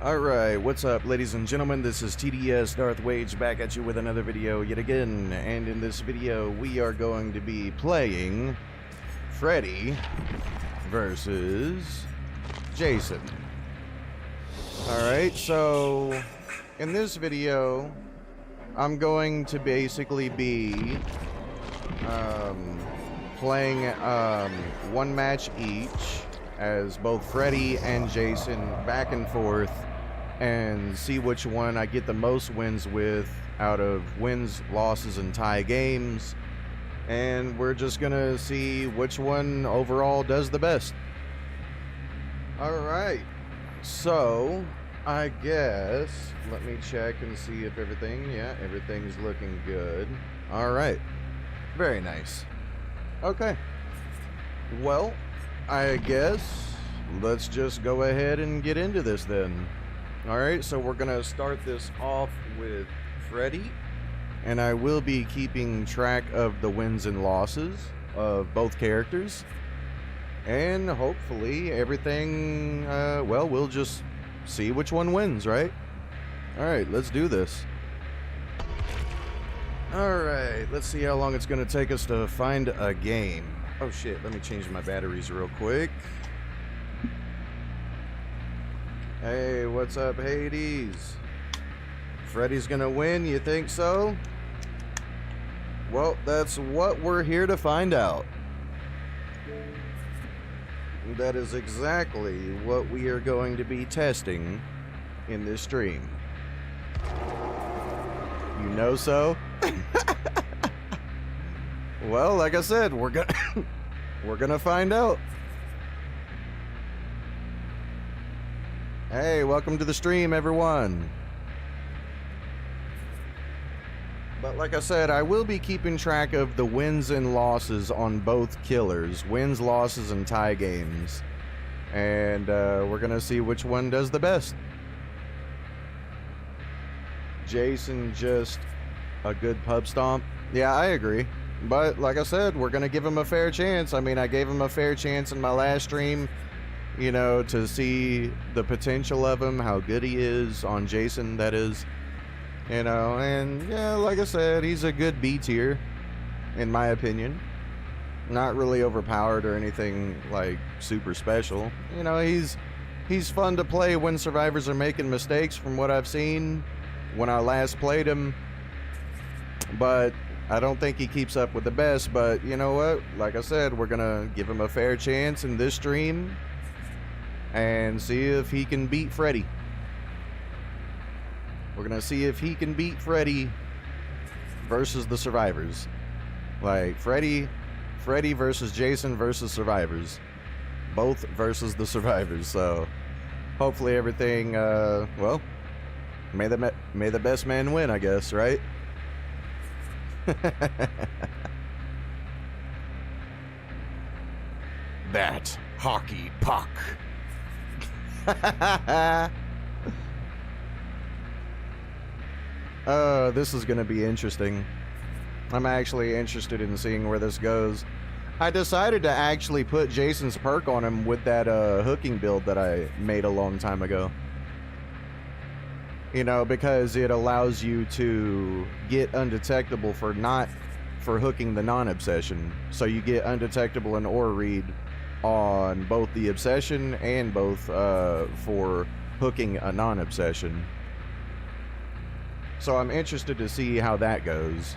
Alright, what's up ladies and gentlemen, this is TDS Darth Wage back at you with another video yet again, and in this video we are going to be playing Freddy versus Jason. Alright, so in this video I'm going to basically be playing one match each as both Freddy and Jason back and forth, and see which one I get the most wins with out of wins, losses, and tie games. And we're just gonna see which one overall does the best. Alright, so I guess let me check and see if everything's looking good. Alright, very nice. Okay, well, I guess let's just go ahead and get into this then. Alright, so we're gonna start this off with Freddy, and I will be keeping track of the wins and losses of both characters, and hopefully everything, well, we'll just see which one wins, right? Alright, let's do this. Alright, let's see how long it's gonna take us to find a game. Oh shit, let me change my batteries real quick. Hey, what's up, Hades? Freddy's gonna win, you think so? Well, that's what we're here to find out. That is exactly what we are going to be testing in this stream. You know so? Well, like I said, we're gonna find out. Hey, welcome to the stream, everyone. But like I said, I will be keeping track of the wins and losses on both killers. Wins, losses, and tie games. And we're gonna see which one does the best. Jason just a good pub stomp. Yeah, I agree. But like I said, we're gonna give him a fair chance. I mean, I gave him a fair chance in my last stream, you know, to see the potential of him, how good he is on Jason, that is. You know, and yeah, like I said, he's a good B tier, in my opinion. Not really overpowered or anything like super special. You know, he's fun to play when survivors are making mistakes, from what I've seen when I last played him. But I don't think he keeps up with the best. But you know what? Like I said, we're gonna give him a fair chance in this stream and see if he can beat Freddy. We're gonna see if he can beat Freddy versus the survivors. Like Freddy versus Jason versus survivors. Both versus the survivors. So hopefully everything, well, may the best man win, I guess, right? That hockey puck. This is gonna be interesting. I'm actually interested in seeing where this goes. I decided to actually put Jason's perk on him with that hooking build that I made a long time ago. You know, because it allows you to get undetectable for hooking the non-obsession. So you get undetectable and aura read on both the obsession and both for hooking a non-obsession. So I'm interested to see how that goes.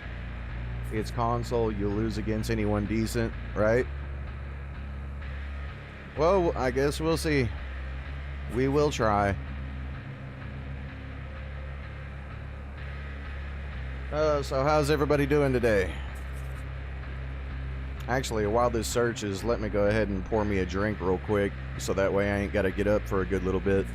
It's console, you lose against anyone decent, right? Well, I guess we'll see. We will try. So how's everybody doing today? Actually, while this searches, let me go ahead and pour me a drink real quick, so that way I ain't gotta get up for a good little bit.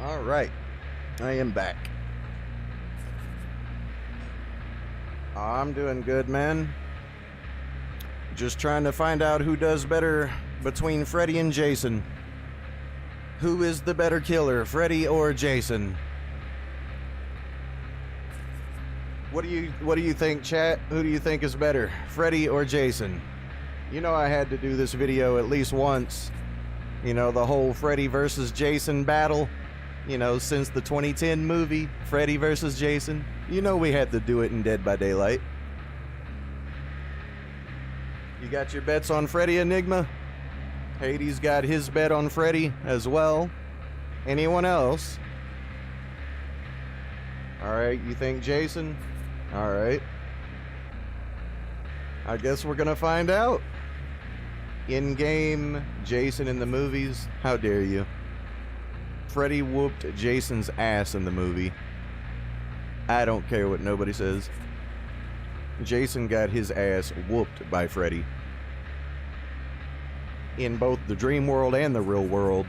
All right, I am back. I'm doing good, man. Just trying to find out who does better between Freddy and Jason. Who is the better killer, Freddy or Jason? What do you think, chat? Who do you think is better, Freddy or Jason? You know I had to do this video at least once. You know, the whole Freddy versus Jason battle. You know, since the 2010 movie, Freddy versus Jason. You know we had to do it in Dead by Daylight. You got your bets on Freddy, Enigma? Hades got his bet on Freddy as well. Anyone else? Alright, you think Jason? Alright. I guess we're gonna find out. In-game, Jason in the movies? How dare you? Freddy whooped Jason's ass in the movie. I don't care what nobody says. Jason got his ass whooped by Freddy. In both the dream world and the real world.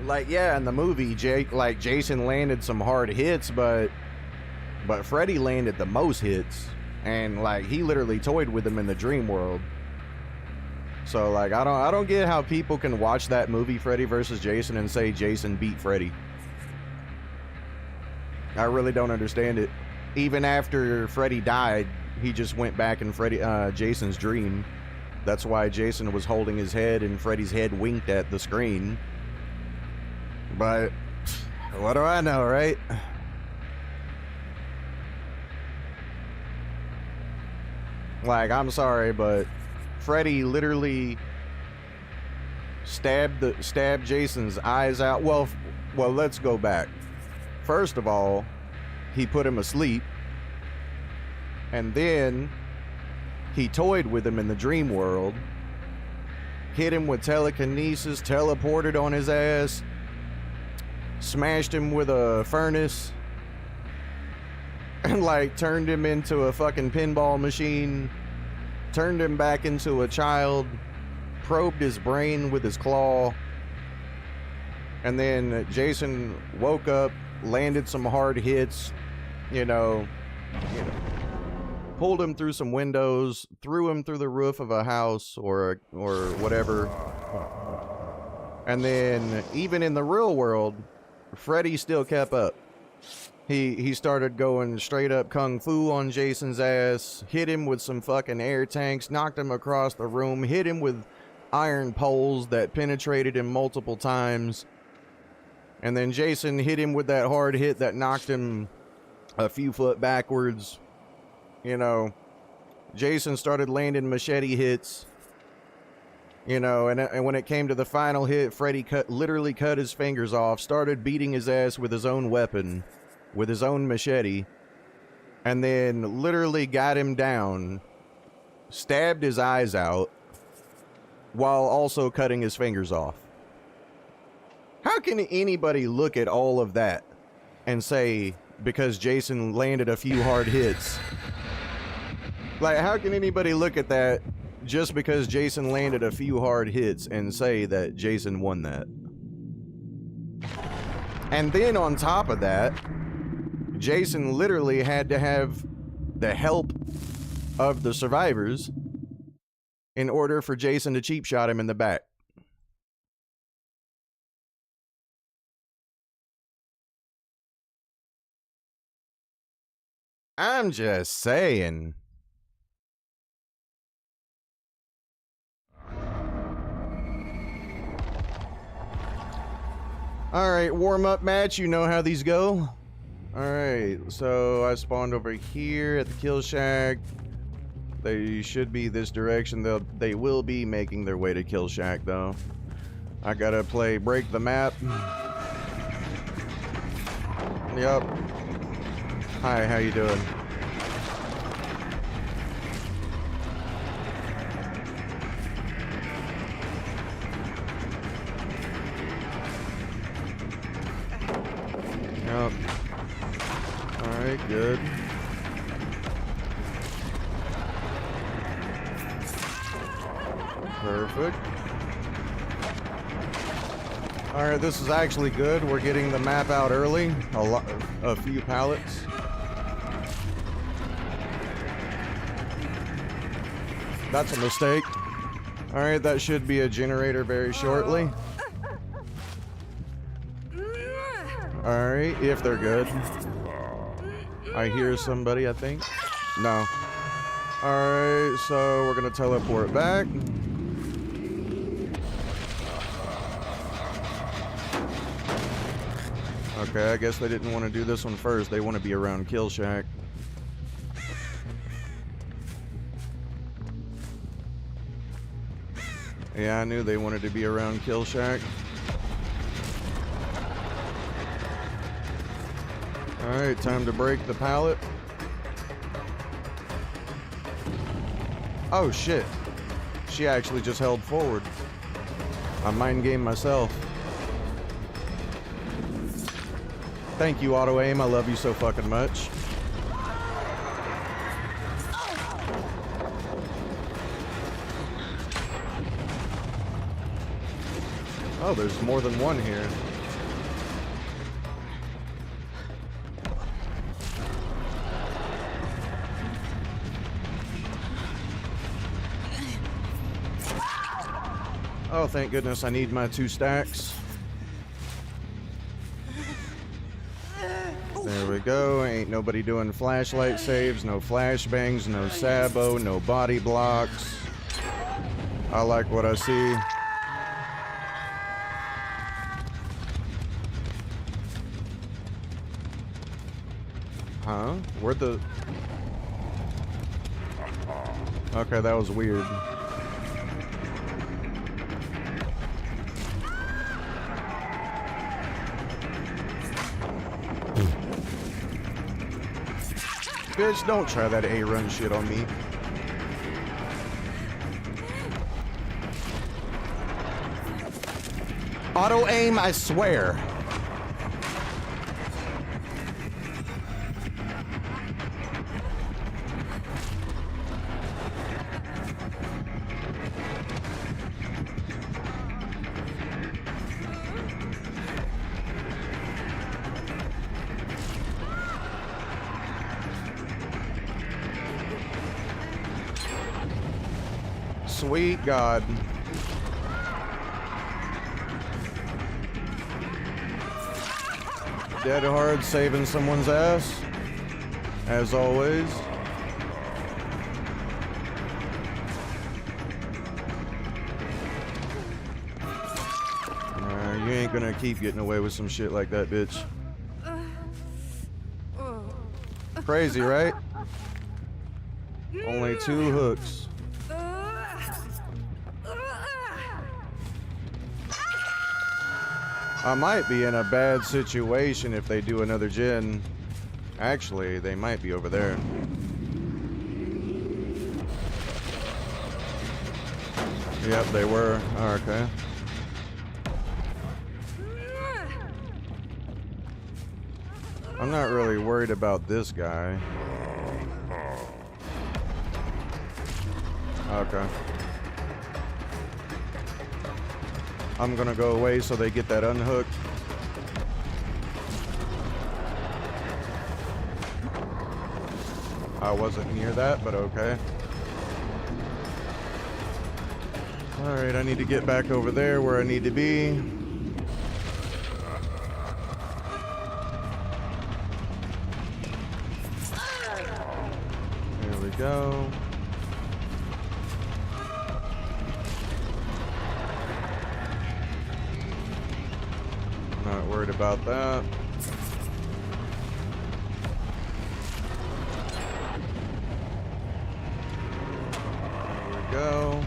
Like, yeah, in the movie, Jason landed some hard hits, but Freddy landed the most hits, and like he literally toyed with him in the dream world. So like I don't get how people can watch that movie Freddy versus Jason and say Jason beat Freddy. I really don't understand it. Even after Freddy died, he just went back in Jason's dream. That's why Jason was holding his head and Freddy's head winked at the screen. But what do I know, right? Like, I'm sorry, but Freddy literally stabbed Jason's eyes out. Well, let's go back. First of all, he put him asleep, and then he toyed with him in the dream world, hit him with telekinesis, teleported on his ass, smashed him with a furnace, and like turned him into a fucking pinball machine, turned him back into a child, probed his brain with his claw, and then Jason woke up, landed some hard hits, you know, pulled him through some windows, threw him through the roof of a house or whatever. And then even in the real world, Freddy still kept up. He started going straight up kung fu on Jason's ass, hit him with some fucking air tanks, knocked him across the room, hit him with iron poles that penetrated him multiple times. And then Jason hit him with that hard hit that knocked him a few foot backwards. You know, Jason started landing machete hits. You know, and when it came to the final hit, Freddy literally cut his fingers off, started beating his ass with his own weapon, with his own machete, and then literally got him down, stabbed his eyes out, while also cutting his fingers off. How can anybody look at all of that and say, because Jason landed a few hard hits? Like, how can anybody look at that just because Jason landed a few hard hits and say that Jason won that? And then on top of that, Jason literally had to have the help of the survivors in order for Jason to cheap shot him in the back. I'm just saying. Alright, warm-up match. You know how these go. Alright, so I spawned over here at the kill shack. They should be this direction. They will be making their way to kill shack, though. I gotta play break the map. Yep. Hi, how you doing? Yep. Alright, good. Perfect. Alright, this is actually good. We're getting the map out early. A few pallets. That's a mistake. Alright, that should be a generator very shortly. Alright, if they're good. I hear somebody, I think. No. Alright, so we're gonna teleport back. Okay, I guess they didn't want to do this one first. They want to be around Kill Shack. Yeah, I knew they wanted to be around Kill Shack. Alright, time to break the pallet. Oh shit. She actually just held forward. I mind game myself. Thank you, auto aim. I love you so fucking much. Oh, there's more than one here. Oh, thank goodness I need my 2 stacks. There we go. Ain't nobody doing flashlight saves, no flashbangs, no sabo, no body blocks. I like what I see. Huh? Where'd the... Okay, that was weird. Bitch, don't try that A-run shit on me. Auto aim, I swear. Sweet God. Dead hard saving someone's ass, as always. You ain't gonna keep getting away with some shit like that, bitch. Crazy, right? Only 2 hooks. I might be in a bad situation if they do another gen. Actually, they might be over there. Yep, they were. Oh, okay. I'm not really worried about this guy. Okay. I'm gonna go away so they get that unhooked. I wasn't near that, but okay. Alright, I need to get back over there where I need to be. There we go. Not worried about that. There we go.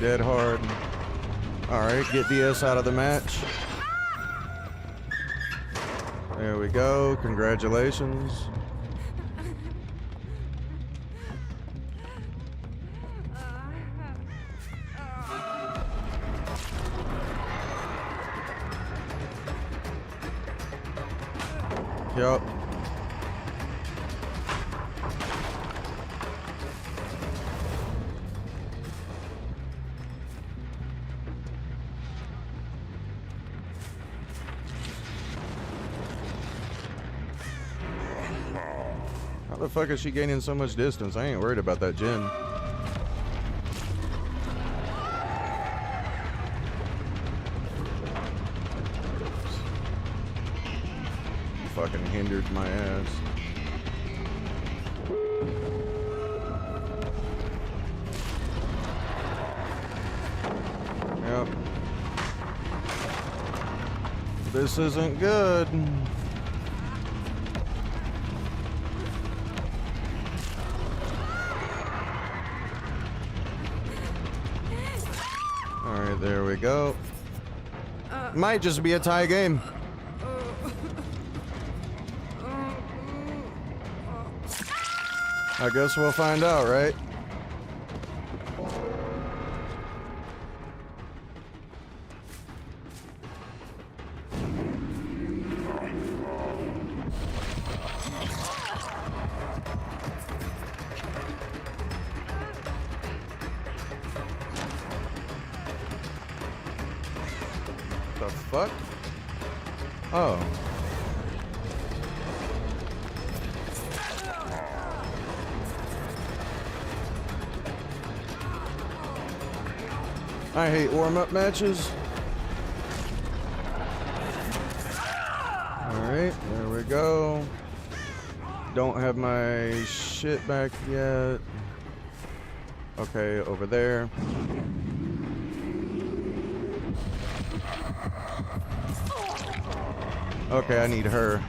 Dead hard. Alright, get DS out of the match. There we go. Congratulations. Yep. How the fuck is she gaining so much distance? I ain't worried about that gen. Fucking hindered my ass. Yep. This isn't good. Alright, there we go. Might just be a tie game. I guess we'll find out, right? The fuck? Oh. I hate warm-up matches. Alright, there we go. Don't have my shit back yet. Okay, over there. Okay, I need her.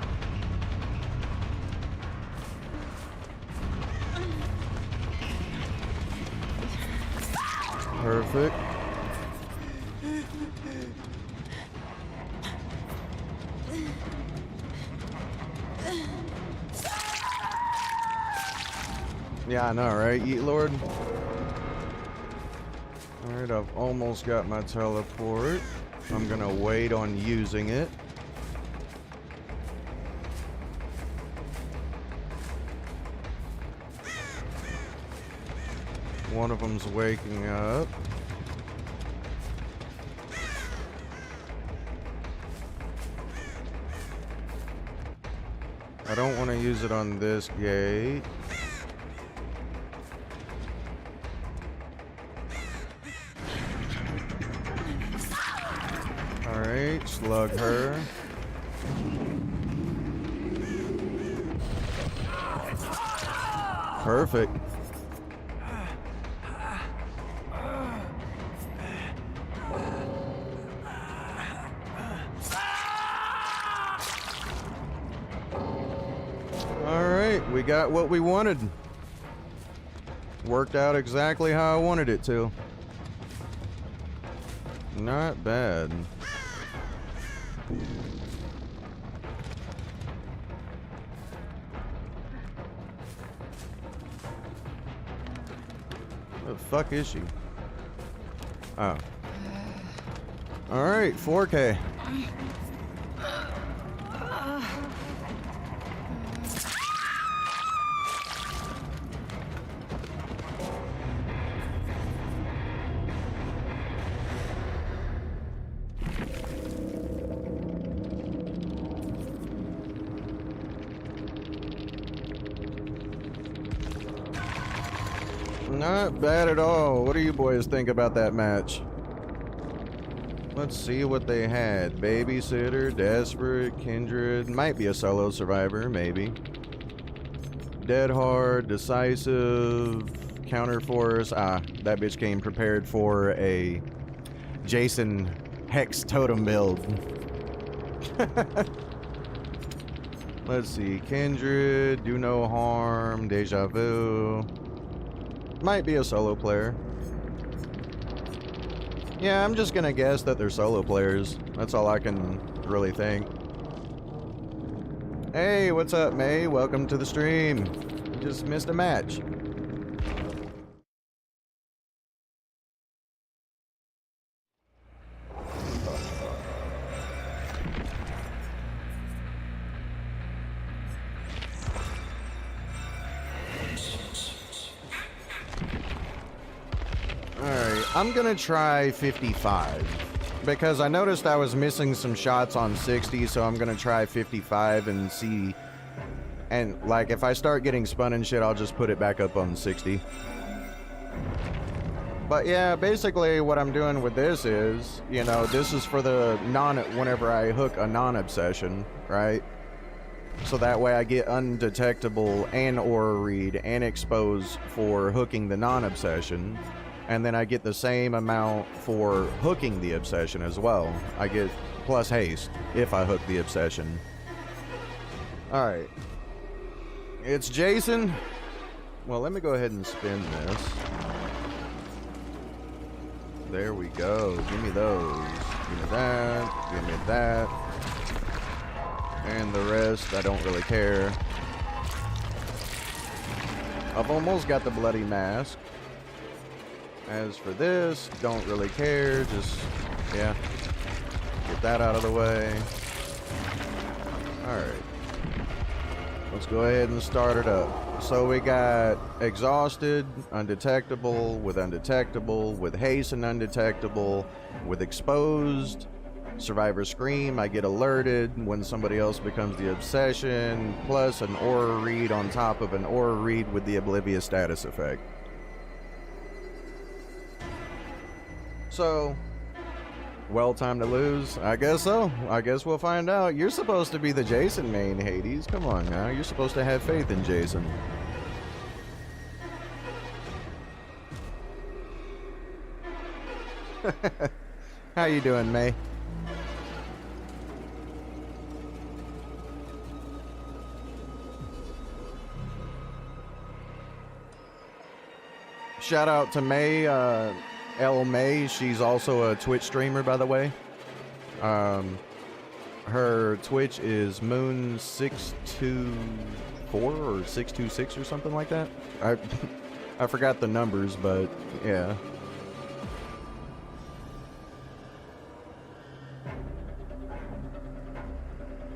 Perfect. Yeah, I know, right, Yeet Lord? Alright, I've almost got my teleport. I'm gonna wait on using it. One of them's waking up. I don't want to use it on this gate. Alright, slug her. Perfect. Alright, we got what we wanted. Worked out exactly how I wanted it to. Not bad. Where the fuck is she? Oh. Alright, 4K. Not bad at all. What do you boys think about that match? Let's see what they had. Babysitter, Desperate, Kindred. Might be a solo survivor, maybe. Dead Hard, Decisive, Counterforce. Ah, that bitch came prepared for a Jason Hex Totem build. Let's see. Kindred, Do No Harm, Deja Vu. Might be a solo player. Yeah, I'm just gonna guess that they're solo players. That's all I can really think. Hey, what's up, May? Welcome to the stream. Just missed a match. Alright, I'm gonna try 55. Because I noticed I was missing some shots on 60, so I'm gonna try 55 and see. And, like, if I start getting spun and shit, I'll just put it back up on 60. But yeah, basically what I'm doing with this is, you know, this is for the whenever I hook a non-obsession, right? So that way I get undetectable and aura read and expose for hooking the non-obsession. And then I get the same amount for hooking the obsession as well. I get plus haste if I hook the obsession. Alright. It's Jason. Well, let me go ahead and spin this. There we go. Give me those. Give me that. Give me that. And the rest, I don't really care. I've almost got the bloody mask. As for this, don't really care. Just, yeah. Get that out of the way. Alright. Let's go ahead and start it up. So we got exhausted, undetectable, with haste and undetectable, with exposed, survivor scream, I get alerted when somebody else becomes the obsession, plus an aura read on top of an aura read with the oblivious status effect. So, well, time to lose? I guess so. I guess we'll find out. You're supposed to be the Jason main, Hades. Come on now. You're supposed to have faith in Jason. How you doing, May? Shout out to May, L May. She's also a Twitch streamer, by the way. Her Twitch is Moon624 or 626 or something like that. I forgot the numbers, but yeah.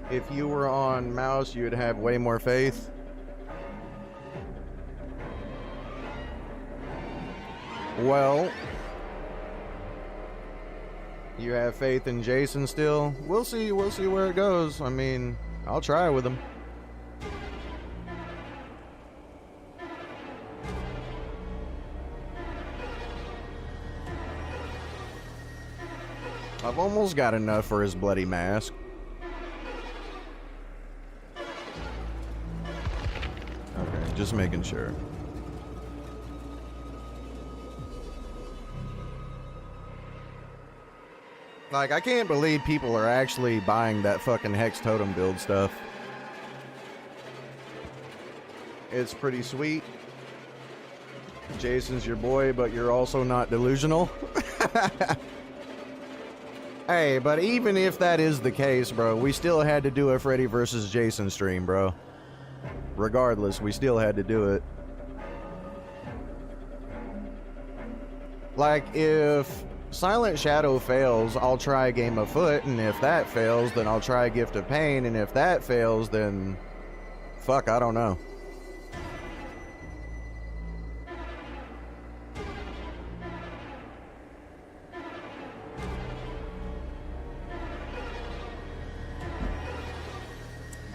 If you were on mouse, you'd have way more faith. Well, you have faith in Jason still? We'll see where it goes. I mean, I'll try with him. I've almost got enough for his bloody mask. Okay, just making sure. Like, I can't believe people are actually buying that fucking Hex Totem build stuff. It's pretty sweet. Jason's your boy, but you're also not delusional. Hey, but even if that is the case, bro, we still had to do a Freddy versus Jason stream, bro. Regardless, we still had to do it. Like, if Silent Shadow fails, I'll try a Game of Foot, and if that fails, then I'll try a Gift of Pain, and if that fails, then fuck, I don't know.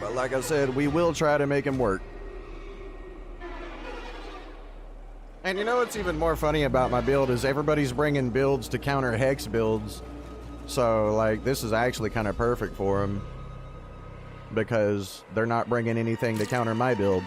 But like I said, we will try to make him work. And you know what's even more funny about my build is everybody's bringing builds to counter Hex builds. So, like, this is actually kind of perfect for them. Because they're not bringing anything to counter my build.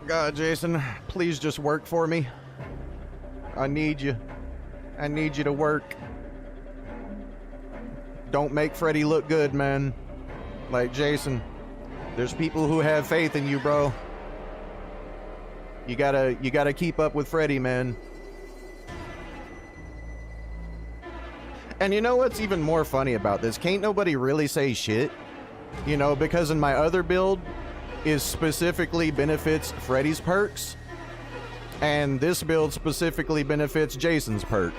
God, Jason, please just work for me. I need you. I need you to work. Don't make Freddy look good, man. Like, Jason, there's people who have faith in you, bro. You gotta keep up with Freddy, man. And you know what's even more funny about this? Can't nobody really say shit. You know, because in my other build is specifically benefits Freddy's perks. And this build specifically benefits Jason's perk.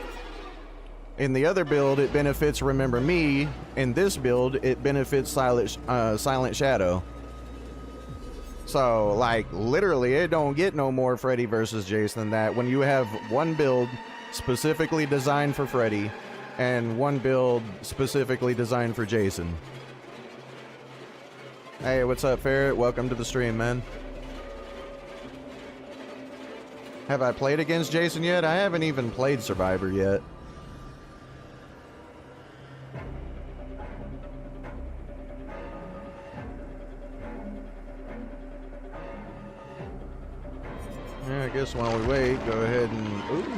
In the other build, it benefits Remember Me. In this build, it benefits Silent Shadow. So, like, literally, it don't get no more Freddy versus Jason than that. When you have one build specifically designed for Freddy, and one build specifically designed for Jason. Hey, what's up, Ferret? Welcome to the stream, man. Have I played against Jason yet? I haven't even played Survivor yet. Yeah, I guess while we wait, go ahead and... Ooh,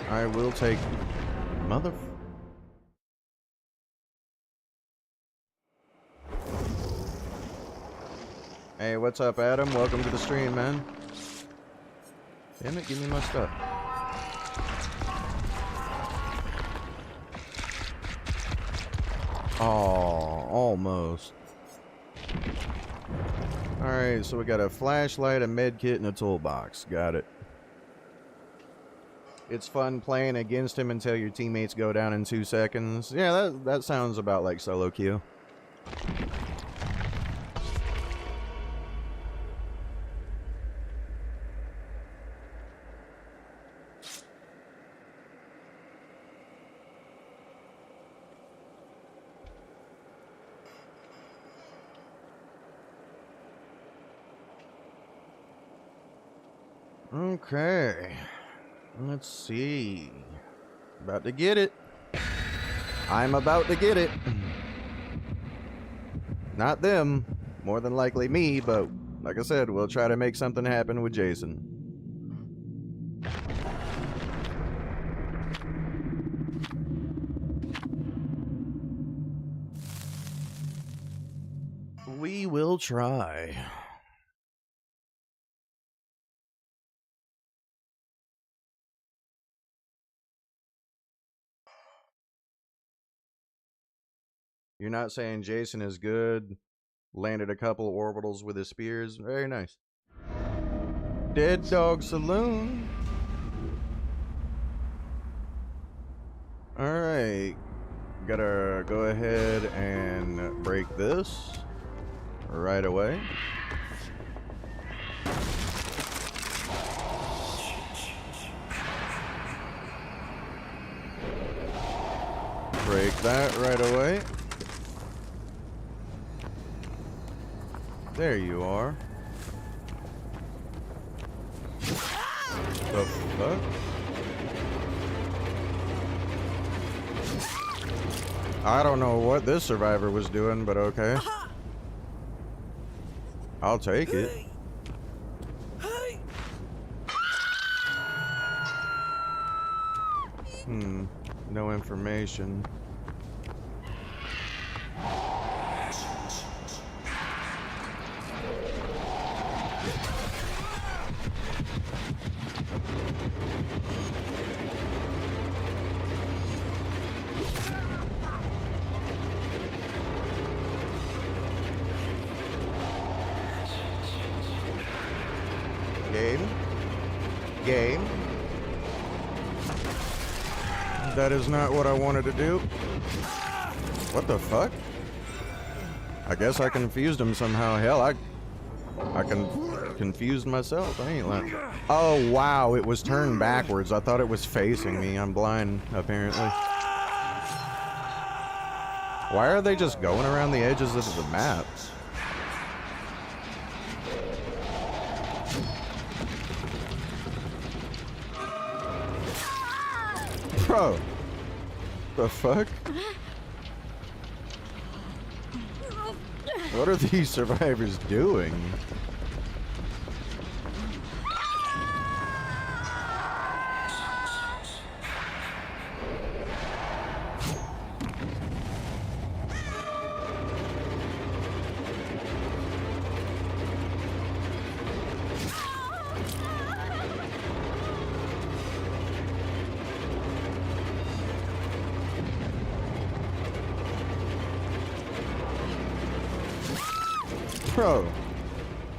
I will take... Mother... Hey, what's up, Adam? Welcome to the stream, man. Damn it, give me my stuff. Oh, almost. Alright, so we got a flashlight, a med kit, and a toolbox. Got it. It's fun playing against him until your teammates go down in 2 seconds. Yeah, that sounds about like solo queue. Okay, let's see. About to get it. I'm about to get it. Not them, more than likely me, but like I said, we'll try to make something happen with Jason. We will try. You're not saying Jason is good. Landed a couple orbitals with his spears. Very nice. Dead Dog Saloon. Alright. Gotta go ahead and break this right away. Break that right away. There you are. The fuck? I don't know what this survivor was doing, but okay. I'll take it. No information. Game. That is not what I wanted to do. What the fuck? I guess I confused him somehow. Hell, I confused myself. I ain't like... Oh, wow. It was turned backwards. I thought it was facing me. I'm blind, apparently. Why are they just going around the edges of the map? Bro, the fuck? What are these survivors doing? Bro,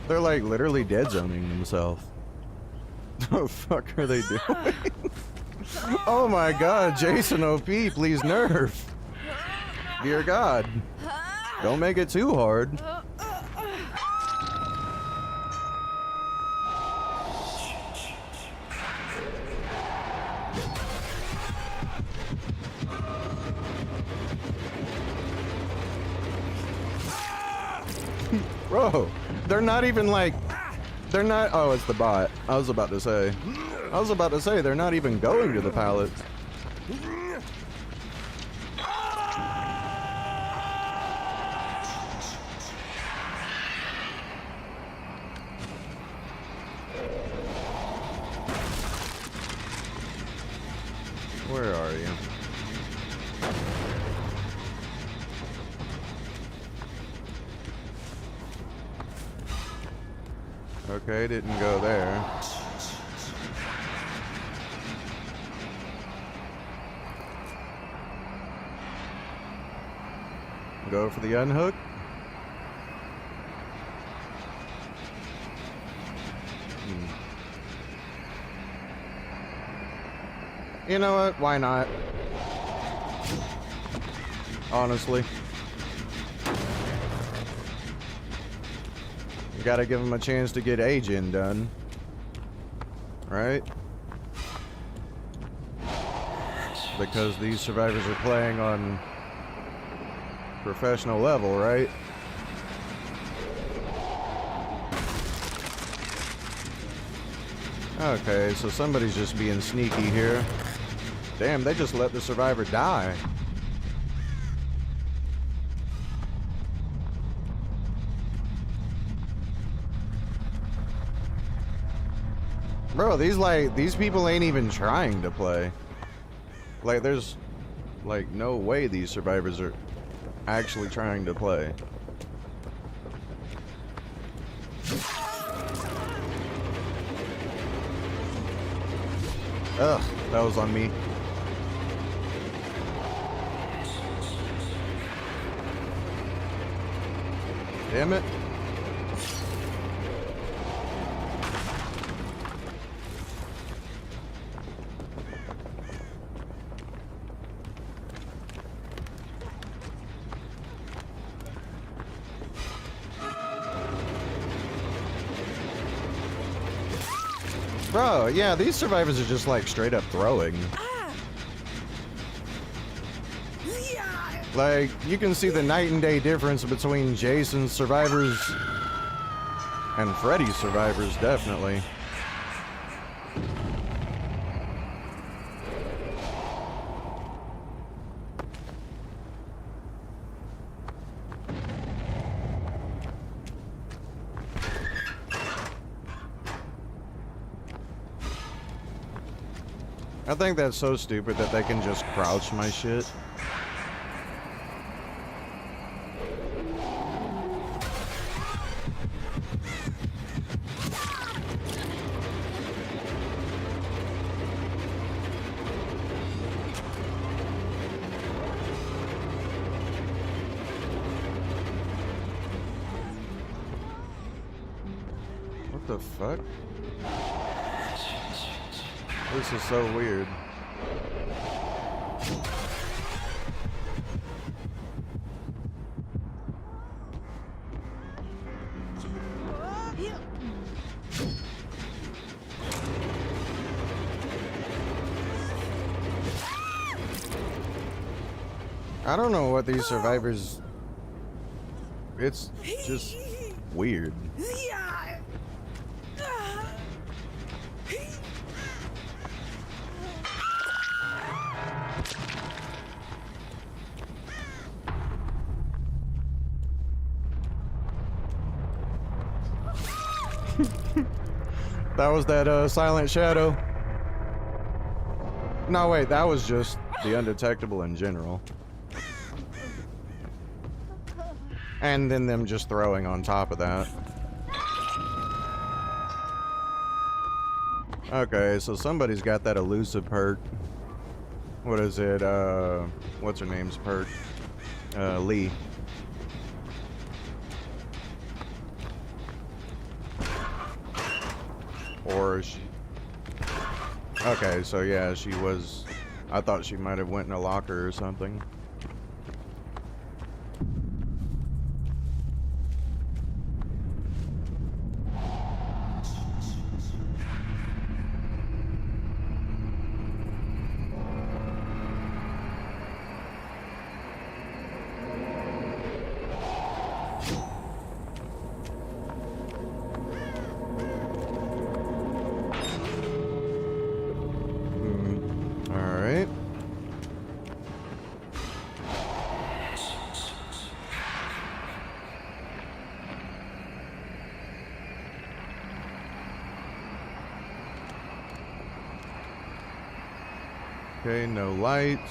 they're like literally dead zoning themselves. The fuck are they doing? Oh my god, Jason OP, please nerf. Dear God. Don't make it too hard. Bro, they're not even like, they're not, oh, it's the bot. I was about to say, they're not even going to the pallet. Where are you? Okay, didn't go there. Go for the unhook. You know what? Why not? Honestly. You gotta give them a chance to get a gen done. Right? Because these survivors are playing on professional level, right? Okay, so somebody's just being sneaky here. Damn, they just let the survivor die. Bro, these people ain't even trying to play. Like, there's like no way these survivors are actually trying to play. Ugh, that was on me. Damn it. Bro, yeah, these survivors are just like straight up throwing. Like, you can see the night and day difference between Jason's survivors and Freddy's survivors, definitely. I think that's so stupid that they can just crouch my shit. What the fuck? This is so weird. I don't know what these survivors... It's just weird. That was that silent shadow. No, wait, that was just the undetectable in general. And then them just throwing on top of that. Okay, so somebody's got that elusive perk. What is it? What's her name's perk? Lee. Or she... Okay, so yeah, she was... I thought she might have went in a locker or something. Okay, no lights.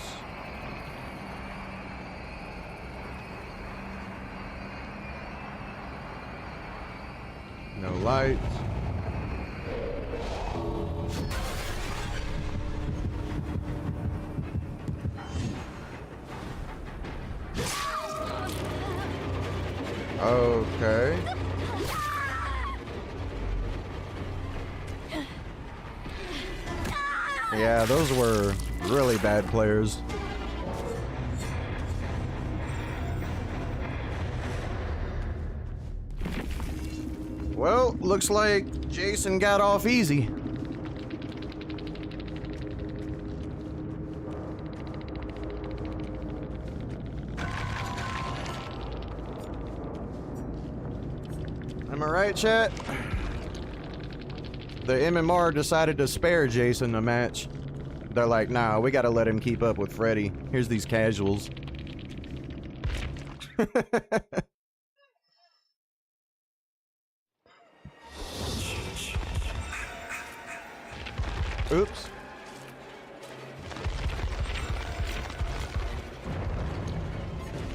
No lights. Okay. Yeah, those were really bad players. Well, looks like Jason got off easy. Am I right, chat? The MMR decided to spare Jason a match. They're like, nah, we gotta let him keep up with Freddy. Here's these casuals. Oops.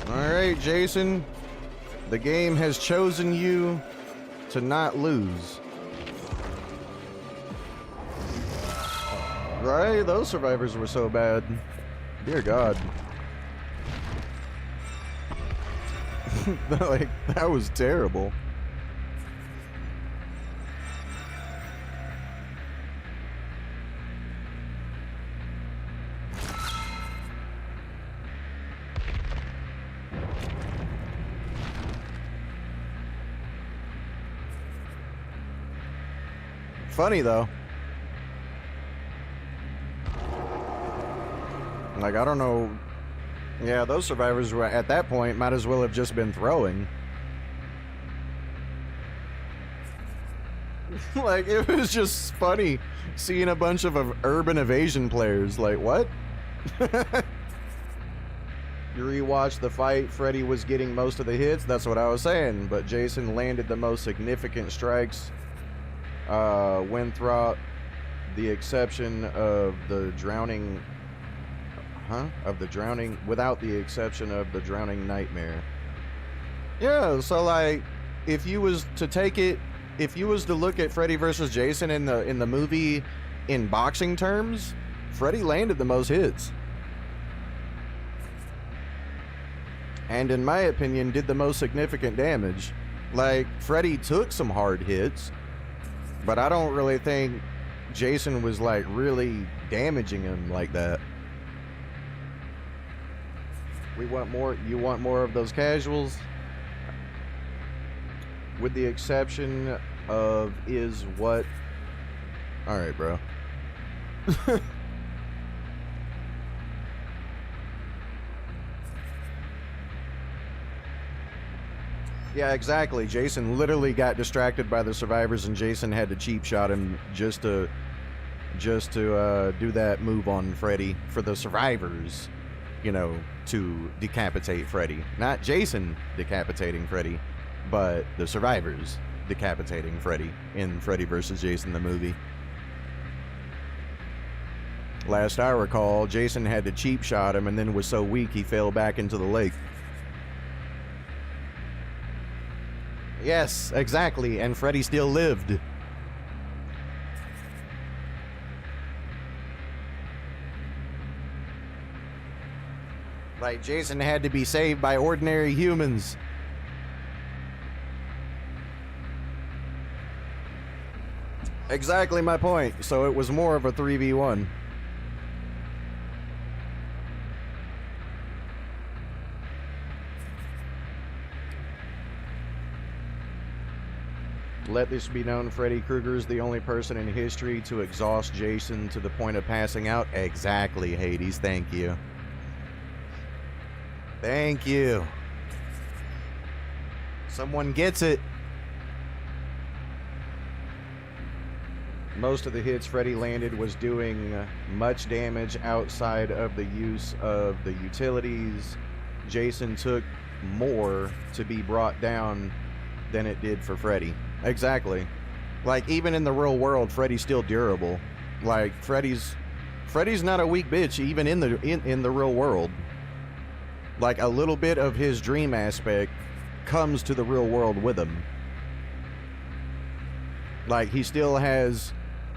Alright, Jason. The game has chosen you to not lose. Right? Those survivors were so bad. Dear God. Like, that was terrible. Funny though. Like, I don't know. Yeah, those survivors were at that point might as well have just been throwing. Like, it was just funny seeing a bunch of urban evasion players. Like, what? You rewatch the fight, Freddy was getting most of the hits. That's what I was saying. But Jason landed the most significant strikes. Winthrop, the exception of the drowning... Of the drowning, without the exception of the drowning nightmare. Yeah, so like, if you was to take it, if you was to look at Freddy versus Jason in the movie in boxing terms, Freddy landed the most hits. And in my opinion, did the most significant damage. Like, Freddy took some hard hits, but I don't really think Jason was like really damaging him like that. We want more. You want more of those casuals? With the exception of is what? Alright, bro. Yeah, exactly. Jason literally got distracted by the survivors and Jason had to cheap shot him just to do that move on Freddy for the survivors. You know, to decapitate Freddy. Not Jason decapitating Freddy, but the survivors decapitating Freddy in Freddy vs. Jason the movie. Last I recall, Jason had to cheap shot him and then was so weak he fell back into the lake. Yes, exactly, and Freddy still lived. Like, Jason had to be saved by ordinary humans. Exactly my point. So it was more of a 3v1. Let this be known, Freddy Krueger is the only person in history to exhaust Jason to the point of passing out. Exactly, Hades. Thank you. Thank you. Someone gets it. Most of the hits Freddy landed was doing much damage outside of the use of the utilities. Jason took more to be brought down than it did for Freddy. Exactly. Like, even in the real world, Freddy's still durable. Like, Freddy's not a weak bitch, even in the real world. Like, a little bit of his dream aspect comes to the real world with him. Like, he still has,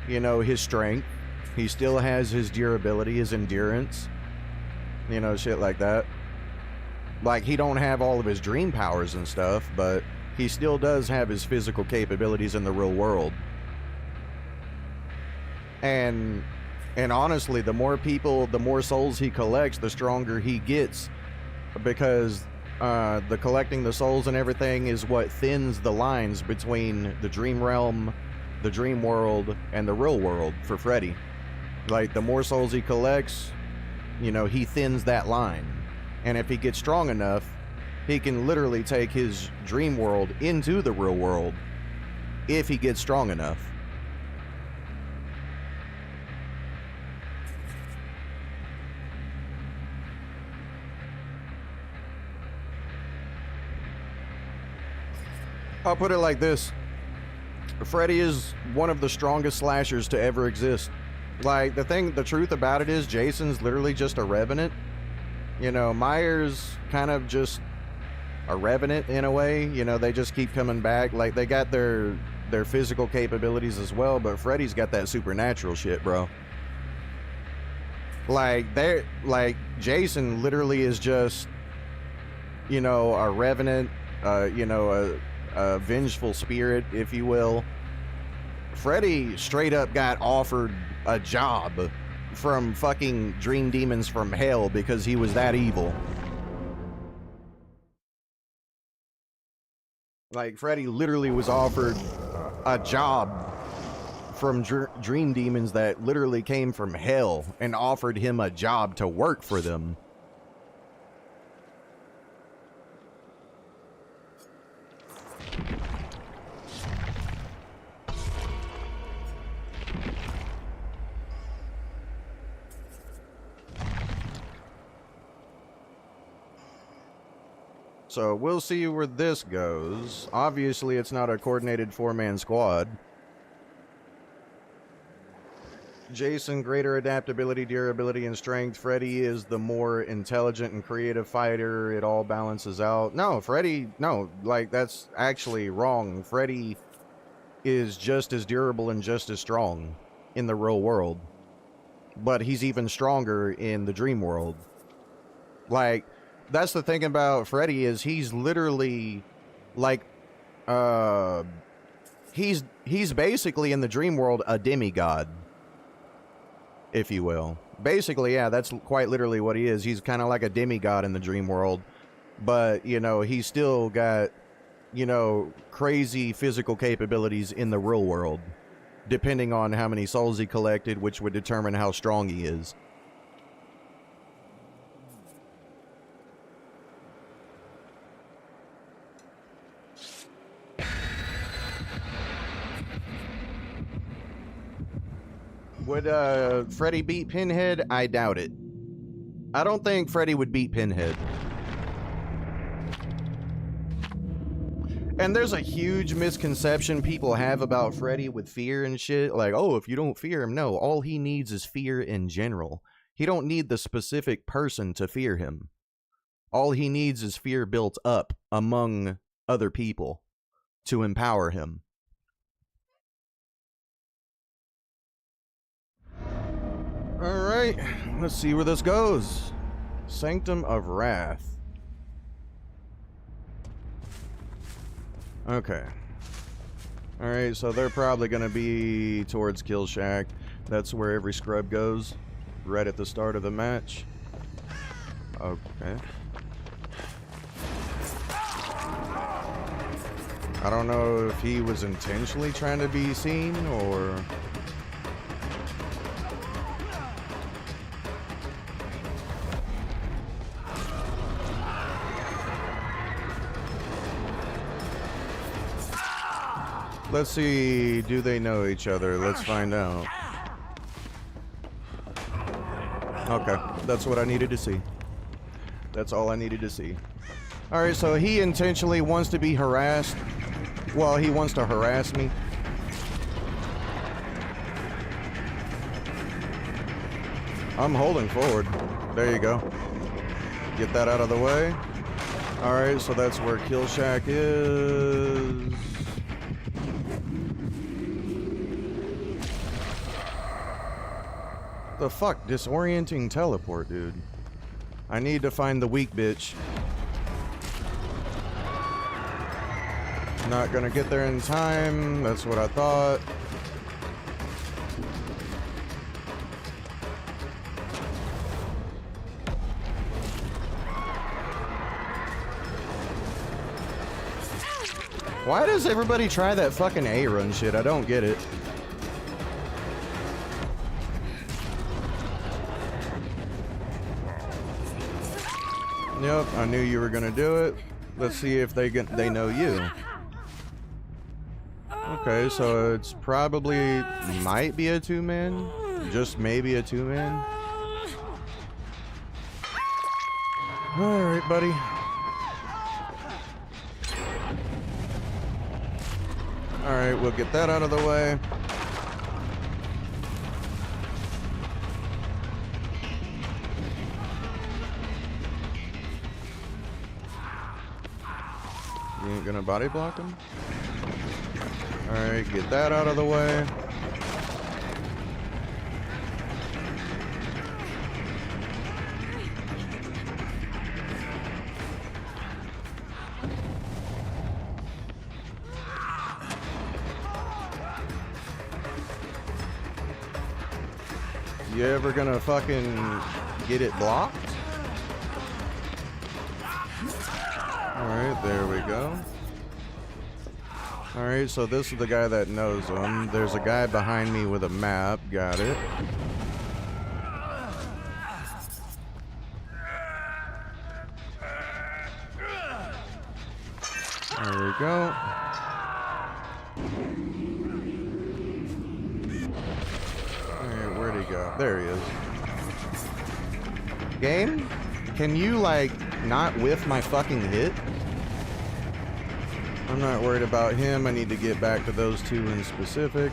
you know, his strength. He still has his durability, his endurance. You know, shit like that. Like, he don't have all of his dream powers and stuff, but he still does have his physical capabilities in the real world. And honestly, the more people, the more souls he collects, the stronger he gets. Because the collecting the souls and everything is what thins the lines between the dream realm, the dream world, and the real world for Freddy. Like, the more souls he collects, you know, he thins that line. And if he gets strong enough, he can literally take his dream world into the real world if he gets strong enough. I'll put it like this. Freddy is one of the strongest slashers to ever exist. Like, the truth about it is Jason's literally just a revenant. You know, Myers kind of just a revenant in a way. You know, they just keep coming back. Like, they got their physical capabilities as well, but Freddy's got that supernatural shit, bro. Like, Jason literally is just, you know, a revenant, you know, a vengeful spirit, if you will. Freddy straight up got offered a job from fucking dream demons from hell because he was that evil. Like, Freddy literally was offered a job from dream demons that literally came from hell and offered him a job to work for them. So we'll see where this goes. Obviously, it's not a coordinated four-man squad. Jason, greater adaptability, durability, and strength. Freddy is the more intelligent and creative fighter. It all balances out. No, Freddy, no, like, that's actually wrong. Freddy is just as durable and just as strong in the real world. But he's even stronger in the dream world. Like, that's the thing about Freddy is he's literally like he's basically in the dream world a demigod, if you will. Basically, yeah, that's quite literally what he is. He's kind of like a demigod in the dream world, but you know, he's still got, you know, crazy physical capabilities in the real world, depending on how many souls he collected, which would determine how strong he is. Would Freddy beat Pinhead? I doubt it. I don't think Freddy would beat Pinhead. And there's a huge misconception people have about Freddy with fear and shit. Like, oh, if you don't fear him, no. All he needs is fear in general. He don't need the specific person to fear him. All he needs is fear built up among other people to empower him. Alright, let's see where this goes. Sanctum of Wrath. Okay. Alright, so they're probably gonna be towards Kill Shack. That's where every scrub goes, right at the start of the match. Okay. I don't know if he was intentionally trying to be seen, or... Let's see, do they know each other? Let's find out. Okay, that's what I needed to see. That's all I needed to see. Alright, so he intentionally wants to be harassed. Well, he wants to harass me. I'm holding forward. There you go. Get that out of the way. Alright, so that's where Kill Shack is. The fuck? Disorienting teleport, dude. I need to find the weak bitch. Not gonna get there in time. That's what I thought. Why does everybody try that fucking A-run shit? I don't get it. Yep, I knew you were gonna do it. Let's see if they know you. Okay, so it's probably might be a two-man, just maybe a two-man. All right, buddy. All right, we'll get that out of the way. You ain't gonna body block him? Alright, get that out of the way. You ever gonna fucking get it blocked? Alright, there we go. Alright, so this is the guy that knows him. There's a guy behind me with a map. Got it. There we go. Alright, where'd he go? There he is. Game? Can you, like, not whiff my fucking hit? I'm not worried about him. I need to get back to those two in specific.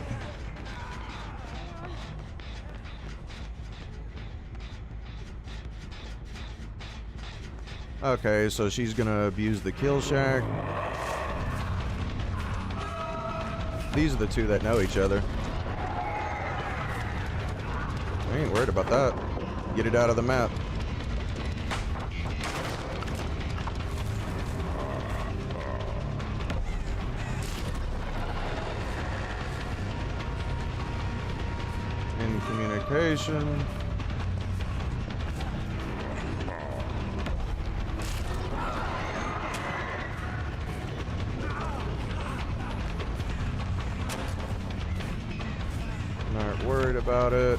Okay, so she's gonna abuse the Kill Shack. These are the two that know each other. I ain't worried about that. Get it out of the map. In communication. Not worried about it.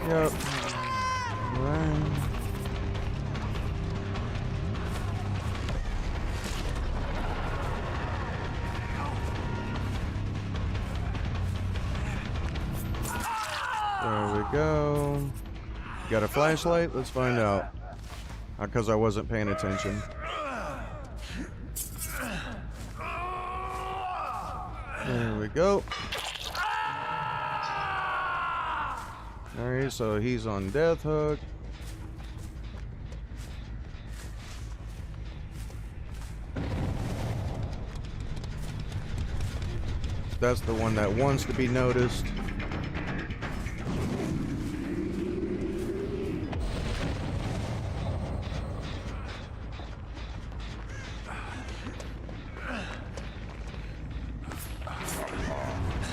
Yep. Right. There we go. Got a flashlight? Let's find out. Because I wasn't paying attention. There we go. Alright, so he's on death hook. That's the one that wants to be noticed.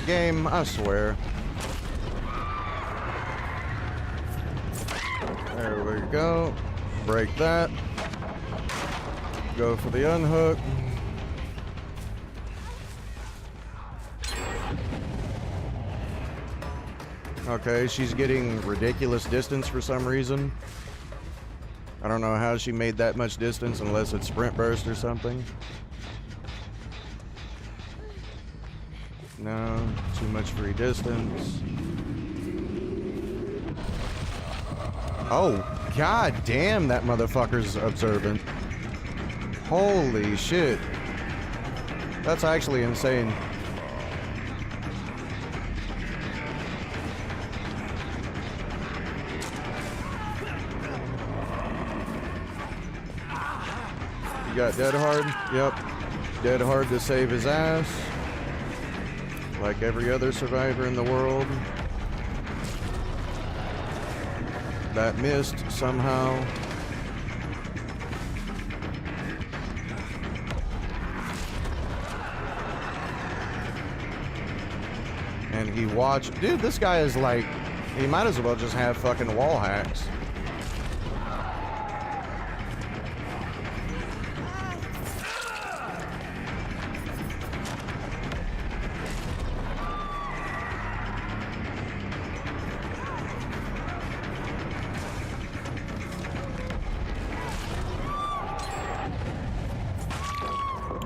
Game, I swear. There we go. Break that. Go for the unhook. Okay, she's getting ridiculous distance for some reason. I don't know how she made that much distance unless it's sprint burst or something. No, too much free distance. Oh, god damn, that motherfucker's observant. Holy shit. That's actually insane. You got dead hard? Yep. Dead hard to save his ass. Like every other survivor in the world. That missed somehow. And he watched. Dude, this guy is like. He might as well just have fucking wall hacks.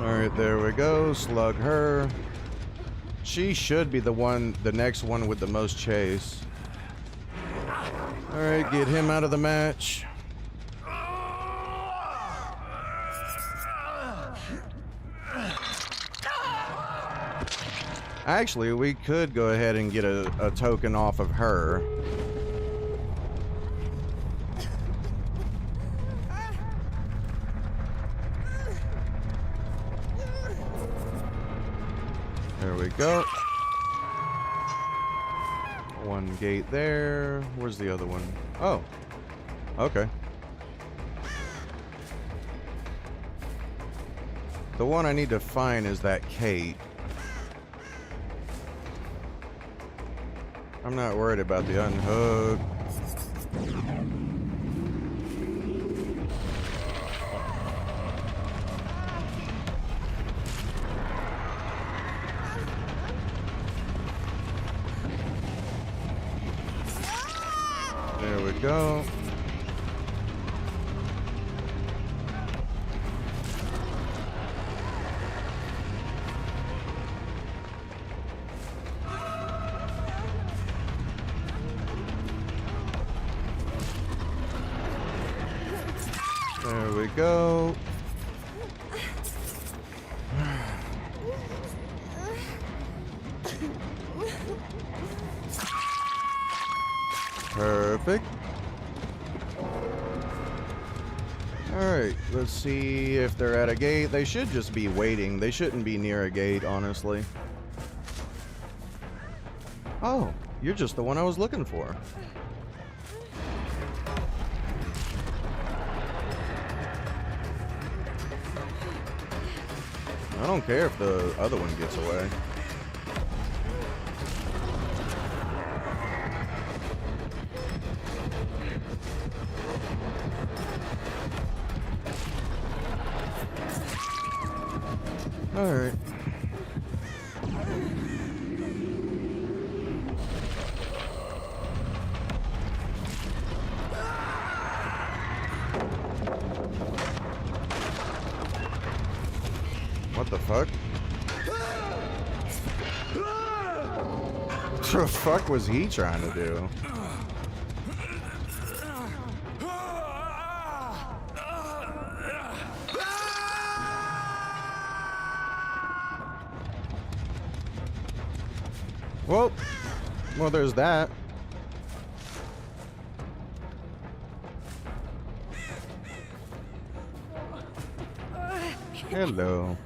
Alright, there we go. Slug her. She should be the next one with the most chase. Alright, get him out of the match. Actually, we could go ahead and get a token off of her. There we go. One gate there. Where's the other one? Oh. Okay. The one I need to find is that Kate. I'm not worried about the unhook. There we go. There we go. Perfect. Alright, let's see if they're at a gate. They should just be waiting. They shouldn't be near a gate, honestly. Oh, you're just the one I was looking for. I don't care if the other one gets away. All right. What the fuck? What the fuck was he trying to do? Well, there's that. Hello.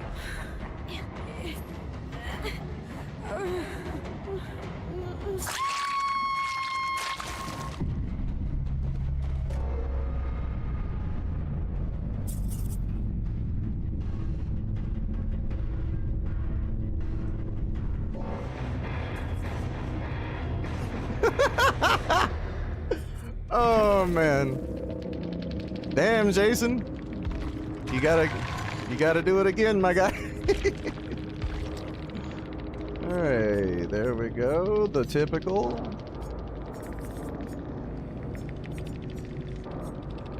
Oh man. Damn, Jason. You gotta do it again, my guy. Alright, there we go. The typical.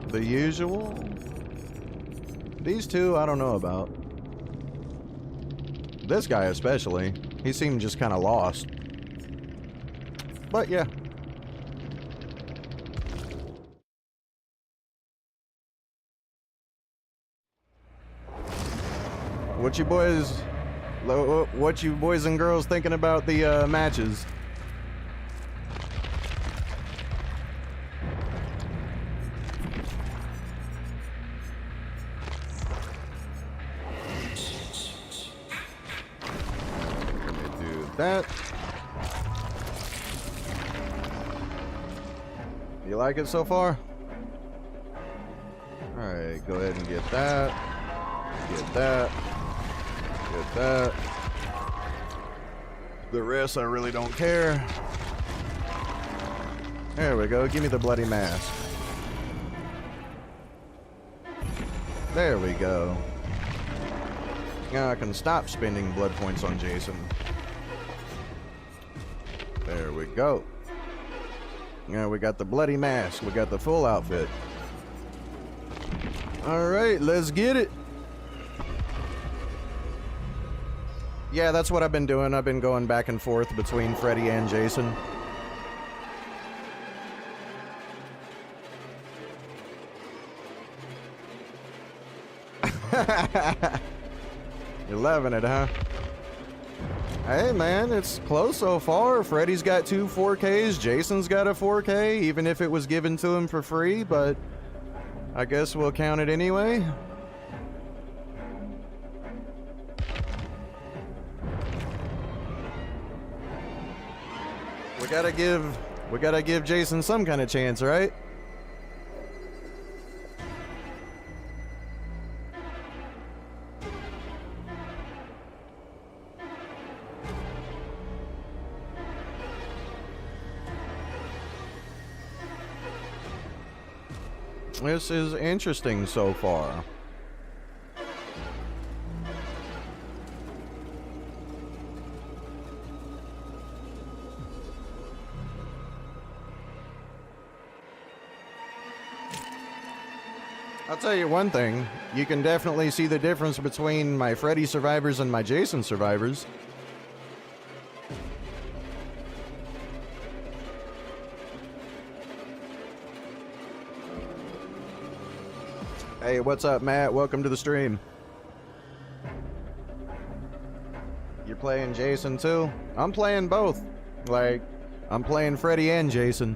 The usual. These two, I don't know about. This guy especially. He seemed just kind of lost. But yeah. What you boys and girls thinking about the matches? Let me do that. You like it so far? Alright, go ahead and get that. Get that. Get that. The rest I really don't care. There we go. Give me the bloody mask. There we go. Now I can stop spending blood points on Jason. There we go. Now we got the bloody mask. We got the full outfit. Alright, let's get it. Yeah, that's what I've been doing. I've been going back and forth between Freddy and Jason. You're loving it, huh? Hey, man, it's close so far. Freddy's got 2 4Ks. Jason's got a 4K, even if it was given to him for free, but I guess we'll count it anyway. We gotta give Jason some kind of chance, right? This is interesting so far. I'll tell you one thing, you can definitely see the difference between my Freddy survivors and my Jason survivors. Hey, what's up, Matt? Welcome to the stream. You're playing Jason too? I'm playing both. Like, I'm playing Freddy and Jason.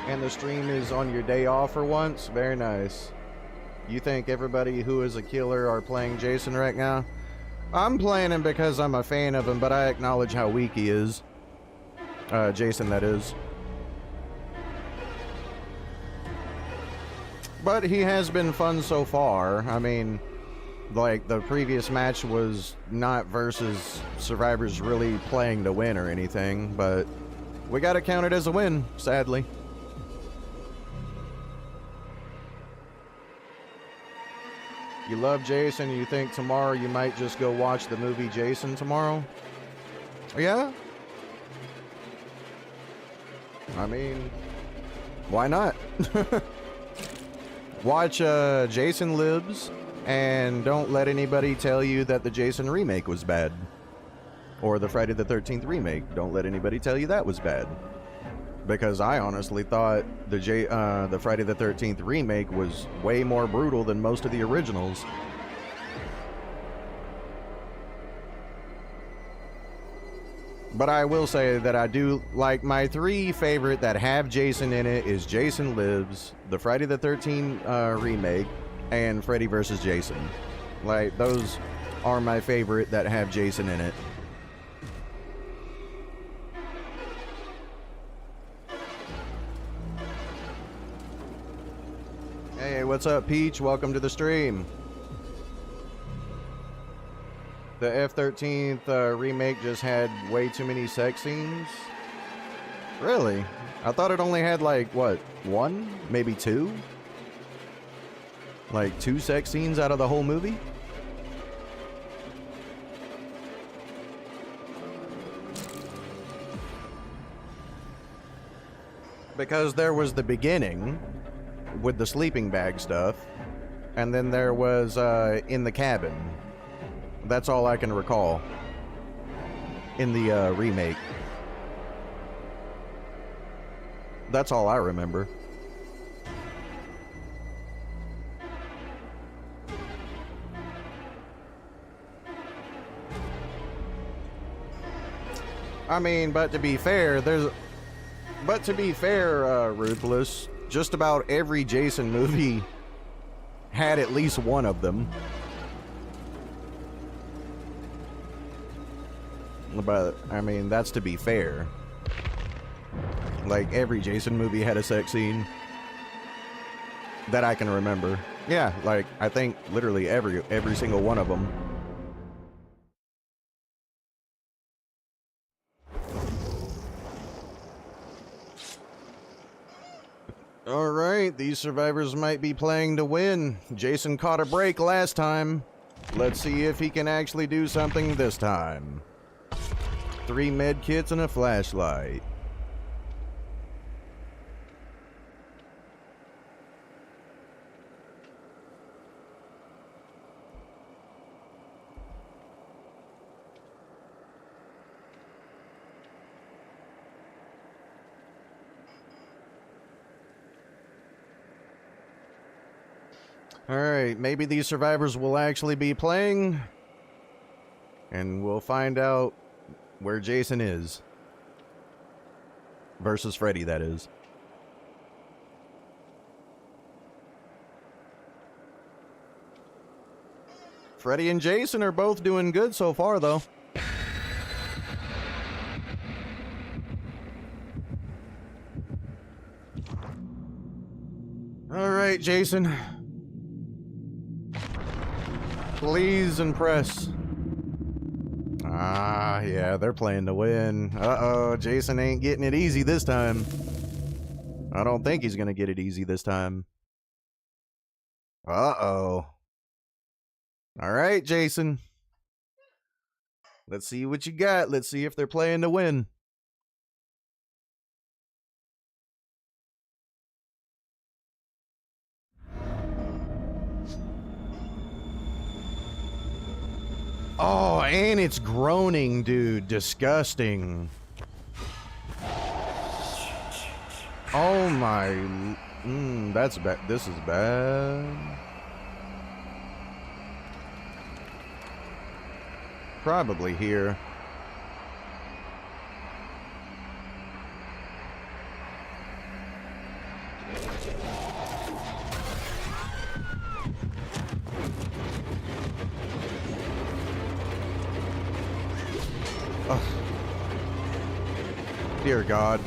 And the stream is on your day off for once? Very nice. You think everybody who is a killer are playing Jason right now? I'm playing him because I'm a fan of him, but I acknowledge how weak he is. Jason, that is. But he has been fun so far. I mean, like, the previous match was not versus survivors really playing to win or anything, but we gotta count it as a win, sadly. You love Jason, you think tomorrow you might just go watch the movie Jason tomorrow? Yeah? I mean, why not? Watch Jason Lives, and don't let anybody tell you that the Jason remake was bad. Or the Friday the 13th remake. Don't let anybody tell you that was bad. Because I honestly thought the Friday the 13th remake was way more brutal than most of the originals. But I will say that I do like my 3 favorite that have Jason in it is Jason Lives, the Friday the 13th remake, and Freddy vs. Jason. Like, those are my favorite that have Jason in it. Hey, what's up, Peach? Welcome to the stream. The F-13th remake just had way too many sex scenes. Really? I thought it only had like, what, one? Maybe two? Like 2 sex scenes out of the whole movie? Because there was the beginning with the sleeping bag stuff, and then there was in the cabin. That's all I can recall in the remake. That's all I remember. I mean, but to be fair, Ruthless, just about every Jason movie had at least one of them. But, I mean, that's to be fair. Like, every Jason movie had a sex scene that I can remember. Yeah, like, I think literally every single one of them. Alright, these survivors might be playing to win. Jason caught a break last time. Let's see if he can actually do something this time. 3 med kits and a flashlight. Alright, maybe these survivors will actually be playing, and we'll find out where Jason is. Versus Freddy, that is. Freddy and Jason are both doing good so far, though. Alright, Jason. Please impress. Ah, yeah, they're playing to win. Uh-oh, Jason ain't getting it easy this time. I don't think he's gonna get it easy this time. Uh-oh. Alright, Jason. Let's see what you got. Let's see if they're playing to win. Oh, and it's groaning, dude. Disgusting. Oh my... that's bad. This is bad. Probably here. Oh. Dear God.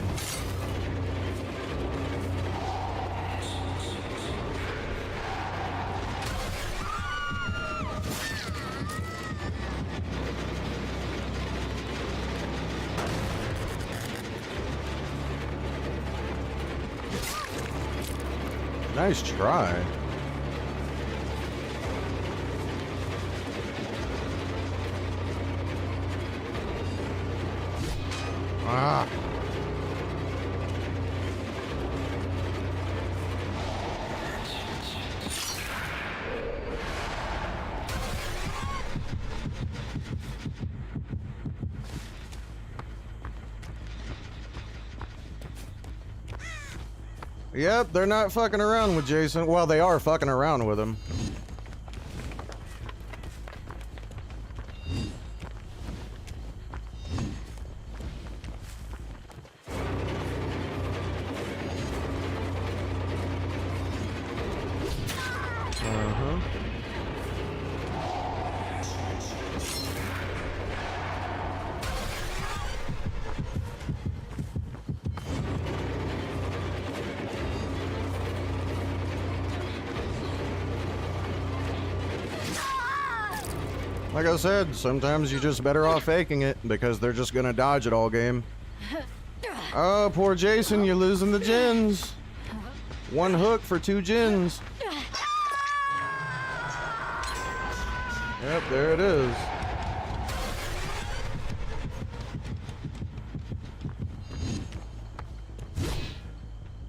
Nice try. Ah. Yep, they're not fucking around with Jason. Well, they are fucking around with him. Like I said, sometimes you're just better off faking it because they're just gonna dodge it all game. Oh, poor Jason, you're losing the gens. One hook for 2 gens. Yep, there it is.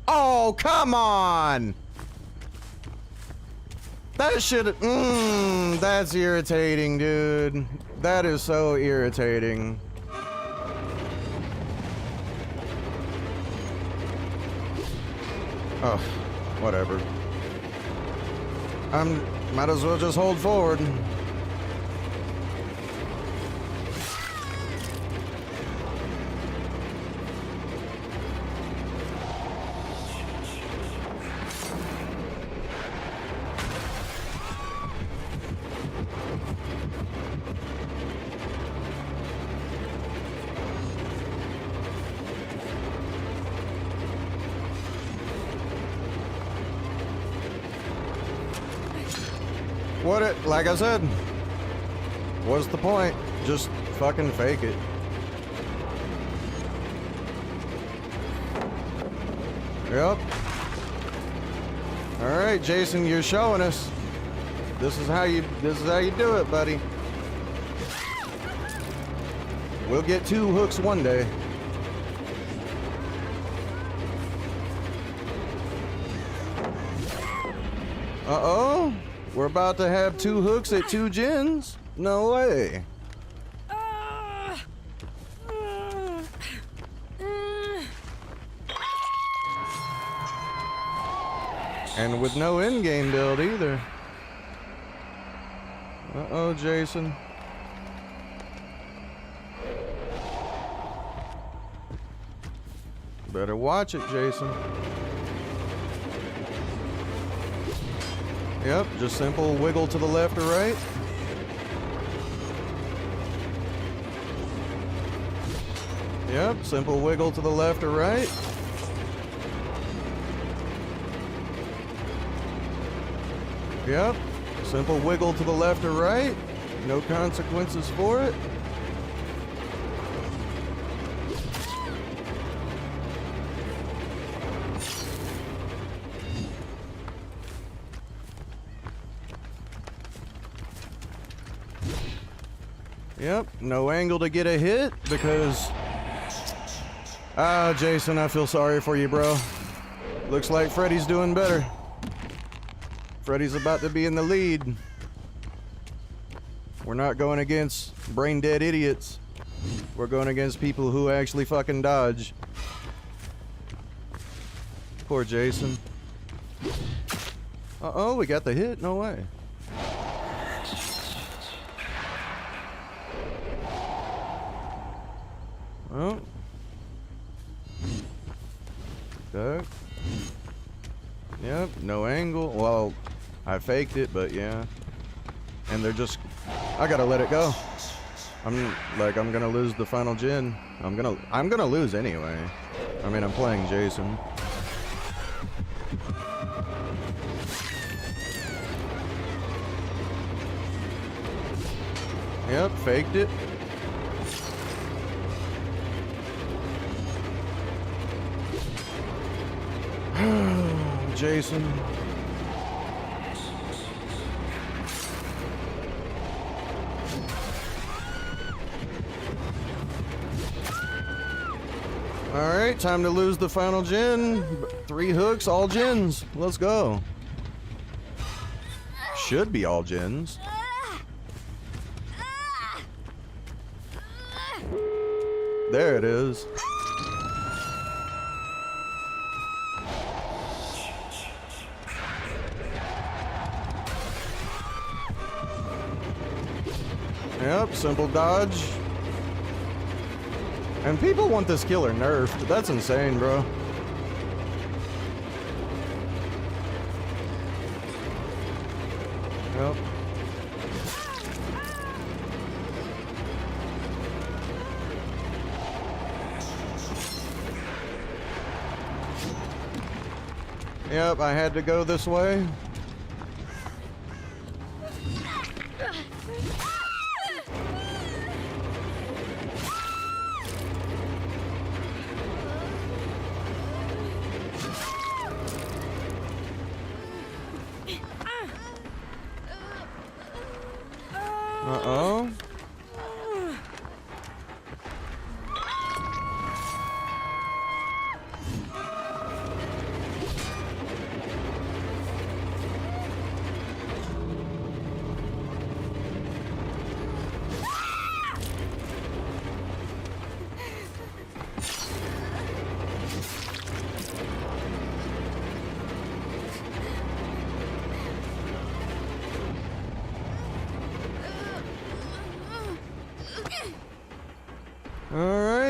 Oh, come on! That shit, that's irritating, dude. That is so irritating. Oh, whatever. Might as well just hold forward. Like I said, what's the point? Just fucking fake it. Yep. All right, Jason, you're showing us. This is how you do it, buddy. We'll get 2 hooks one day. Uh-oh. We're about to have 2 hooks at 2 gens? No way. And with no in-game build either. Uh-oh, Jason. Better watch it, Jason. Yep, just simple wiggle to the left or right. Yep, simple wiggle to the left or right. Yep, simple wiggle to the left or right. No consequences for it. Yep, no angle to get a hit because... Ah, Jason, I feel sorry for you, bro. Looks like Freddy's doing better. Freddy's about to be in the lead. We're not going against brain-dead idiots. We're going against people who actually fucking dodge. Poor Jason. Uh-oh, we got the hit? No way. Oh. Duck. Yep, no angle. Well, I faked it, but yeah. And they're just... I gotta let it go. I'm gonna lose the final gen. I'm gonna lose anyway. I mean, I'm playing Jason. Yep, faked it. Jason. Alright, time to lose the final gen. 3 hooks, all gens. Let's go. Should be all gens. There it is. Yep, simple dodge. And people want this killer nerfed. That's insane, bro. Yep. Yep, I had to go this way.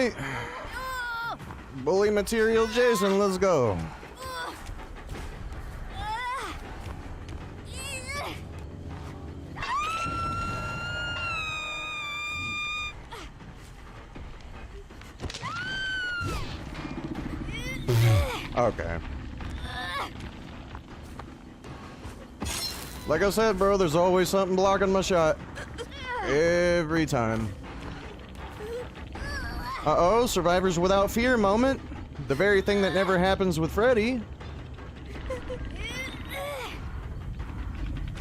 right. Bully material Jason, let's go. Okay. Like I said, bro, there's always something blocking my shot. Every time. Uh-oh, survivors without fear moment. The very thing that never happens with Freddy.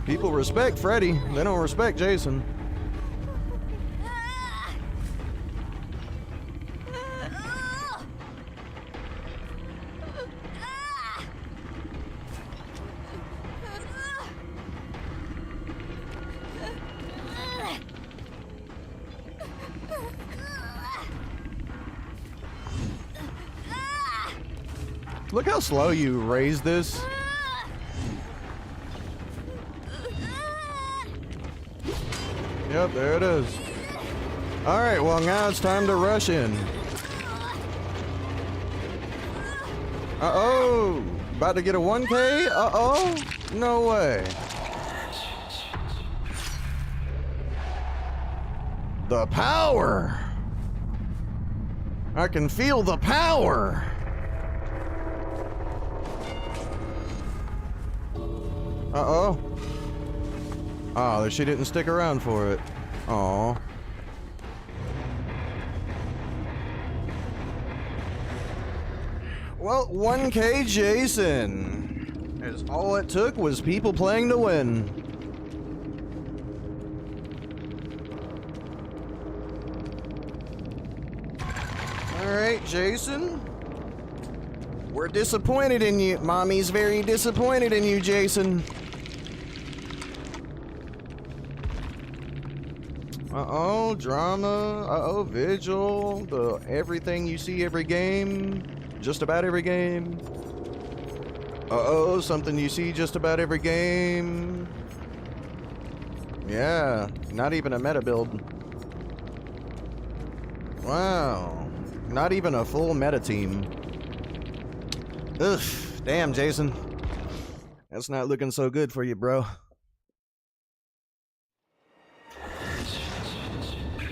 People respect Freddy. They don't respect Jason. Look how slow you raise this. Yep, there it is. Alright, well now it's time to rush in. Uh-oh! About to get a 1K? Uh-oh! No way. The power! I can feel the power! Uh-oh. Oh, she didn't stick around for it. Aw. Well, 1K Jason. As all it took was people playing to win. Alright, Jason. We're disappointed in you. Mommy's very disappointed in you, Jason. Uh-oh, drama. Uh-oh, vigil. The everything you see every game. Just about every game. Uh-oh, something you see just about every game. Yeah, not even a meta build. Wow. Not even a full meta team. Ugh, damn, Jason. That's not looking so good for you, bro.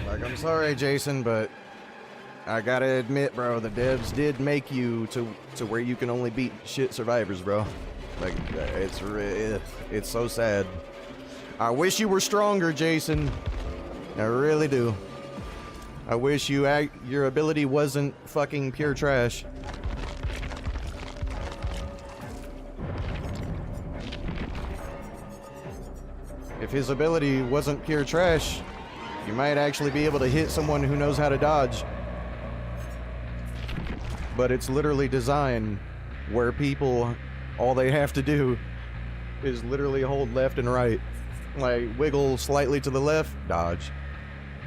Like, I'm sorry, Jason, but I gotta admit, bro, the devs did make you to where you can only beat shit survivors, bro. Like, it's so sad. I wish you were stronger, Jason. I really do. I wish your ability wasn't fucking pure trash. If his ability wasn't pure trash, you might actually be able to hit someone who knows how to dodge. But it's literally designed where people, all they have to do is literally hold left and right. Like, wiggle slightly to the left, dodge.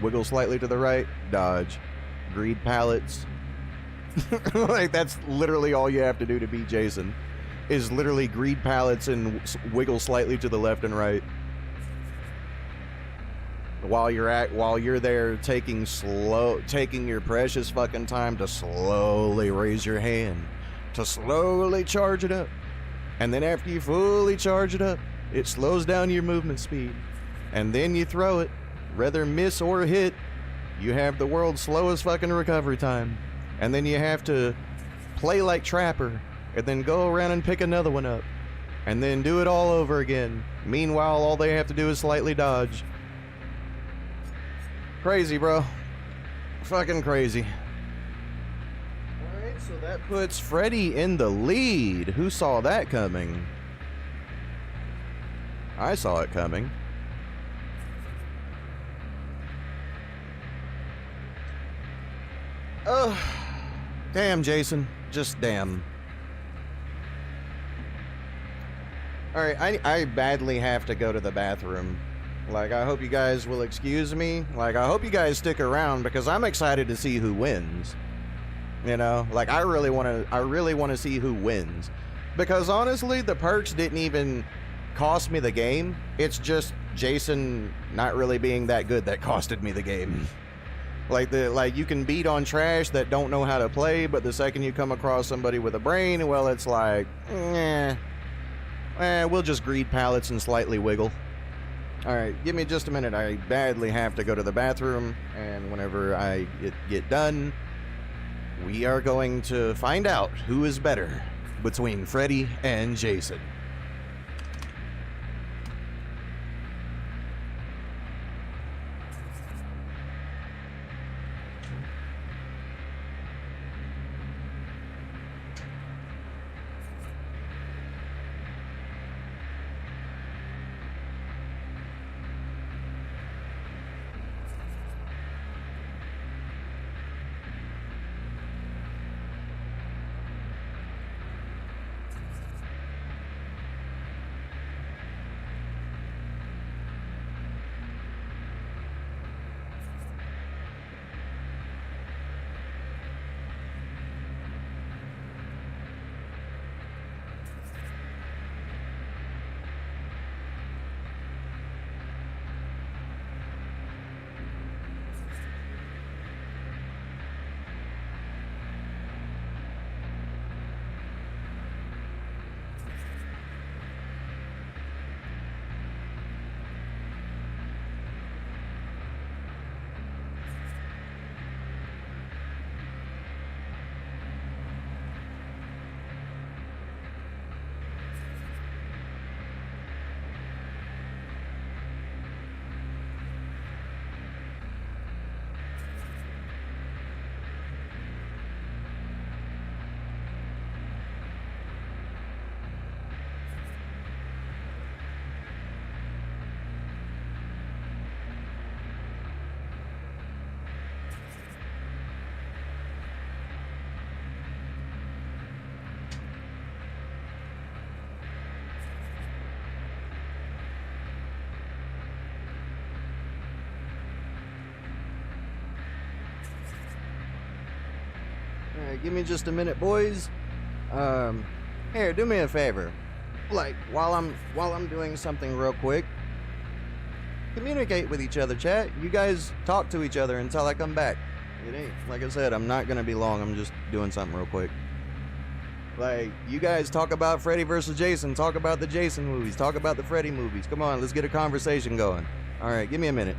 Wiggle slightly to the right, dodge. Greed pallets. Like, that's literally all you have to do to beat Jason. Is literally greed pallets and wiggle slightly to the left and right. While you're there taking your precious fucking time to slowly raise your hand, to slowly charge it up. And then after you fully charge it up, it slows down your movement speed. And then you throw it. Whether miss or hit, you have the world's slowest fucking recovery time. And then you have to play like Trapper, and then go around and pick another one up. And then do it all over again. Meanwhile, all they have to do is slightly dodge. Crazy, bro. Fucking crazy. Alright, so that puts Freddy in the lead. Who saw that coming? I saw it coming. Oh, damn, Jason. Just damn. Alright, I badly have to go to the bathroom. Like, I hope you guys will excuse me. Like, I hope you guys stick around because I'm excited to see who wins. You know, like, I really want to see who wins. Because honestly, the perks didn't even cost me the game. It's just Jason not really being that good that costed me the game. Like you can beat on trash that don't know how to play, but the second you come across somebody with a brain, well, it's like, we'll just greed pallets and slightly wiggle. All right, give me just a minute. I badly have to go to the bathroom, and whenever I get done, we are going to find out who is better between Freddy and Jason. Give me just a minute, boys. Here, do me a favor. Like, while I'm doing something real quick, communicate with each other, chat. You guys talk to each other until I come back. It ain't, like I said, I'm not gonna be long. I'm just doing something real quick. Like, you guys talk about Freddy versus Jason. Talk about the Jason movies. Talk about the Freddy movies. Come on, let's get a conversation going. All right, give me a minute.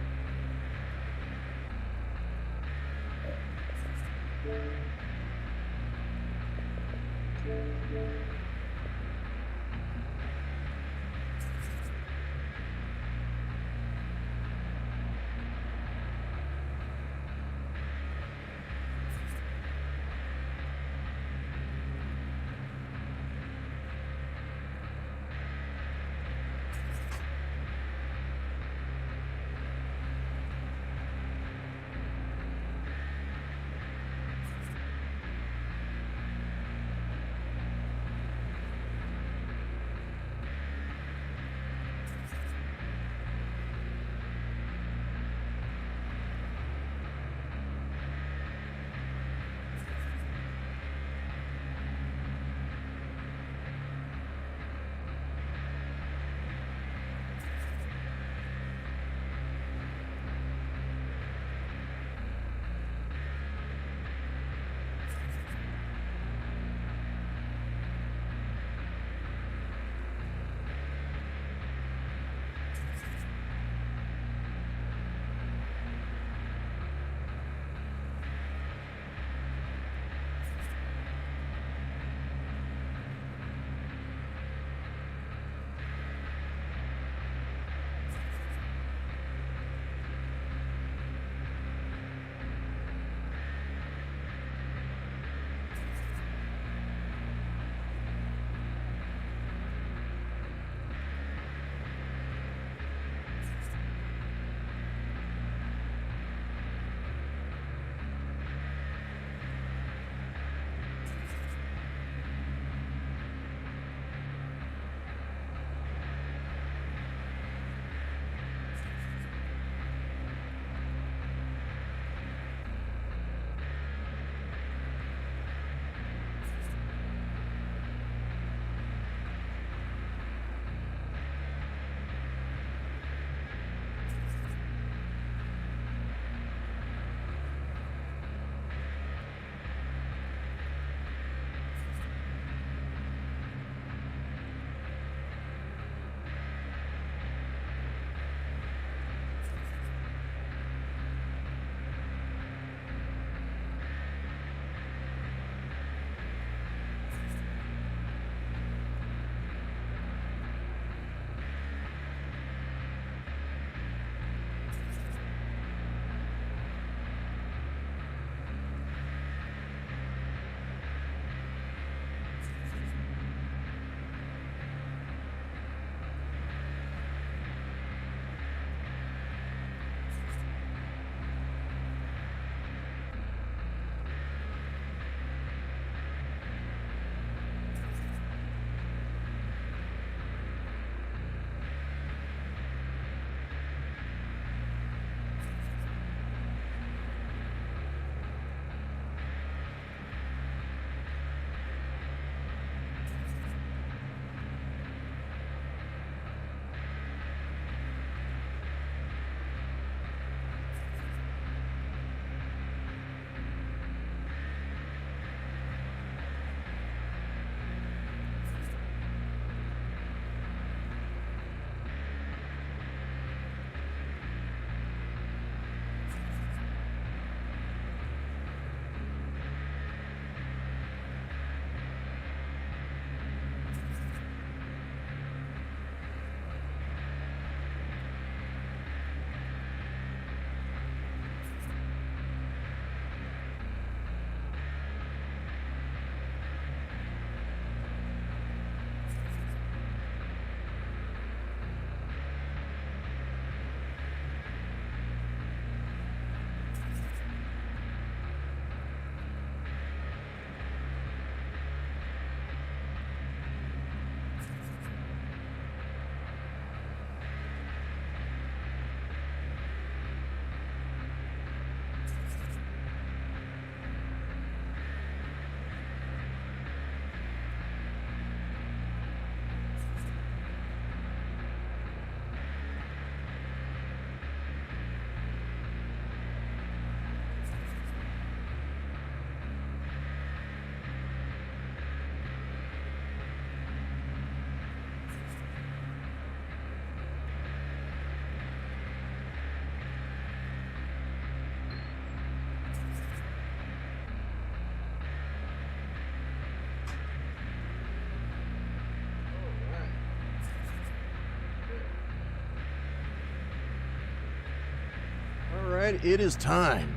Alright, it is time.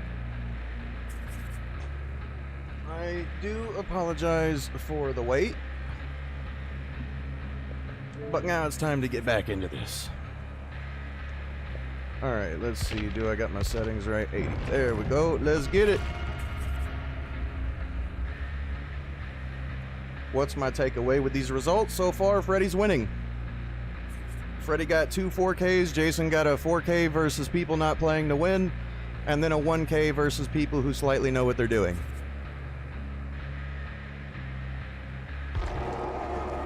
I do apologize for the wait, but now it's time to get back into this. Alright, let's see. Do I got my settings right? 80. There we go. Let's get it. What's my takeaway with these results? So far, Freddy's winning. Freddy got 2 4Ks. Jason got a 4K versus people not playing to win. And then a 1K versus people who slightly know what they're doing.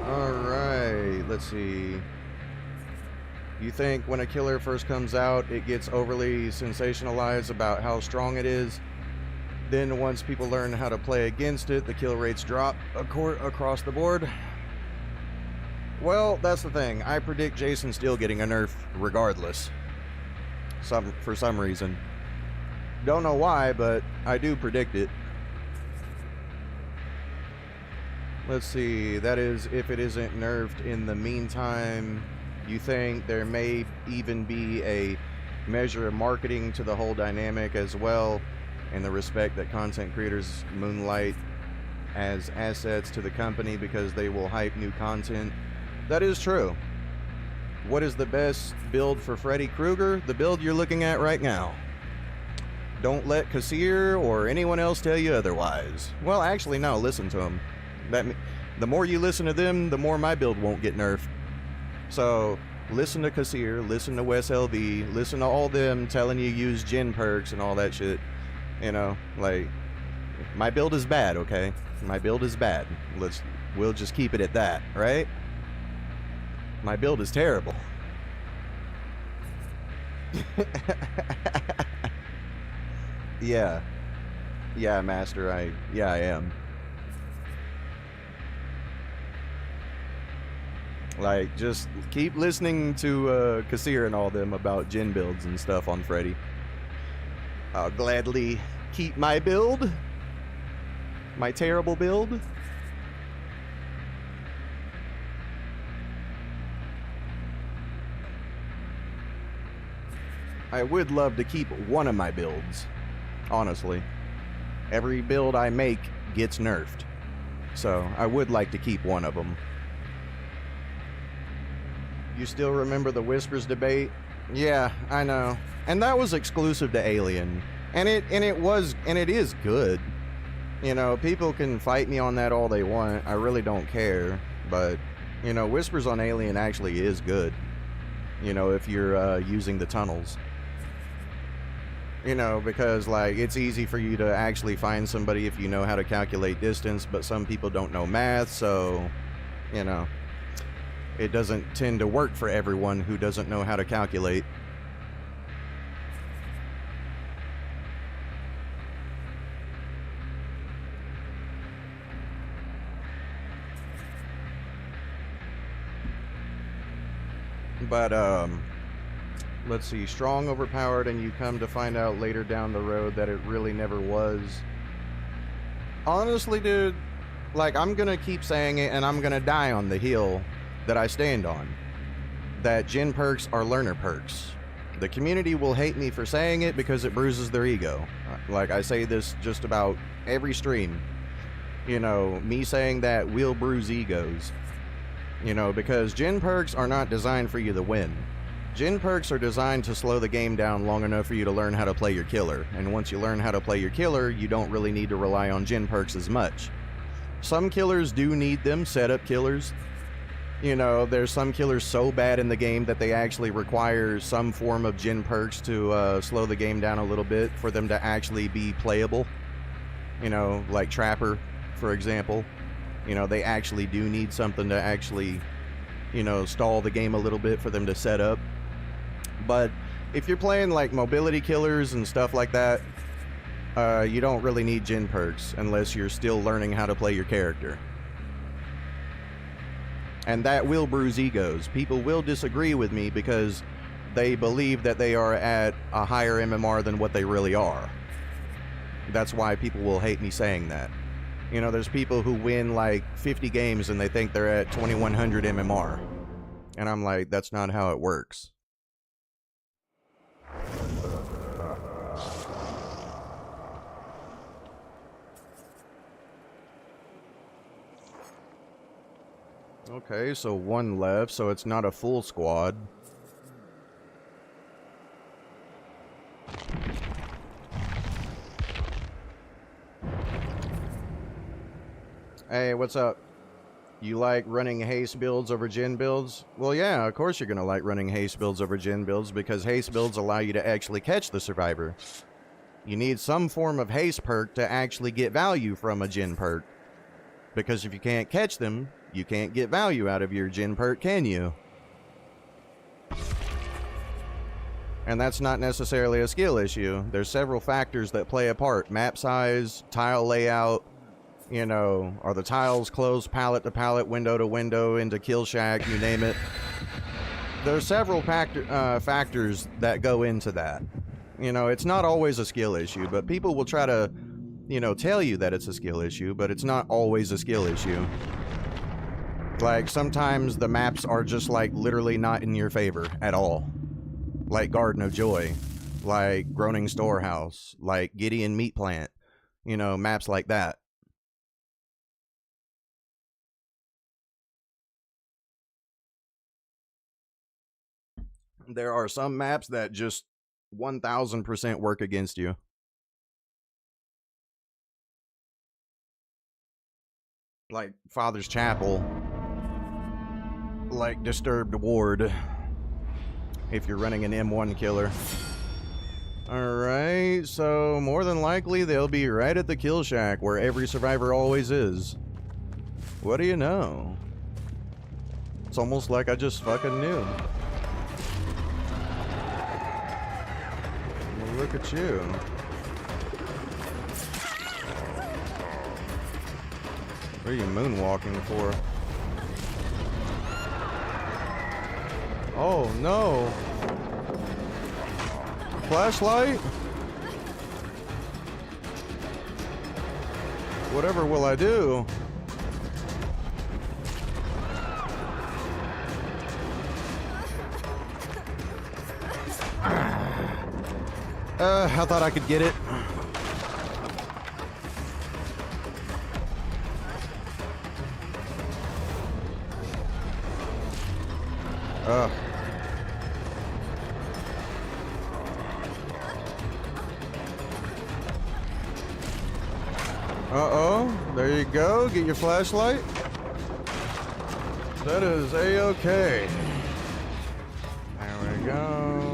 Alright, let's see. You think when a killer first comes out, it gets overly sensationalized about how strong it is. Then once people learn how to play against it, the kill rates drop across the board. Well, that's the thing. I predict Jason's still getting a nerf regardless. For some reason. Don't know why, but I do predict it. Let's see. That is if it isn't nerfed in the meantime. You think there may even be a measure of marketing to the whole dynamic as well, in the respect that content creators moonlight as assets to the company because they will hype new content. That is true. What is the best build for Freddy Krueger? The build you're looking at right now. Don't let Kassir or anyone else tell you otherwise. Well, actually, no, listen to them. The more you listen to them, the more my build won't get nerfed. So, listen to Kassir, listen to Wes LV, listen to all them telling you use Jin perks and all that shit. You know, like, my build is bad, okay? My build is bad. We'll just keep it at that, right? My build is terrible. Yeah. Yeah, Master, I am. Like, just keep listening to Kassir and all them about Jin builds and stuff on Freddy. I'll gladly keep my build. My terrible build. I would love to keep one of my builds. Honestly. Every build I make gets nerfed. So, I would like to keep one of them. You still remember the Whispers debate? Yeah, I know. And that was exclusive to Alien. And it is good. You know, people can fight me on that all they want. I really don't care. But, you know, Whispers on Alien actually is good. You know, if you're using the tunnels. You know, because, like, it's easy for you to actually find somebody if you know how to calculate distance, but some people don't know math, so, you know, it doesn't tend to work for everyone who doesn't know how to calculate. But, let's see, strong overpowered, and you come to find out later down the road that it really never was. Honestly, dude, like, I'm gonna keep saying it, and I'm gonna die on the hill that I stand on. That Jin perks are learner perks. The community will hate me for saying it because it bruises their ego. Like, I say this just about every stream. You know, me saying that will bruise egos. You know, because Jin perks are not designed for you to win. Jin perks are designed to slow the game down long enough for you to learn how to play your killer. And once you learn how to play your killer, you don't really need to rely on Jin perks as much. Some killers do need them, setup killers. You know, there's some killers so bad in the game that they actually require some form of Jin perks to slow the game down a little bit for them to actually be playable. You know, like Trapper, for example. You know, they actually do need something to actually, you know, stall the game a little bit for them to set up. But if you're playing like mobility killers and stuff like that, you don't really need Jin perks unless you're still learning how to play your character. And that will bruise egos. People will disagree with me because they believe that they are at a higher MMR than what they really are. That's why people will hate me saying that. You know, there's people who win like 50 games and they think they're at 2100 MMR. And I'm like, that's not how it works. Okay, so one left, so it's not a full squad. Hey, what's up? You like running haste builds over gen builds? Well, yeah, of course you're gonna like running haste builds over gen builds, because haste builds allow you to actually catch the survivor. You need some form of haste perk to actually get value from a gen perk. Because if you can't catch them, you can't get value out of your gen perk, can you? And that's not necessarily a skill issue. There's several factors that play a part. Map size, tile layout, you know, are the tiles closed pallet to pallet, window to window, into kill shack, you name it. There's several factors that go into that. You know, it's not always a skill issue, but people will try to, you know, tell you that it's a skill issue, but it's not always a skill issue. Like, sometimes the maps are just, like, literally not in your favor at all. Like Garden of Joy, like Groaning Storehouse, like Gideon Meat Plant, you know, maps like that. There are some maps that just 1000% work against you. Like Father's Chapel, like Disturbed Ward, if you're running an M1 killer. Alright, so more than likely they'll be right at the kill shack where every survivor always is. What do you know? It's almost like I just fucking knew. Well, look at you. What are you moonwalking for? Oh no! Flashlight? Whatever will I do? I thought I could get it. Uh-oh, there you go. Get your flashlight. That is A-okay. There we go.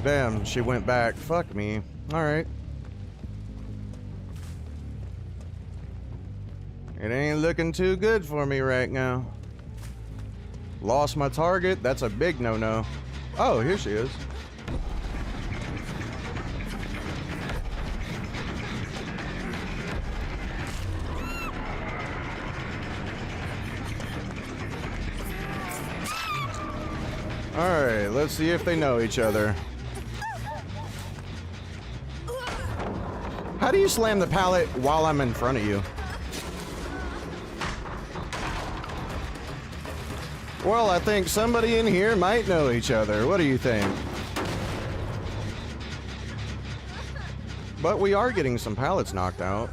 Damn, she went back. Fuck me. Alright. It ain't looking too good for me right now. Lost my target. That's a big no-no. Oh, here she is. Alright, let's see if they know each other. How do you slam the pallet while I'm in front of you? Well, I think somebody in here might know each other. What do you think? But we are getting some pallets knocked out.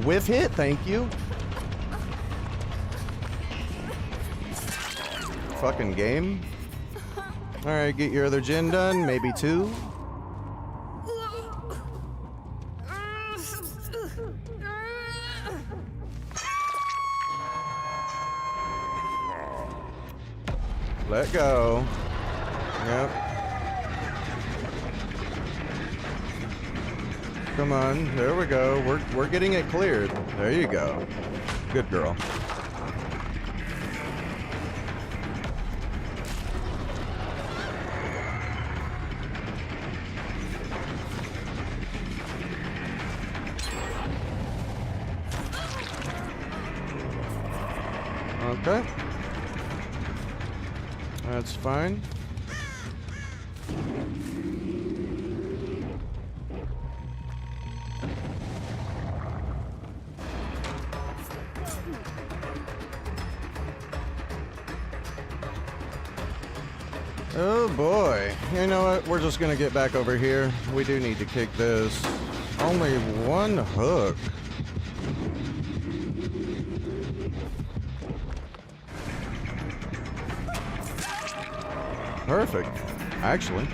Whiff hit, thank you. Fucking game. Alright, get your other gen done, maybe two. Let go. Yep. Come on, there we go. We're getting it cleared. There you go. Good girl. Okay. That's fine. Oh boy. You know what? We're just gonna get back over here. We do need to kick this. Only one hook. Perfect. Actually.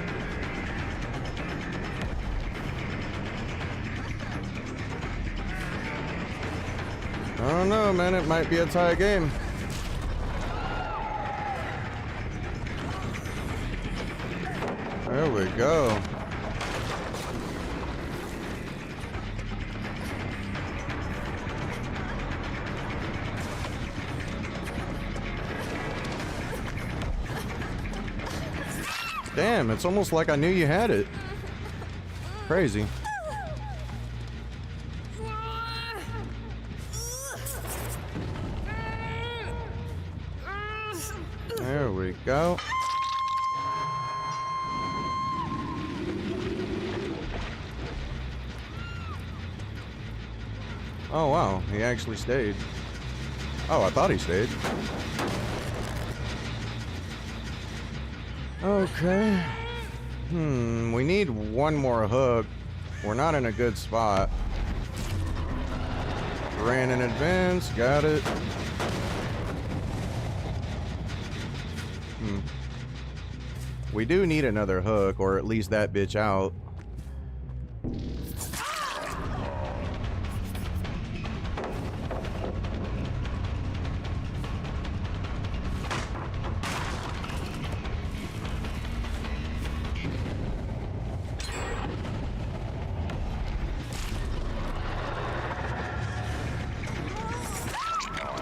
I don't know, man. It might be a tie game. There we go. Damn, it's almost like I knew you had it. Crazy. There we go. Oh wow, he actually stayed. Oh, I thought he stayed. Okay. We need one more hook. We're not in a good spot. Ran in advance, got it. We do need another hook, or at least that bitch out.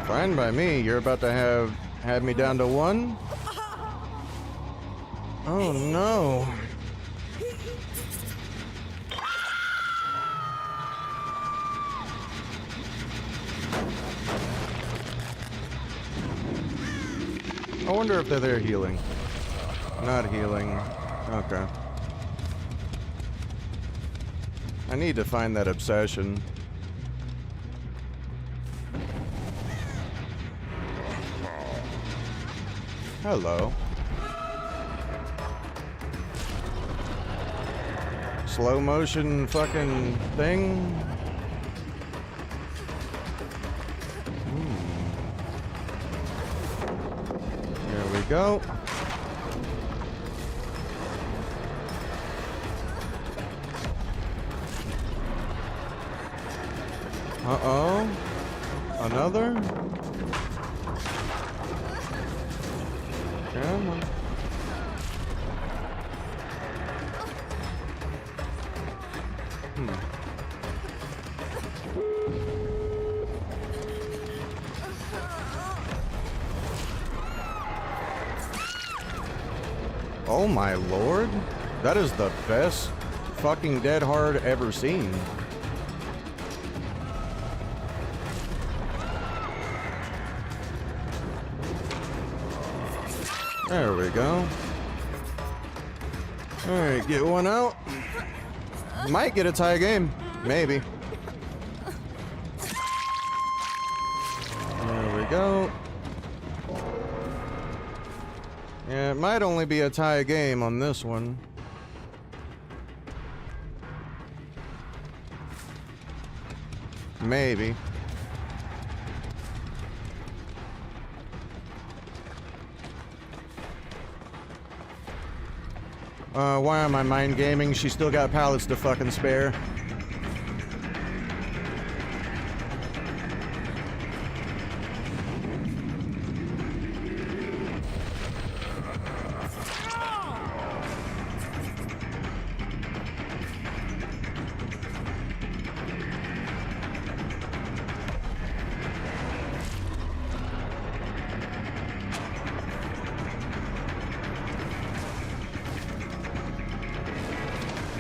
Fine by me. You're about to have me down to one? Oh no. I wonder if they're healing. Not healing. Okay. I need to find that obsession. Hello. Slow motion fucking thing. There we go. Uh-oh. Another? Come on. Oh my lord. That is the best fucking dead hard ever seen. There we go. Alright, get one out. Might get a tie game. Maybe. There we go. Yeah, it might only be a tie game on this one. Maybe. Why am I mind gaming? She still got pallets to fucking spare.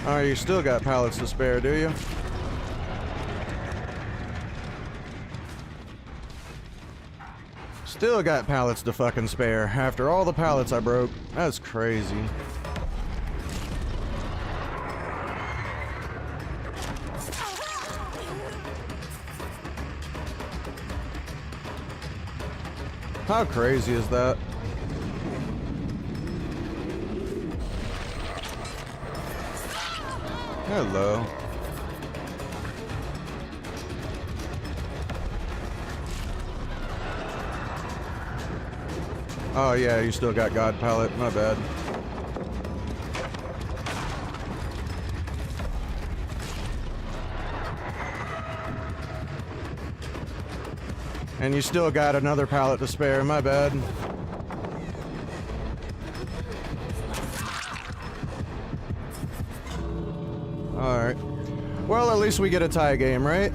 Oh, you still got pallets to spare, do you? Still got pallets to fucking spare after all the pallets I broke. That's crazy. How crazy is that? Hello. Oh yeah, you still got God Palette, my bad. And you still got another pallet to spare, my bad. Alright. Well, at least we get a tie game, right?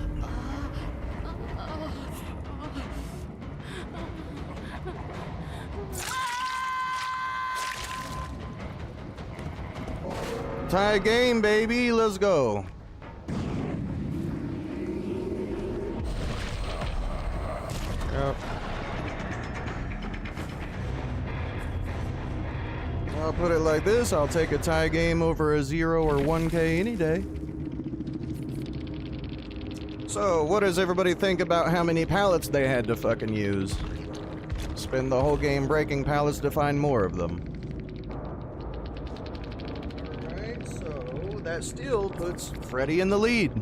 Tie game, baby. Let's go. Yep. I'll put it like this. I'll take a tie game over a 0 or 1K any day. So, what does everybody think about how many pallets they had to fucking use? Spend the whole game breaking pallets to find more of them. Alright, so that still puts Freddy in the lead.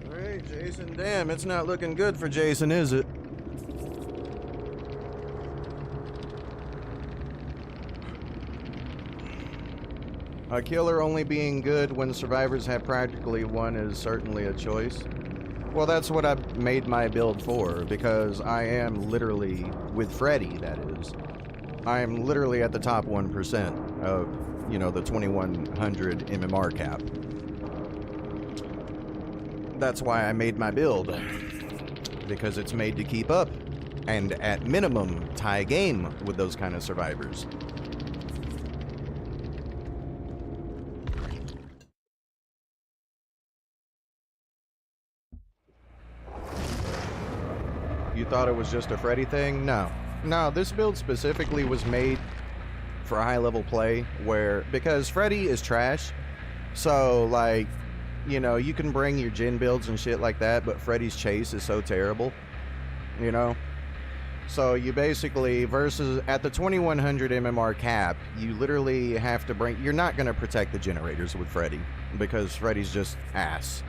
Alright, Jason. Damn, it's not looking good for Jason, is it? A killer only being good when survivors have practically won is certainly a choice. Well, that's what I made my build for, because I am literally, with Freddy, that is, I am literally at the top 1% of, you know, the 2100 MMR cap. That's why I made my build, because it's made to keep up, and at minimum, tie game with those kind of survivors. You thought it was just a Freddy thing? No. No, this build specifically was made for high-level play, where, because Freddy is trash, so, like, you know, you can bring your Jin builds and shit like that, but Freddy's chase is so terrible, you know? So you basically, versus, at the 2100 MMR cap, you literally have to bring, you're not going to protect the generators with Freddy, because Freddy's just ass.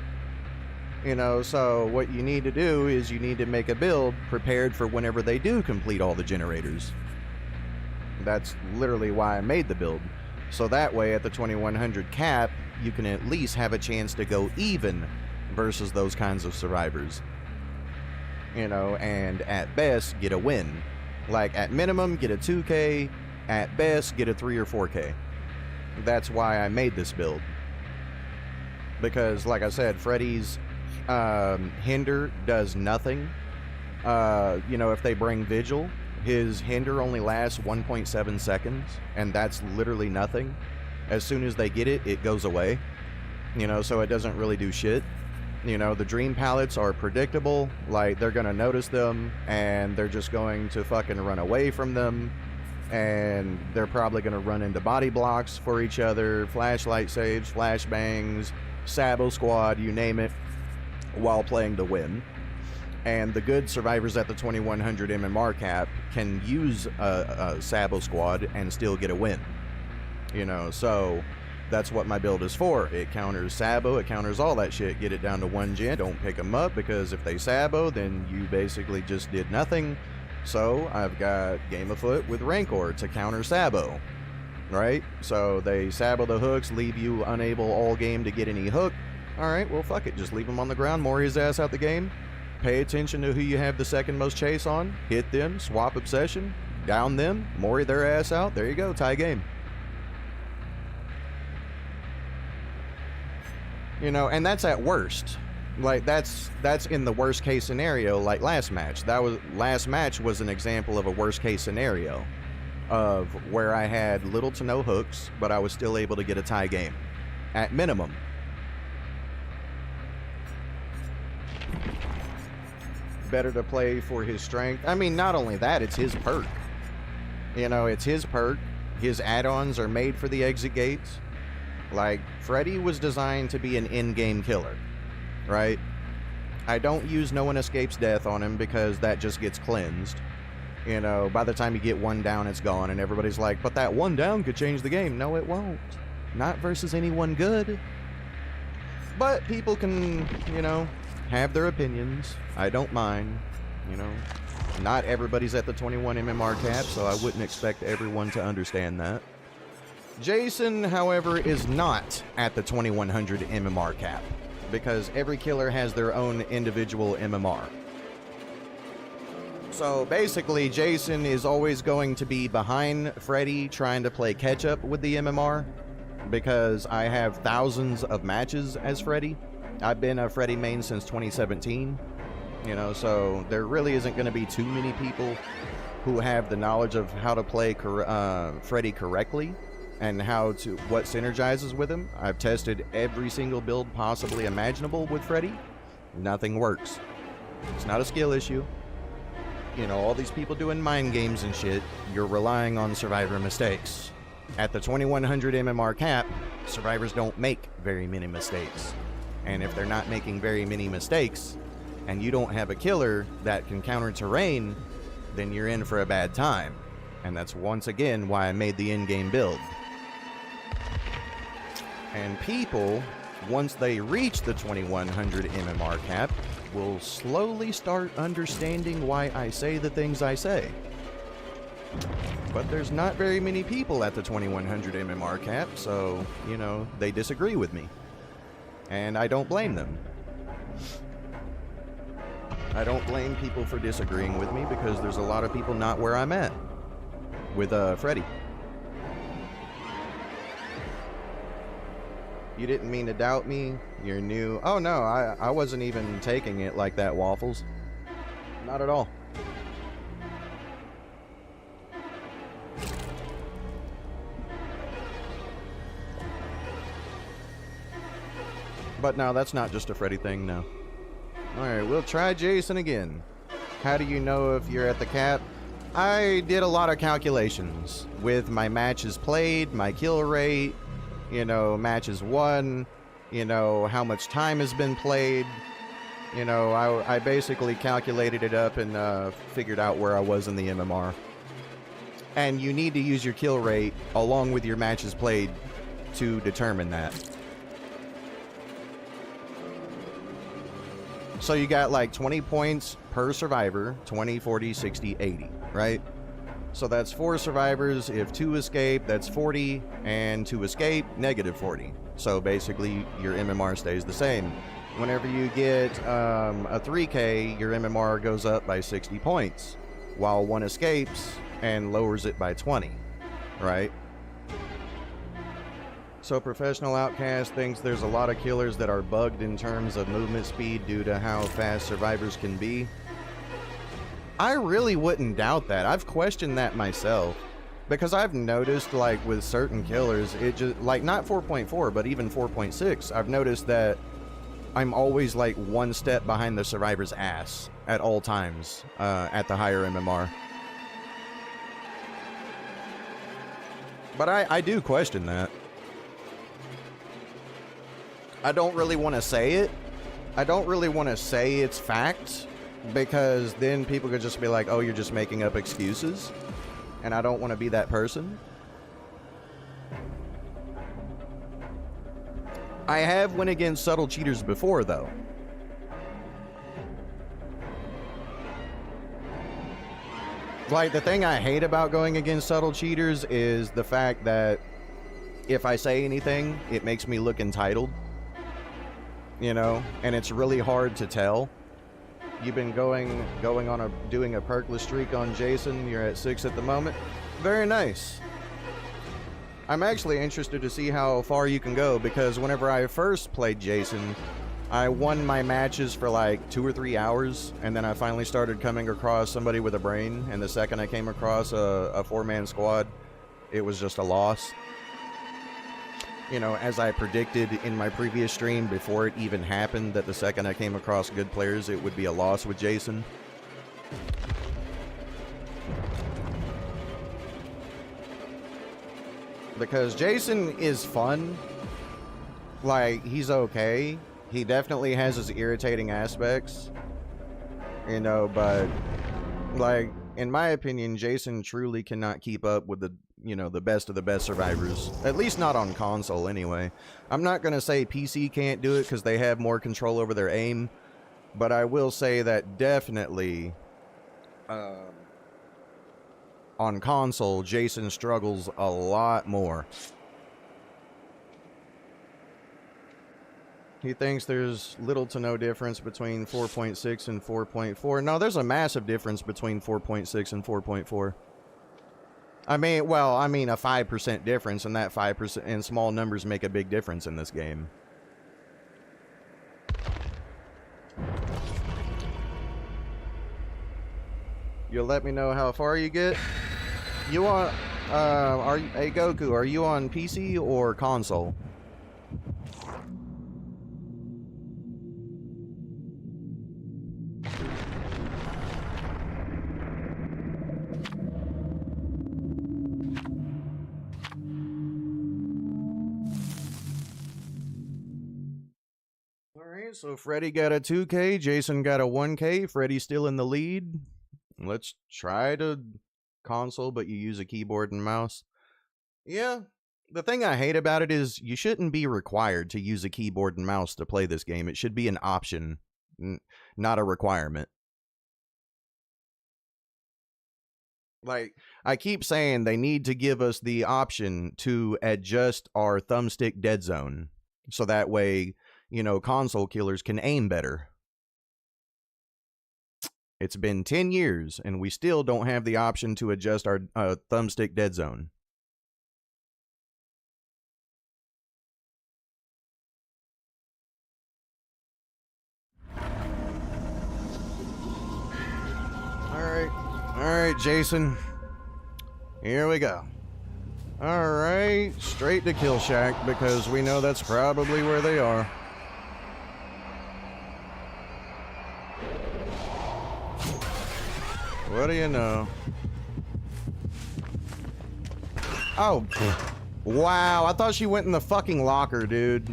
You know, so what you need to do is you need to make a build prepared for whenever they do complete all the generators. That's literally why I made the build. So that way, at the 2100 cap, you can at least have a chance to go even versus those kinds of survivors. You know, and at best, get a win. Like, at minimum, get a 2K. At best, get a 3 or 4K. That's why I made this build. Because, like I said, Freddy's hinder does nothing. You know, if they bring Vigil, his hinder only lasts 1.7 seconds, and that's literally nothing. As soon as they get it, it goes away. You know, so it doesn't really do shit. You know, the dream pallets are predictable. Like, they're gonna notice them, and they're just going to fucking run away from them. And they're probably gonna run into body blocks for each other, flashlight saves, flashbangs, Sabo squad, you name it, while playing to win. And the good survivors at the 2100 MMR cap can use a Sabo squad and still get a win. You know, so that's what my build is for. It counters Sabo, it counters all that shit. Get it down to 1 gen, don't pick them up, because if they Sabo, then you basically just did nothing. So I've got Game Afoot with Rancor to counter Sabo, right? So they Sabo the hooks, leave you unable all game to get any hook. Alright, well fuck it, just leave him on the ground, Mori his ass out the game. Pay attention to who you have the second most chase on, hit them, swap obsession, down them, Mori their ass out, there you go, tie game. You know, and that's at worst. Like, that's in the worst case scenario, like last match. Last match was an example of a worst case scenario of where I had little to no hooks, but I was still able to get a tie game. At minimum. Better to play for his strength. I mean, not only that, it's his perk. You know, it's his perk. His add-ons are made for the exit gates. Like, Freddy was designed to be an in-game killer, right? I don't use No One Escapes Death on him because that just gets cleansed. You know, by the time you get one down, it's gone, and everybody's like, but that one down could change the game. No, it won't. Not versus anyone good. But people can, you know, have their opinions. I don't mind, you know. Not everybody's at the 21 MMR cap, so I wouldn't expect everyone to understand that. Jason, however, is not at the 2100 MMR cap, because every killer has their own individual MMR. So basically, Jason is always going to be behind Freddy trying to play catch up with the MMR, because I have thousands of matches as Freddy. I've been a Freddy main since 2017, you know, so there really isn't going to be too many people who have the knowledge of how to play Freddy correctly and what synergizes with him. I've tested every single build possibly imaginable with Freddy. Nothing works. It's not a skill issue. You know, all these people doing mind games and shit, you're relying on survivor mistakes. At the 2100 MMR cap, survivors don't make very many mistakes. And if they're not making very many mistakes, and you don't have a killer that can counter terrain, then you're in for a bad time. And that's once again why I made the in-game build. And people, once they reach the 2100 MMR cap, will slowly start understanding why I say the things I say. But there's not very many people at the 2100 MMR cap, so, you know, they disagree with me. And I don't blame them. I don't blame people for disagreeing with me, because there's a lot of people not where I'm at with Freddy. You didn't mean to doubt me? You're new? Oh no, I wasn't even taking it like that, Waffles. Not at all. But no, that's not just a Freddy thing, no. Alright, we'll try Jason again. How do you know if you're at the cap? I did a lot of calculations with my matches played, my kill rate, you know, matches won, you know, how much time has been played. You know, I basically calculated it up and figured out where I was in the MMR. And you need to use your kill rate along with your matches played to determine that. So you got like 20 points per survivor, 20, 40, 60, 80, right? So that's 4 survivors. If 2 escape, that's 40, and 2 escape, negative 40. So basically, your MMR stays the same. Whenever you get a 3K, your MMR goes up by 60 points, while 1 escapes and lowers it by 20, right? So Professional Outcast thinks there's a lot of killers that are bugged in terms of movement speed due to how fast survivors can be. I really wouldn't doubt that. I've questioned that myself, because I've noticed, like, with certain killers, it just, like, not 4.4, but even 4.6, I've noticed that I'm always, like, 1 step behind the survivor's ass at all times at the higher MMR. But I do question that. I don't really want to say it. I don't really want to say it's fact, because then people could just be like, oh, you're just making up excuses. And I don't want to be that person. I have went against subtle cheaters before, though. Like, the thing I hate about going against subtle cheaters is the fact that if I say anything, it makes me look entitled. You know, and it's really hard to tell. You've been doing a perkless streak on Jason. You're at 6 at the moment. Very nice. I'm actually interested to see how far you can go, because whenever I first played Jason, I won my matches for like 2 or 3 hours, and then I finally started coming across somebody with a brain, and the second I came across a 4-man squad, it was just a loss. You know, as I predicted in my previous stream before it even happened, that the second I came across good players, it would be a loss with Jason. Because Jason is fun. Like, he's okay. He definitely has his irritating aspects. You know, but, like, in my opinion, Jason truly cannot keep up with the, the best of the best survivors. At least not on console, anyway. I'm not going to say PC can't do it because they have more control over their aim, but I will say that definitely on console, Jason struggles a lot more. He thinks there's little to no difference between 4.6 and 4.4. No, there's a massive difference between 4.6 and 4.4. I mean, a 5% difference, and that 5% and small numbers make a big difference in this game. You'll let me know how far you get? You on, hey Goku, are you on PC or console? So Freddy got a 2K, Jason got a 1K, Freddy's still in the lead. Let's try to console, but you use a keyboard and mouse. Yeah, the thing I hate about it is you shouldn't be required to use a keyboard and mouse to play this game. It should be an option, not a requirement. Like, I keep saying they need to give us the option to adjust our thumbstick dead zone, so that way, console killers can aim better. It's been 10 years, and we still don't have the option to adjust our thumbstick dead zone. Alright, Jason. Here we go. Alright, straight to Kill Shack, because we know that's probably where they are. What do you know? Oh, wow, I thought she went in the fucking locker, dude.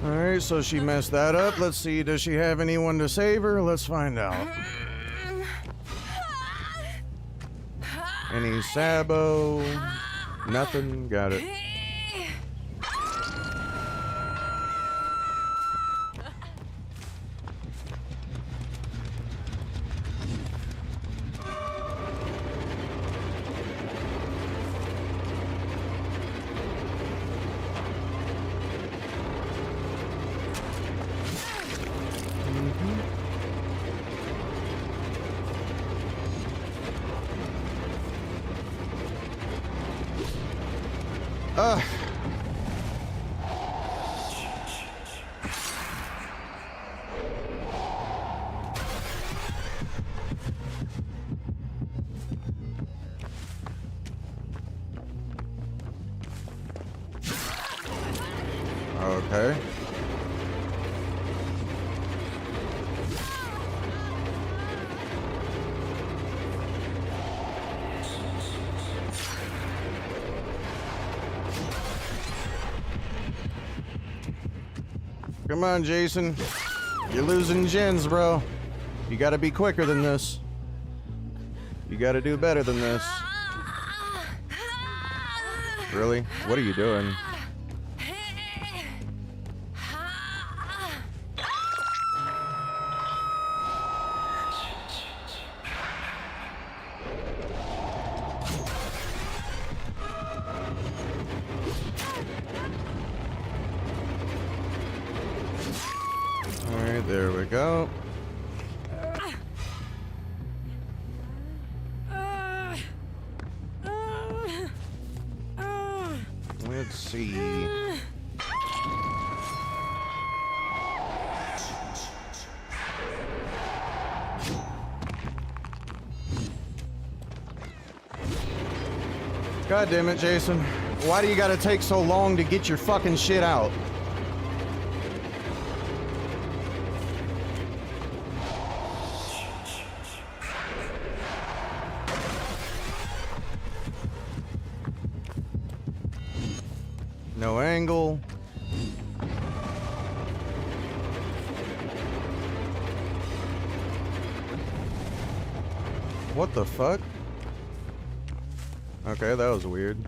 Alright, so she messed that up. Let's see, does she have anyone to save her? Let's find out. Any Sabo? Nothing? Got it. Okay. Come on, Jason. You're losing gens, bro. You gotta be quicker than this. You gotta do better than this. Really? What are you doing? Alright, there we go. Let's see. God damn it, Jason. Why do you gotta take so long to get your fucking shit out? No angle. What the fuck? Okay, that was weird.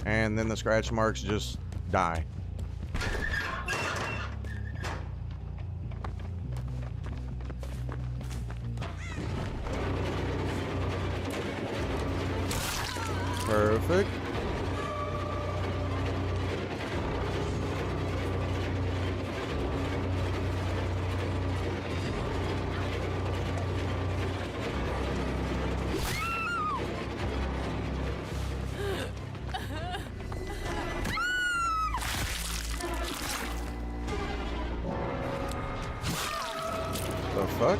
And then the scratch marks just die. Perfect. The fuck?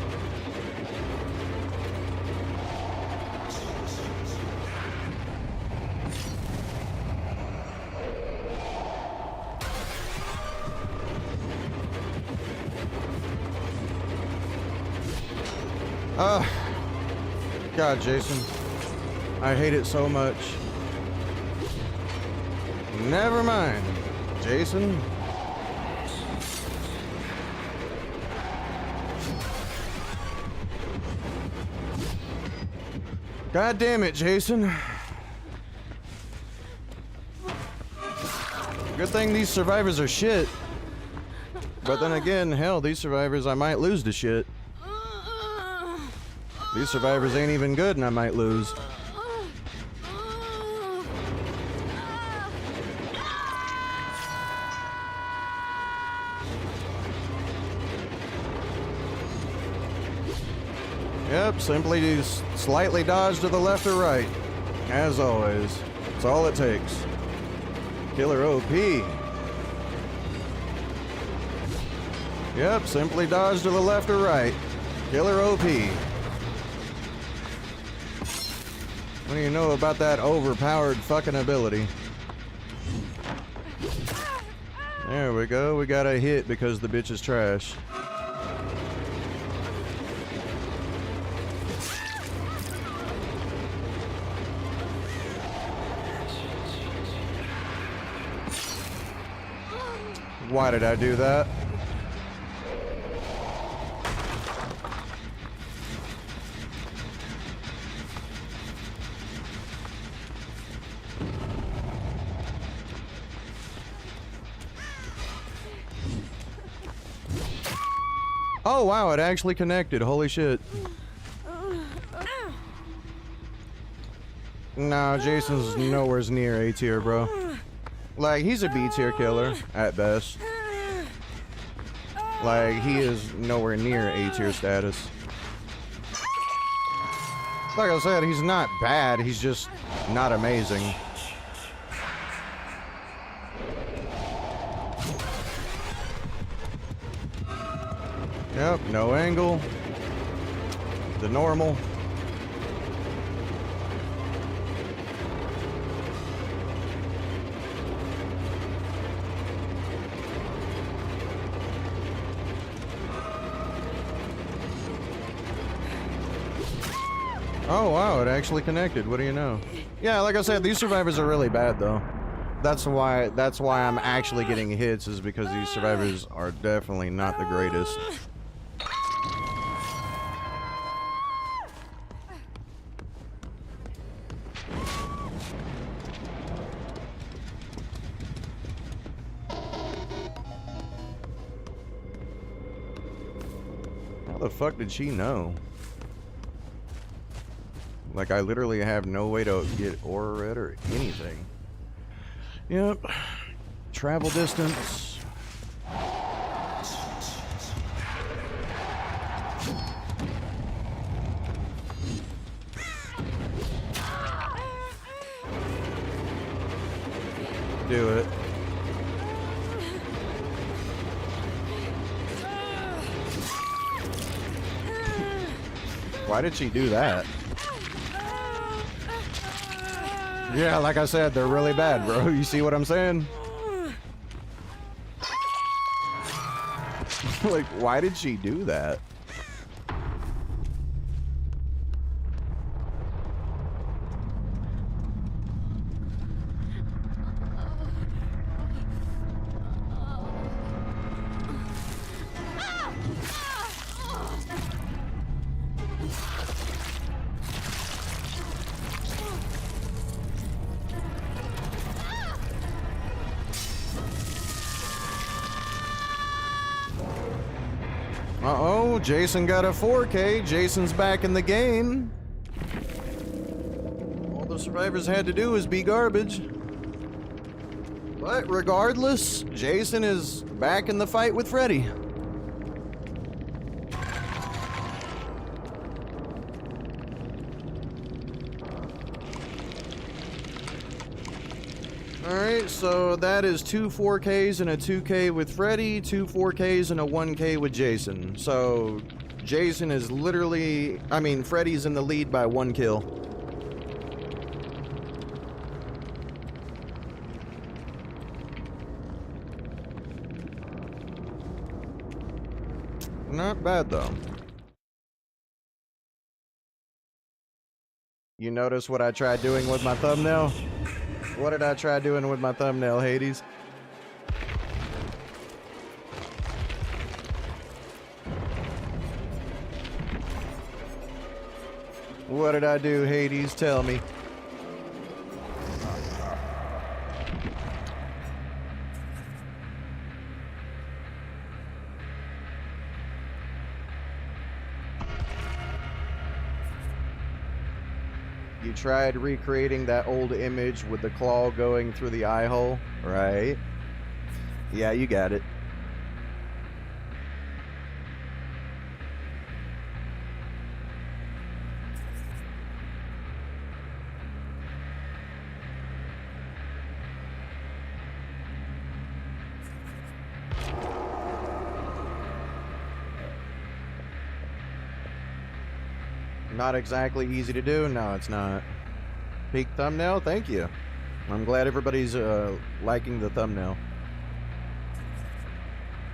God, Jason. I hate it so much. Never mind, Jason. God damn it, Jason. Good thing these survivors are shit. But then again, hell, these survivors I might lose to shit. These survivors ain't even good and I might lose. Yep, simply slightly dodge to the left or right. As always. That's all it takes. Killer OP. Yep, simply dodge to the left or right. Killer OP. What do you know about that overpowered fucking ability? There we go. We got a hit because the bitch is trash. Why did I do that? Oh wow, it actually connected. Holy shit. Nah, Jason's nowhere near A tier, bro. Like, he's a B tier killer, at best. Like, he is nowhere near A tier status. Like I said, he's not bad, he's just not amazing. Yep, no angle. The normal. Oh wow, it actually connected. What do you know? Yeah, like I said, these survivors are really bad though. That's why I'm actually getting hits, is because these survivors are definitely not the greatest. How the fuck did she know? Like, I literally have no way to get aura red or anything. Yep. Travel distance. Do it. Why did she do that? Yeah, like I said, they're really bad, bro. You see what I'm saying? Like, why did she do that? Uh-oh, Jason got a 4K. Jason's back in the game. All the survivors had to do was be garbage. But regardless, Jason is back in the fight with Freddy. Alright, so that is 2 4Ks and a 2K with Freddy, 2 4Ks and a 1K with Jason. So, Jason is literally... I mean, Freddy's in the lead by 1 kill. Not bad, though. You notice what I tried doing with my thumbnail? What did I try doing with my thumbnail, Hades? What did I do, Hades? Tell me. You tried recreating that old image with the claw going through the eye hole, right? Yeah, you got it. Not exactly easy to do. No, it's not. Peak thumbnail? Thank you. I'm glad everybody's liking the thumbnail.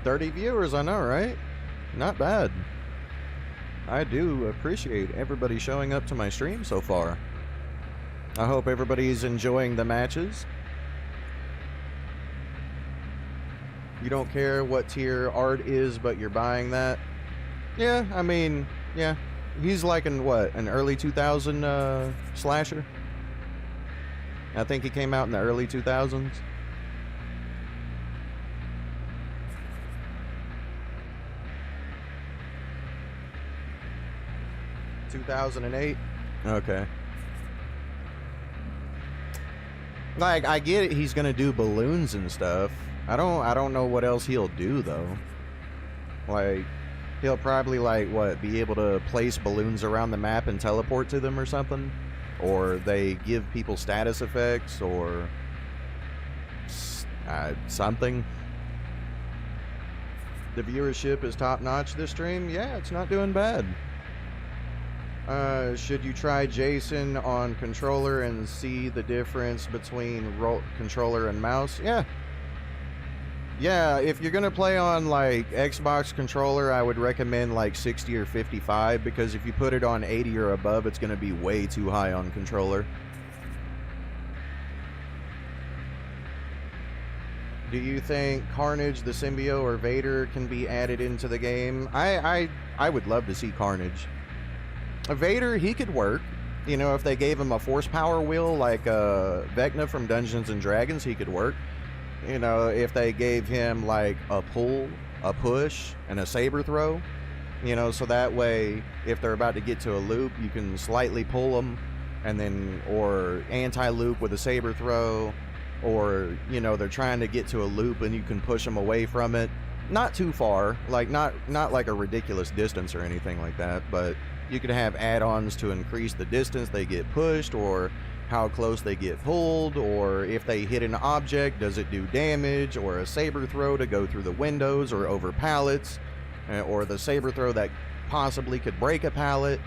30 viewers, I know, right? Not bad. I do appreciate everybody showing up to my stream so far. I hope everybody's enjoying the matches. You don't care what tier art is, but you're buying that? Yeah, I mean, yeah. He's like in what, an early 2000 slasher? I think he came out in the early 2000s. $2008? Okay. Like, I get it, he's gonna do balloons and stuff. I don't know what else he'll do though. Like, he'll probably, like, what, be able to place balloons around the map and teleport to them or something? Or they give people status effects or something. The viewership is top-notch this stream? Yeah, it's not doing bad. Should you try Jason on controller and see the difference between controller and mouse? Yeah. Yeah, if you're gonna play on like Xbox controller, I would recommend like 60 or 55 because if you put it on 80 or above, it's gonna be way too high on controller. Do you think Carnage, the Symbiote, or Vader can be added into the game? I would love to see Carnage. Vader, he could work. You know, if they gave him a force power wheel like Vecna from Dungeons and Dragons, he could work. You know, if they gave him like a pull, a push, and a saber throw, you know, so that way if they're about to get to a loop, you can slightly pull them, and then, or anti-loop with a saber throw, or, you know, they're trying to get to a loop and you can push them away from it. Not too far, like not like a ridiculous distance or anything like that, but you could have add-ons to increase the distance they get pushed, or how close they get pulled, or if they hit an object, does it do damage, or a saber throw to go through the windows or over pallets, or the saber throw that possibly could break a pallet.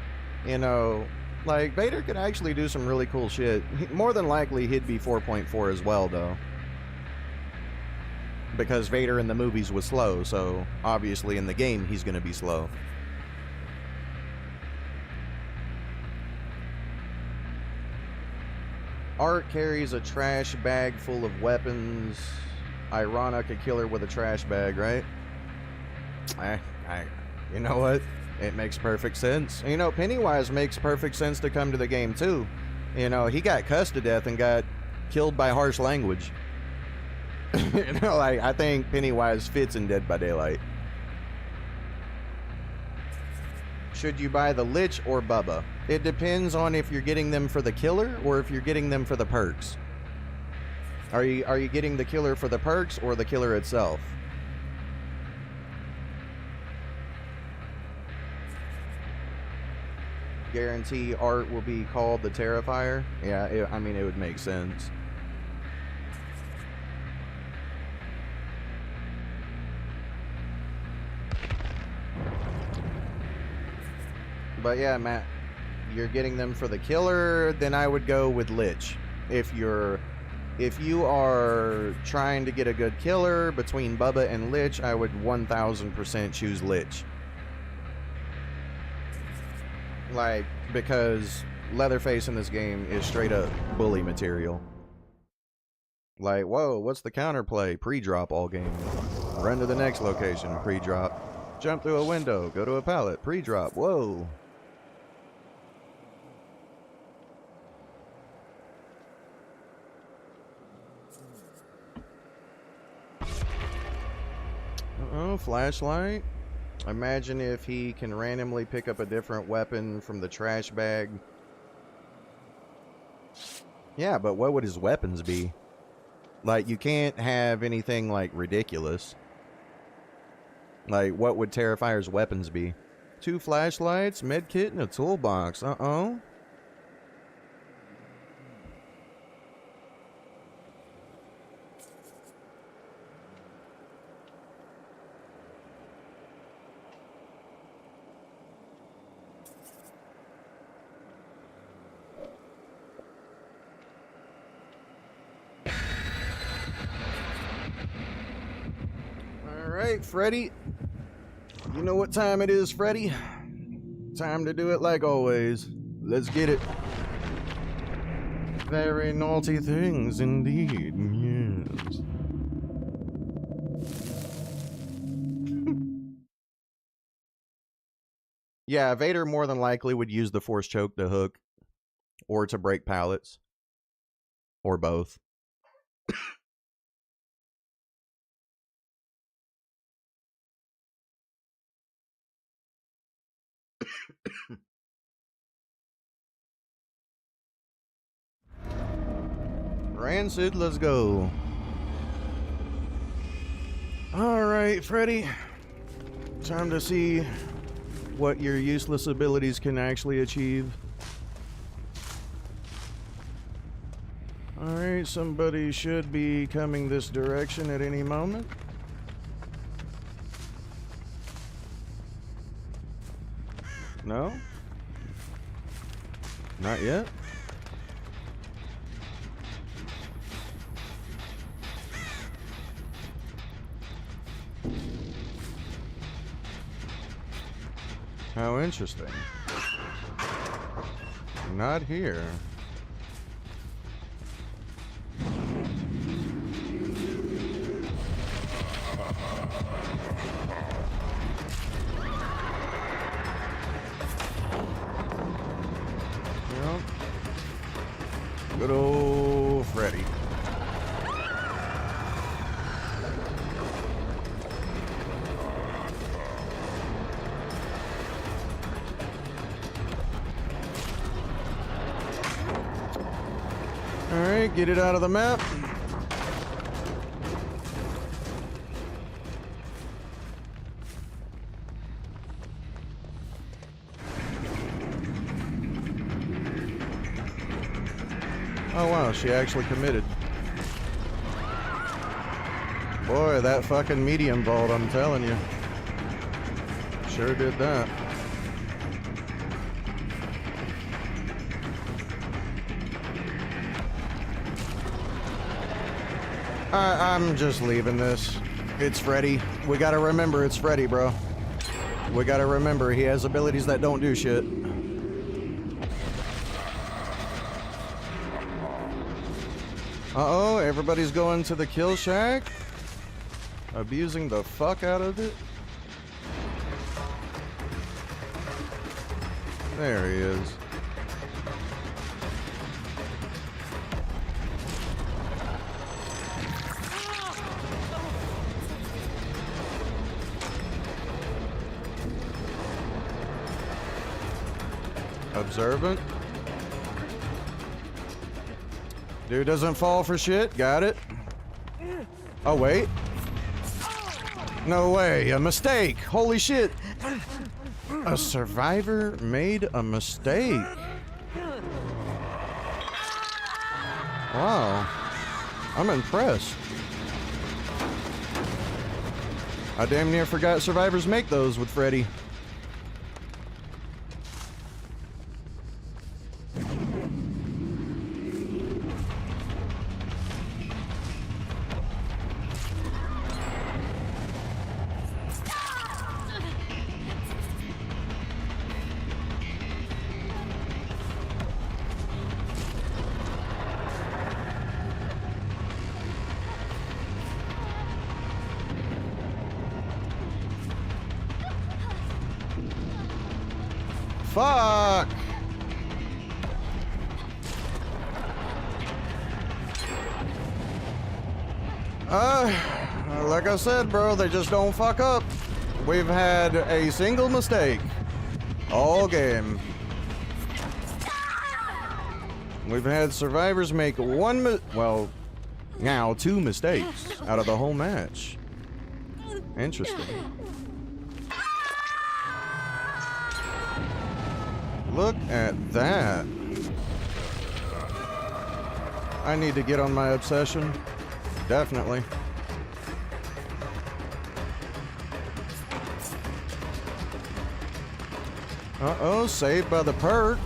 You know, Like, Vader could actually do some really cool shit. More than likely, he'd be 4.4 as well, though. Because Vader in the movies was slow, so obviously in the game, he's gonna be slow. Art carries a trash bag full of weapons. Ironic, a killer with a trash bag, right? You know what? It makes perfect sense. You know, Pennywise makes perfect sense to come to the game, too. You know, he got cussed to death and got killed by harsh language. You know, like, I think Pennywise fits in Dead by Daylight. Should you buy the Lich or Bubba? It depends on if you're getting them for the killer or if you're getting them for the perks. Are you getting the killer for the perks or the killer itself? Guarantee Art will be called the Terrifier? Yeah, I mean, it would make sense. But yeah, Matt, you're getting them for the killer, then I would go with Lich. If you are trying to get a good killer between Bubba and Lich, I would 1000% choose Lich. Like, because Leatherface in this game is straight up bully material. Like, whoa, what's the counterplay? Pre-drop all game. Run to the next location, pre-drop. Jump through a window, go to a pallet, pre-drop, whoa. Uh-oh, flashlight. Imagine if he can randomly pick up a different weapon from the trash bag. Yeah, but what would his weapons be? Like, you can't have anything, like, ridiculous. Like, what would Terrifier's weapons be? 2 flashlights, medkit, and a toolbox. Uh-oh. Alright, Freddy. You know what time it is, Freddy? Time to do it like always. Let's get it. Very naughty things indeed, yes. Yeah, Vader more than likely would use the Force Choke to hook, or to break pallets, or both. Rancid, let's go. Alright, Freddy. Time to see what your useless abilities can actually achieve. Alright, somebody should be coming this direction at any moment. No? Not yet? How interesting. Not here. Well, good old Freddy. Alright, get it out of the map. Oh wow, she actually committed. Boy, that fucking medium vault, I'm telling you. Sure did that. I'm just leaving this. It's Freddy. We gotta remember it's Freddy, bro. We gotta remember he has abilities that don't do shit. Uh-oh, everybody's going to the kill shack. Abusing the fuck out of it. There he is. Observant. Dude doesn't fall for shit. Got it. Oh, wait. No way. A mistake. Holy shit. A survivor made a mistake. Wow. I'm impressed. I damn near forgot survivors make those with Freddy. Fuck! Like I said, bro, they just don't fuck up. We've had a single mistake all game. We've had survivors make well, now 2 mistakes out of the whole match. Interesting. Look at that. I need to get on my obsession. Definitely. Uh-oh, saved by the perk.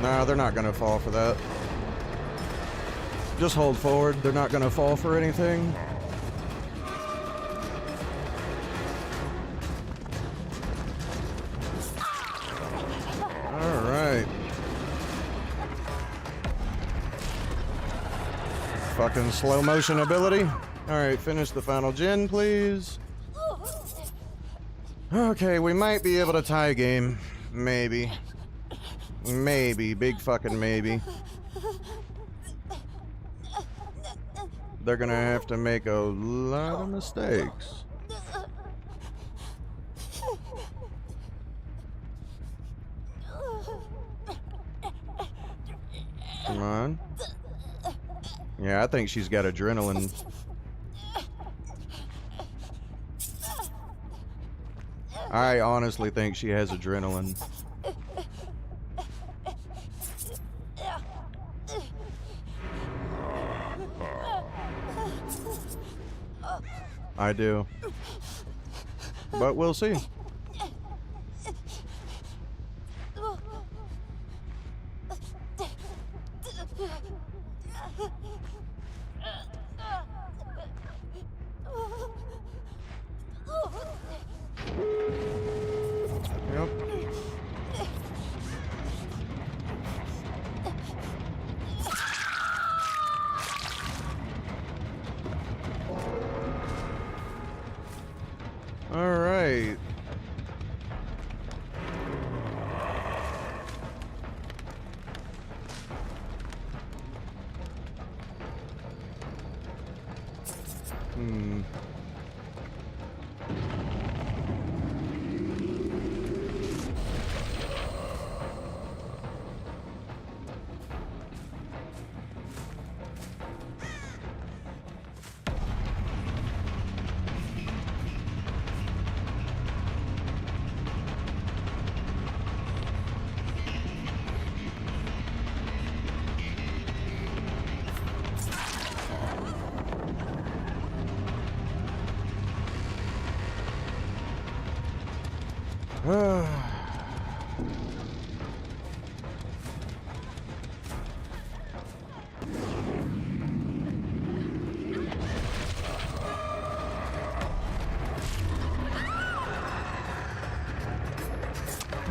Nah, they're not gonna fall for that. Just hold forward. They're not gonna fall for anything. Fucking slow motion ability. Alright, finish the final gen, please. Okay, we might be able to tie a game. Maybe. Maybe. Big fucking maybe. They're gonna have to make a lot of mistakes. Come on. Yeah, I think she's got adrenaline. I honestly think she has adrenaline. I do. But we'll see. Yep. All right.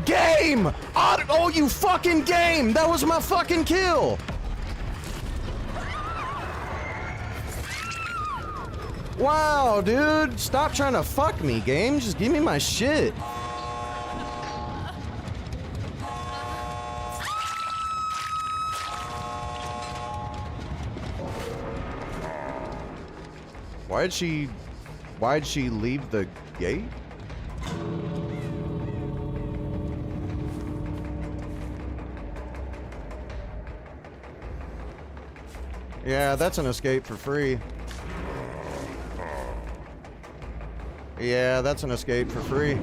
Game! Oh, you fucking game! That was my fucking kill! Wow, dude. Stop trying to fuck me, game. Just give me my shit. Why'd she leave the gate? Yeah, that's an escape for free. Yeah, that's an escape for free.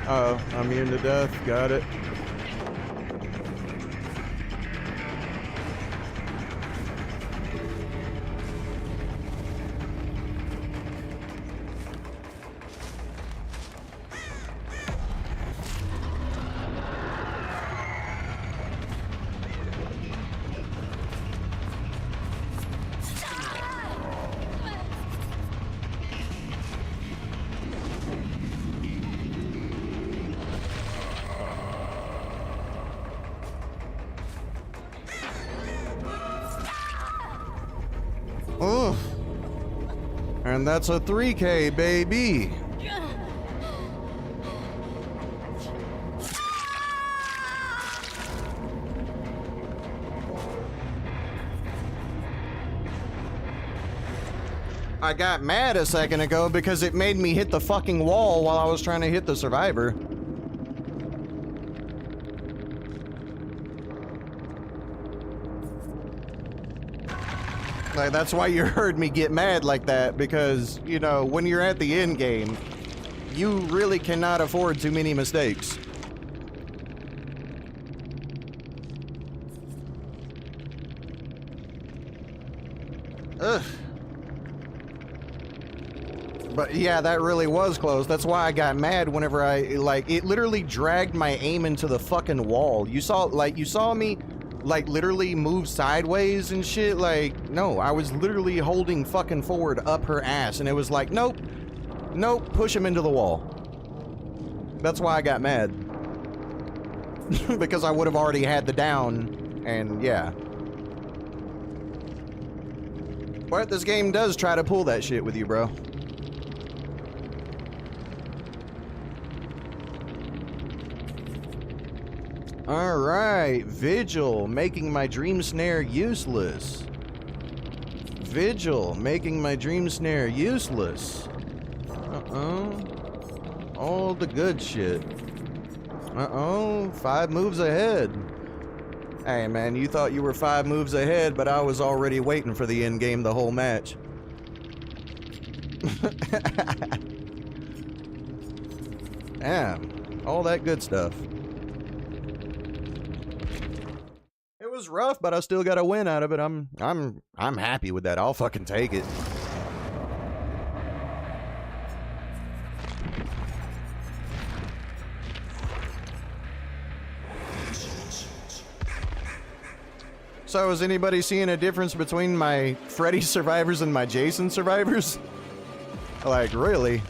Uh-oh, I'm immune to death. Got it. Oh, and that's a 3K, baby. I got mad a second ago because it made me hit the fucking wall while I was trying to hit the survivor. Like, that's why you heard me get mad like that, because, you know, when you're at the end game, you really cannot afford too many mistakes. Ugh. But yeah, that really was close. That's why I got mad whenever it literally dragged my aim into the fucking wall. You saw me like literally move sideways and shit. Like, no, I was literally holding fucking forward up her ass, and it was like, nope, push him into the wall. That's why I got mad. Because I would have already had the down, and yeah. But this game does try to pull that shit with you, bro. Alright, Vigil, making my dream snare useless. Vigil, making my dream snare useless. All the good shit. 5 moves ahead. Hey man, you thought you were 5 moves ahead, but I was already waiting for the end game the whole match. Damn, all that good stuff. It was rough, but I still got a win out of it. I'm happy with that. I'll fucking take it. So is anybody seeing a difference between my Freddy survivors and my Jason survivors? Like, really?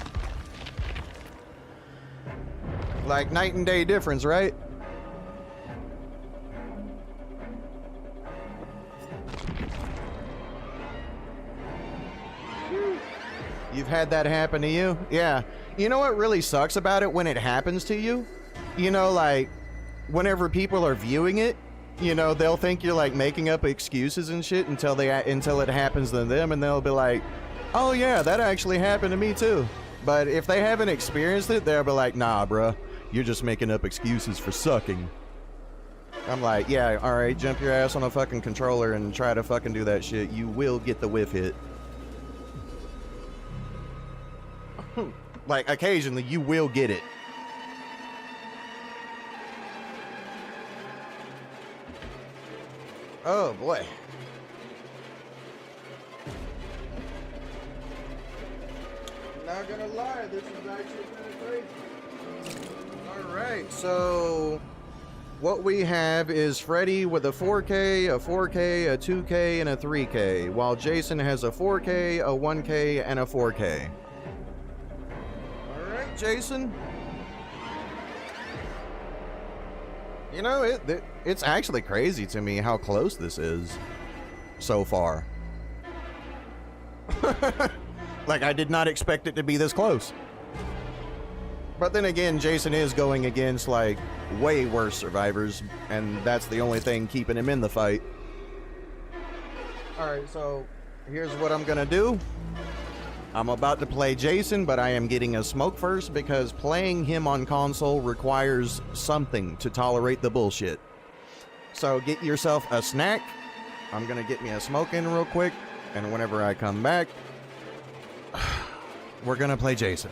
Like night and day difference, right? You've had that happen to you? Yeah. You know what really sucks about it when it happens to you? You know, like, whenever people are viewing it, you know, they'll think you're like making up excuses and shit until it happens to them, and they'll be like, oh yeah, that actually happened to me too. But if they haven't experienced it, they'll be like, nah, bruh, you're just making up excuses for sucking. I'm like, yeah, alright, jump your ass on a fucking controller and try to fucking do that shit. You will get the whiff hit. Like, occasionally, you will get it. Oh, boy. Not gonna lie, this is actually kind of crazy. Alright, so... what we have is Freddy with a 4K, a 4K, a 2K, and a 3K, while Jason has a 4K, a 1K, and a 4K. Alright, Jason. You know, it's actually crazy to me how close this is so far. Like, I did not expect it to be this close. But then again, Jason is going against, like, way worse survivors, and that's the only thing keeping him in the fight. Alright, so here's what I'm gonna do. I'm about to play Jason, but I am getting a smoke first because playing him on console requires something to tolerate the bullshit. So get yourself a snack. I'm gonna get me a smoke in real quick, and whenever I come back, we're gonna play Jason.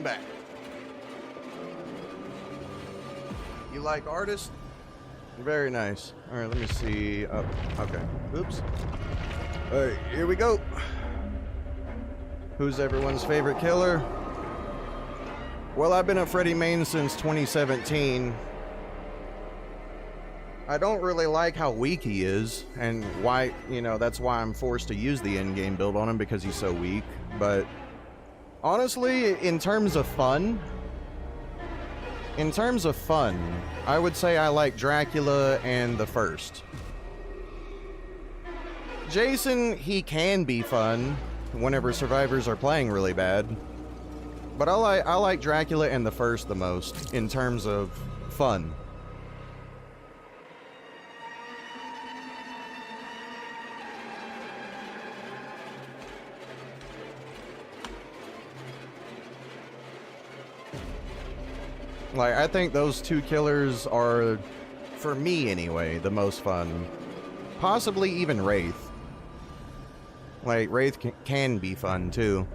back. You like artists? Very nice. All right, let me see. Oh, okay. Oops. All right, here we go. Who's everyone's favorite killer? Well, I've been a Freddy main since 2017. I don't really like how weak he is, and why, you know, that's why I'm forced to use the in-game build on him, because he's so weak. But honestly, in terms of fun, I would say I like Dracula and the first. Jason, he can be fun whenever survivors are playing really bad. But I like Dracula and the first the most in terms of fun. Like, I think those two killers are, for me anyway, the most fun. Possibly even Wraith. Like, Wraith can be fun too.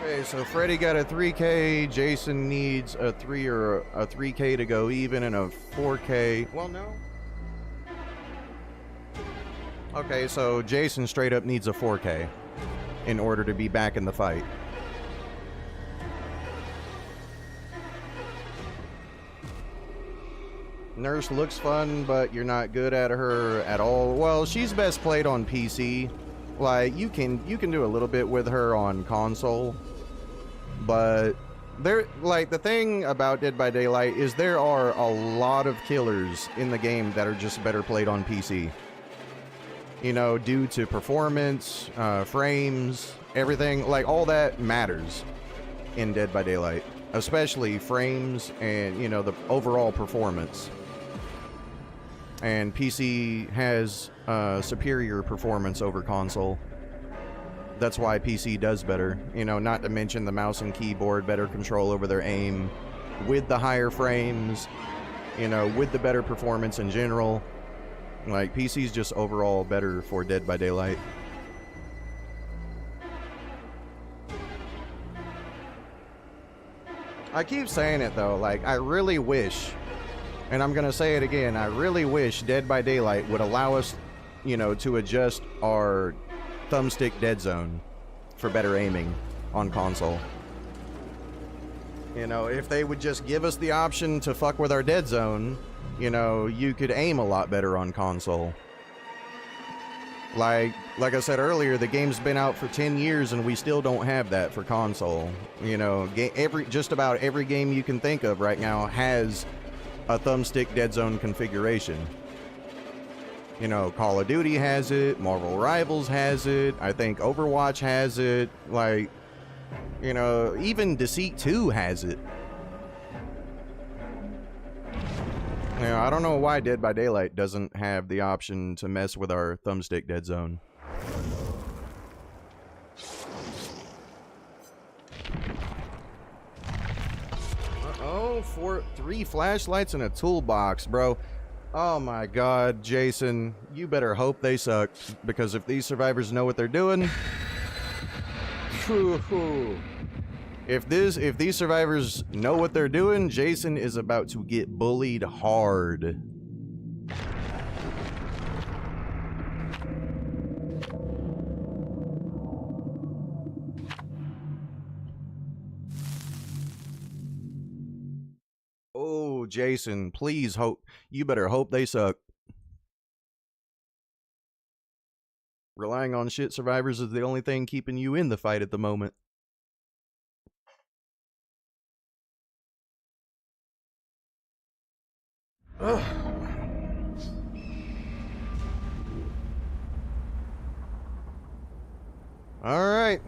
Okay, so Freddy got a 3K, Jason needs a 3 or a 3K to go even, and a 4K. Well, no. Okay, so Jason straight up needs a 4K in order to be back in the fight. Nurse looks fun, but you're not good at her at all. Well, she's best played on PC. Like, you can do a little bit with her on console, but the thing about Dead by Daylight is there are a lot of killers in the game that are just better played on PC. You know, due to performance, frames, everything, like, all that matters in Dead by Daylight. Especially frames and, you know, the overall performance. And PC has superior performance over console. That's why PC does better. You know, not to mention the mouse and keyboard, better control over their aim, with the higher frames, you know, with the better performance in general. Like, PC's just overall better for Dead by Daylight. I keep saying it though, like, I really wish, and I'm gonna say it again, I really wish Dead by Daylight would allow us, you know, to adjust our thumbstick dead zone for better aiming on console. You know, if they would just give us the option to fuck with our dead zone, you know, you could aim a lot better on console. Like I said earlier, the game's been out for 10 years and we still don't have that for console. You know, just about every game you can think of right now has a thumbstick dead zone configuration. You know, Call of Duty has it, Marvel Rivals has it, I think Overwatch has it, like, you know, even Deceit 2 has it. You know, I don't know why Dead by Daylight doesn't have the option to mess with our thumbstick dead zone. Uh-oh, 3 flashlights and a toolbox, bro. Oh my god, Jason, you better hope they suck, because if these survivors know what they're doing... If these survivors know what they're doing, Jason is about to get bullied hard. Oh, Jason, please hope. You better hope they suck. Relying on shit survivors is the only thing keeping you in the fight at the moment. Ugh. All right.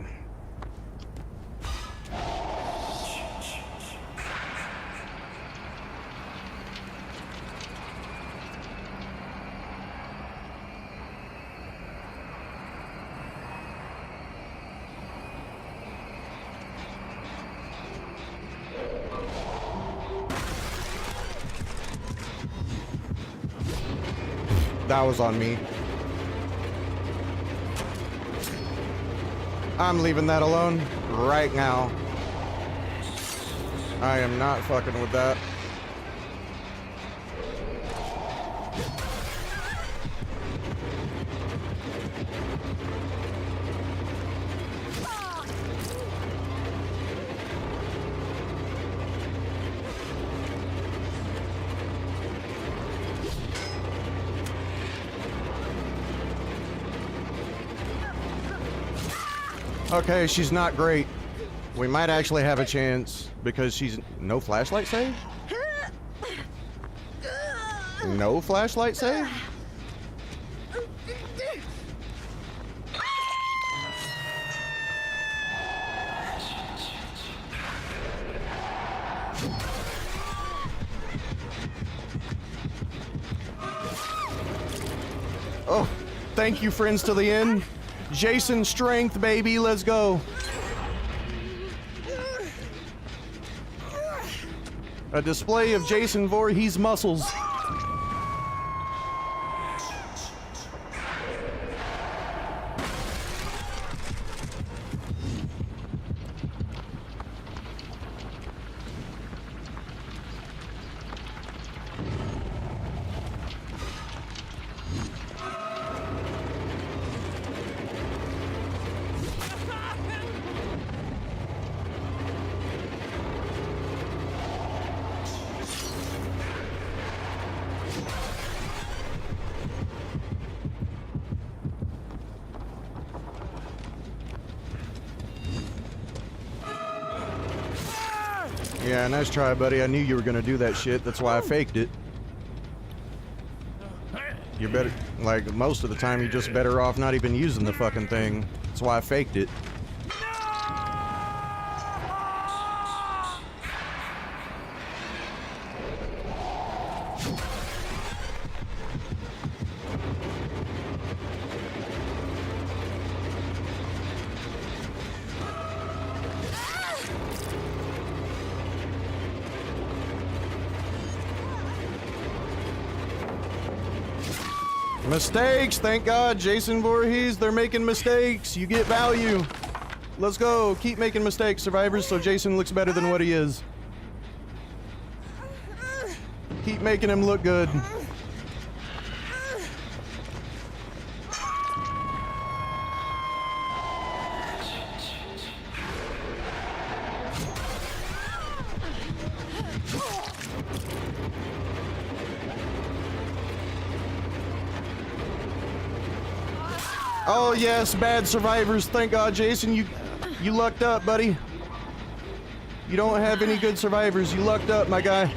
That was on me. I'm leaving that alone right now. I am not fucking with that. Okay, she's not great. We might actually have a chance because she's... No flashlight save? No flashlight save? Oh, thank you, friends to the end. Jason strength, baby, let's go. A display of Jason Voorhees muscles. Yeah, nice try, buddy. I knew you were gonna do that shit. That's why I faked it. You're better, like, most of the time you're just better off not even using the fucking thing. That's why I faked it. Mistakes, thank God, Jason Voorhees, they're making mistakes. You get value. Let's go, keep making mistakes, survivors, so Jason looks better than what he is. Keep making him look good. Oh yes, bad survivors. Thank God, Jason, you lucked up, buddy. You don't have any good survivors. You lucked up, my guy.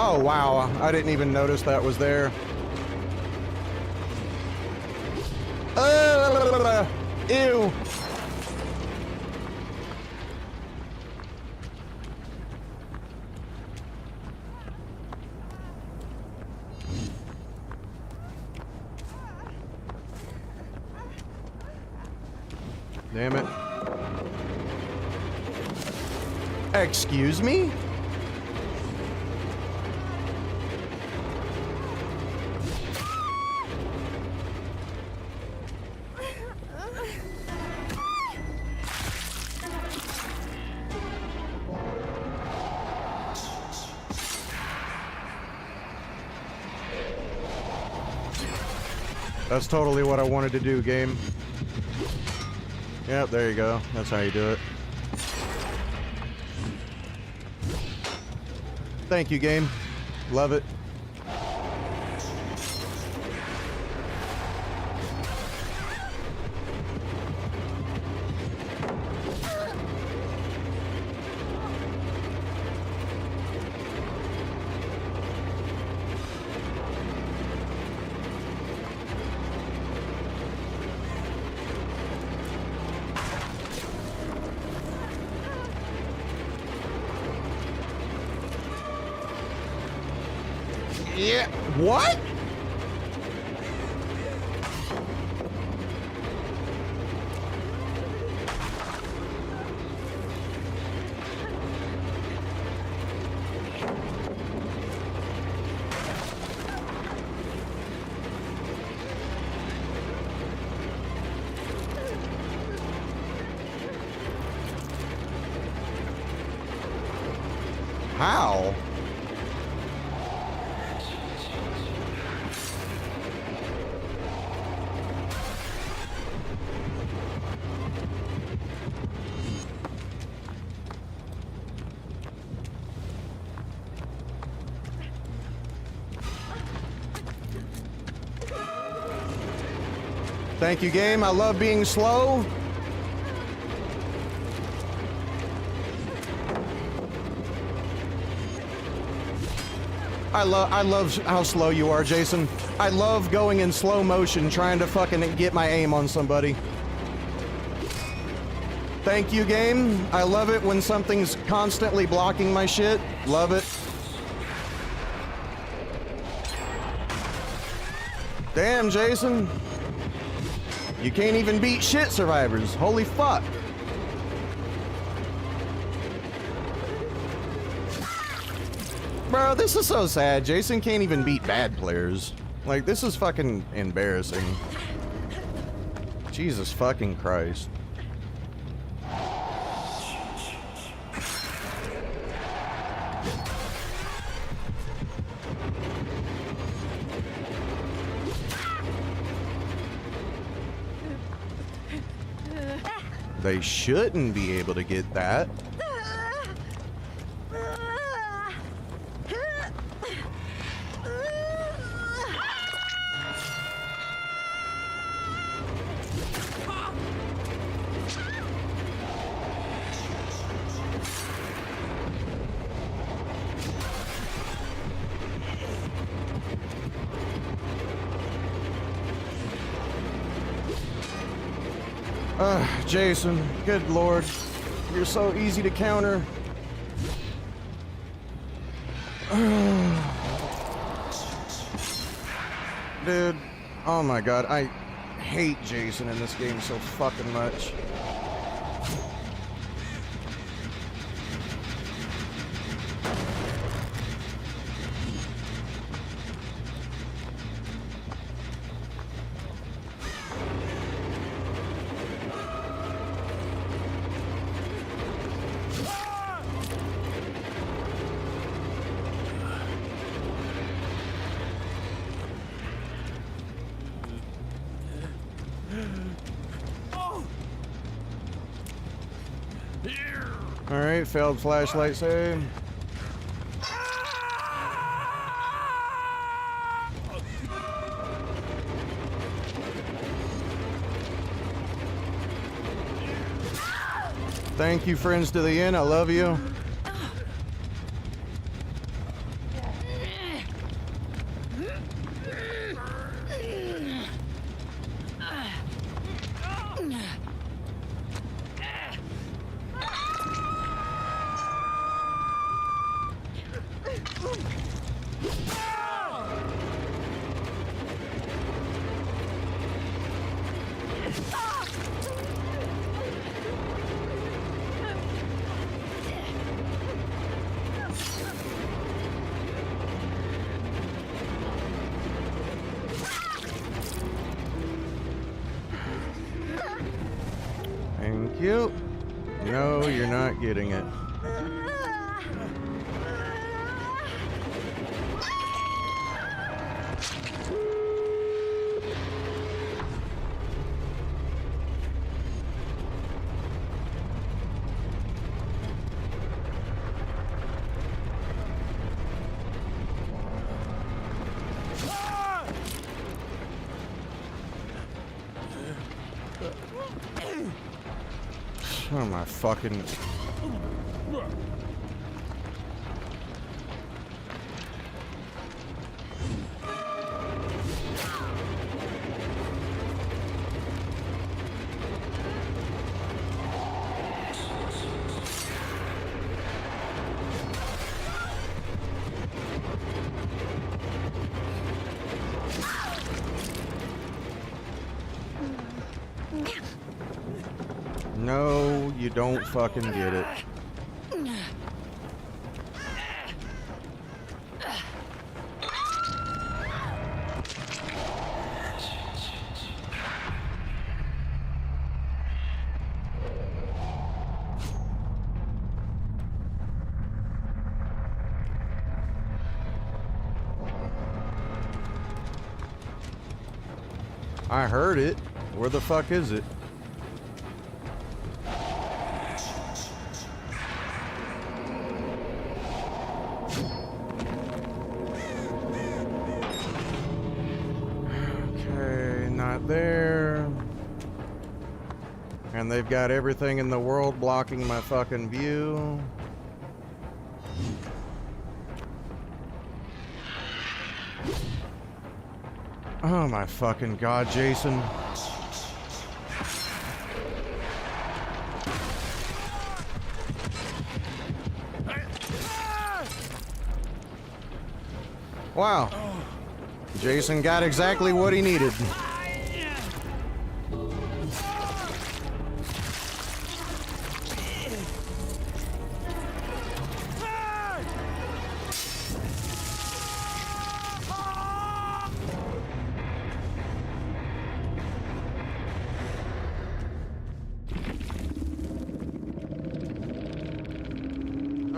Oh, wow. I didn't even notice that was there. Ew. Damn it. Excuse me? That's totally what I wanted to do, game. Yep, there you go. That's how you do it. Thank you, game. Love it. Yeah. What? How? Thank you, game. I love being slow. I love how slow you are, Jason. I love going in slow motion trying to fucking get my aim on somebody. Thank you, game. I love it when something's constantly blocking my shit. Love it. Damn, Jason. You can't even beat shit survivors. Holy fuck. Bro, this is so sad. Jason can't even beat bad players. Like, this is fucking embarrassing. Jesus fucking Christ. They shouldn't be able to get that. Jason, good lord. You're so easy to counter. Dude, oh my god, I hate Jason in this game so fucking much. Alright, failed flashlight save. Thank you, friends to the end. I love you. Thank you. No, you're not getting it. Oh my fucking... No, you don't fucking get it. I heard it. Where the fuck is it? Okay, not there. And they've got everything in the world blocking my fucking view. Oh my fucking god, Jason. Wow. Jason got exactly what he needed.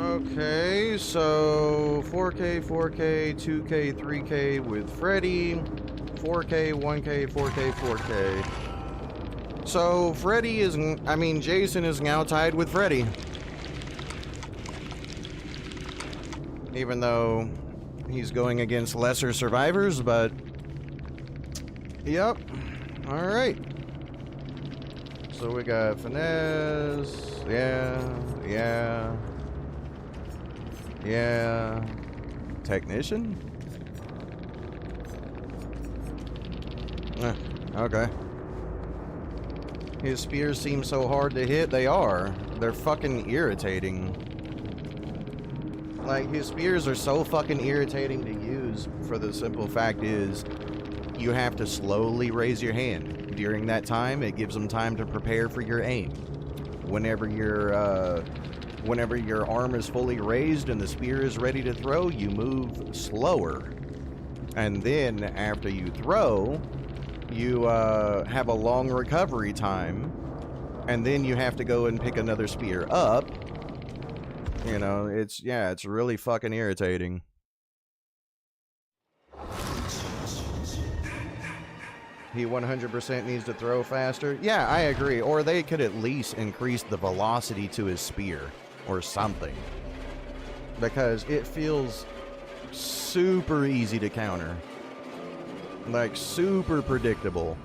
Okay, so 4K, 4K, 2K, 3K with Freddy, 4K, 1K, 4K, 4K. So Freddy is, I mean, Jason is now tied with Freddy. Even though he's going against lesser survivors, but yep. All right. So we got finesse, yeah. Technician? Okay. His spears seem so hard to hit. They are. They're fucking irritating. Like, his spears are so fucking irritating to use for the simple fact is you have to slowly raise your hand. During that time, it gives them time to prepare for your aim. Whenever your arm is fully raised and the spear is ready to throw, you move slower. And then after you throw, you have a long recovery time. And then you have to go and pick another spear up. You know, it's really fucking irritating. He 100% needs to throw faster. Yeah, I agree. Or they could at least increase the velocity to his spear or something. Because it feels super easy to counter. Like, super predictable.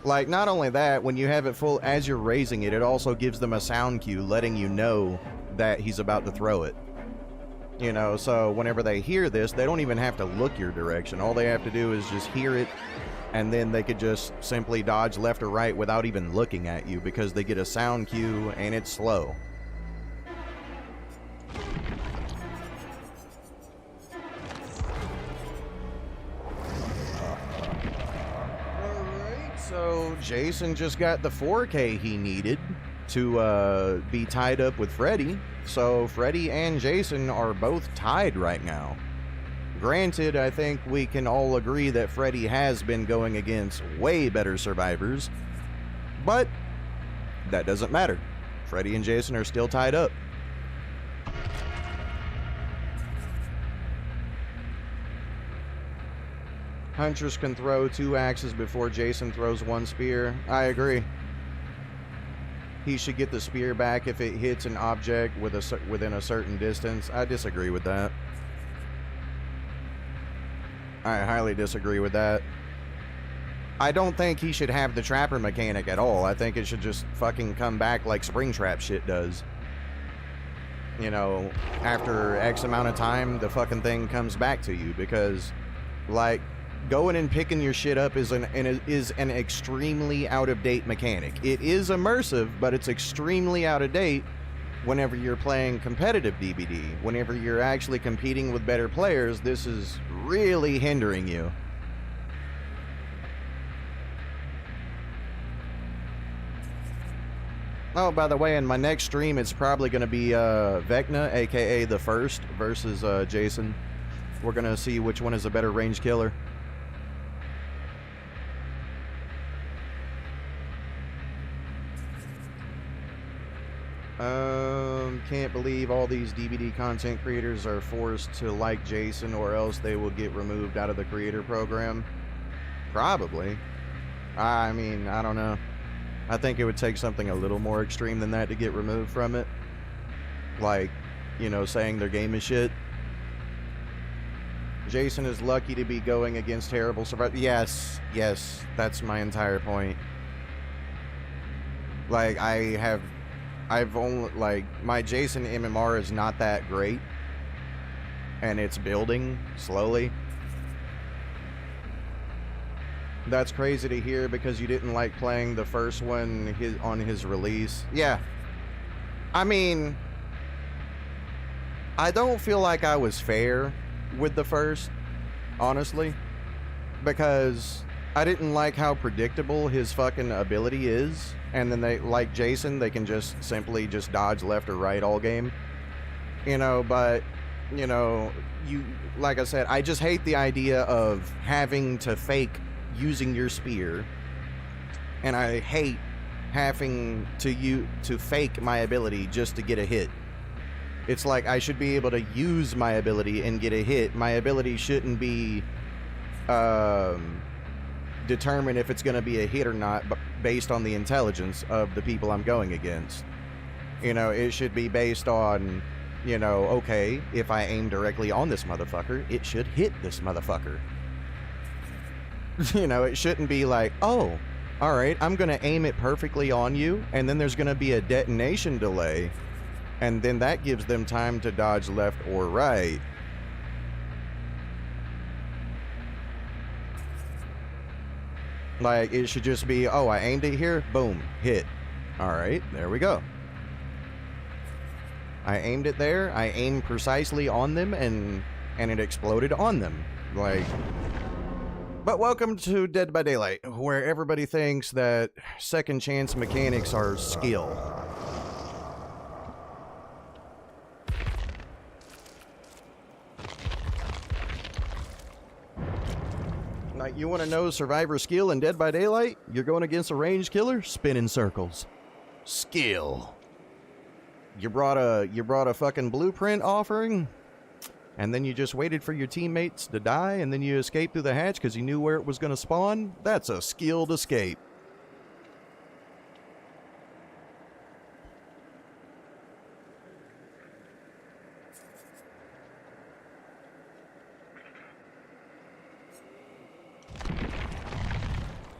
Like, not only that, when you have it full, as you're raising it, it also gives them a sound cue letting you know that he's about to throw it. You know, so whenever they hear this, they don't even have to look your direction. All they have to do is just hear it, and then they could just simply dodge left or right without even looking at you because they get a sound cue and it's slow. Alright, so Jason just got the 4K he needed to be tied up with Freddy. So Freddy and Jason are both tied right now. Granted, I think we can all agree that Freddy has been going against way better survivors, but that doesn't matter. Freddy and Jason are still tied up. Huntress can throw 2 axes before Jason throws 1 spear. I agree. He should get the spear back if it hits an object within a certain distance. I disagree with that. I highly disagree with that. I don't think he should have the trapper mechanic at all. I think it should just fucking come back like Springtrap shit does. You know, after X amount of time, the fucking thing comes back to you because, like, going and picking your shit up is an extremely out-of-date mechanic. It is immersive, but it's extremely out-of-date whenever you're playing competitive DBD. Whenever you're actually competing with better players, this is really hindering you. Oh, by the way, in my next stream, it's probably going to be Vecna, aka the First, versus Jason. We're going to see which one is a better range killer. Can't believe all these DVD content creators are forced to like Jason, or else they will get removed out of the creator program. Probably. I mean, I don't know. I think it would take something a little more extreme than that to get removed from it. Like, you know, saying their game is shit. Jason is lucky to be going against terrible survivors. Yes, yes, that's my entire point. Like, I've only, like, my Jason MMR is not that great. And it's building slowly. That's crazy to hear because you didn't like playing the first one on his release. Yeah. I mean, I don't feel like I was fair with the first, honestly. Because I didn't like how predictable his fucking ability is. And then they, like Jason, they can just simply just dodge left or right all game. You know, but, you know, like I said, I just hate the idea of having to fake using your spear. And I hate having to fake my ability just to get a hit. It's like I should be able to use my ability and get a hit. My ability shouldn't be determine if it's going to be a hit or not based on the intelligence of the people I'm going against. You know, it should be based on, you know, okay, if I aim directly on this motherfucker, it should hit this motherfucker. You know, it shouldn't be like, oh, all right, I'm going to aim it perfectly on you, and then there's going to be a detonation delay, and then that gives them time to dodge left or right. Like, it should just be, oh, I aimed it here, boom, hit. All right, there we go. I aimed it there, I aimed precisely on them, and it exploded on them. Like, but welcome to Dead by Daylight, where everybody thinks that second chance mechanics are skill. Like, you want to know survivor skill in Dead by Daylight? You're going against a range killer? Spin in circles. Skill. You brought a fucking blueprint offering, and then you just waited for your teammates to die, and then you escaped through the hatch because you knew where it was going to spawn? That's a skilled escape.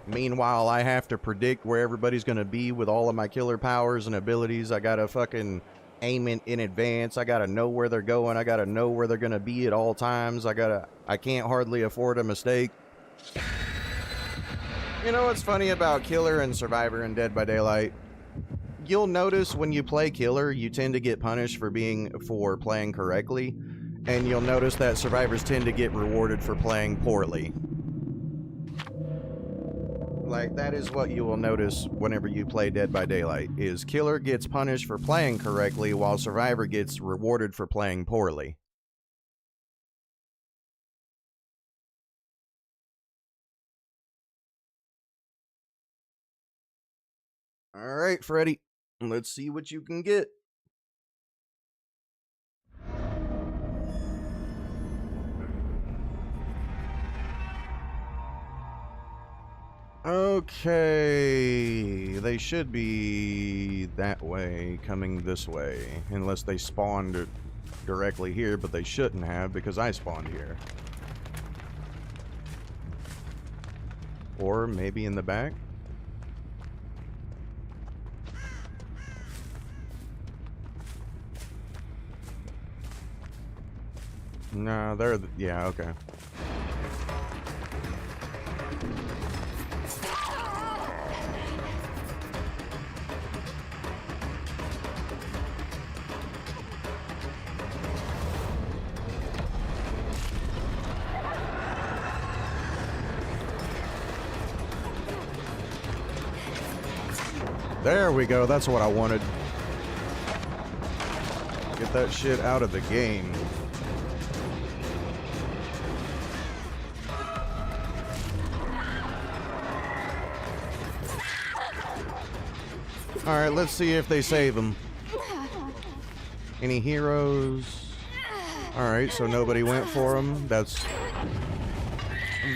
Meanwhile, I have to predict where everybody's going to be with all of my killer powers and abilities. I got to fucking aim it in advance. I got to know where they're going. I got to know where they're going to be at all times. I can't hardly afford a mistake. You know what's funny about Killer and Survivor in Dead by Daylight? You'll notice when you play Killer, you tend to get punished for playing correctly. And you'll notice that survivors tend to get rewarded for playing poorly. Like, that is what you will notice whenever you play Dead by Daylight, is Killer gets punished for playing correctly, while Survivor gets rewarded for playing poorly. Alright, Freddy. Let's see what you can get. Okay, they should be that way, coming this way, unless they spawned directly here, but they shouldn't have because I spawned here. Or maybe in the back? No, they're, yeah, okay. There we go. That's what I wanted. Get that shit out of the game. Alright, let's see if they save him. Any heroes? Alright, so nobody went for him. That's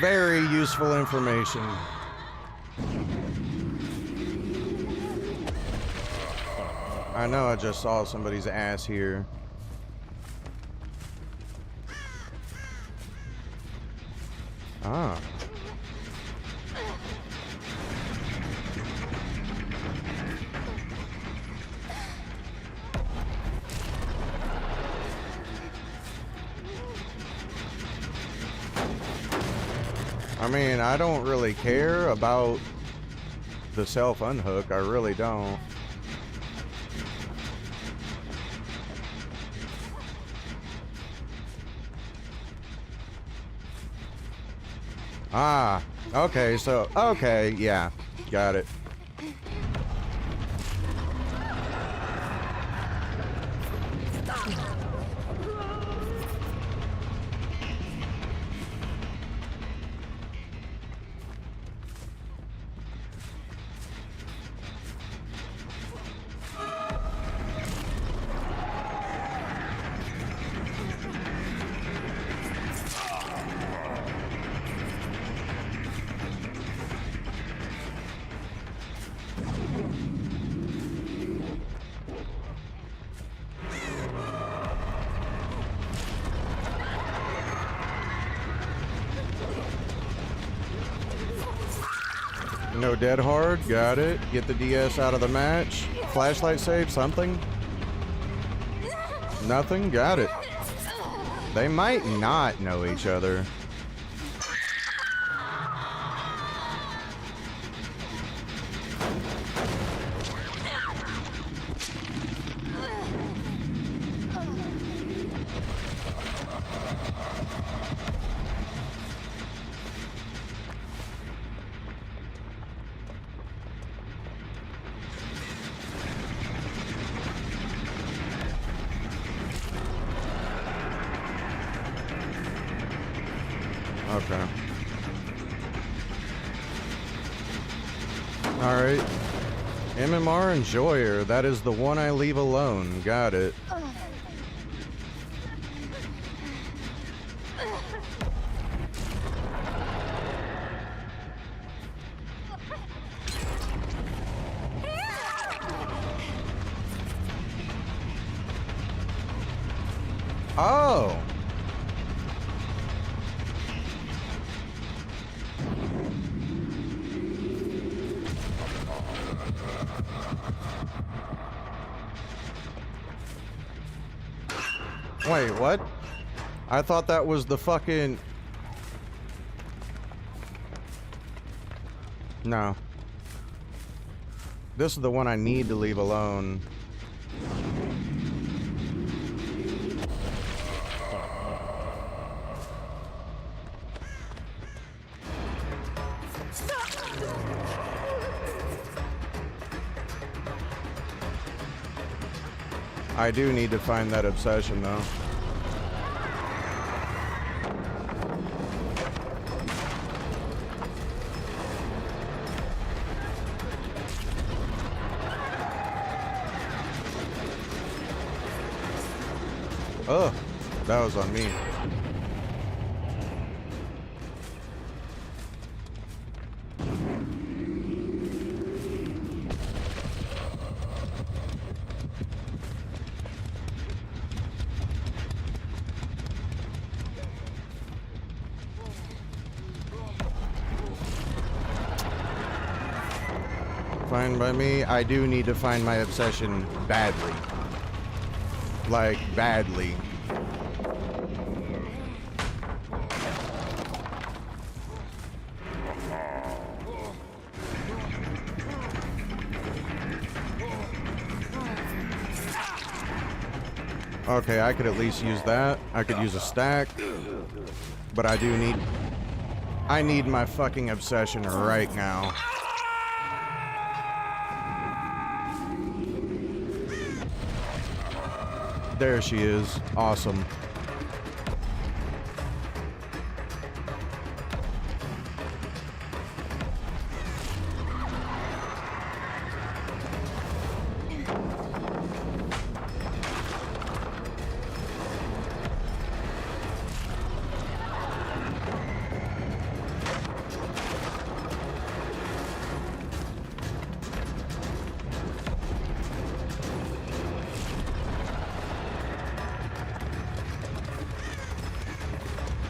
very useful information. I know I just saw somebody's ass here. Ah. I mean, I don't really care about the self unhook. I really don't. Ah, okay, so, okay, yeah, got it. No dead hard, got it. Get the DS out of the match. Flashlight save, something? Nothing, got it. They might not know each other. Okay. Alright. MMR Enjoyer. That is the one I leave alone. Got it. Oh! Wait, what? I thought that was the fucking... No. This is the one I need to leave alone. I do need to find that obsession, though. Oh, that was on me. Fine by me. I do need to find my obsession badly. Like, badly. Okay, I could at least use that. I could use a stack. But I do need... I need my fucking obsession right now. There she is. Awesome.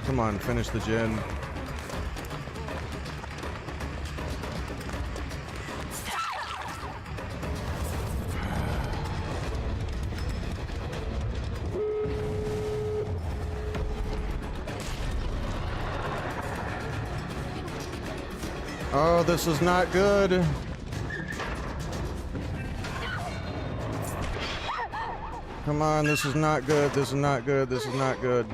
Come on, finish the gen. Oh, this is not good. Come on, this is not good. This is not good. This is not good.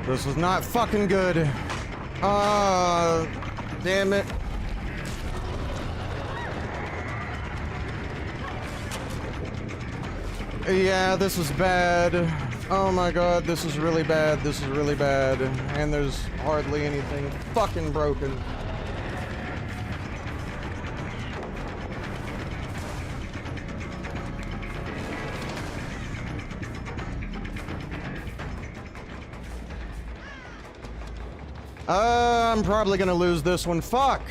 This is not fucking good. Ah, damn it. Yeah, this is bad. Oh my god, this is really bad. This is really bad. And there's hardly anything fucking broken. I'm probably gonna lose this one. Fuck!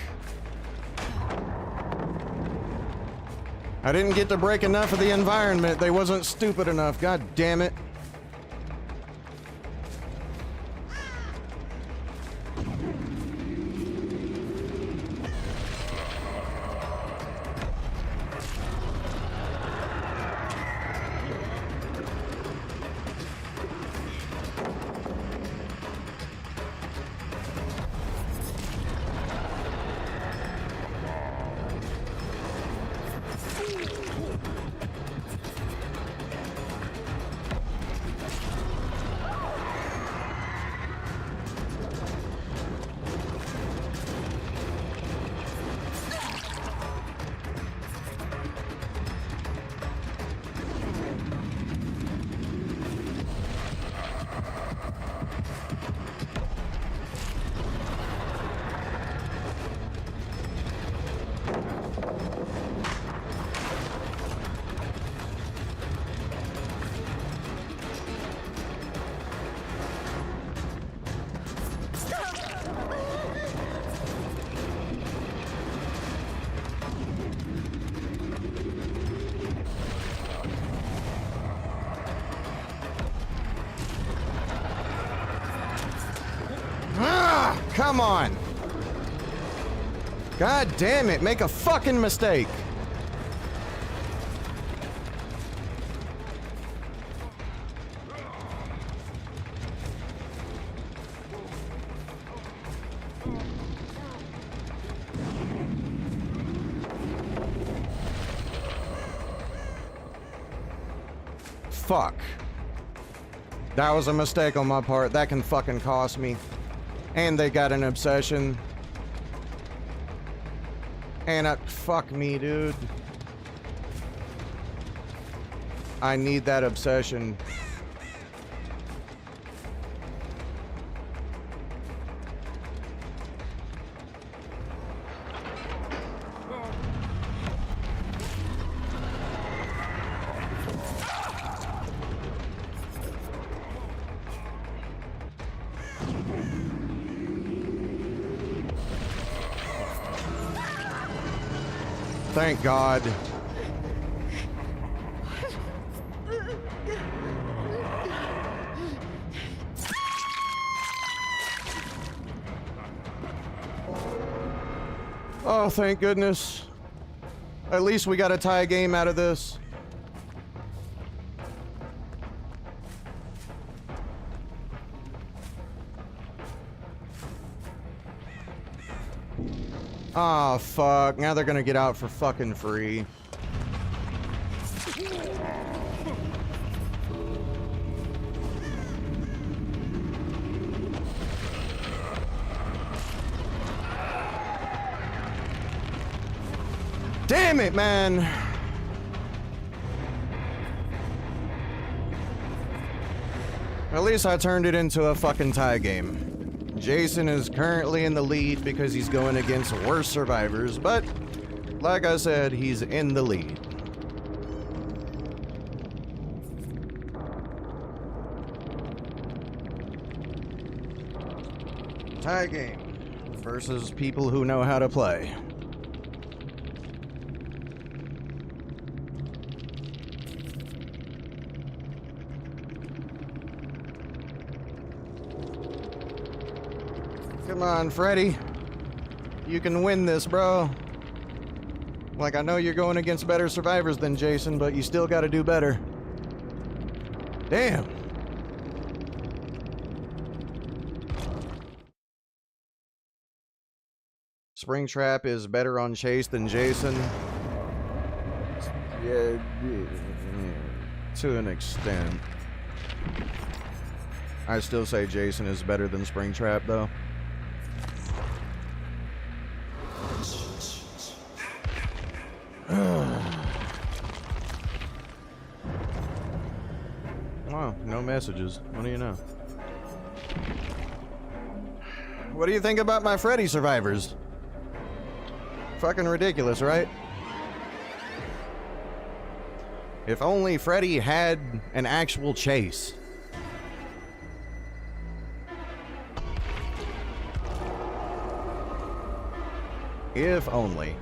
I didn't get to break enough of the environment. They wasn't stupid enough. God damn it. Come on! God damn it, make a fucking mistake! Fuck. That was a mistake on my part. That can fucking cost me. And they got an obsession. And fuck me, dude. I need that obsession. Thank God. Oh, thank goodness. At least we got a tie game out of this. Oh, fuck. Now they're gonna get out for fucking free. Damn it, man! At least I turned it into a fucking tie game. Jason is currently in the lead because he's going against worse survivors, but like I said, he's in the lead. Tie game versus people who know how to play. Come on, Freddy. You can win this, bro. Like, I know you're going against better survivors than Jason, but you still gotta do better. Damn. Springtrap is better on Chase than Jason. Yeah, to an extent. I still say Jason is better than Springtrap, though. Wow, no messages. What do you know? What do you think about my Freddy survivors? Fucking ridiculous, right? If only Freddy had an actual chase. If only.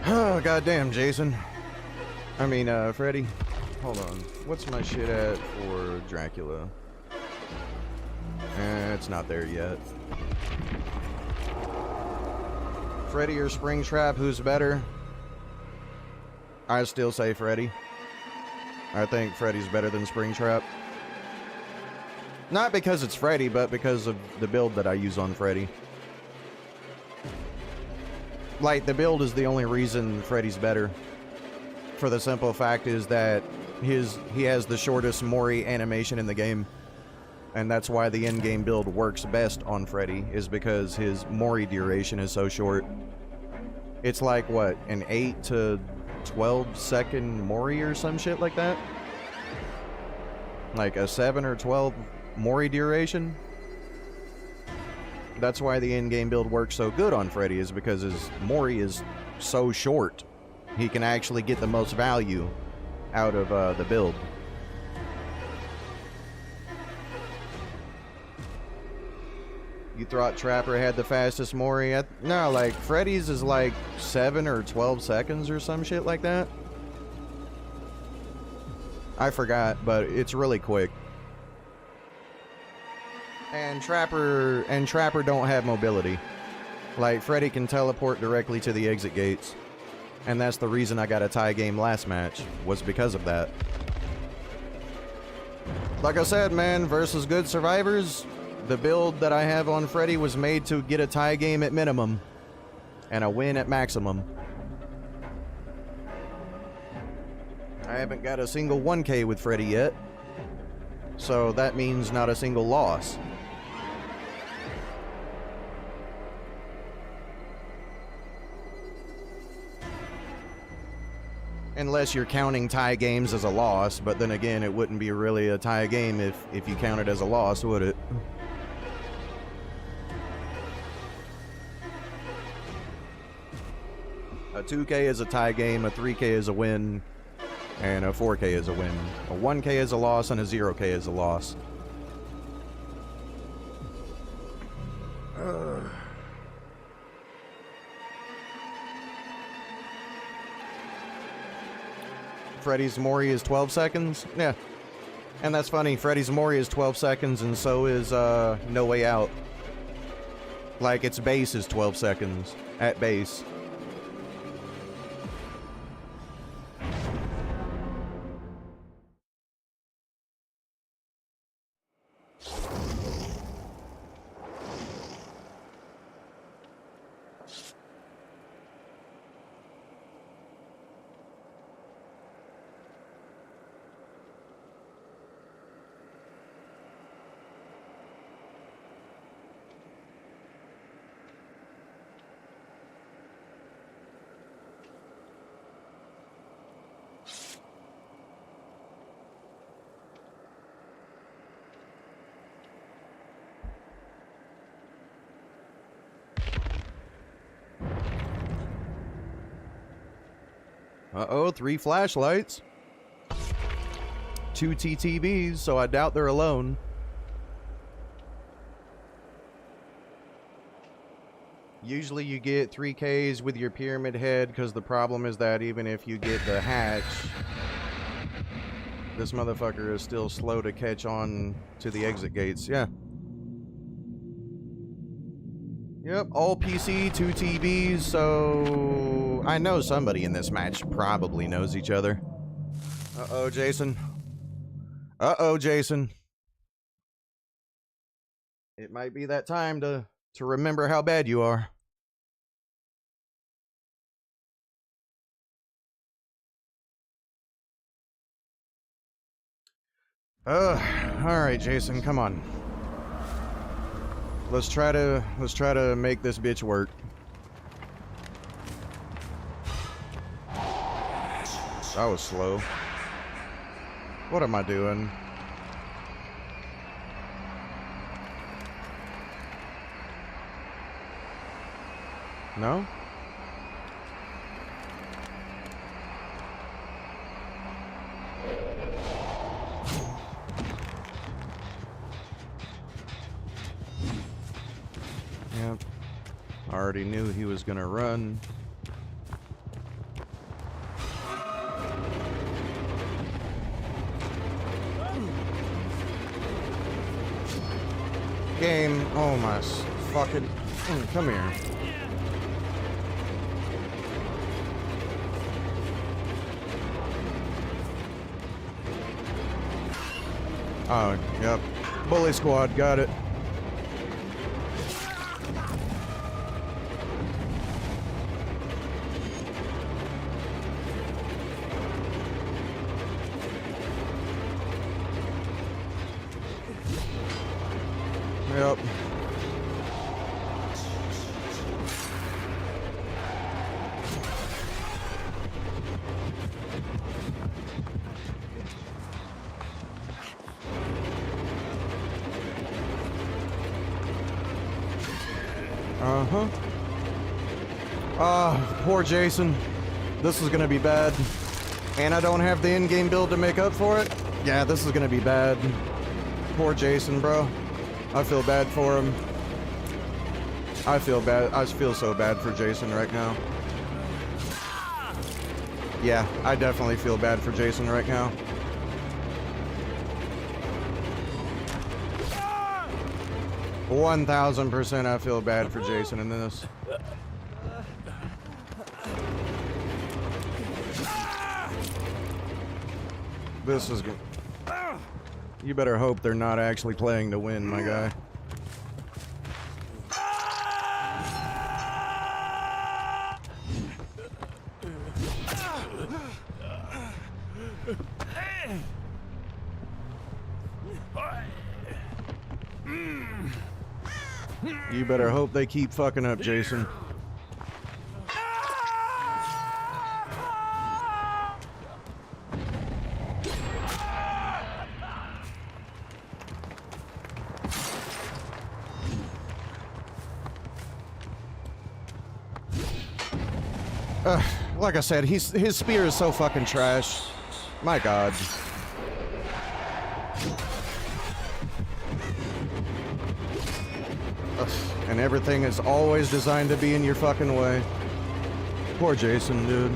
Oh, goddamn, Jason. I mean, Freddy. Hold on. What's my shit at for Dracula? It's not there yet. Freddy or Springtrap, who's better? I still say Freddy. I think Freddy's better than Springtrap. Not because it's Freddy, but because of the build that I use on Freddy. Like, the build is the only reason Freddy's better. For the simple fact is that he has the shortest Mori animation in the game. And that's why the in-game build works best on Freddy, is because his Mori duration is so short. It's like, what, an 8 to 12 second Mori or some shit like that? Like a 7 or 12 Mori duration? That's why the in-game build works so good on Freddy, is because his Mori is so short. He can actually get the most value out of the build. You thought Trapper had the fastest Mori? No, like, Freddy's is like 7 or 12 seconds or some shit like that. I forgot, but it's really quick. And Trapper don't have mobility. Like, Freddy can teleport directly to the exit gates. And that's the reason I got a tie game last match, was because of that. Like I said, man, versus good survivors, the build that I have on Freddy was made to get a tie game at minimum and a win at maximum. I haven't got a single 1K with Freddy yet, so that means not a single loss. Unless you're counting tie games as a loss, but then again, it wouldn't be really a tie game if you count it as a loss, would it? A 2K is a tie game, a 3K is a win, and a 4K is a win. A 1K is a loss, and a 0K is a loss. Freddy's Mori is 12 seconds? Yeah. And that's funny, Freddy's Mori is 12 seconds, and so is No Way Out. Like, its base is 12 seconds at base. Uh-oh, 3 flashlights. 2 TTVs, so I doubt they're alone. Usually you get 3Ks with your pyramid head, because the problem is that even if you get the hatch, this motherfucker is still slow to catch on to the exit gates. Yeah. Yep, all PC, 2 TVs, so I know somebody in this match probably knows each other. Uh-oh, Jason. Uh-oh, Jason. It might be that time to remember how bad you are. Alright, Jason, come on. Let's try to make this bitch work. That was slow. What am I doing? No? Yep. Already knew he was gonna run. Game. Oh my fucking. Come here. Oh, yep. Bully squad, got it. Yep. Uh-huh. Poor Jason. This is gonna be bad. And I don't have the in-game build to make up for it? Yeah, this is gonna be bad. Poor Jason, bro. I feel bad for him. I feel bad. I feel so bad for Jason right now. Yeah, I definitely feel bad for Jason right now. – 1000% I feel bad for Jason in this. This is good. You better hope they're not actually playing to win, my guy. You better hope they keep fucking up, Jason. Like I said, his spear is so fucking trash. My God. And everything is always designed to be in your fucking way. Poor Jason, dude.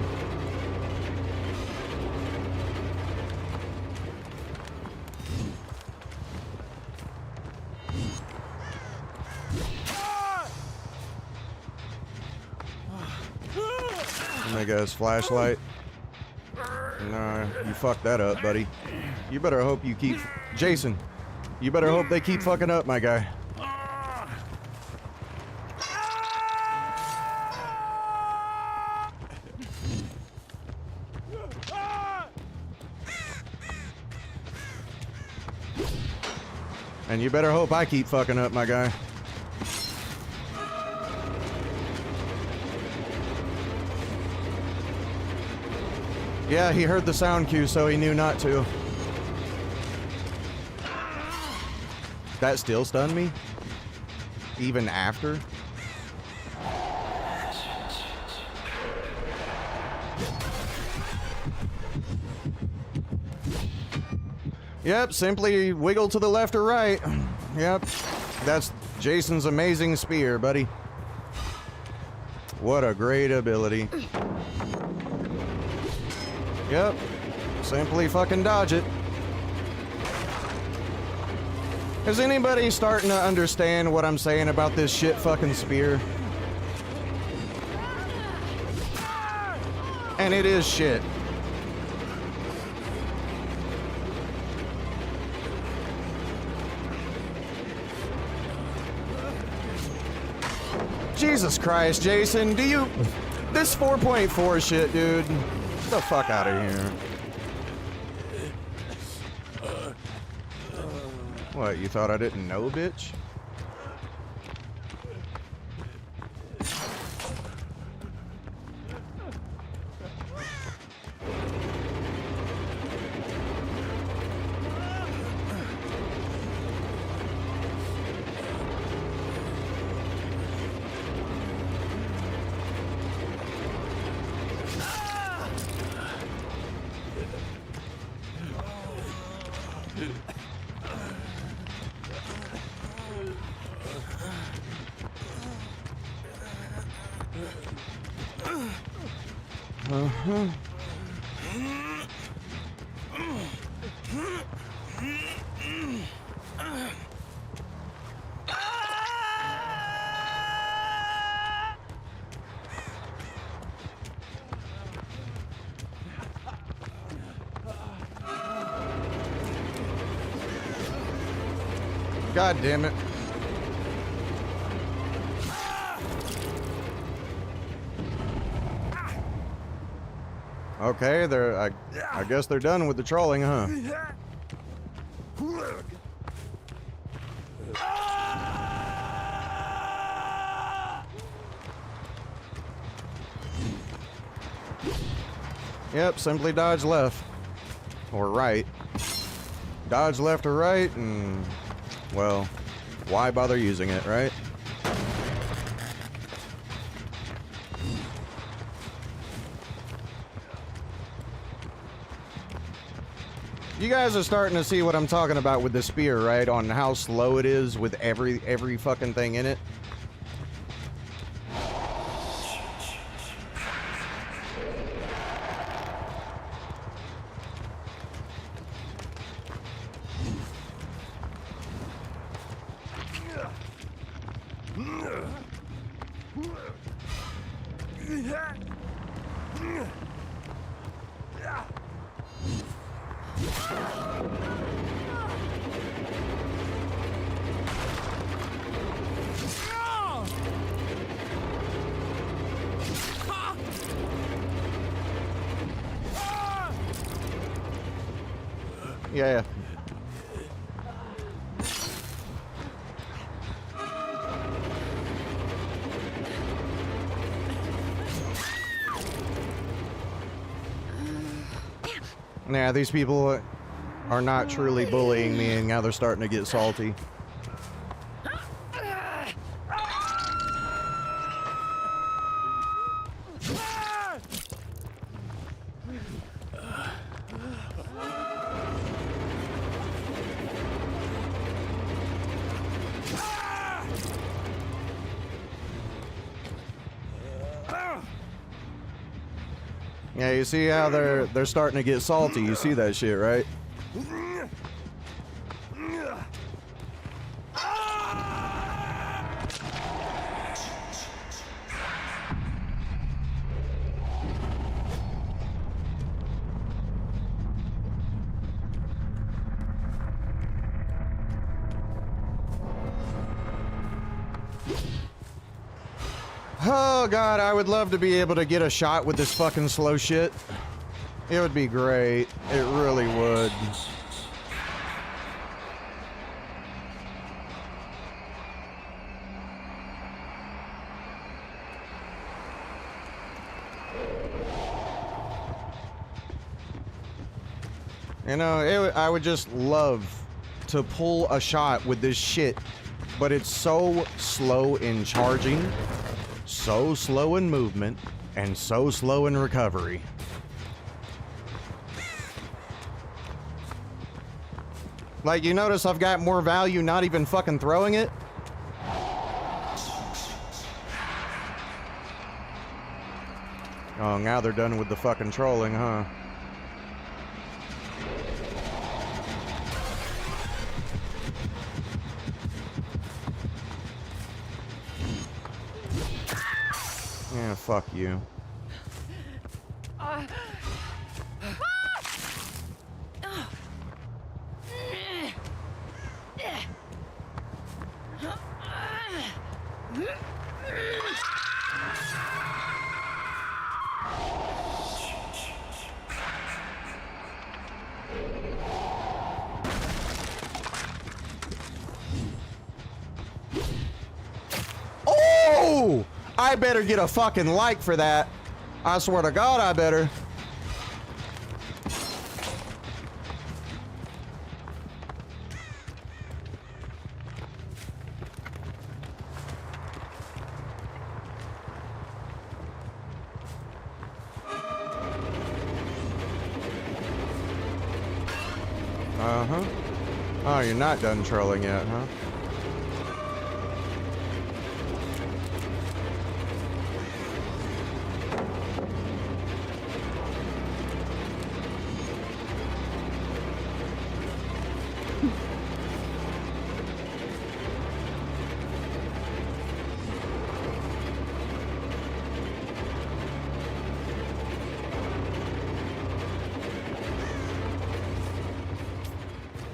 Mega's flashlight. Nah, you fucked that up, buddy. You better hope you keep... Jason, you better hope they keep fucking up, my guy. And you better hope I keep fucking up, my guy. Yeah, he heard the sound cue, so he knew not to. That still stunned me? Even after? Yep, simply wiggle to the left or right. Yep, that's Jason's amazing spear, buddy. What a great ability. Yep, simply fucking dodge it. Is anybody starting to understand what I'm saying about this shit fucking spear? And it is shit. Jesus Christ, Jason, do you... This 4.4 shit, dude. Get the fuck out of here. What, you thought I didn't know, bitch? God damn it. Okay, I guess they're done with the trolling, huh? Yep, simply dodge left. Or right. Dodge left or right, and... well, why bother using it, right? You guys are starting to see what I'm talking about with the spear, right? On how slow it is with every fucking thing in it. Yeah. Yeah, these people are not truly bullying me, and now they're starting to get salty. Yeah, you see how they're starting to get salty. You see that shit, right? Oh god, I would love to be able to get a shot with this fucking slow shit. It would be great. It really would. You know, I would just love to pull a shot with this shit, but it's so slow in charging, so slow in movement, and so slow in recovery. Like, you notice I've got more value not even fucking throwing it? Oh, now they're done with the fucking trolling, huh? Yeah, fuck you. Oh! I better get a fucking like for that. I swear to God, I better. Uh-huh. Oh, you're not done trolling yet, huh?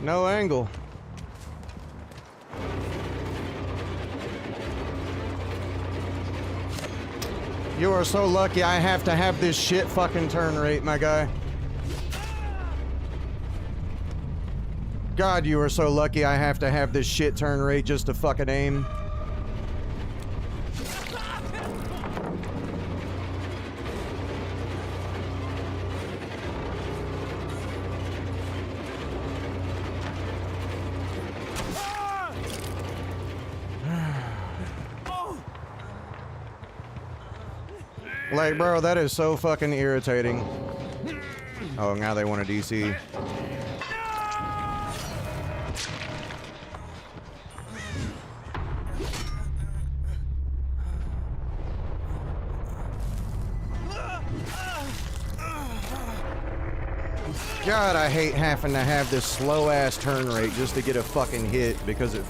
No angle. You are so lucky I have to have this shit fucking turn rate, my guy. God, you are so lucky I have to have this shit turn rate just to fucking aim. Like, bro, that is so fucking irritating. Oh, now they want a DC. God, I hate having to have this slow-ass turn rate just to get a fucking hit because it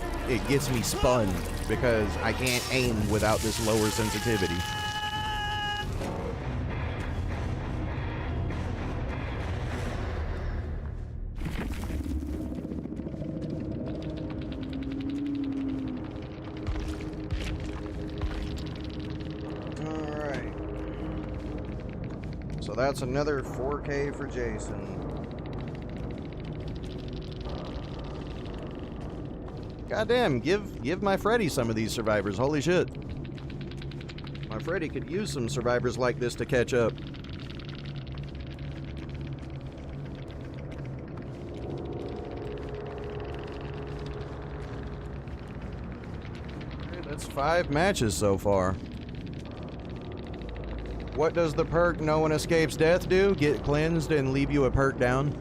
gets me spun because I can't aim without this lower sensitivity. Alright. So that's another 4K for Jason. Goddamn, give my Freddy some of these survivors. Holy shit. My Freddy could use some survivors like this to catch up. Okay, that's 5 matches so far. What does the perk No One Escapes Death do? Get cleansed and leave you a perk down?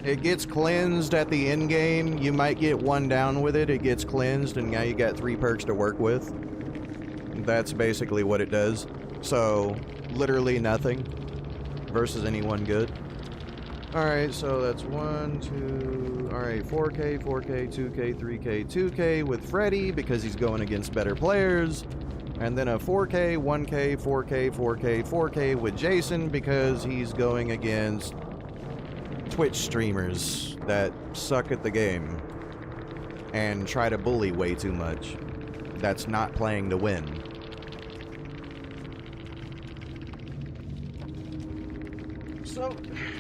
It gets cleansed at the end game. You might get 1 down with it. It gets cleansed, and now you got 3 perks to work with. That's basically what it does. So, literally nothing versus anyone good. Alright, so that's 1, 2... Alright, 4K, 4K, 2K, 3K, 2K with Freddy because he's going against better players. And then a 4K, 1K, 4K, 4K, 4K with Jason because he's going against Twitch streamers that suck at the game and try to bully way too much. That's not playing to win. So,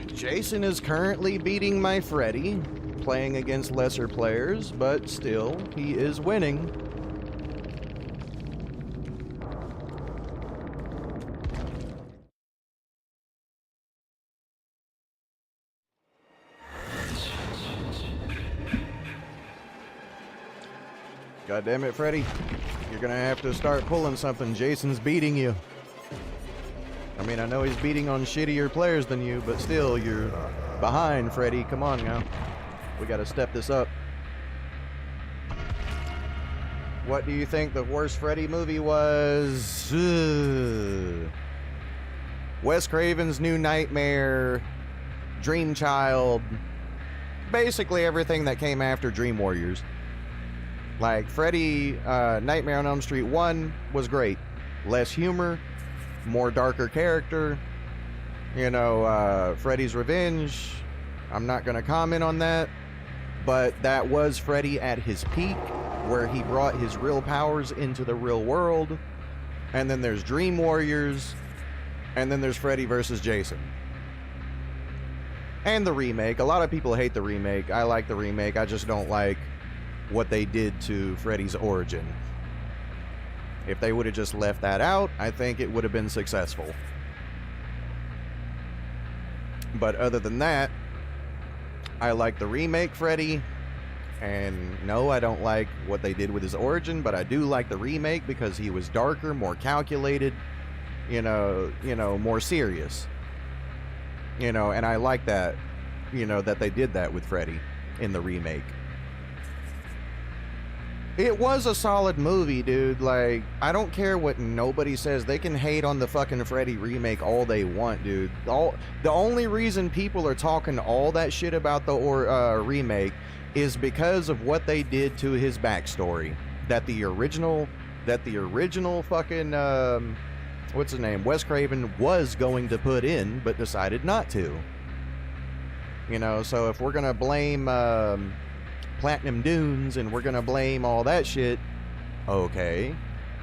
Jason is currently beating my Freddy, playing against lesser players, but still, he is winning. God damn it, Freddy. You're gonna have to start pulling something. Jason's beating you. I mean, I know he's beating on shittier players than you, but still, you're behind, Freddy. Come on now. We gotta step this up. What do you think the worst Freddy movie was? Wes Craven's New Nightmare, Dream Child, basically everything that came after Dream Warriors. Like, Freddy, Nightmare on Elm Street 1 was great. Less humor, more darker character. You know, Freddy's Revenge, I'm not going to comment on that. But that was Freddy at his peak, where he brought his real powers into the real world. And then there's Dream Warriors. And then there's Freddy versus Jason. And the remake. A lot of people hate the remake. I like the remake. I just don't like what they did to Freddy's origin. If they would have just left that out, I think it would have been successful. But other than that, I like the remake Freddy. And no, I don't like what they did with his origin, but I do like the remake because he was darker, more calculated, you know, more serious. You know, and I like that, you know, that they did that with Freddy in the remake. It was a solid movie, dude. Like, I don't care what nobody says. They can hate on the fucking Freddy remake all they want, dude. The only reason people are talking all that shit about the remake is because of what they did to his backstory. That the original fucking, what's his name? Wes Craven was going to put in, but decided not to. You know, so if we're gonna blame, Platinum Dunes and we're gonna blame all that shit, okay,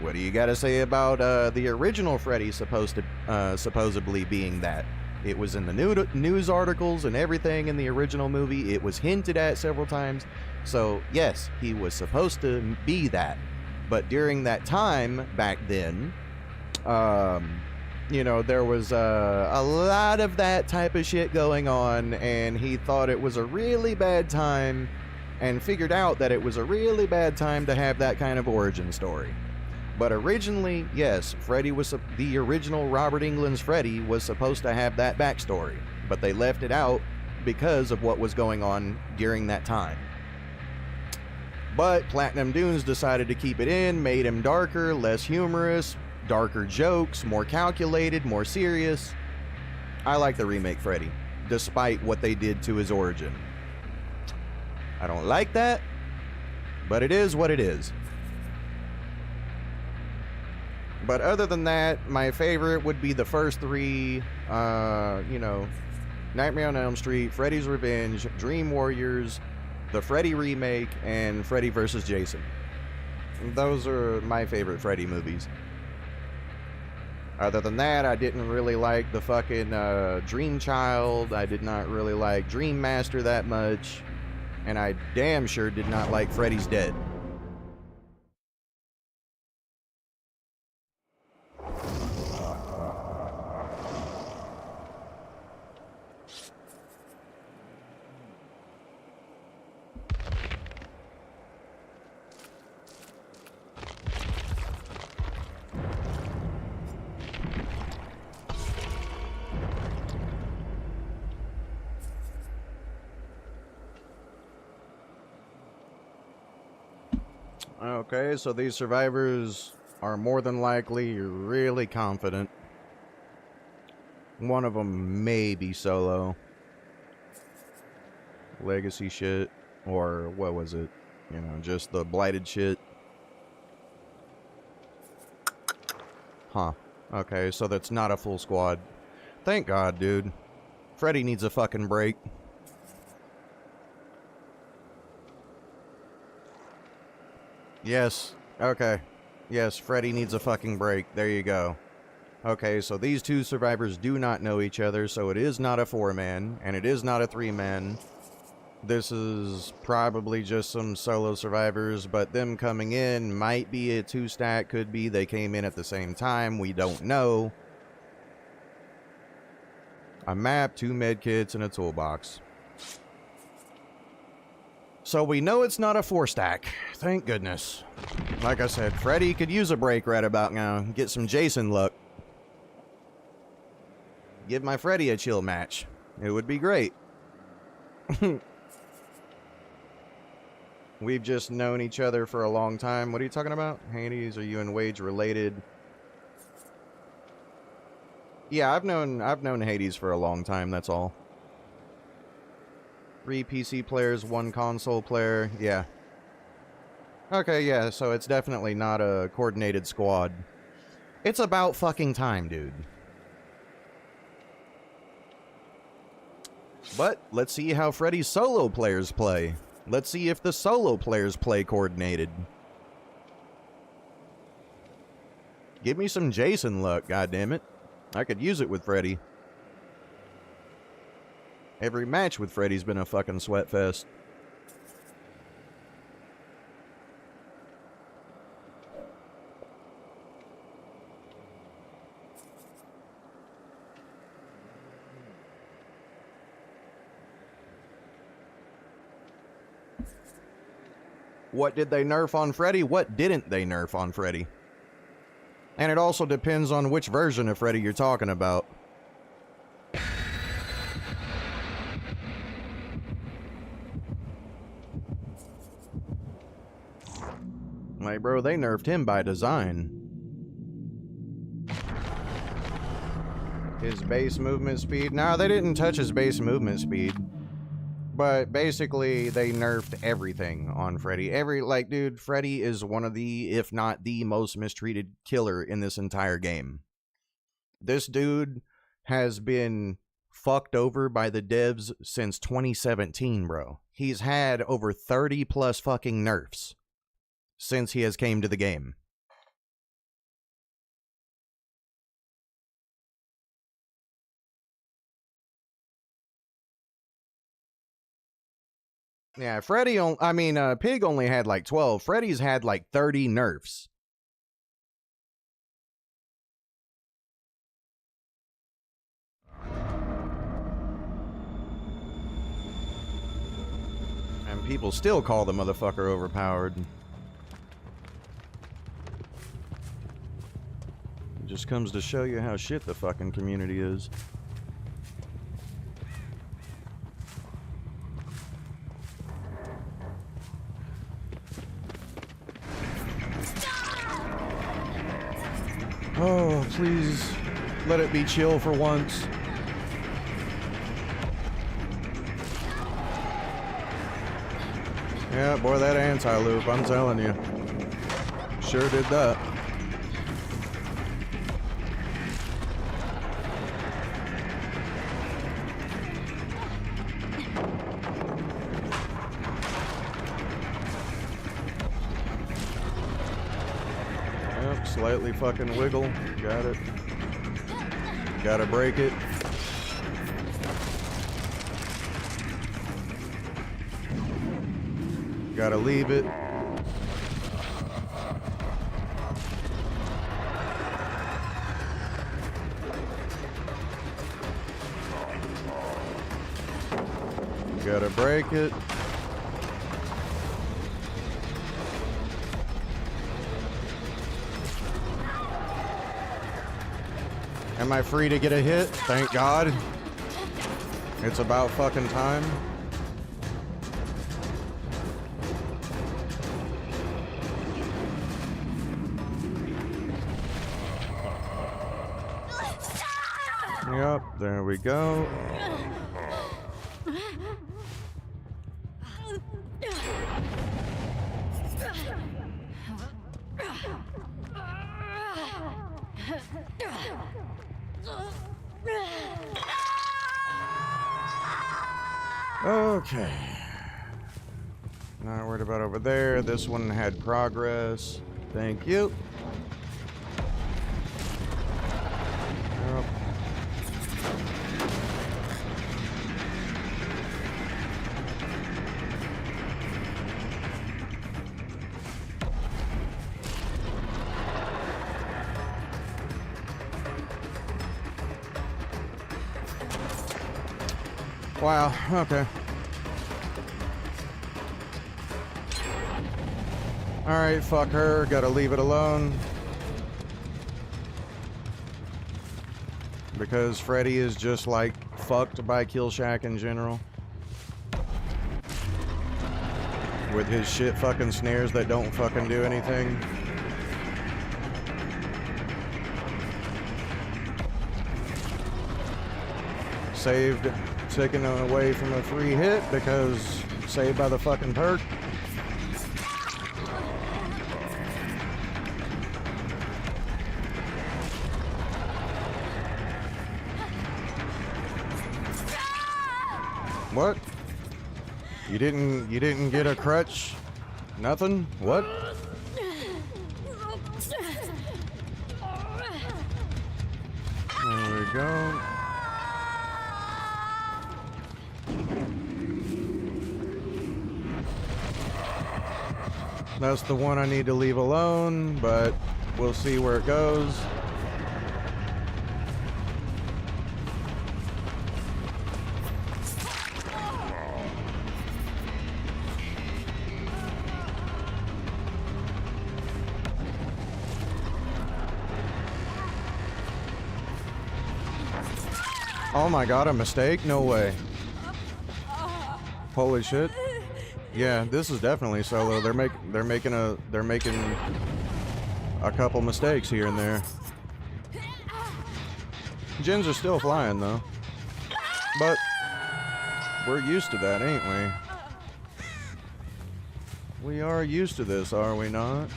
what do you gotta say about the original Freddy supposedly being that? It was in the news articles and everything in the original movie. It was hinted at several times. So yes, he was supposed to be that, but during that time back then, you know, there was a lot of that type of shit going on, and he thought it was a really bad time and figured out that it was a really bad time to have that kind of origin story. But originally, yes, Freddy was the original Robert Englund's Freddy was supposed to have that backstory, but they left it out because of what was going on during that time. But Platinum Dunes decided to keep it in, made him darker, less humorous, darker jokes, more calculated, more serious. I like the remake Freddy, despite what they did to his origin. I don't like that, but it is what it is. But other than that, my favorite would be the first three, you know, Nightmare on Elm Street, Freddy's Revenge, Dream Warriors, the Freddy remake, and Freddy vs. Jason. Those are my favorite Freddy movies. Other than that, I didn't really like the fucking Dream Child. I did not really like Dream Master that much. And I damn sure did not like Freddy's Dead. Okay, so these survivors are more than likely really confident. One of them may be solo. Legacy shit. Or what was it? You know, just the blighted shit. Huh. Okay, so that's not a full squad. Thank God, dude. Freddy needs a fucking break. Yes. Okay. Yes, Freddy needs a fucking break. There you go. Okay, so these two survivors do not know each other, so it is not a 4-man, and it is not a 3-man. This is probably just some solo survivors, but them coming in might be a 2-stack, could be they came in at the same time, we don't know. A map, 2 medkits, and a toolbox. So we know it's not a 4-stack. Thank goodness. Like I said, Freddy could use a break right about now. Get some Jason luck. Give my Freddy a chill match. It would be great. We've just known each other for a long time. What are you talking about? Hades, are you and Wage related? Yeah, I've known Hades for a long time, that's all. 3 PC players, 1 console player, yeah. Okay, yeah, so it's definitely not a coordinated squad. It's about fucking time, dude. But let's see how Freddy's solo players play. Let's see if the solo players play coordinated. Give me some Jason luck, goddammit. I could use it with Freddy. Every match with Freddy's been a fucking sweat fest. What did they nerf on Freddy? What didn't they nerf on Freddy? And it also depends on which version of Freddy you're talking about. Like, bro, they nerfed him by design. His base movement speed? No, they didn't touch his base movement speed. But basically, they nerfed everything on Freddy. Like, dude, Freddy is one of the, if not the most mistreated killer in this entire game. This dude has been fucked over by the devs since 2017, bro. He's had over 30 plus fucking nerfs since he has came to the game. Yeah, Pig only had like 12. Freddy's had like 30 nerfs. And people still call the motherfucker overpowered. It just comes to show you how shit the fucking community is. Oh, please let it be chill for once. Yeah, boy, that anti-loop, I'm telling you. Sure did that. Slightly fucking wiggle. Got it. Gotta break it. Gotta leave it. Gotta break it. Am I free to get a hit? Thank God. It's about fucking time. Yep, there we go. Okay. Not worried about over there. This one had progress. Thank you. Yep. Wow, okay. Alright, fuck her. Gotta leave it alone. Because Freddy is just like fucked by Kill Shack in general. With his shit fucking snares that don't fucking do anything. Saved, taken away from a free hit because saved by the fucking perk. What? You didn't get a crutch? Nothing? What? There we go. That's the one I need to leave alone, but we'll see where it goes. Oh my god, a mistake? No way. Holy shit. Yeah, this is definitely solo. They're making a couple mistakes here and there. Gens are still flying though. But we're used to that, ain't we? We are used to this, are we not?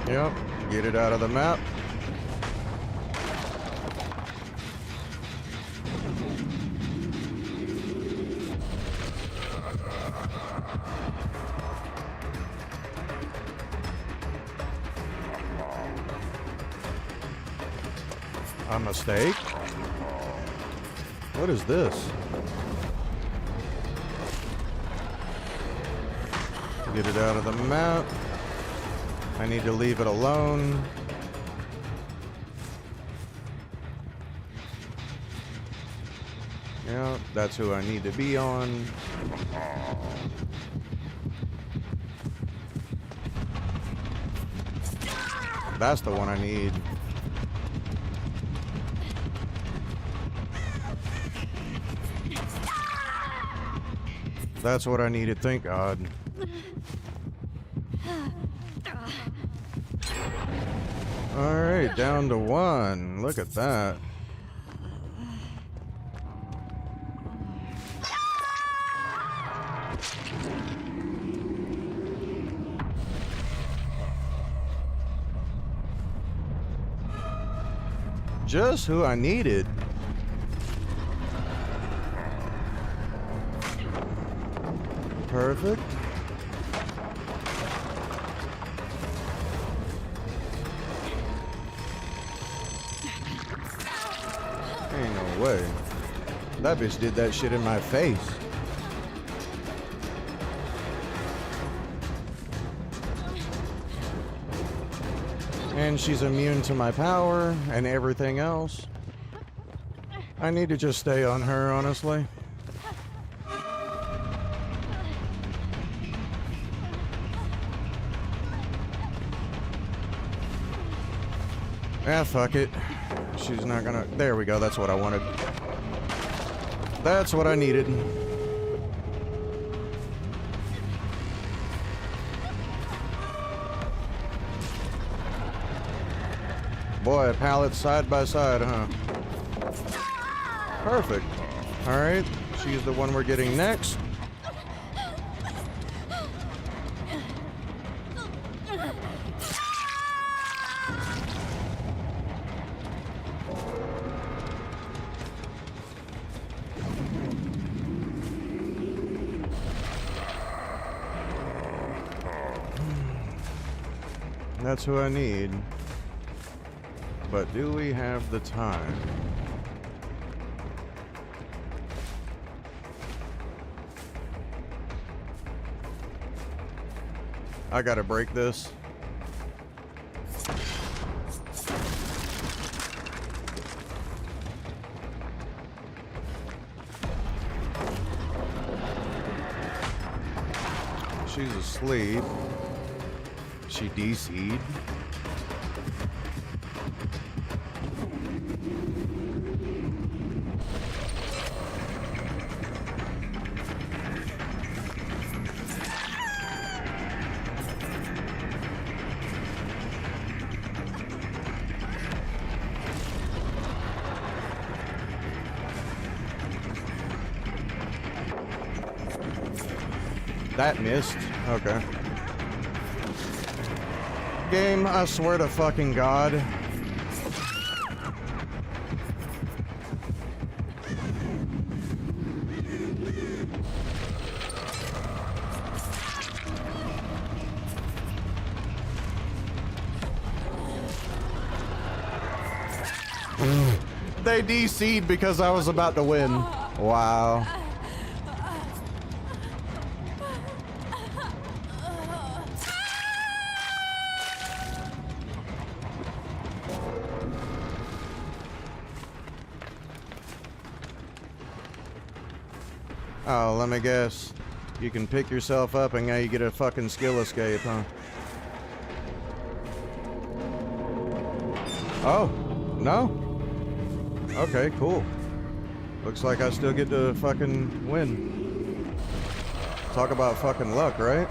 Yep, get it out of the map. A mistake? What is this? Get it out of the map. I need to leave it alone. Yeah, that's who I need to be on. That's the one I need. That's what I needed, thank God. Alright, down to one. Look at that. Just who I needed. Perfect. Ain't no way. That bitch did that shit in my face. And she's immune to my power and everything else. I need to just stay on her, honestly. Ah, fuck it. She's not gonna... There we go, that's what I wanted. That's what I needed. Boy, pallets side by side, huh? Perfect. Alright, she's the one we're getting next. That's who I need. But do we have the time? I gotta break this. she's asleep. She DC'd. That missed. Okay. Game, I swear to fucking God. They DC'd because I was about to win. Wow. Oh, let me guess. You can pick yourself up and now you get a fucking skill escape, huh? Oh, no? Okay, cool. Looks like I still get to fucking win. Talk about fucking luck, right?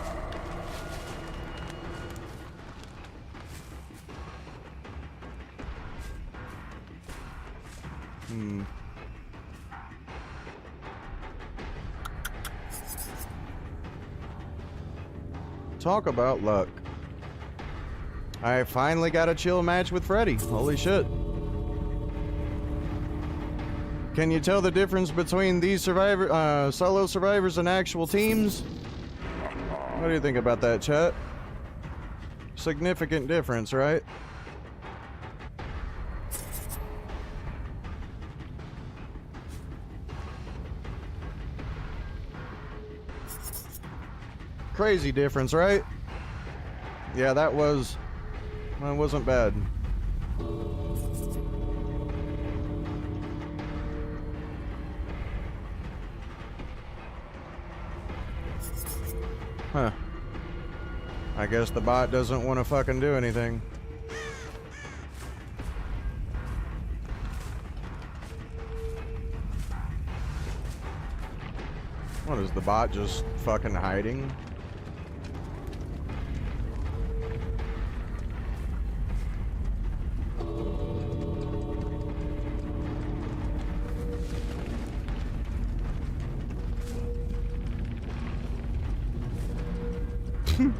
Talk about luck. I finally got a chill match with Freddy. Holy shit. Can you tell the difference between these solo survivors and actual teams? What do you think about that, chat? Significant difference, right? Crazy difference, right? Yeah, that wasn't bad. Huh. I guess the bot doesn't want to fucking do anything. What is the bot just fucking hiding?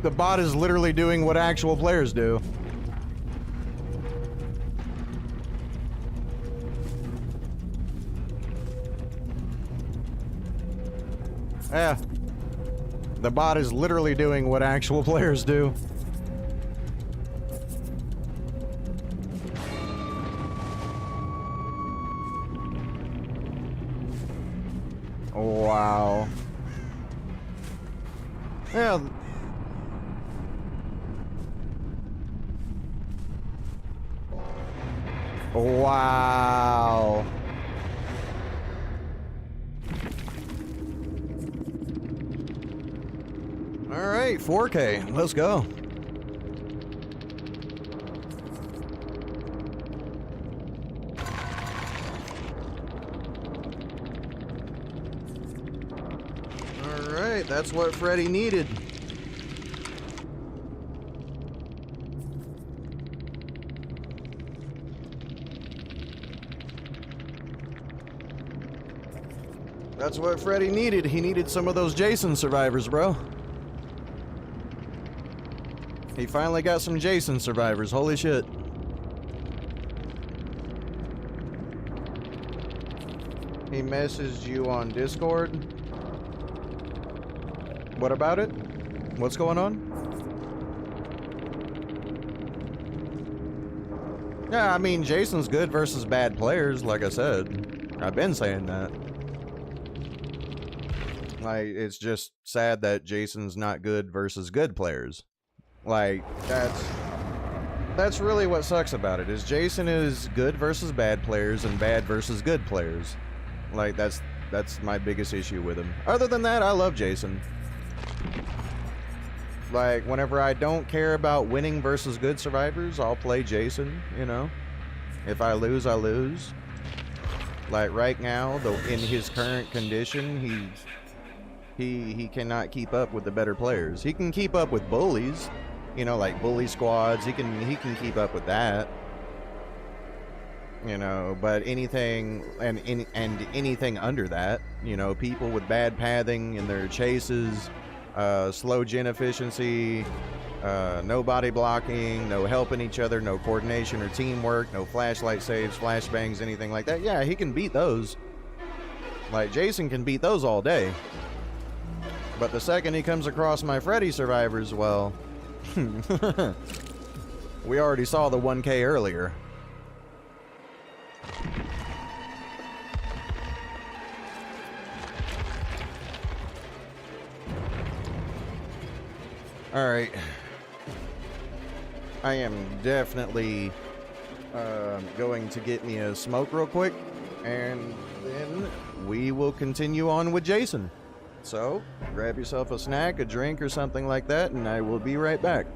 The bot is literally doing what actual players do. Yeah. The bot is literally doing what actual players do. Wow. Yeah. Wow. All right, 4K. Let's go. All right, that's what Freddy needed. That's what Freddy needed. He needed some of those Jason survivors, bro. He finally got some Jason survivors. Holy shit. He messaged you on Discord? What about it? What's going on? Yeah, I mean, Jason's good versus bad players, like I said. I've been saying that. Like, it's just sad that Jason's not good versus good players. Like, that's really what sucks about it, is Jason is good versus bad players and bad versus good players. Like, that's my biggest issue with him. Other than that, I love Jason. Like, whenever I don't care about winning versus good survivors, I'll play Jason, you know? If I lose, I lose. Like, right now, though, in his current condition, he cannot keep up with the better players. He can keep up with bullies, you know, like bully squads. He can keep up with that. You know, but anything and anything under that, you know, people with bad pathing in their chases, slow gen efficiency, no body blocking, no helping each other, no coordination or teamwork, no flashlight saves, flashbangs, anything like that. Yeah, he can beat those. Like, Jason can beat those all day. But the second he comes across my Freddy survivors, well, we already saw the 1K earlier. Alright. I am definitely going to get me a smoke real quick, and then we will continue on with Jason. So, grab yourself a snack, a drink, or something like that, and I will be right back.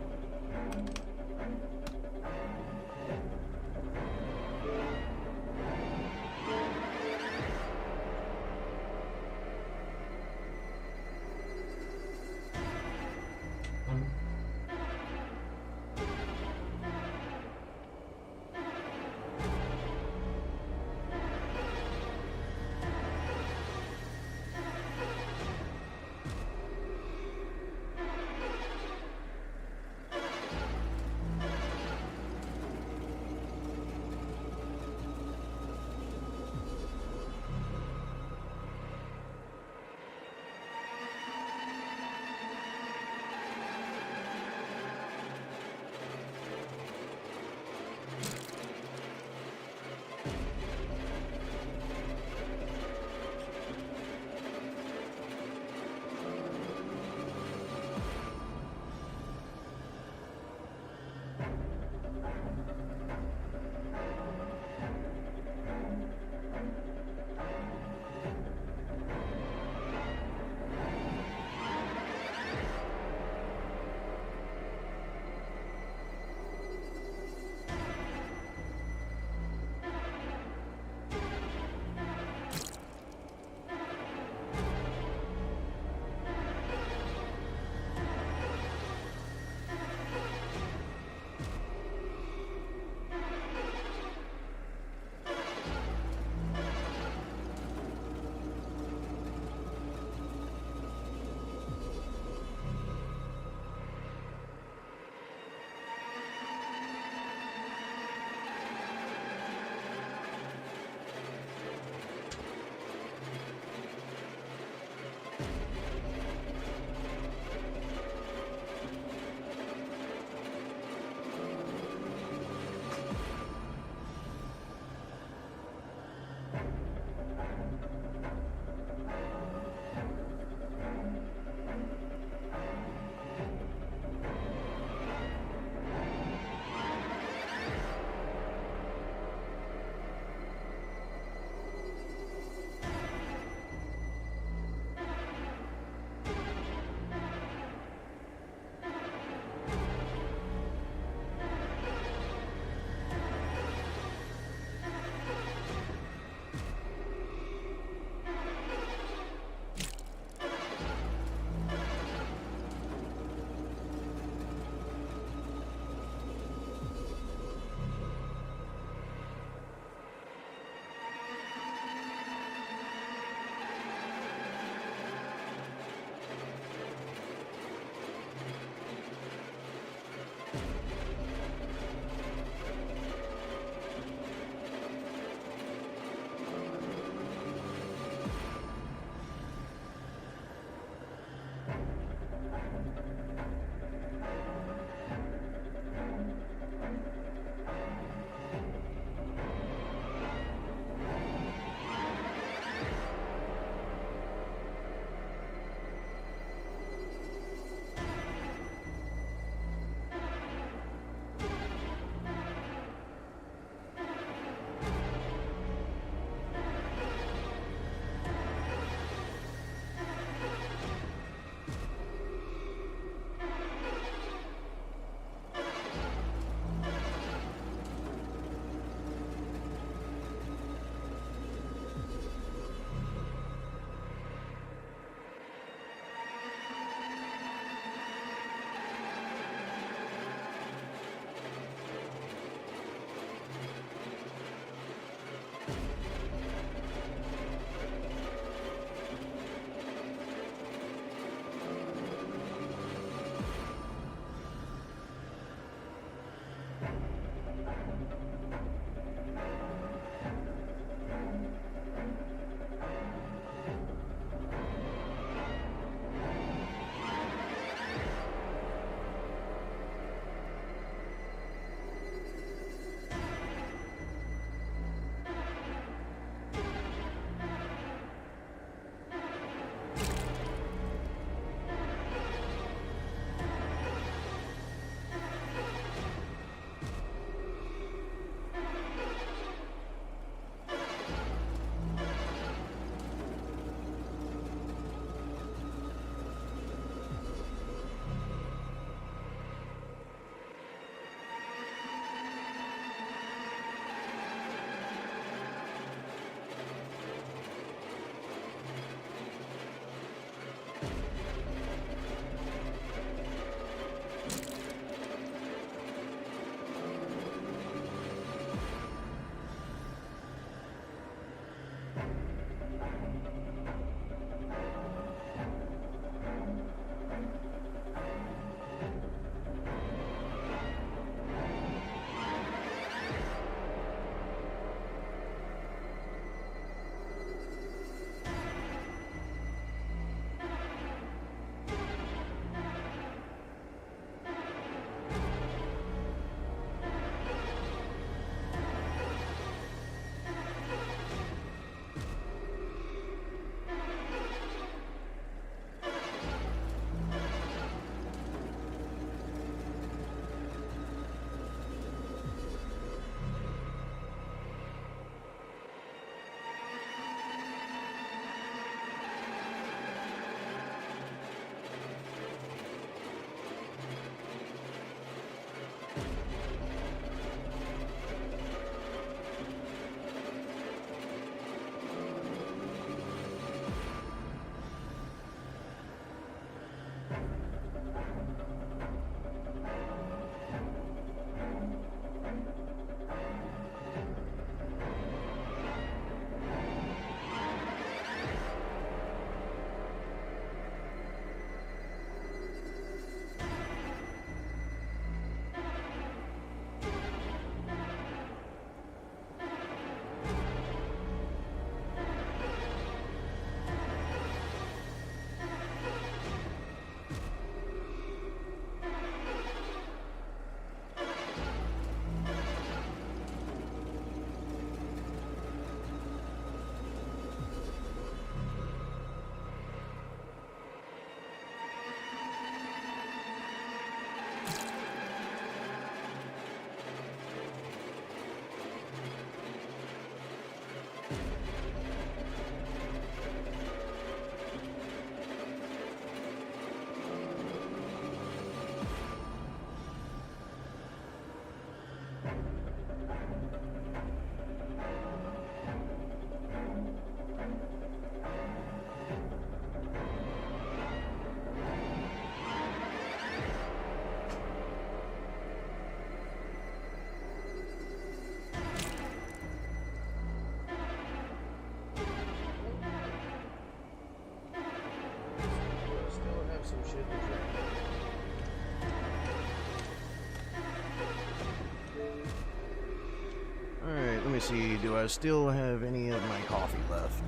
me see, do I still have any of my coffee left?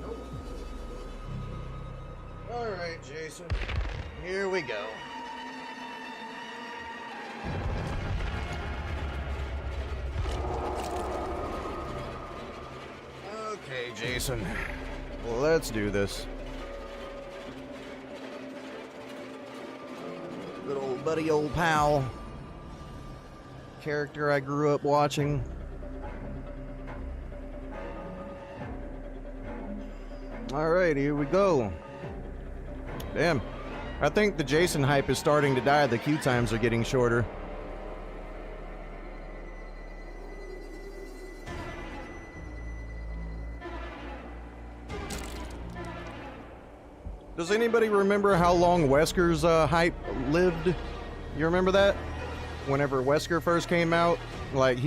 Nope. Alright, Jason. Here we go. Okay, Jason. Let's do this. Good old buddy, old pal. Character I grew up watching. Alright, here we go. Damn. I think the Jason hype is starting to die. The queue times are getting shorter. Does anybody remember how long Wesker's hype lived? You remember that? Whenever Wesker first came out, like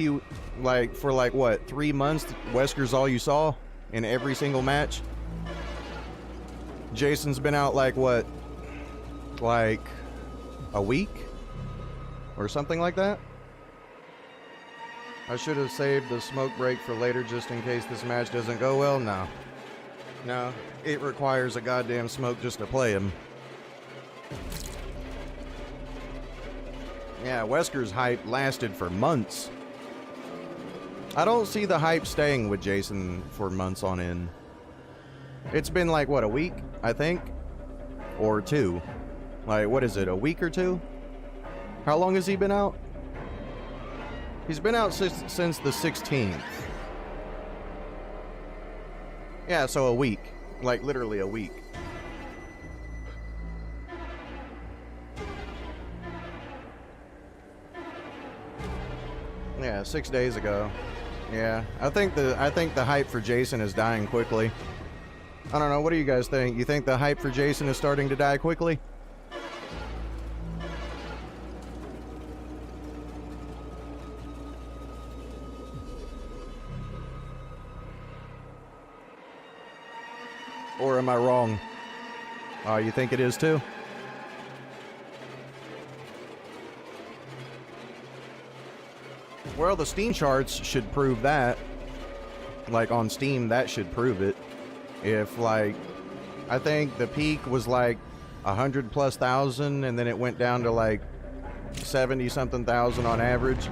for what, 3 months, Wesker's all you saw in every single match. Jason's been out like what, like a week or something like that. I should have saved the smoke break for later just in case this match doesn't go well. No, it requires a goddamn smoke just to play him. Yeah, Wesker's hype lasted for months. I don't see the hype staying with Jason for months on end. It's been like, what, a week, I think? Or 2. Like, what is it, a week or 2? How long has he been out? He's been out since the 16th. Yeah, so a week. Like, literally a week. Yeah, 6 days ago. Yeah, I think the hype for Jason is dying quickly. I don't know, what do you guys think? You think the hype for Jason is starting to die quickly? Or am I wrong? Oh, you think it is too? Well, the Steam charts should prove that. Like, on Steam, that should prove it. If, like, I think the peak was like 100+ thousand, and then it went down to like 70-something thousand on average.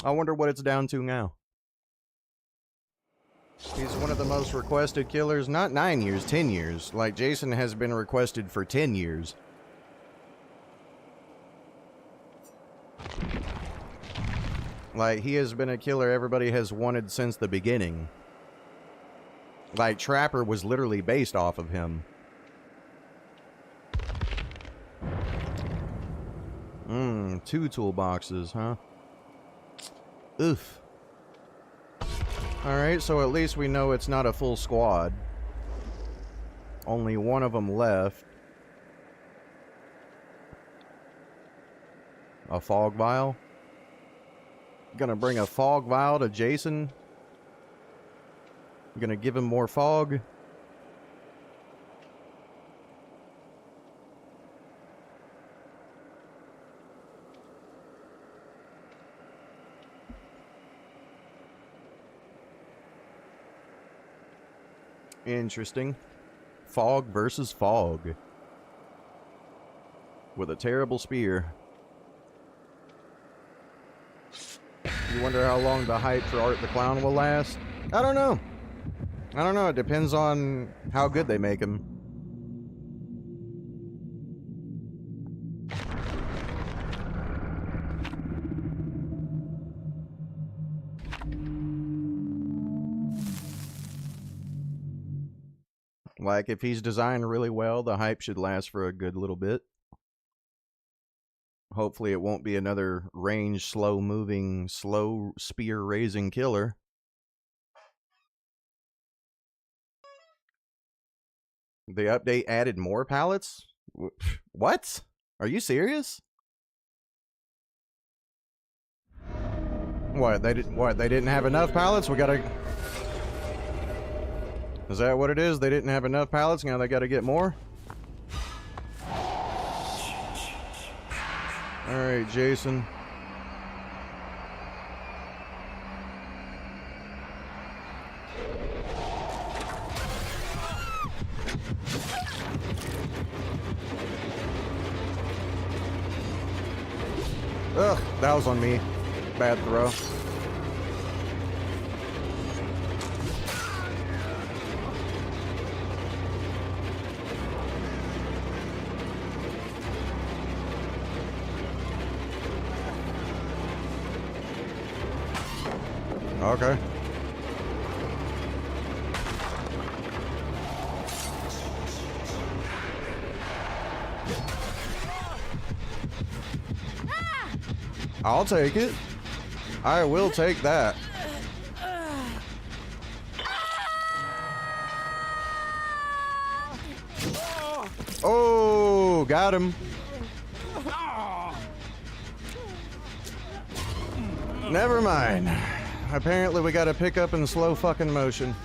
I wonder what it's down to now. He's one of the most requested killers. Not 9 years, 10 years. Like, Jason has been requested for 10 years. Like, he has been a killer everybody has wanted since the beginning. Like, Trapper was literally based off of him. 2 toolboxes, huh? Oof. Alright, so at least we know it's not a full squad. Only one of them left. A fog vial? Gonna bring a fog vial to Jason? Gonna give him more fog? Interesting. Fog versus fog. With a terrible spear. You wonder how long the hype for Art the Clown will last? I don't know. I don't know. It depends on how good they make him. Like, if he's designed really well, the hype should last for a good little bit. Hopefully it won't be another range, slow-moving, slow spear-raising killer. The update added more pallets? What? Are you serious? What, they didn't have enough pallets? We gotta... Is that what it is? They didn't have enough pallets, now they gotta get more? Alright, Jason. Ugh, that was on me. Bad throw. Okay. I'll take it. I will take that. Oh, got him. Never mind. Apparently we gotta pick up in slow fucking motion.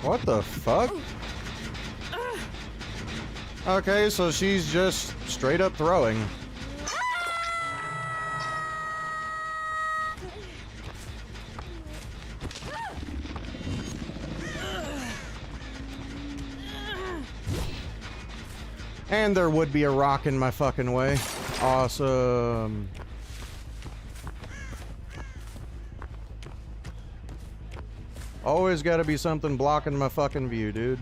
What the fuck? Okay, so she's just straight up throwing. And there would be a rock in my fucking way. Awesome. Always gotta be something blocking my fucking view, dude.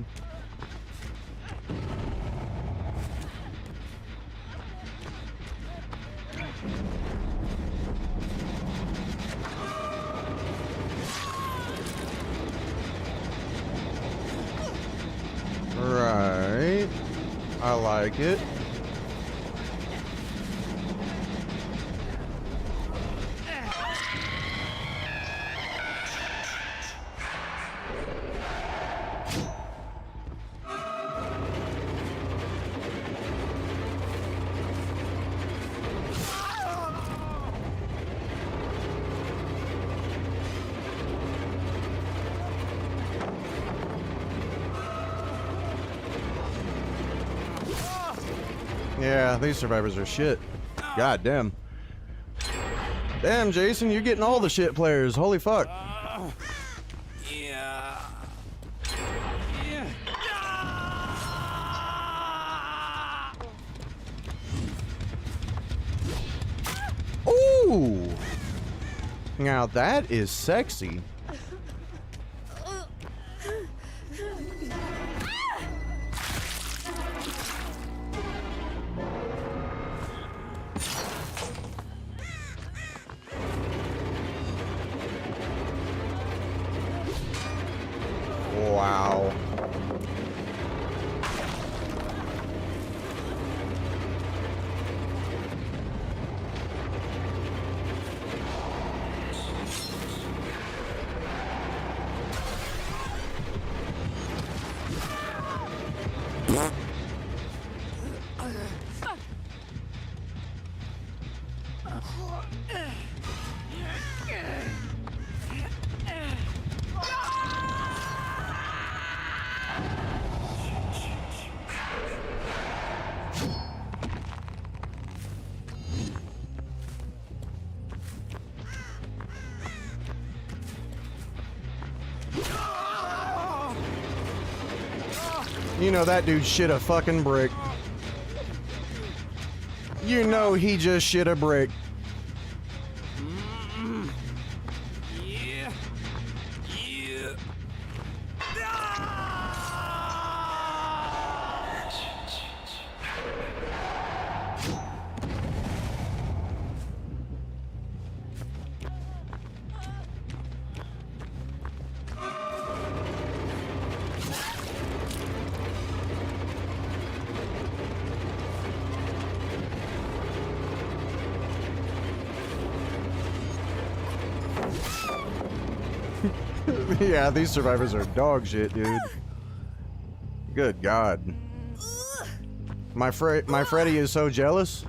Right. I like it. Yeah, these survivors are shit. God damn. Damn, Jason, you're getting all the shit players. Holy fuck. Yeah. Ooh. Now that is sexy. Wow. You know that dude shit a fucking brick. You know he just shit a brick. Yeah. Yeah. Yeah, these survivors are dog shit, dude. Good God. My Freddy is so jealous.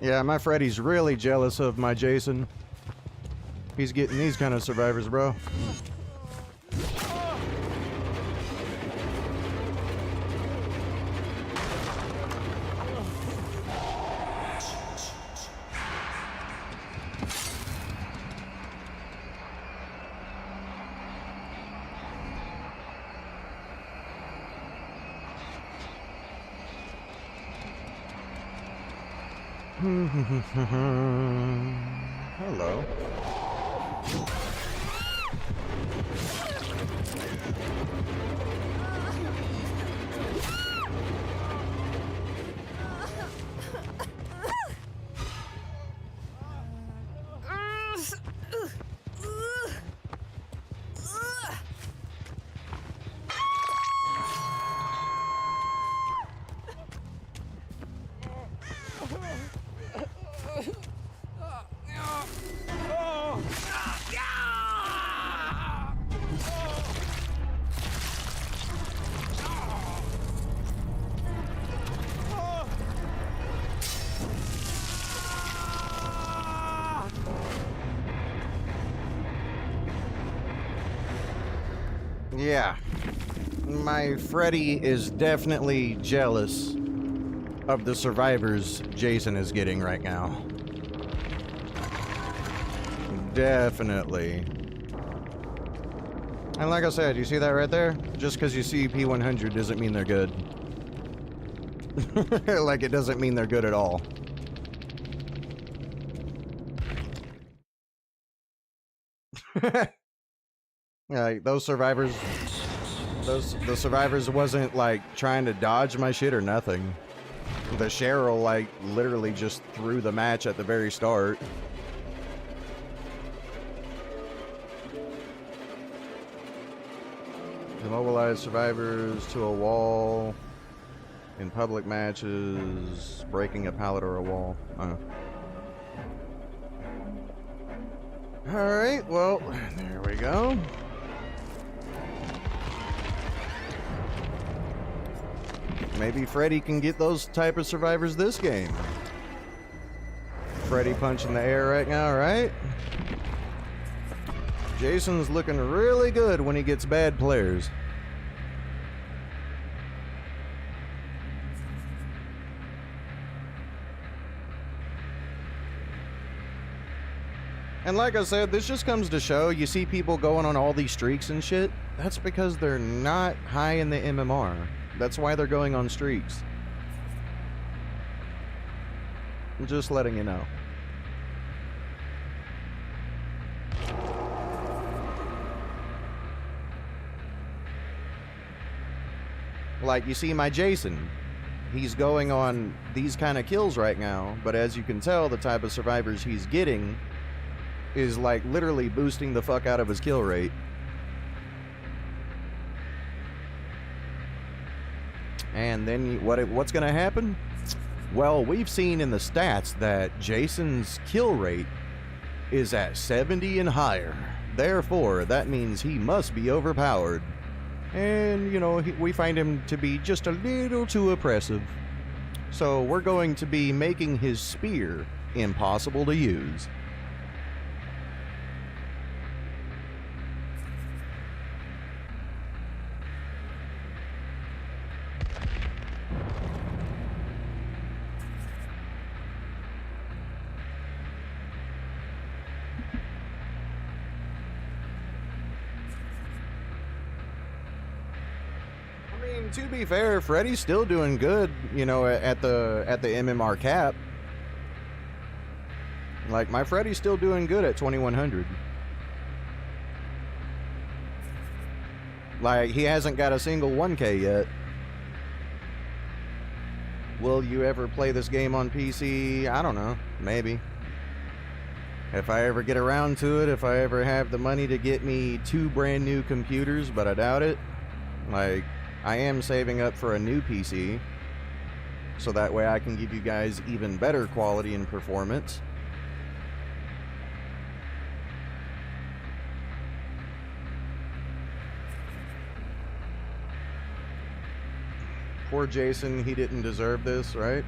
Yeah, my Freddy's really jealous of my Jason. He's getting these kind of survivors, bro. Hello. Yeah, my Freddy is definitely jealous of the survivors Jason is getting right now. Definitely. And like I said, you see that right there? Just because you see P100 doesn't mean they're good. Like, it doesn't mean they're good at all. Like, those survivors, the survivors wasn't like trying to dodge my shit or nothing. The Cheryl like literally just threw the match at the very start. Immobilize survivors to a wall in public matches, breaking a pallet or a wall. Alright, well, there we go. Maybe Freddy can get those type of survivors this game. Freddy punching the air right now, right? Jason's looking really good when he gets bad players. And like I said, this just comes to show, you see people going on all these streaks and shit, that's because they're not high in the MMR. That's why they're going on streaks. I'm just letting you know. Like, you see my Jason. He's going on these kind of kills right now, but as you can tell, the type of survivors he's getting is like literally boosting the fuck out of his kill rate. And then what's going to happen? Well, we've seen in the stats that Jason's kill rate is at 70 and higher. Therefore, that means he must be overpowered. And, you know, we find him to be just a little too oppressive. So we're going to be making his spear impossible to use. To be fair, Freddy's still doing good, you know, at the MMR cap. Like, my Freddy's still doing good at 2100. Like, he hasn't got a single 1K yet. Will you ever play this game on PC? I don't know. Maybe. If I ever get around to it, if I ever have the money to get me 2 brand new computers, but I doubt it. Like, I am saving up for a new PC, so that way I can give you guys even better quality and performance. Poor Jason, he didn't deserve this, right?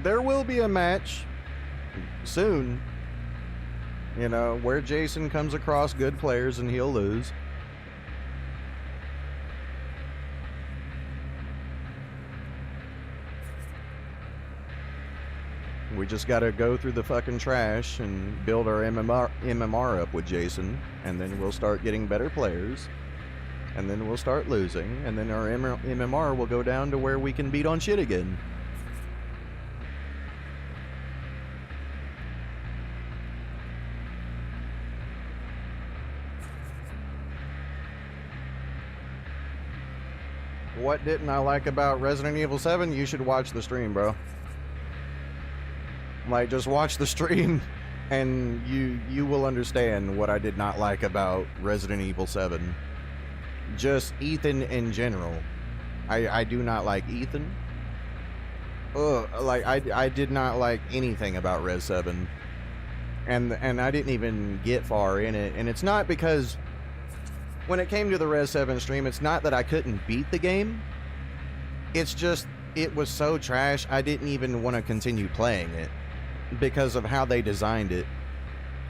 There will be a match soon, you know, where Jason comes across good players and he'll lose. We just gotta go through the fucking trash and build our MMR up with Jason, and then we'll start getting better players, and then we'll start losing, and then our MMR will go down to where we can beat on shit again. What didn't I like about Resident Evil 7? You should watch the stream, bro. Like, just watch the stream and you will understand what I did not like about Resident Evil 7. Just Ethan in general. I do not like Ethan. Ugh, like, I did not like anything about Res 7. And I didn't even get far in it. And it's not because when it came to the Res 7 stream, it's not that I couldn't beat the game. It's just, it was so trash, I didn't even want to continue playing it because of how they designed it.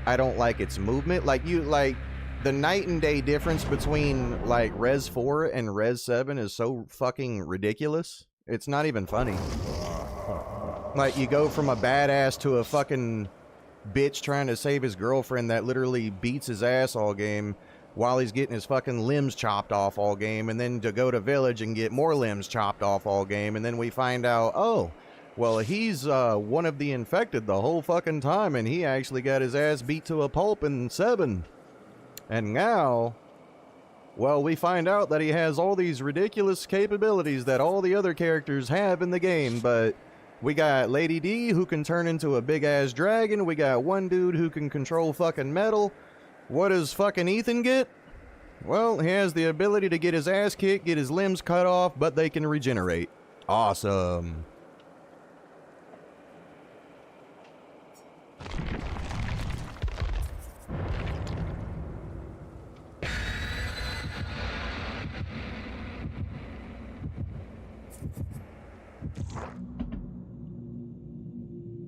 I don't like its movement. Like, the night and day difference between, like, Res 4 and Res 7 is so fucking ridiculous. It's not even funny. Like, you go from a badass to a fucking bitch trying to save his girlfriend that literally beats his ass all game while he's getting his fucking limbs chopped off all game, and then to go to village and get more limbs chopped off all game, and then we find out, oh, well, he's one of the infected the whole fucking time, and he actually got his ass beat to a pulp in 7. And now, well, we find out that he has all these ridiculous capabilities that all the other characters have in the game, but we got Lady D who can turn into a big-ass dragon, we got one dude who can control fucking metal. What does fucking Ethan get? Well, he has the ability to get his ass kicked, get his limbs cut off, but they can regenerate. Awesome.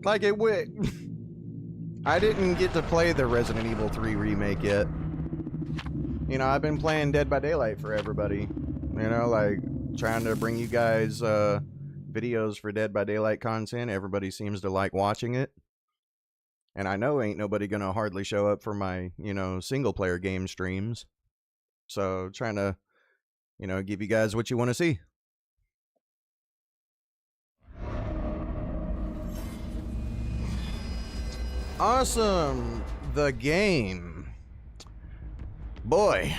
Like, it would. I didn't get to play the Resident Evil 3 remake yet. You know, I've been playing Dead by Daylight for everybody. You know, like, trying to bring you guys videos for Dead by Daylight content. Everybody seems to like watching it. And I know ain't nobody gonna hardly show up for my, you know, single-player game streams. So, trying to, you know, give you guys what you want to see. Awesome. The game. Boy.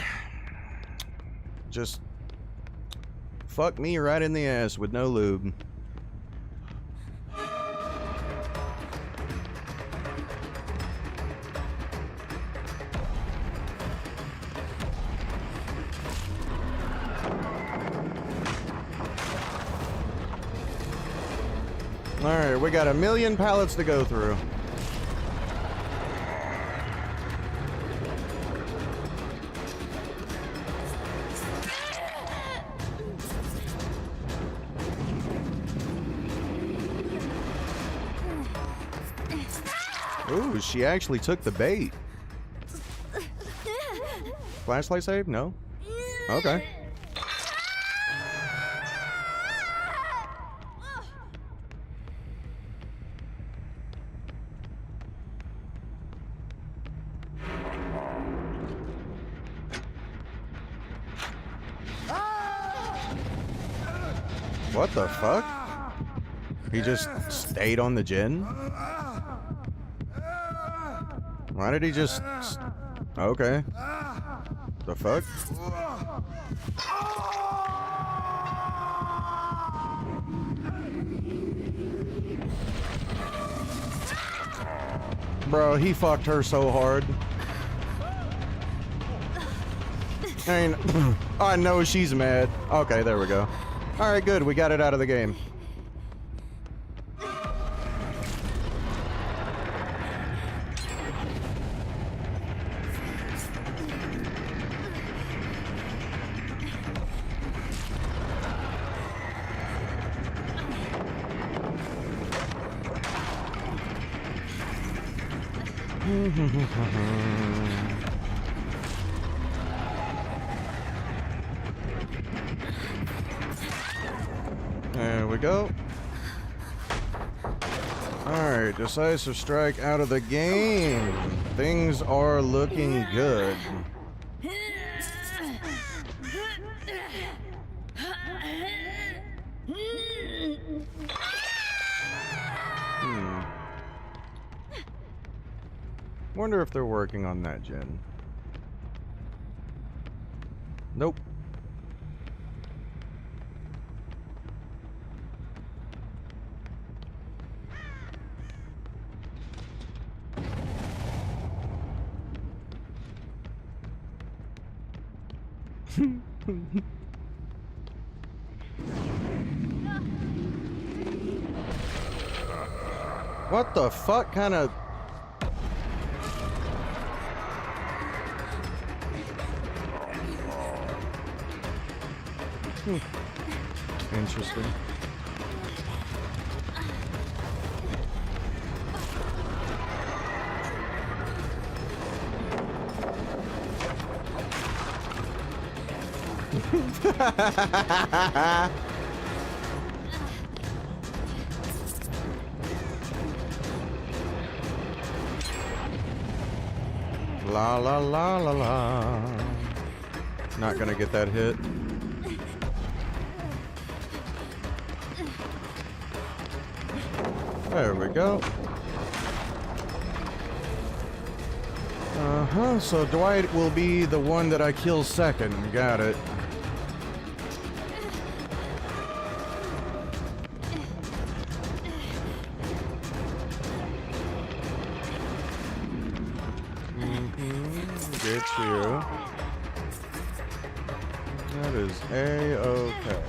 Just fuck me right in the ass with no lube. Alright, we got 1,000,000 pallets to go through. Ooh, she actually took the bait. Flashlight save? No? Okay. What the fuck? He just stayed on the gen? Why did he just Okay. The fuck? Bro, he fucked her so hard. I mean, I know she's mad. Okay, there we go. Alright, good. We got it out of the game. There we go. Alright, decisive strike out of the game. Things are looking good. Wonder if they're working on that gen. Nope. What the fuck kind of... Interesting. La la la la la. Not gonna get that hit. There we go. Uh-huh, so Dwight will be the one that I kill second. Got it. Get you. That is A-okay.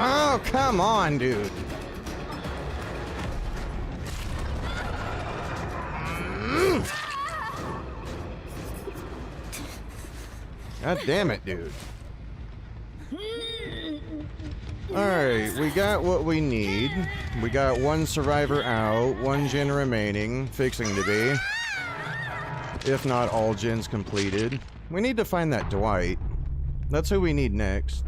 Oh, come on, dude. God damn it, dude. Alright, we got what we need. We got one survivor out, one gen remaining, fixing to be. If not all gens completed. We need to find that Dwight. That's who we need next.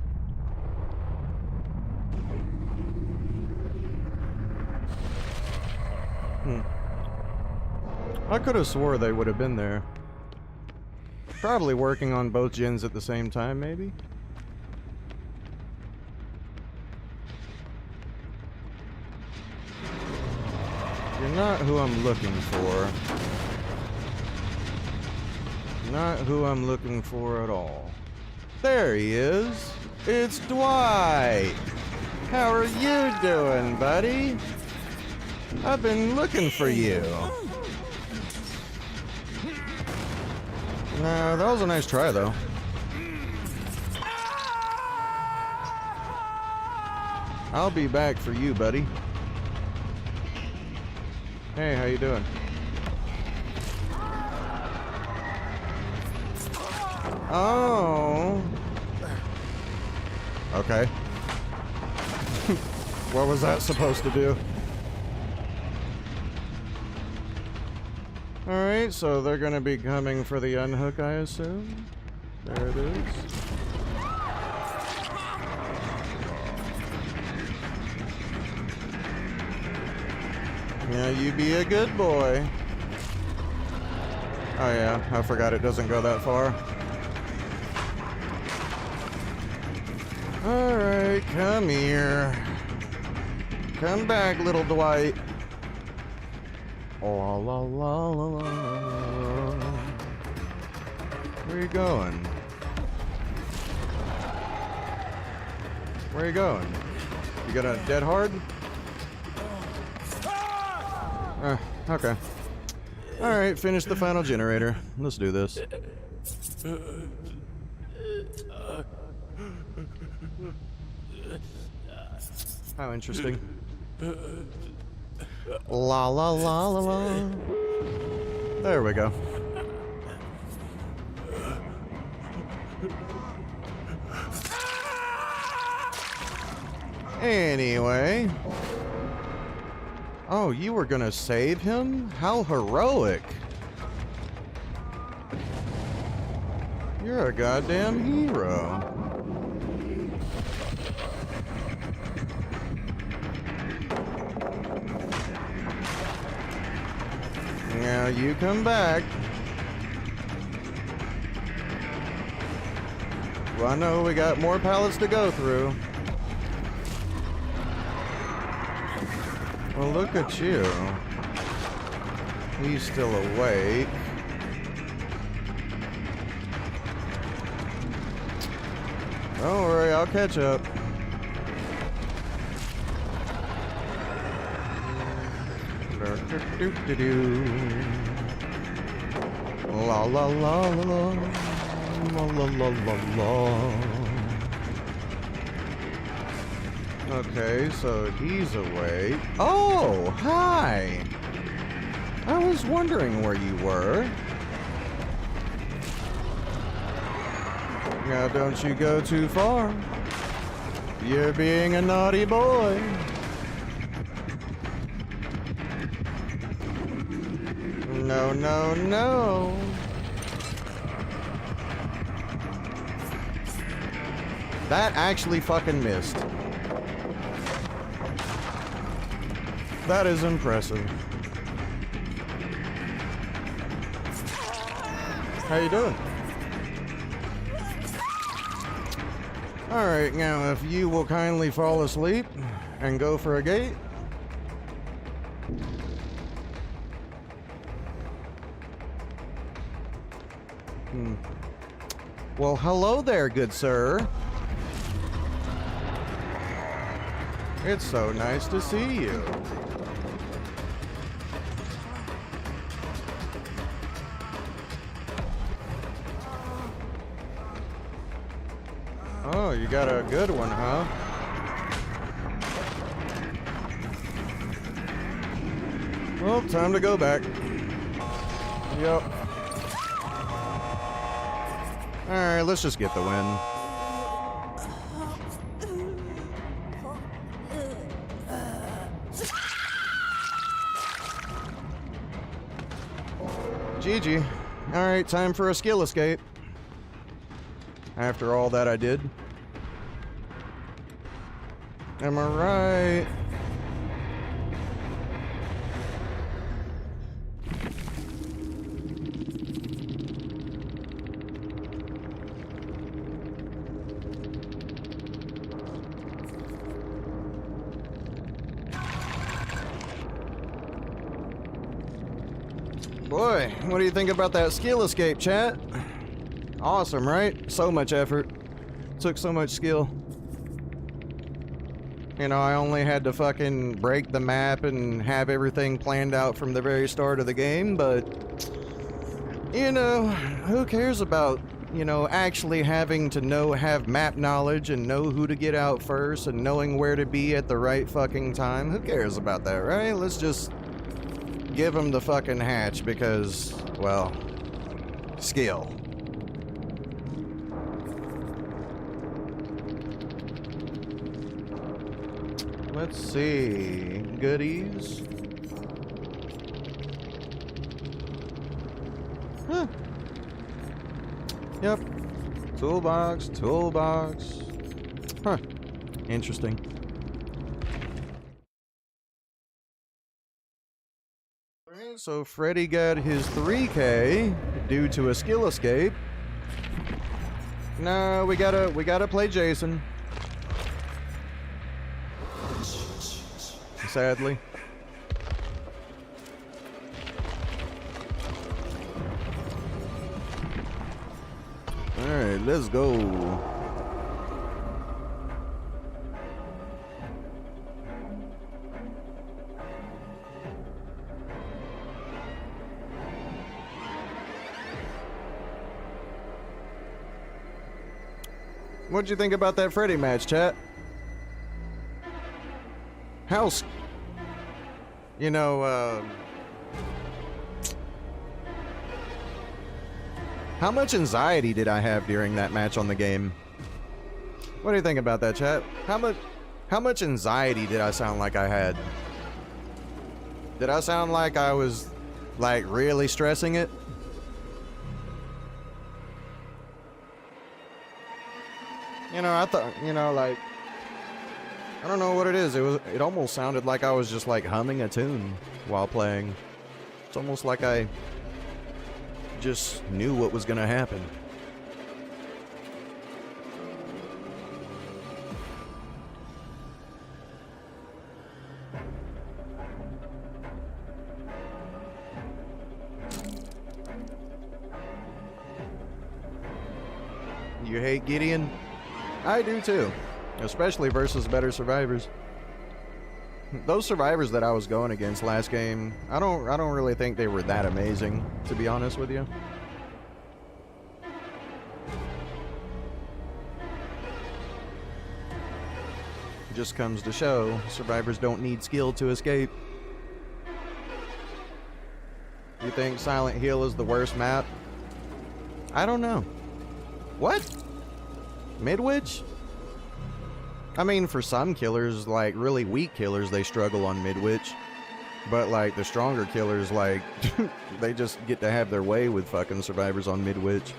I could have swore they would have been there. Probably working on both gens at the same time, maybe? You're not who I'm looking for. Not who I'm looking for at all. There he is. It's Dwight. How are you doing, buddy? I've been looking for you. No, that was a nice try, though. I'll be back for you, buddy. Hey, how you doing? Oh. Okay. What was that supposed to do? Alright, so they're gonna be coming for the unhook, I assume. There it is. Yeah, you be a good boy. Oh yeah, I forgot it doesn't go that far. Alright, come here. Come back, little Dwight. La la la la la. Where you going? Where you going? You got a dead hard? Okay. Alright, finish the final generator. Let's do this. How interesting. La la la la la. There we go. Anyway. Oh, you were gonna save him? How heroic. You're a goddamn hero. Now you come back. Well, I know we got more pallets to go through. Well, look at you. He's still awake. Don't worry, I'll catch up. La la la la la la la la la. Okay, so he's awake. Oh, hi! I was wondering where you were. Now don't you go too far. You're being a naughty boy. No, no, no. That actually fucking missed. That is impressive. How you doing? Alright, now if you will kindly fall asleep and go for a gate. Well, hello there, good sir. It's so nice to see you. Oh, you got a good one, huh? Well, time to go back. Yep. Alright, let's just get the win. GG. Alright, time for a skill escape. After all that I did. Am I right? Boy, what do you think about that skill escape, chat? Awesome, right? So much effort. Took so much skill. You know, I only had to fucking break the map and have everything planned out from the very start of the game, but... You know, who cares about, you know, actually having to have map knowledge and know who to get out first and knowing where to be at the right fucking time? Who cares about that, right? Let's just give them the fucking hatch because, well, skill. Let's see. Goodies. Huh. Yep. Toolbox, toolbox. Huh. Interesting. Alright, so Freddy got his 3K due to a skill escape. No, we gotta play Jason. sadly. Alright, let's go. What'd you think about that Freddy match, chat? How's... You know, how much anxiety did I have during that match on the game? What do you think about that, chat? How much anxiety did I sound like I had? Did I sound like I was, like, really stressing it? You know, I thought, you know, like, I don't know what it is. It almost sounded like I was just like humming a tune while playing. It's almost like I just knew what was gonna happen. You hate Gideon? I do too. Especially versus better survivors. Those survivors that I was going against last game, I don't really think they were that amazing, to be honest with you. Just comes to show, survivors don't need skill to escape. You think Silent Hill is the worst map? I don't know. What? Midwich? I mean, for some killers, like really weak killers, they struggle on Midwich. But like the stronger killers, like they just get to have their way with fucking survivors on Midwich.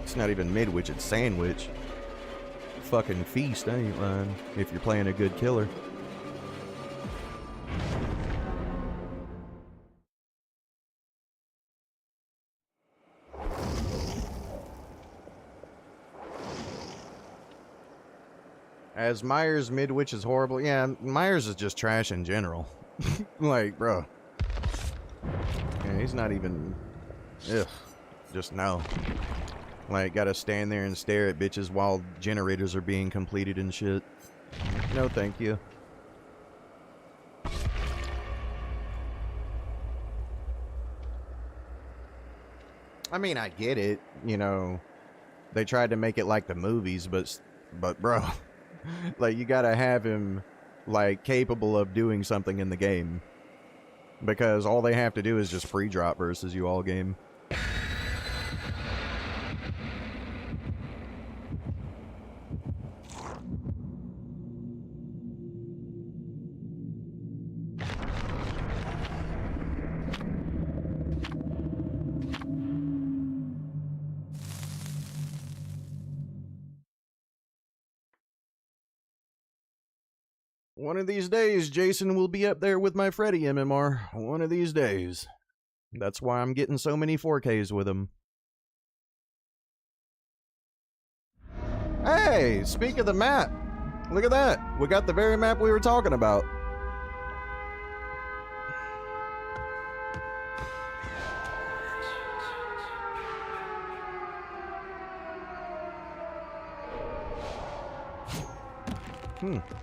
It's not even Midwich, it's Sandwich. Fucking feast, I ain't lying, if you're playing a good killer. As Myers, Midwich is horrible. Yeah, Myers is just trash in general. Like, bro. Yeah, he's not even... Ugh. Just no. Like, gotta stand there and stare at bitches while generators are being completed and shit. No, thank you. I mean, I get it. You know, they tried to make it like the movies, but bro... Like, you gotta have him, like, capable of doing something in the game. Because all they have to do is just free drop versus you all game. One of these days, Jason will be up there with my Freddy MMR. One of these days. That's why I'm getting so many 4Ks with him. Hey, speak of the map. Look at that. We got the very map we were talking about.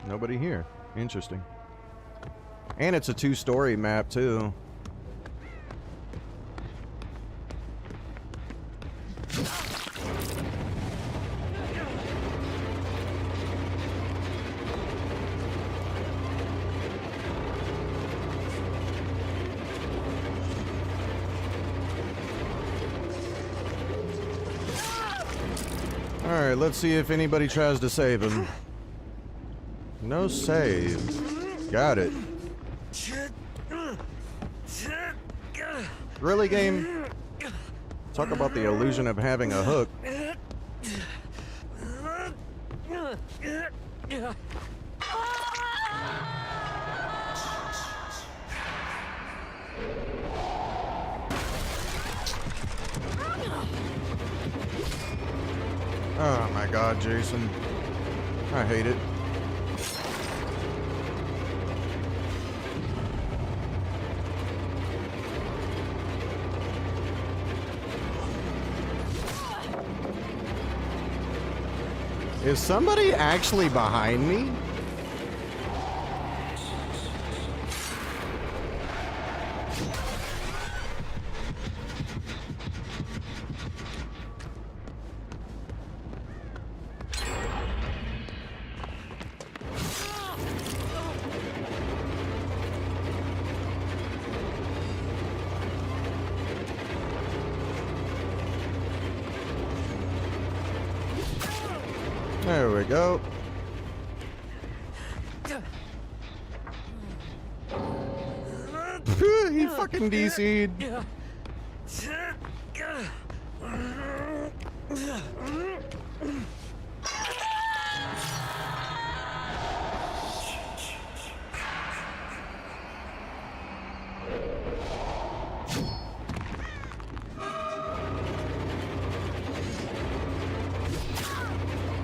Nobody here. Interesting. And it's a 2-story map, too. Alright, let's see if anybody tries to save him. No save. Got it. Really, game? Talk about the illusion of having a hook. Oh my god, Jason. I hate it. Is somebody actually behind me? There we go. He fucking DC'd.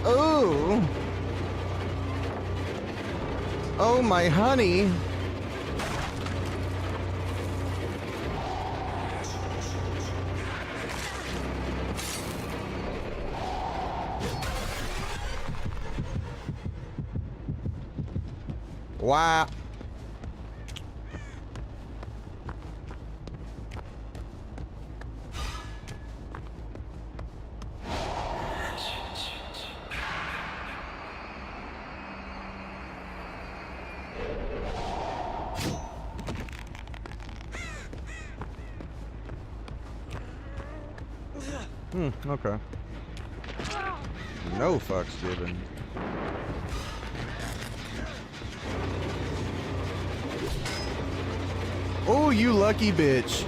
Oh. Oh, my honey. Wow. Okay. No fucks given. Oh, you lucky bitch.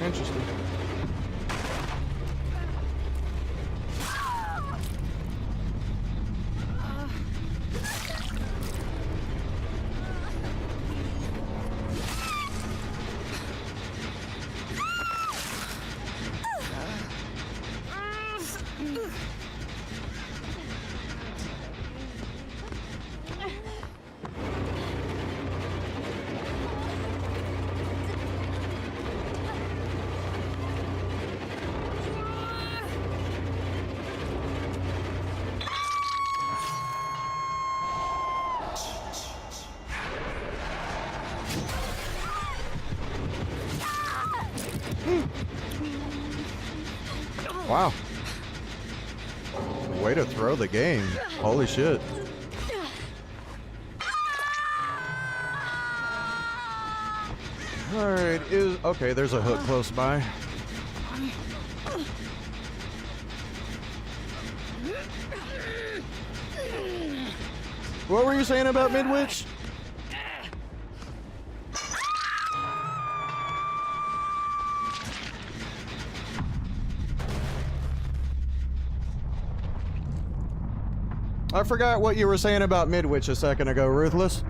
Interesting. Wow. Way to throw the game. Holy shit. Alright, okay, there's a hook close by. What were you saying about Midwich? I forgot what you were saying about Midwich a second ago, Ruthless.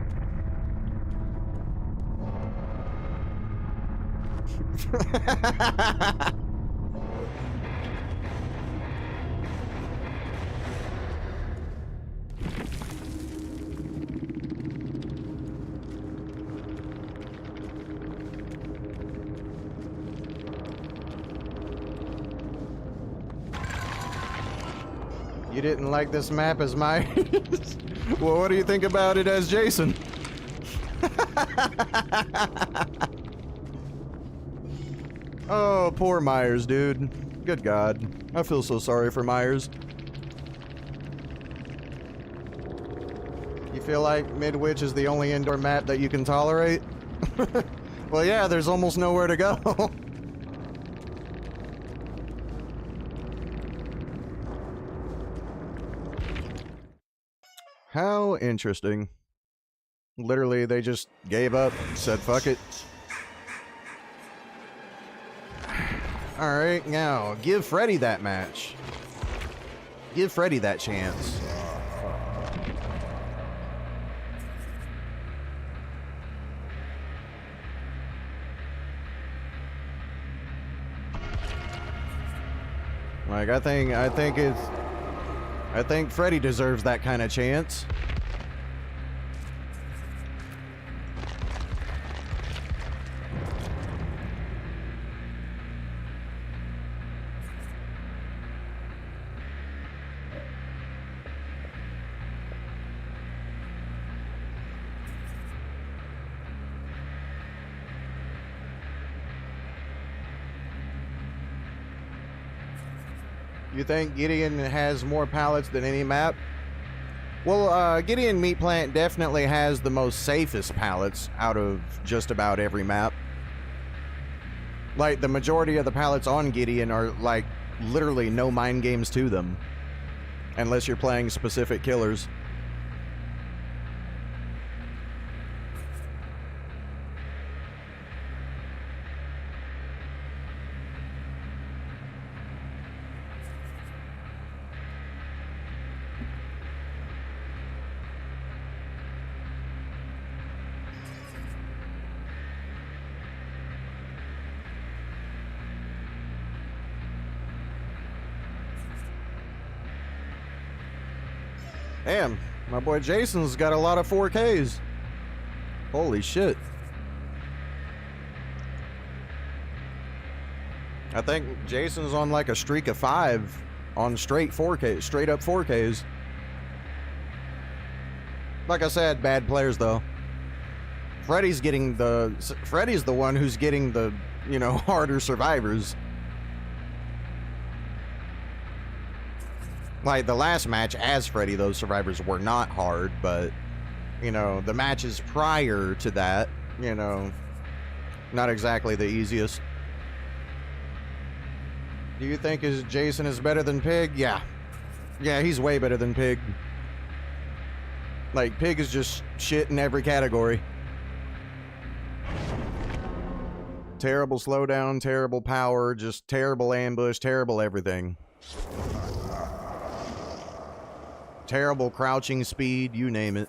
You didn't like this map as Myers? Well, what do you think about it as Jason? Oh, poor Myers, dude. Good God. I feel so sorry for Myers. You feel like Midwich is the only indoor map that you can tolerate? Well, yeah, there's almost nowhere to go. How interesting. Literally, they just gave up, said fuck it. Alright, now, give Freddy that match. Give Freddy that chance. Like, I think Freddy deserves that kind of chance. You think Gideon has more pallets than any map? Well, Gideon Meat Plant definitely has the most safest pallets out of just about every map. Like, the majority of the pallets on Gideon are, like, literally no mind games to them. Unless you're playing specific killers. Damn, my boy Jason's got a lot of 4Ks. Holy shit. I think Jason's on like a streak of 5 on straight 4K, straight up 4Ks. Like I said, bad players though. Freddy's the one who's getting the, you know, harder survivors. Like, the last match as Freddy, those survivors were not hard, but, you know, the matches prior to that, you know, not exactly the easiest. Do you think Jason is better than Pig? Yeah. Yeah, he's way better than Pig. Like, Pig is just shit in every category. Terrible slowdown, terrible power, just terrible ambush, terrible everything. Terrible crouching speed, you name it.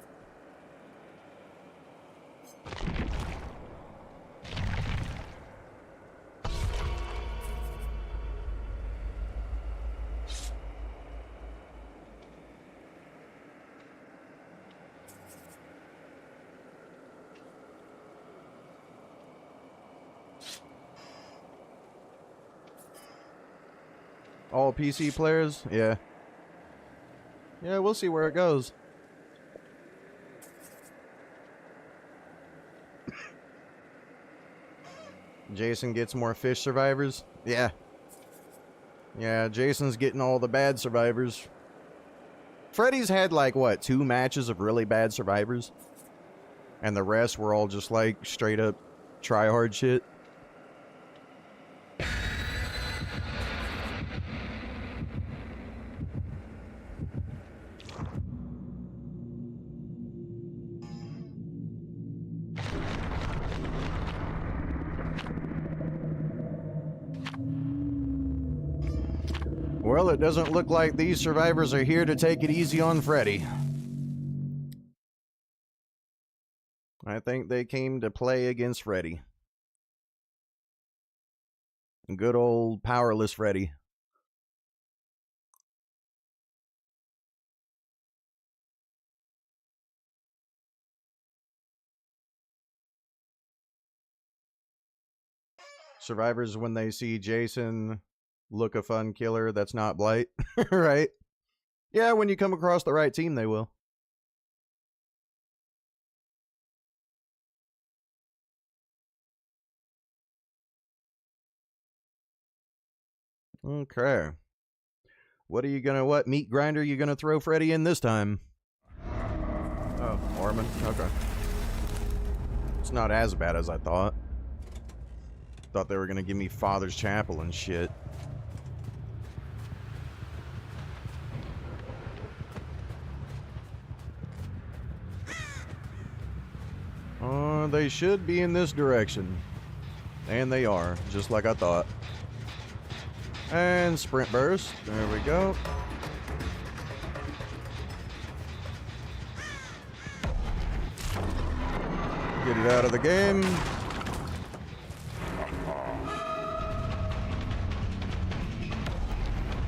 All PC players? Yeah. Yeah, we'll see where it goes. Jason gets more fish survivors? Yeah. Yeah, Jason's getting all the bad survivors. Freddy's had like, what, 2 matches of really bad survivors? And the rest were all just like straight up try-hard shit. Well, it doesn't look like these survivors are here to take it easy on Freddy. I think they came to play against Freddy. Good old powerless Freddy. Survivors, when they see Jason look a fun killer, that's not Blight, right? Yeah, when you come across the right team, they will. Okay. What meat grinder you gonna throw Freddy in this time? Oh, Orman. Okay. It's not as bad as I thought. Thought they were gonna give me Father's Chapel and shit. They should be in this direction. And they are, just like I thought. And sprint burst. There we go. Get it out of the game.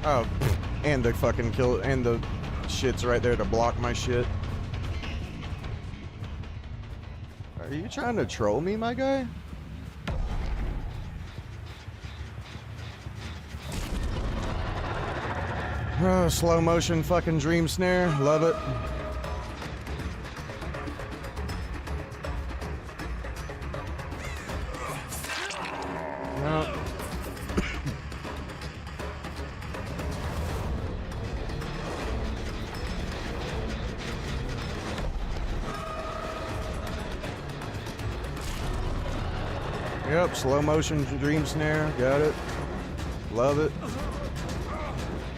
Oh, and the fucking kill, and the shit's right there to block my shit. Are you trying to troll me, my guy? Oh, slow motion fucking dream snare. Love it. No. Yep, slow motion dream snare. Got it. Love it.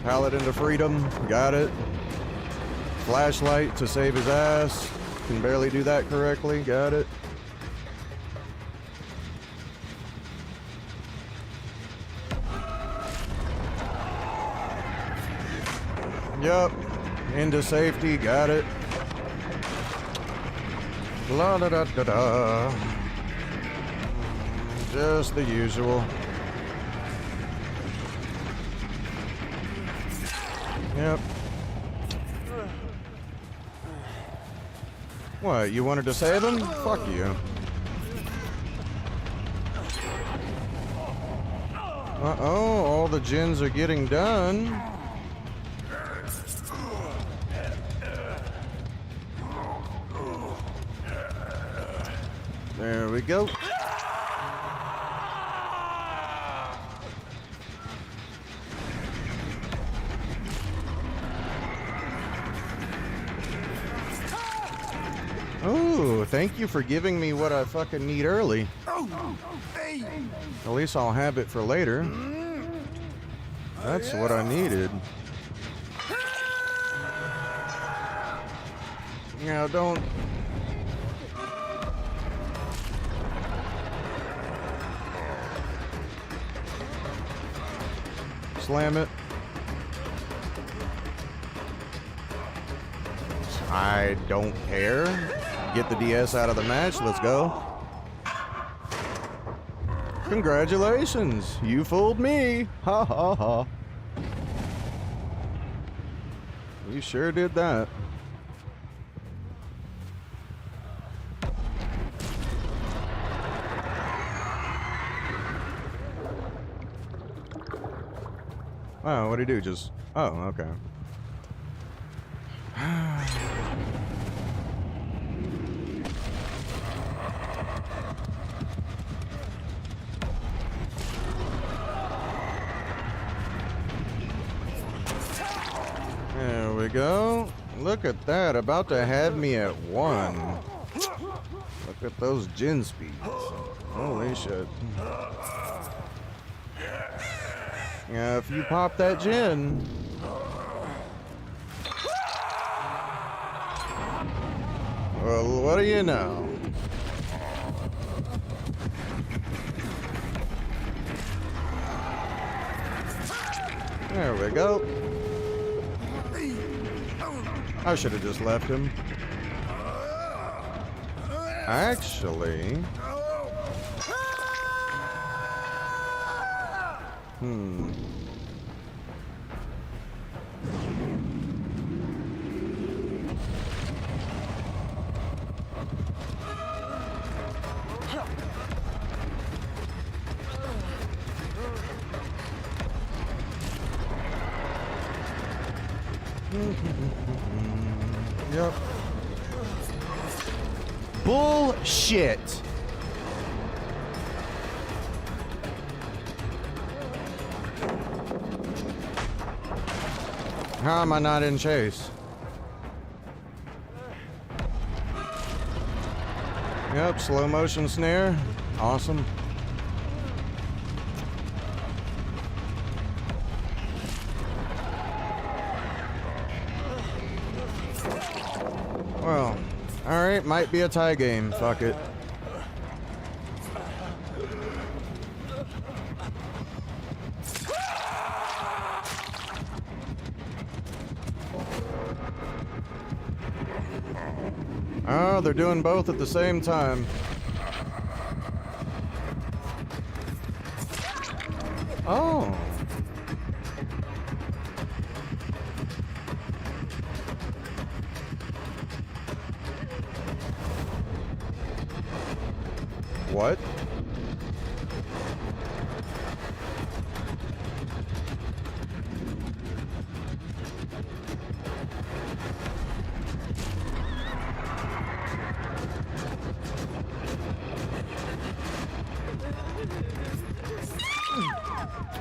Paladin to freedom. Got it. Flashlight to save his ass. Can barely do that correctly. Got it. Yep. Into safety. Got it. La da da da da. Just the usual. Yep. What, you wanted to save him? Fuck you. Uh-oh, all the gens are getting done. There we go. Oh, thank you for giving me what I fucking need early. At least I'll have it for later. That's what I needed. Now, don't... Slam it. I don't care. Get the DS out of the match. Let's go. Congratulations. You fooled me. Ha ha ha. You sure did that. Oh, what'd he do? Just... Oh, okay. There we go. Look at that. About to have me at 1. Look at those gen speeds. Holy shit. Yeah, if you pop that gen. Well, what do you know? There we go. I should have just left him. Actually... Yep. Bullshit. How am I not in chase? Yep, slow motion snare. Awesome. Well, alright, might be a tie game. Fuck it. Oh, they're doing both at the same time. Oh. What?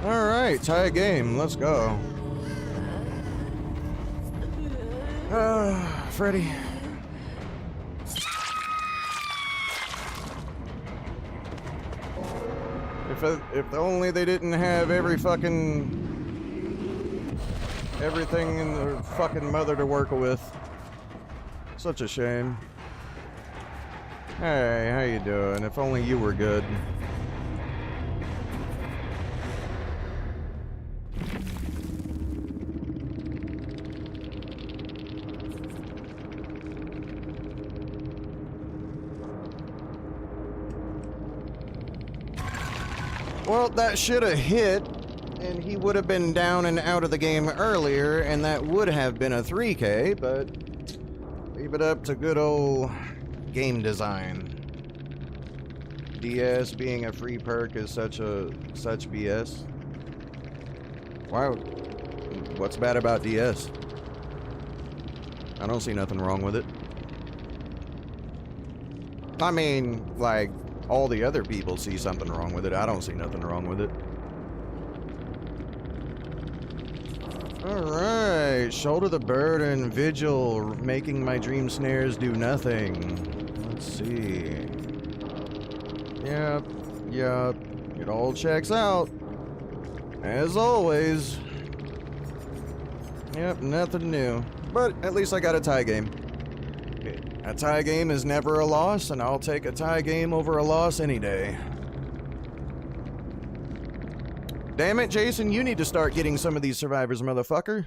All right, tie game. Let's go. Freddy. if only they didn't have everything in their fucking mother to work with. Such a shame. Hey, how you doing? If only you were good. Well, that should have hit, and he would have been down and out of the game earlier, and that would have been a 3K, but leave it up to good old game design. DS being a free perk is such BS. Wow, what's bad about DS? I don't see nothing wrong with it. I mean, like, all the other people see something wrong with it. I don't see nothing wrong with it. Alright, shoulder the burden, vigil, making my dream snares do nothing. Let's see. Yep, it all checks out. As always. Yep, nothing new. But at least I got a tie game. A tie game is never a loss, and I'll take a tie game over a loss any day. Damn it, Jason, you need to start getting some of these survivors, motherfucker.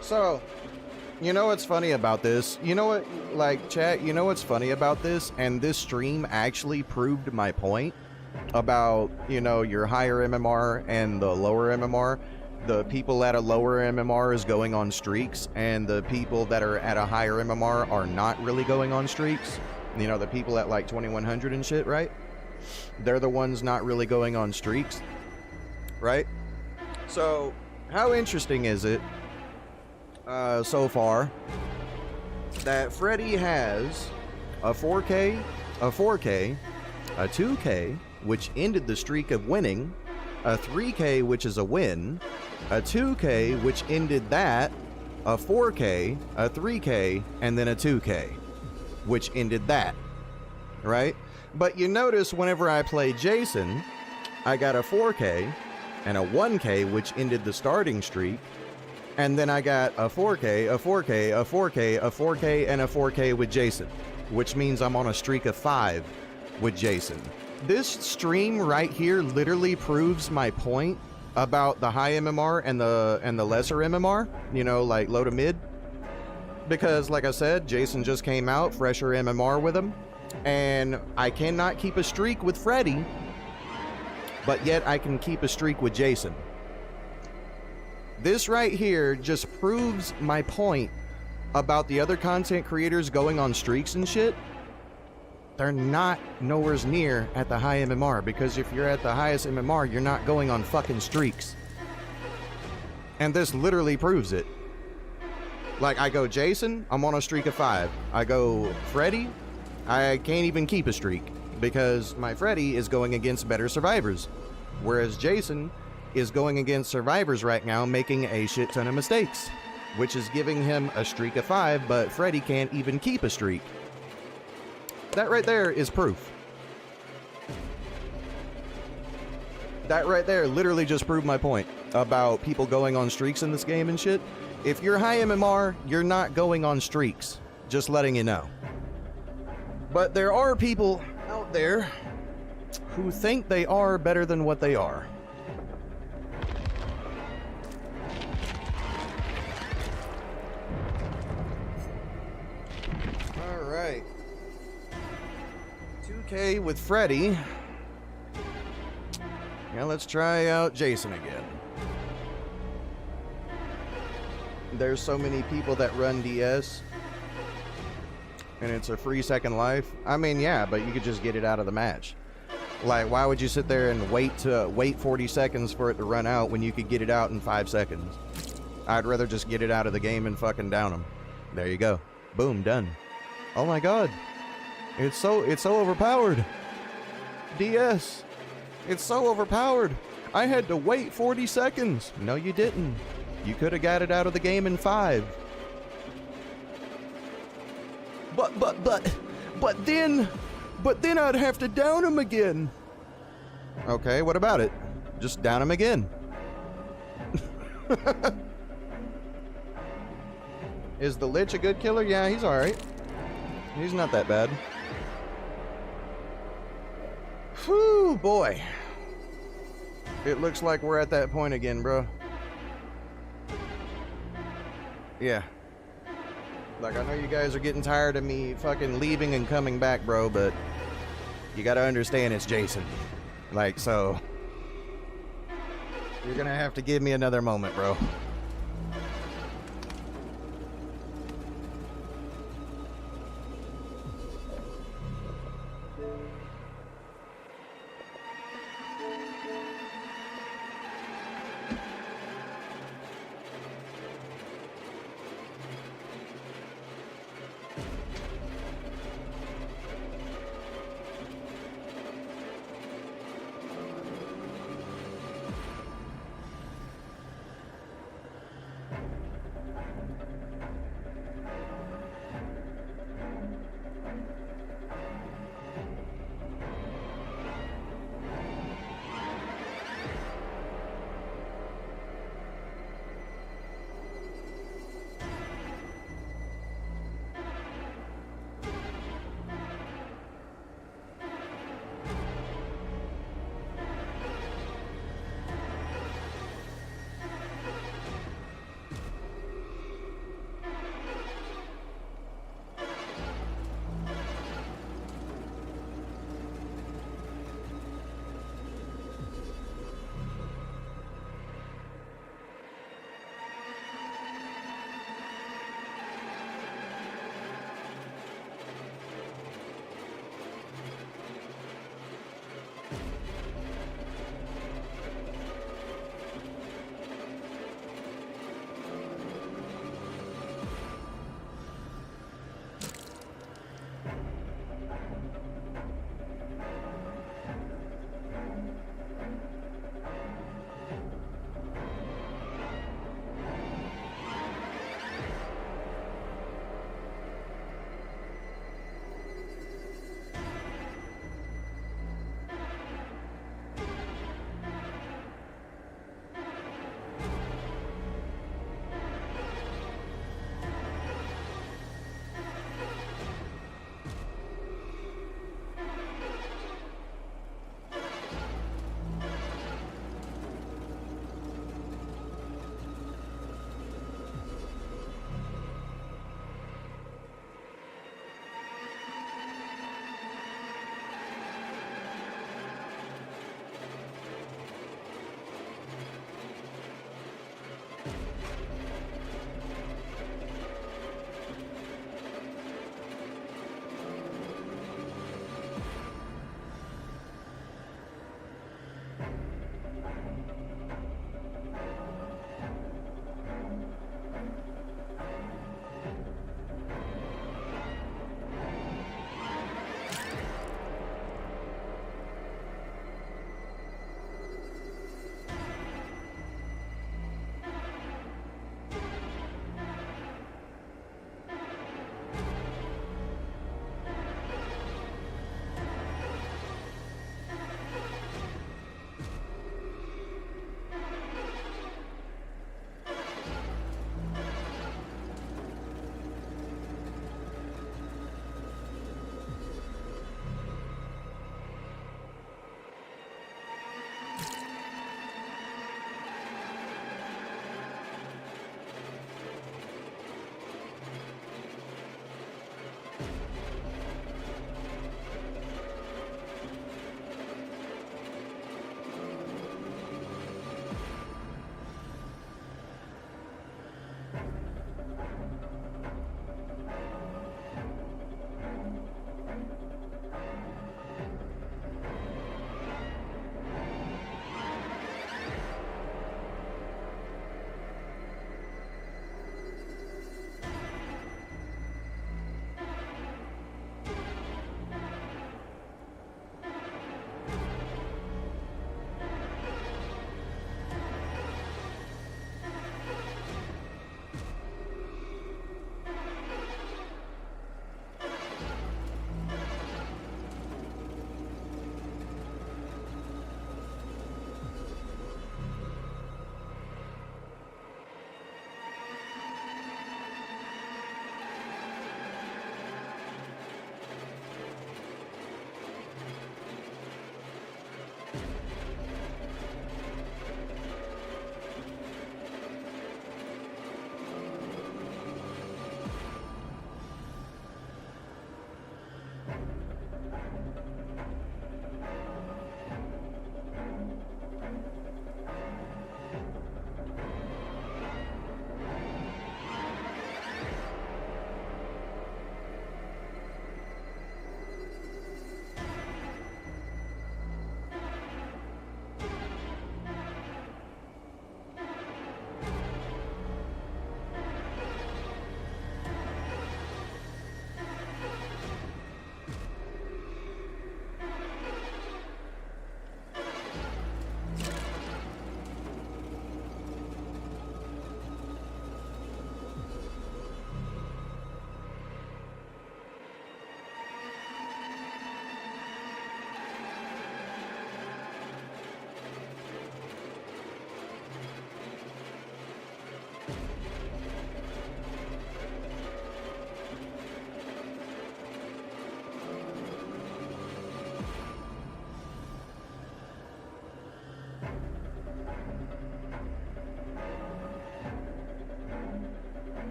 So, you know what's funny about this? You know what, like, chat, you know what's funny about this? And this stream actually proved my point about, you know, your higher MMR and the lower MMR. The people at a lower MMR is going on streaks, and the people that are at a higher MMR are not really going on streaks. You know, the people at like 2100 and shit, right? They're the ones not really going on streaks, right? So, how interesting is it so far that Freddy has a 4K, a 4K, a 2K, which ended the streak of winning, a 3K, which is a win, a 2K, which ended that, a 4K, a 3K, and then a 2K, which ended that, right? But you notice whenever I play Jason, I got a 4K and a 1K, which ended the starting streak, and then I got a 4K, a 4K, a 4K, a 4K, and a 4K with Jason, which means I'm on a streak of 5 with Jason. This stream right here literally proves my point about the high MMR and the lesser MMR, you know, like low to mid. Because like I said, Jason just came out, fresher MMR with him, and I cannot keep a streak with Freddy, but yet I can keep a streak with Jason. This right here just proves my point about the other content creators going on streaks and shit. They're not nowhere near at the high MMR, because if you're at the highest MMR, you're not going on fucking streaks. And this literally proves it. Like, I go Jason, I'm on a streak of 5. I go Freddy, I can't even keep a streak, because my Freddy is going against better survivors. Whereas Jason is going against survivors right now, making a shit ton of mistakes, which is giving him a streak of 5, but Freddy can't even keep a streak. That right there is proof. That right there literally just proved my point about people going on streaks in this game and shit. If you're high MMR, you're not going on streaks. Just letting you know. But there are people out there who think they are better than what they are. Alright. 2K with Freddy. Now let's try out Jason again. There's so many people that run DS, and it's a free second life. I mean, yeah, but you could just get it out of the match. Like, why would you sit there and wait 40 seconds for it to run out when you could get it out in 5 seconds? I'd rather just get it out of the game and fucking down them. There you go. Boom, done. Oh my god. It's so overpowered. DS. It's so overpowered. I had to wait 40 seconds. No, you didn't. You could have got it out of the game in 5. But then I'd have to down him again. Okay, what about it? Just down him again. Is the Lich a good killer? Yeah, he's alright. He's not that bad. Whew, boy. It looks like we're at that point again, bro. Yeah. Like, I know you guys are getting tired of me fucking leaving and coming back, bro, but you gotta understand it's Jason. Like, so you're gonna have to give me another moment, bro.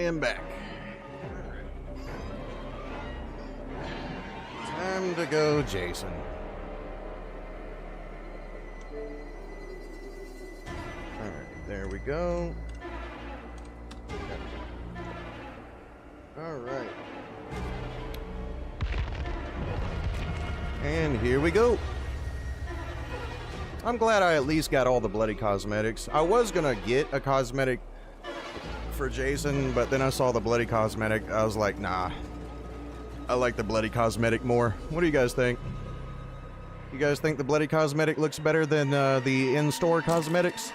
am back. Time to go, Jason. Alright, there we go. Alright. And here we go. I'm glad I at least got all the bloody cosmetics. I was gonna get a cosmetic for Jason, but then I saw the bloody cosmetic. I was like, nah. I like the bloody cosmetic more. What do you guys think? You guys think the bloody cosmetic looks better than the in-store cosmetics?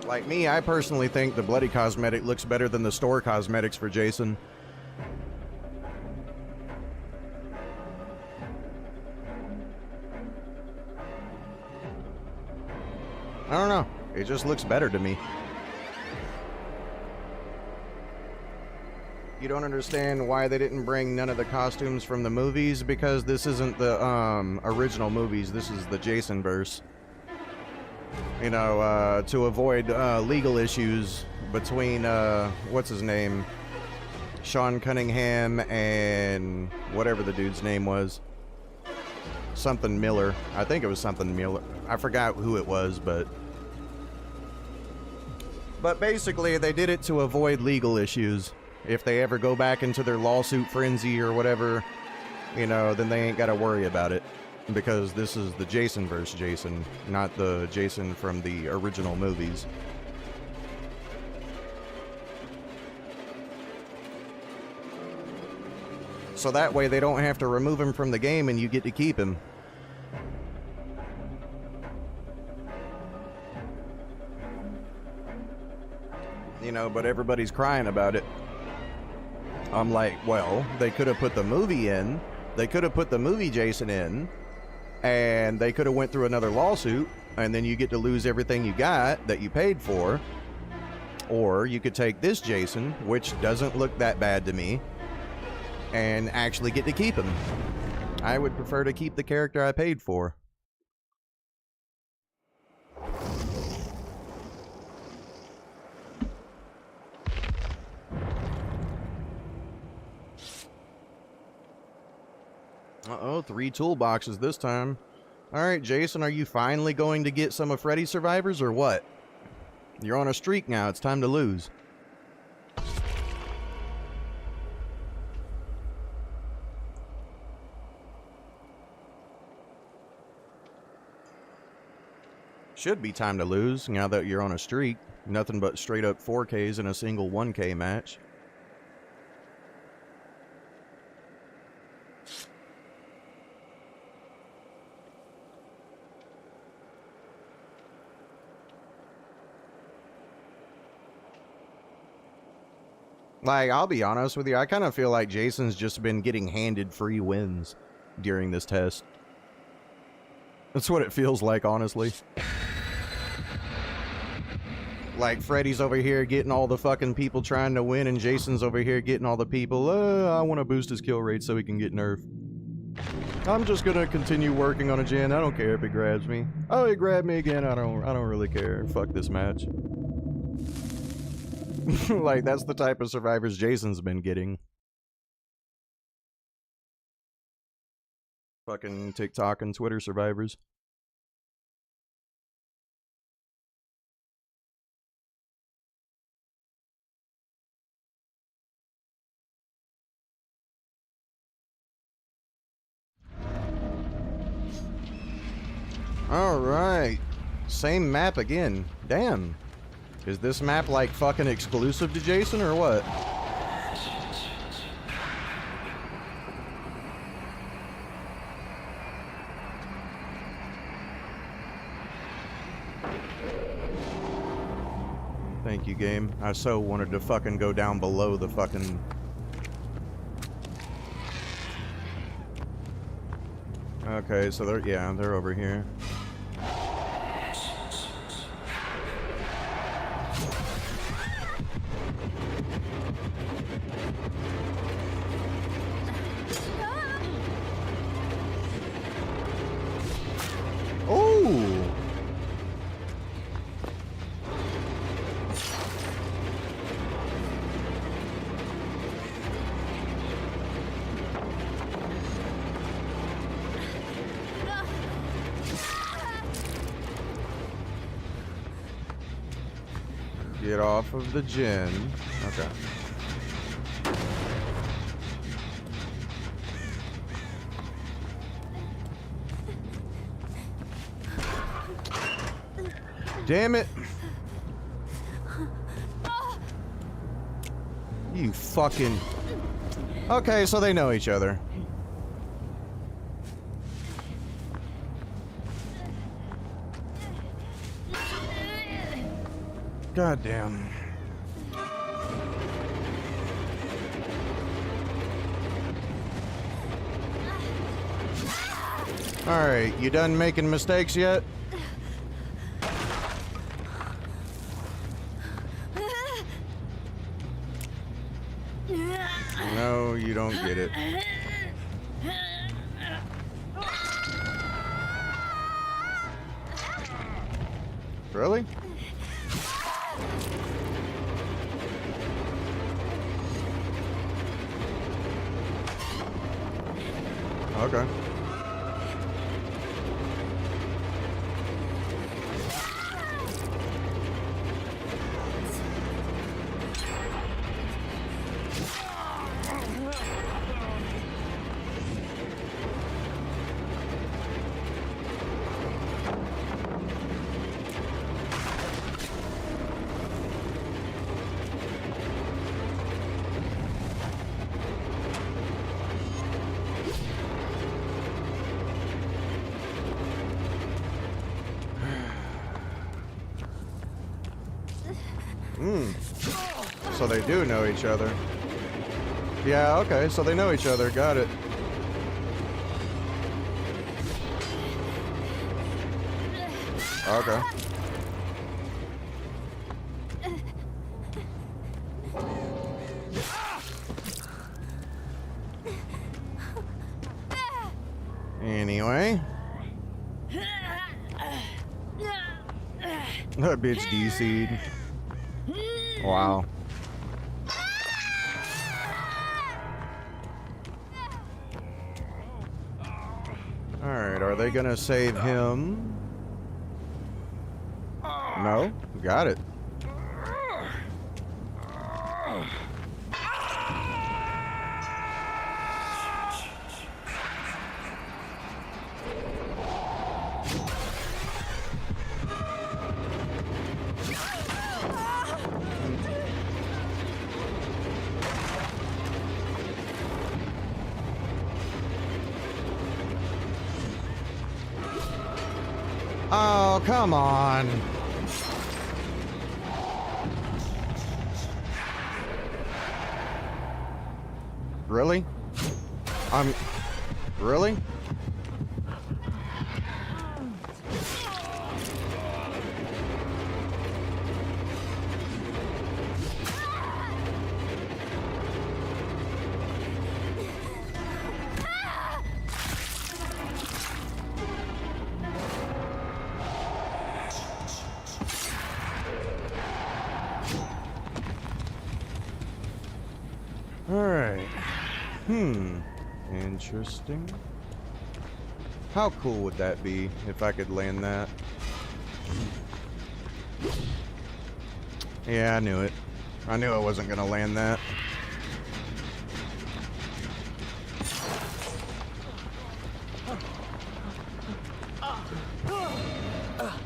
Like me, I personally think the bloody cosmetic looks better than the store cosmetics for Jason. I don't know. It just looks better to me. You don't understand why they didn't bring none of the costumes from the movies? Because this isn't the original movies. This is the Jason verse. You know, to avoid legal issues between, what's his name? Sean Cunningham and whatever the dude's name was. Something Miller. I think it was something Miller. I forgot who it was, but basically they did it to avoid legal issues. If they ever go back into their lawsuit frenzy or whatever, you know, then they ain't got to worry about it. Because this is the Jason verse Jason, not the Jason from the original movies. So that way they don't have to remove him from the game and you get to keep him. You know, but everybody's crying about it. I'm like, well, they could have put the movie in. They could have put the movie Jason in. And they could have went through another lawsuit, and then you get to lose everything you got that you paid for. Or you could take this Jason, which doesn't look that bad to me, and actually get to keep him. I would prefer to keep the character I paid for. Uh-oh, 3 toolboxes this time. Alright, Jason, are you finally going to get some of Freddy's survivors, or what? You're on a streak now, it's time to lose. Should be time to lose, now that you're on a streak. Nothing but straight up 4Ks in a single 1K match. Like, I'll be honest with you, I kind of feel like Jason's just been getting handed free wins during this test. That's what it feels like, honestly. Like, Freddy's over here getting all the fucking people trying to win, and Jason's over here getting all the people, I want to boost his kill rate so he can get nerfed. I'm just gonna continue working on a gen, I don't care if he grabs me. Oh, he grabbed me again, I don't really care. Fuck this match. Like, that's the type of survivors Jason's been getting. Fucking TikTok and Twitter survivors. Alright. Same map again. Damn. Is this map like fucking exclusive to Jason or what? Thank you, game. I so wanted to fucking go down below the fucking... Okay, so they're over here. Get off of the gin. Okay. Damn it. You fucking... Okay, so they know each other. God damn. Alright, you done making mistakes yet? No, you don't get it. Really? Okay. So they do know each other. Yeah, okay, so they know each other. Got it. Okay. Anyway. That bitch DC'd. Wow. Alright, are they gonna save him? No? Got it. Oh, come on. Really? Really? Alright. Interesting. How cool would that be if I could land that? Yeah, I knew it. I knew I wasn't gonna land that.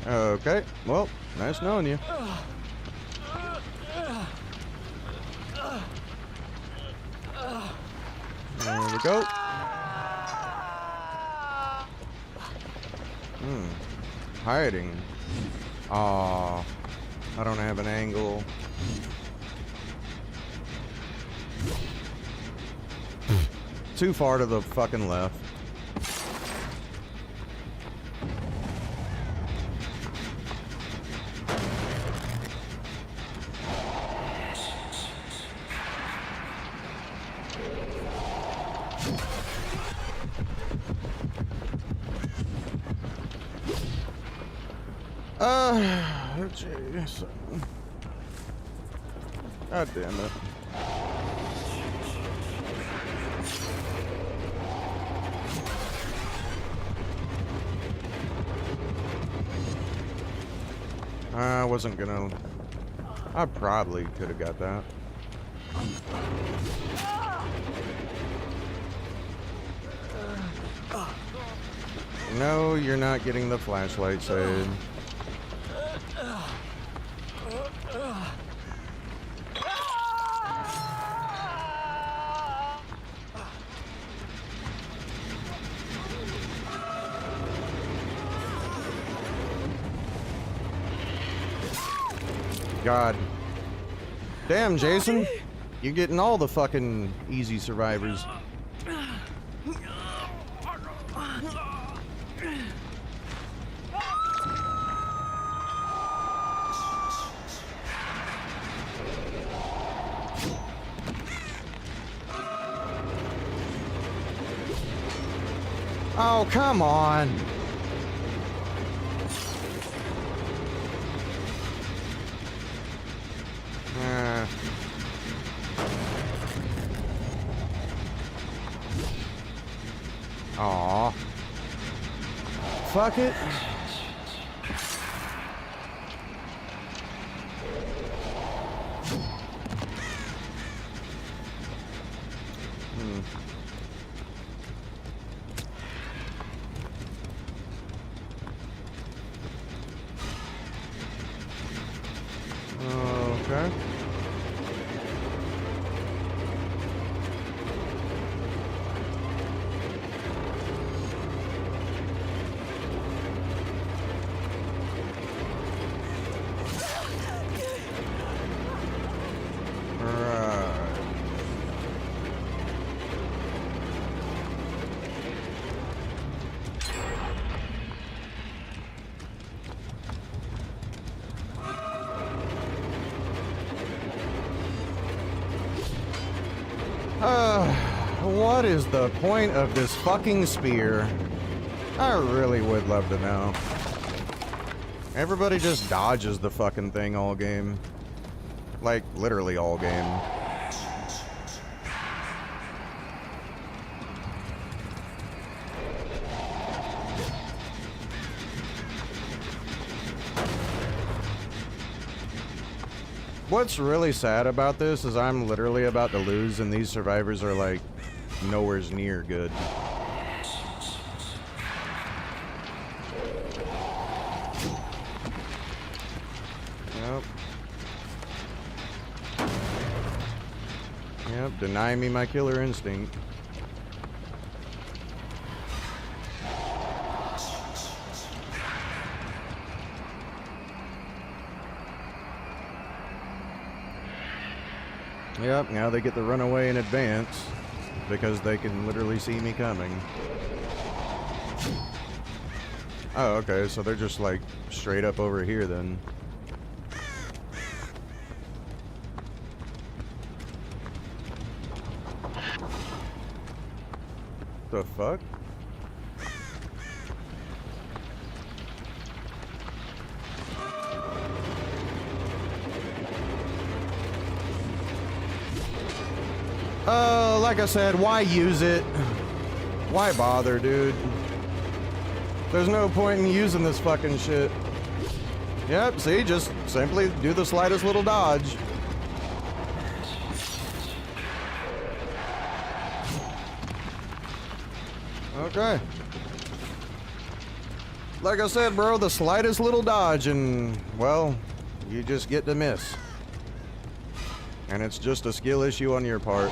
Okay, well, nice knowing you. There we go. Hiding. Aw, I don't have an angle. Too far to the fucking left. Jeez. God damn it. I wasn't gonna I probably could have got that. No, you're not getting the flashlight shade. God. Damn, Jason. You're getting all the fucking easy survivors. Oh, come on. Aw. Fuck it. Okay. What is the point of this fucking spear? I really would love to know. Everybody just dodges the fucking thing all game. Like, literally all game. What's really sad about this is I'm literally about to lose and these survivors are like nowhere near good. Yep. Yep, deny me my killer instinct. Yep, now they get to run away in advance because they can literally see me coming. Oh, okay, so they're just like straight up over here then. The fuck? Like I said, why use it? Why bother, dude? There's no point in using this fucking shit. Yep, see, just simply do the slightest little dodge. Okay. Like I said, bro, the slightest little dodge and, well, you just get to miss. And it's just a skill issue on your part.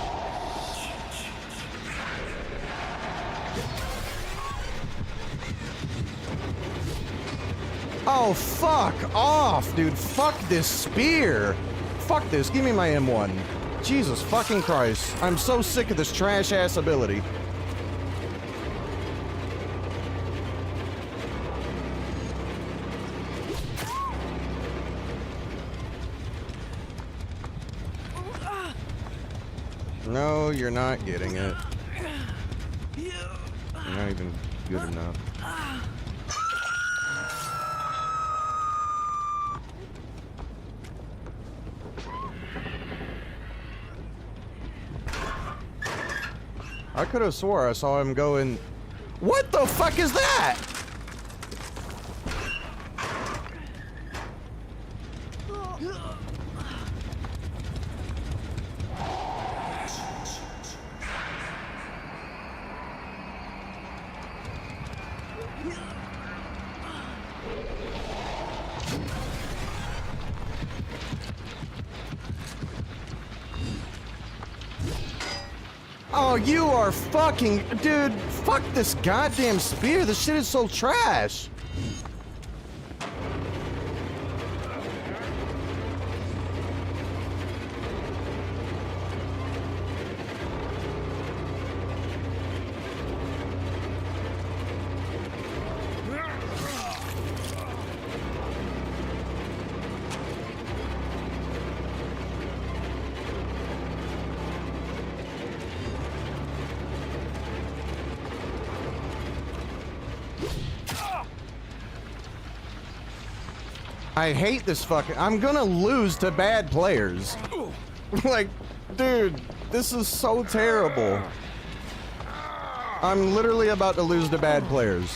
Oh, fuck off, dude. Fuck this spear. Fuck this. Give me my M1. Jesus fucking Christ. I'm so sick of this trash-ass ability. No, you're not getting it. You're not even good enough. I could have swore I saw him go in. What the fuck is that? Oh, you are fucking... Dude, fuck this goddamn spear. This shit is so trash. I hate this fucking... I'm gonna lose to bad players. Like, dude, this is so terrible. I'm literally about to lose to bad players.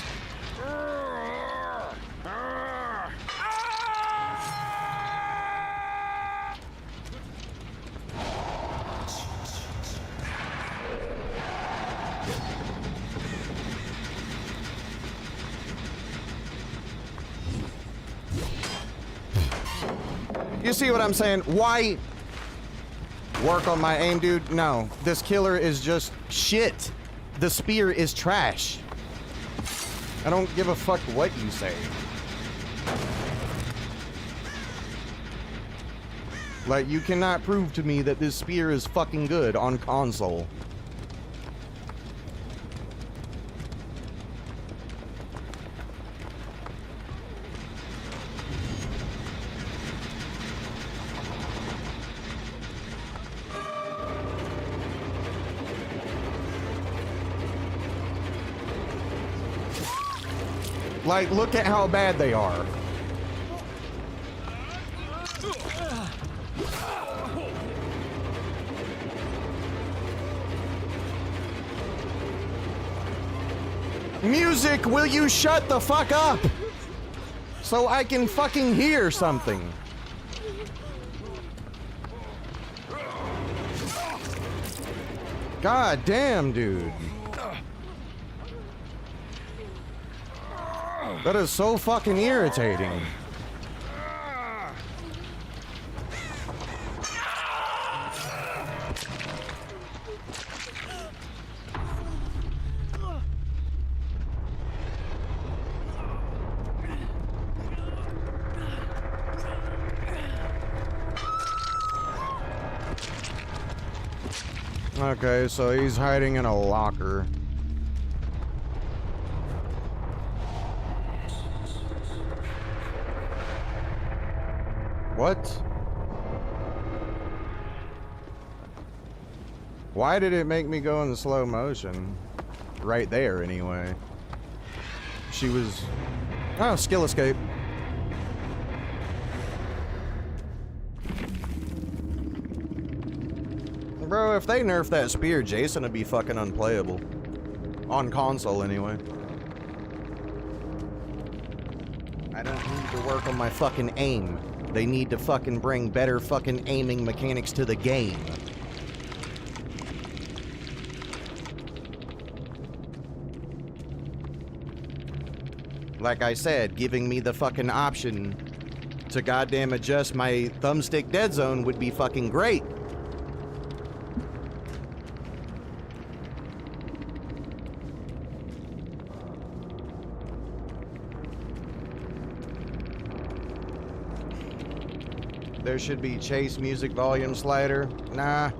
You see what I'm saying? Why work on my aim, dude? No, this killer is just shit. The spear is trash. I don't give a fuck what you say. Like, you cannot prove to me that this spear is fucking good on console. Like, look at how bad they are. Music, will you shut the fuck up? So I can fucking hear something. God damn, dude. That is so fucking irritating. Okay, so he's hiding in a locker. What? Why did it make me go in slow motion? Right there, anyway. She was... Oh, skill escape. Bro, if they nerf that spear, Jason would be fucking unplayable. On console, anyway. I don't need to work on my fucking aim. They need to fucking bring better fucking aiming mechanics to the game. Like I said, giving me the fucking option to goddamn adjust my thumbstick dead zone would be fucking great. There should be chase music volume slider. Nah.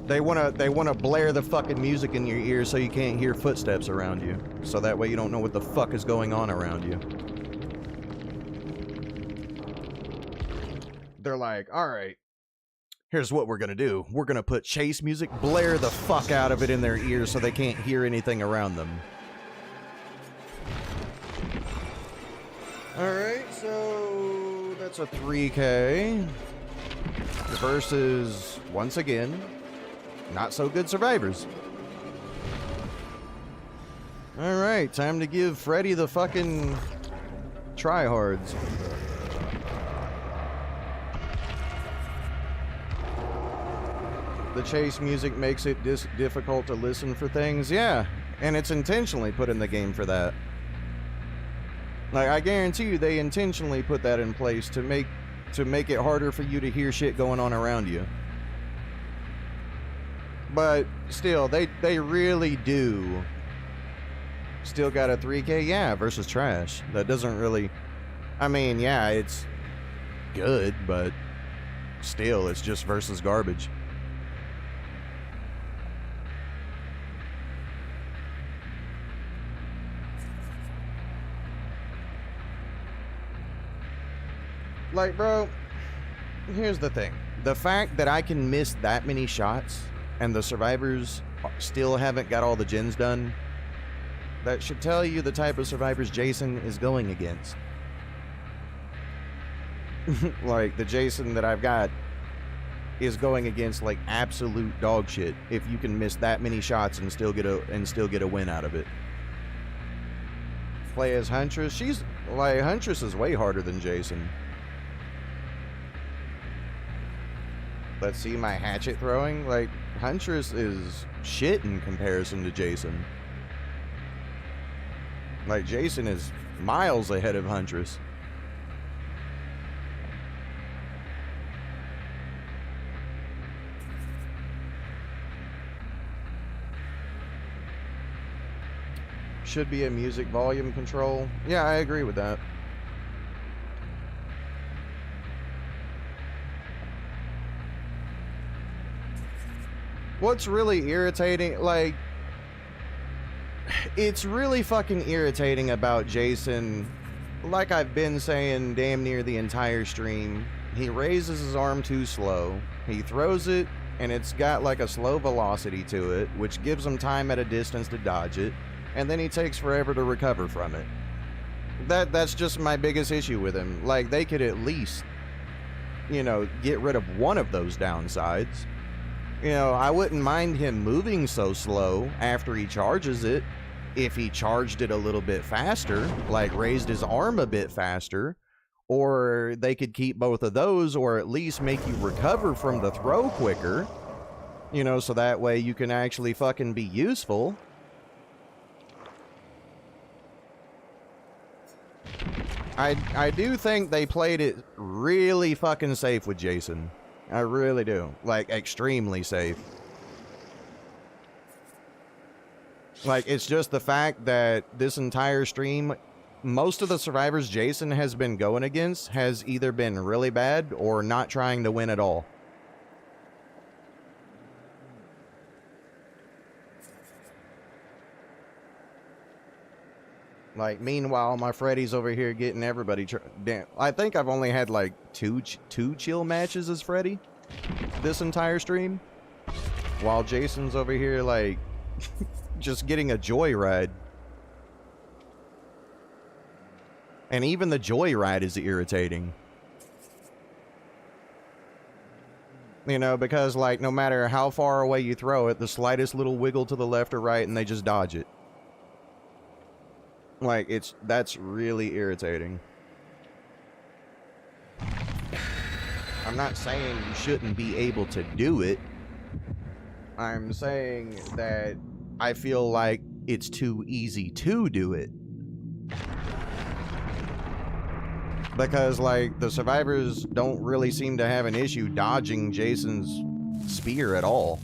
They wanna blare the fucking music in your ears so you can't hear footsteps around you. So that way you don't know what the fuck is going on around you. They're like, alright, here's what we're gonna do. We're gonna put chase music, blare the fuck out of it in their ears so they can't hear anything around them. Alright, so that's a 3K versus, once again, not so good survivors. Alright, time to give Freddy the fucking tryhards. The chase music makes it difficult to listen for things. Yeah, and it's intentionally put in the game for that. Like, I guarantee you they intentionally put that in place to make it harder for you to hear shit going on around you. But still, they really do still got a 3K, yeah, versus trash. That doesn't really, I mean, yeah, it's good, but still, it's just versus garbage. Like, bro, here's the thing. The fact that I can miss that many shots and the survivors still haven't got all the gens done, that should tell you the type of survivors Jason is going against. Like, the Jason that I've got is going against, like, absolute dog shit if you can miss that many shots and still get a win out of it. Play as Huntress. She's, like, Huntress is way harder than Jason. Let's see my hatchet throwing. Like, Huntress is shit in comparison to Jason. Like, Jason is miles ahead of Huntress. Should be a music volume control. Yeah, I agree with that. What's really irritating, like, it's really fucking irritating about Jason, like I've been saying damn near the entire stream. He raises his arm too slow. He throws it, and it's got like a slow velocity to it, which gives him time at a distance to dodge it, and then he takes forever to recover from it. That's just my biggest issue with him. Like, they could at least, you know, get rid of one of those downsides. You know, I wouldn't mind him moving so slow after he charges it if he charged it a little bit faster, like raised his arm a bit faster, or they could keep both of those, or at least make you recover from the throw quicker, you know, so that way you can actually fucking be useful. I do think they played it really fucking safe with Jason. I really do. Like, extremely safe. Like, it's just the fact that this entire stream, most of the survivors Jason has been going against has either been really bad or not trying to win at all. Like, meanwhile, my Freddy's over here getting everybody. Damn, I think I've only had like two chill matches as Freddy this entire stream, while Jason's over here like just getting a joyride. And even the joyride is irritating. You know, because like no matter how far away you throw it, the slightest little wiggle to the left or right and they just dodge it. Like, that's really irritating. I'm not saying you shouldn't be able to do it. I'm saying that I feel like it's too easy to do it. Because, like, the survivors don't really seem to have an issue dodging Jason's spear at all.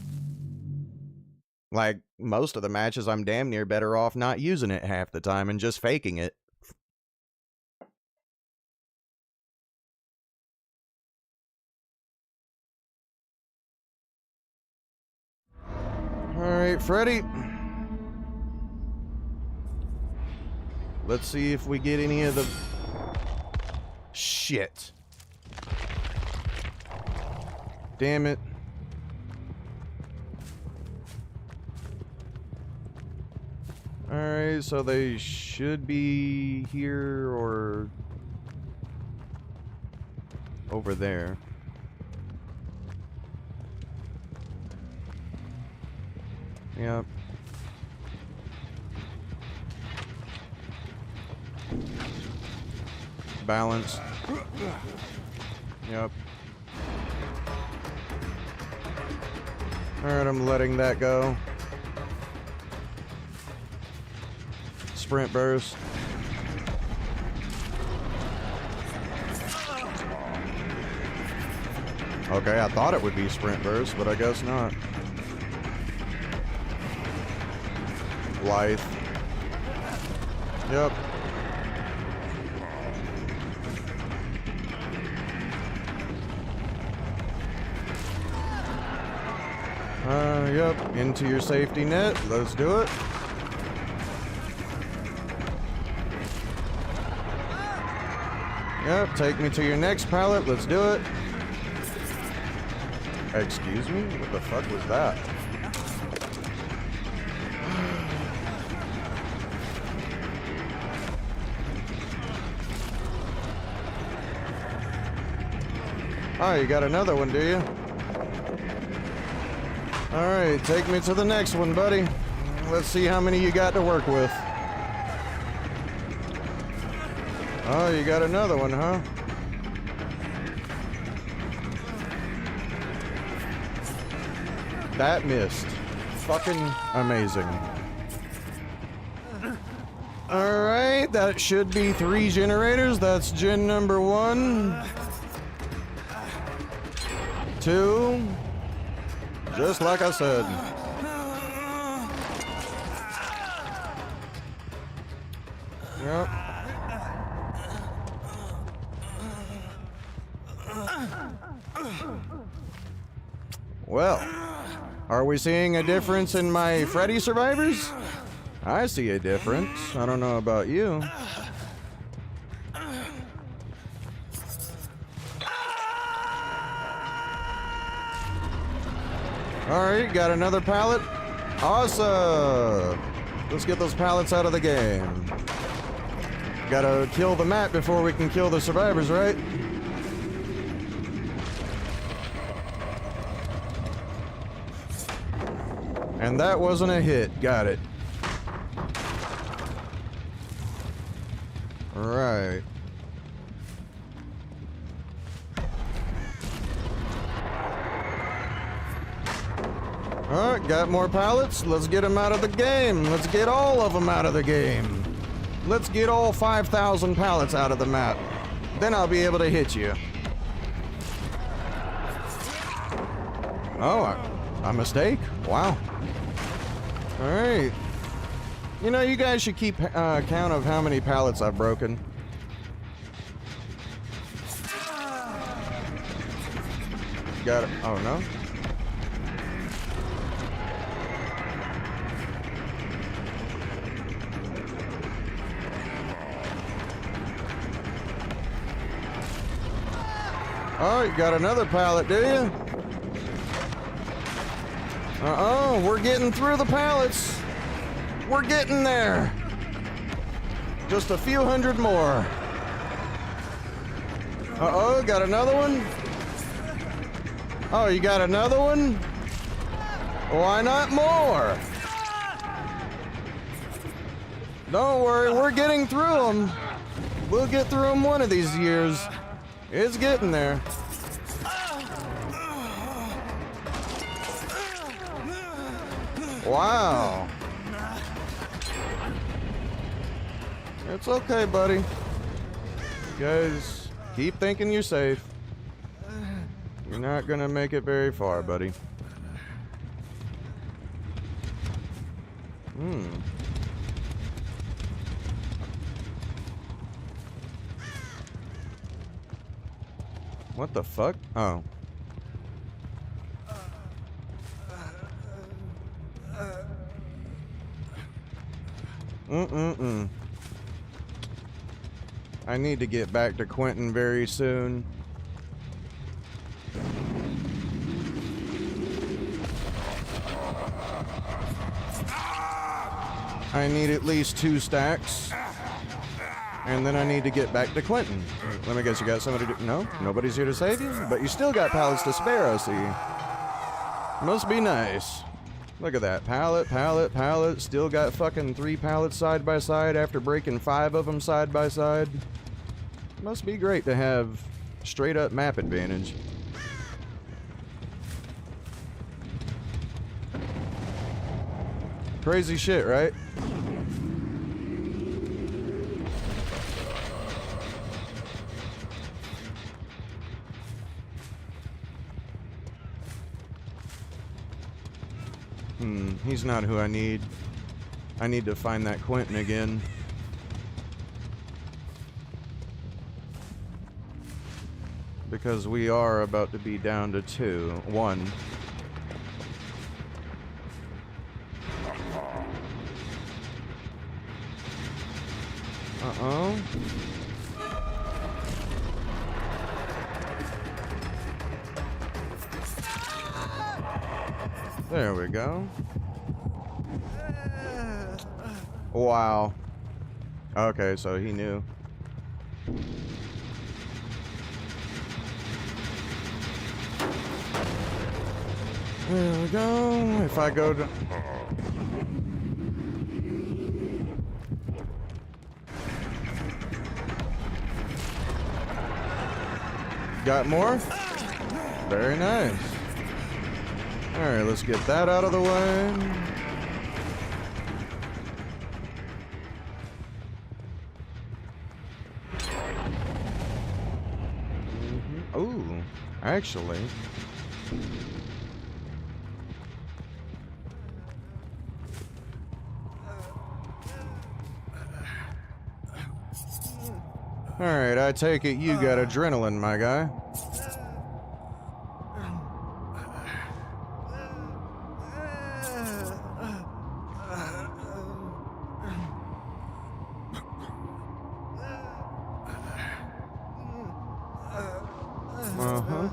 Like, most of the matches, I'm damn near better off not using it half the time and just faking it. Alright, Freddy. Let's see if we get any of the... Shit. Damn it. Alright, so they should be here or over there. Yep. Balance. Yep. Alright, I'm letting that go. Sprint burst. Okay, I thought it would be sprint burst, but I guess not. Blythe. Yep. Yep. Into your safety net. Let's do it. Yep. Take me to your next pallet. Let's do it. Excuse me? What the fuck was that? Oh, you got another one, do you? Alright, take me to the next one, buddy. Let's see how many you got to work with. Oh, you got another one, huh? That missed. Fucking amazing. Alright, that should be 3 generators. That's gen number 1. 2. Just like I said. Yep. Well, are we seeing a difference in my Freddy survivors? I see a difference. I don't know about you. Alright, got another pallet. Awesome! Let's get those pallets out of the game. Gotta kill the map before we can kill the survivors, right? And that wasn't a hit. Got it. Right. Alright, got more pallets. Let's get them out of the game. Let's get all of them out of the game. Let's get all 5,000 pallets out of the map. Then I'll be able to hit you. Oh, a mistake? Wow. Alright. You know, you guys should keep count of how many pallets I've broken. Got it. Oh, no? Oh, you got another pallet, do you? Uh-oh, we're getting through the pallets. We're getting there. Just a few hundred more. Uh-oh, got another one? Oh, you got another one? Why not more? Don't worry, we're getting through them. We'll get through them one of these years. It's getting there. Wow. It's okay, buddy. You guys, keep thinking you're safe. You're not gonna make it very far, buddy. What the fuck? Oh. I need to get back to Quentin very soon. I need at least 2 stacks. And then I need to get back to Quentin. Let me guess, you got somebody to do? No? Nobody's here to save you? But you still got pallets to spare, I see. Must be nice. Look at that. Pallet, pallet, pallet. Still got fucking 3 pallets side by side after breaking 5 of them side by side. Must be great to have straight up map advantage. Crazy shit, right? He's not who I need. I need to find that Quentin again. Because we are about to be down to 1. Uh-oh. There we go. Wow. Okay, so he knew. There we go. If I go to... Got more? Very nice. Alright, let's get that out of the way. Ooh, actually. Alright, I take it you got adrenaline, my guy. Uh-huh.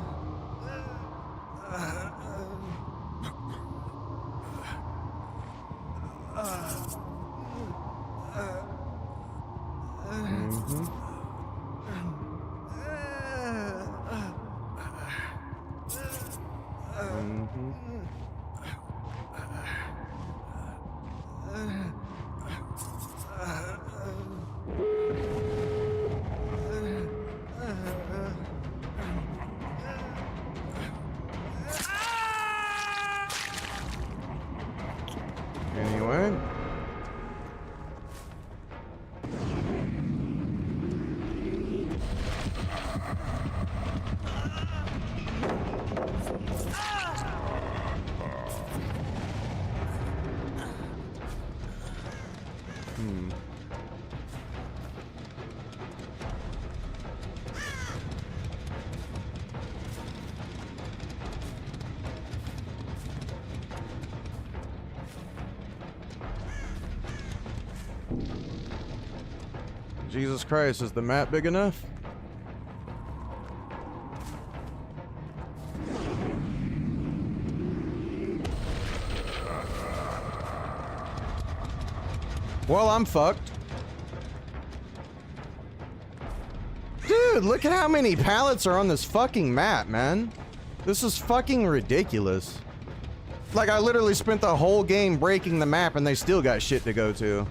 Anyway. Jesus Christ, is the map big enough? Well, I'm fucked. Dude, look at how many pallets are on this fucking map, man. This is fucking ridiculous. Like, I literally spent the whole game breaking the map and they still got shit to go to.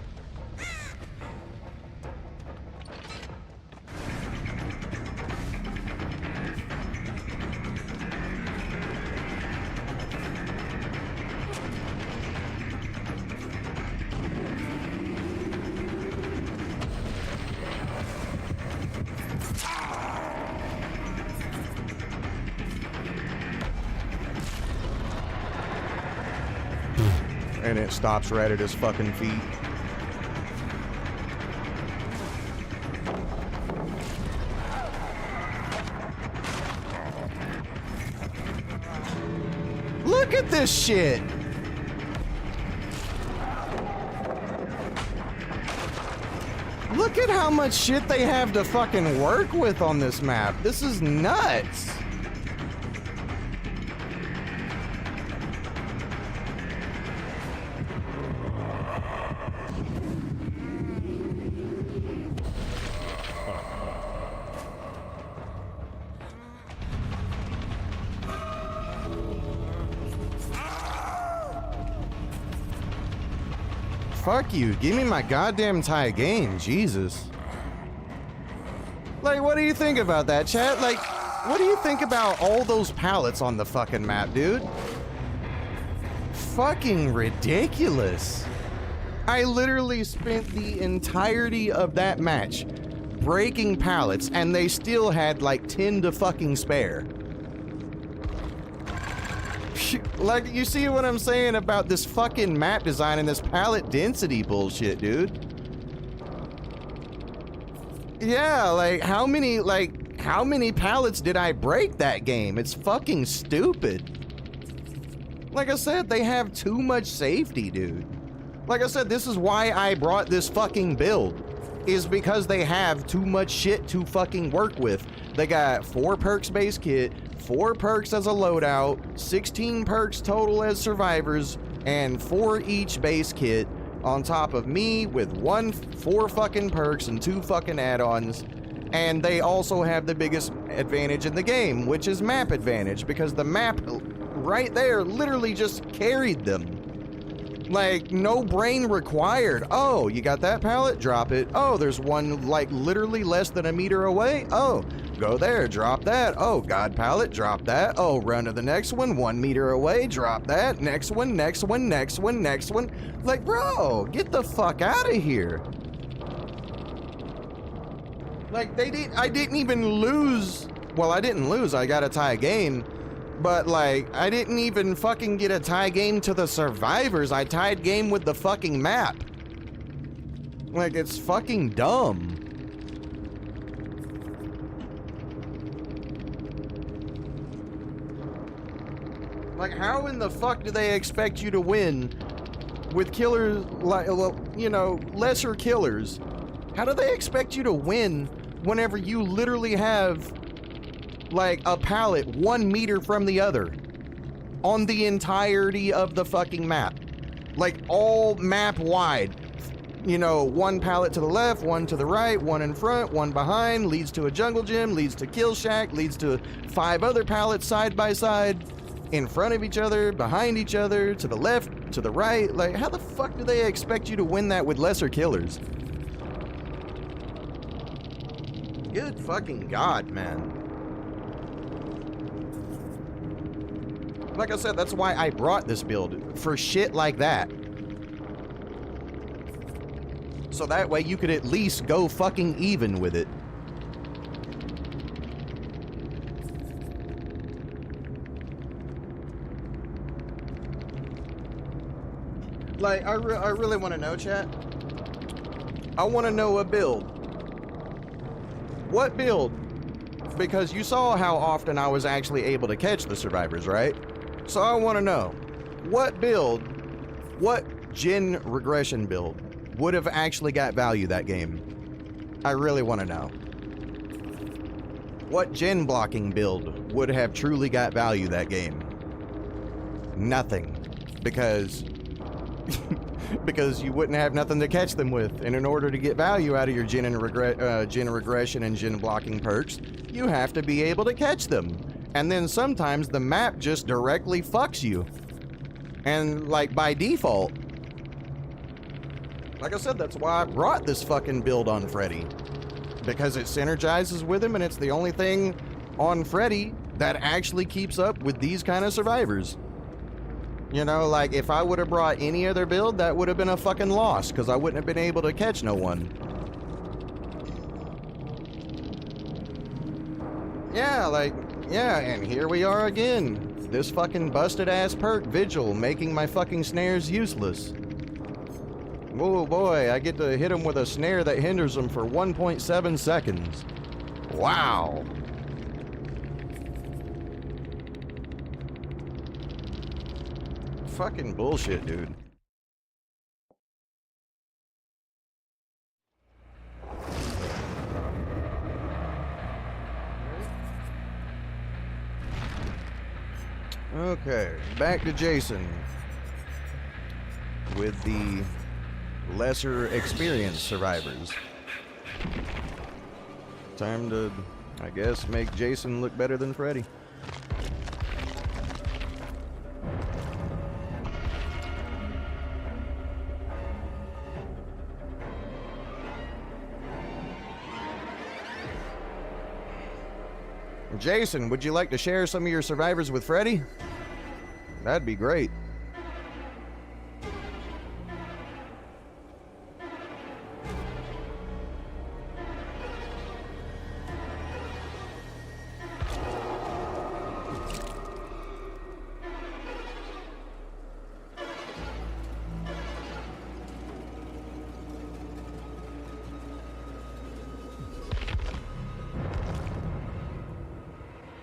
And it stops right at his fucking feet. Look at this shit! Look at how much shit they have to fucking work with on this map. This is nuts. Fuck you. Give me my goddamn tie game. Jesus. Like, what do you think about that, chat? Like, what do you think about all those pallets on the fucking map, dude? Fucking ridiculous. I literally spent the entirety of that match breaking pallets, and they still had like 10 to fucking spare. Like, you see what I'm saying about this fucking map design and this palette density bullshit, dude? Yeah, like, how many pallets did I break that game? It's fucking stupid. Like I said, they have too much safety, dude. Like I said, this is why I brought this fucking build, is because they have too much shit to fucking work with. They got 4 perks base kit, 4 perks as a loadout, 16 perks total as survivors, and 4 each base kit on top of me with 4 fucking perks and 2 fucking add-ons. And they also have the biggest advantage in the game, which is map advantage, because the map right there literally just carried them. Like, no brain required. Oh, you got that pallet? Drop it. Oh, there's one, like, literally less than a meter away? Oh, go there, drop that. Oh, God pallet, drop that. Oh, run to the next one, 1 meter away, drop that. Next one, next one, next one, next one. Like, bro, get the fuck out of here. Like, I didn't even lose. Well, I didn't lose, I got a tie game. But, like, I didn't even fucking get a tie game to the survivors. I tied game with the fucking map. Like, it's fucking dumb. Like, how in the fuck do they expect you to win with killers, like, well, you know, lesser killers? How do they expect you to win whenever you literally have, like, a pallet 1 meter from the other on the entirety of the fucking map? Like, all map wide. You know, 1 pallet to the left, 1 to the right, 1 in front, 1 behind, leads to a jungle gym, leads to kill shack, leads to 5 other pallets side by side, in front of each other, behind each other, to the left, to the right. Like, how the fuck do they expect you to win that with lesser killers? Good fucking God, man. Like I said, that's why I brought this build, for shit like that. So that way you could at least go fucking even with it. Like, I really want to know, chat. I want to know a build. What build? Because you saw how often I was actually able to catch the survivors, right? So I want to know, what build, what gen regression build would have actually got value that game? I really want to know. What gen blocking build would have truly got value that game? Nothing. Because you wouldn't have nothing to catch them with. And in order to get value out of your gen regression and gen blocking perks, you have to be able to catch them. And then sometimes the map just directly fucks you. And, like, by default. Like I said, that's why I brought this fucking build on Freddy. Because it synergizes with him, and it's the only thing on Freddy that actually keeps up with these kind of survivors. You know, like, if I would have brought any other build, that would have been a fucking loss, because I wouldn't have been able to catch no one. Yeah, like, yeah, and here we are again. This fucking busted ass perk, Vigil, making my fucking snares useless. Oh boy, I get to hit him with a snare that hinders him for 1.7 seconds. Wow. Fucking bullshit, dude. Okay, back to Jason with the lesser experienced survivors. Time to, I guess, make Jason look better than Freddy. Jason, would you like to share some of your survivors with Freddy? That'd be great.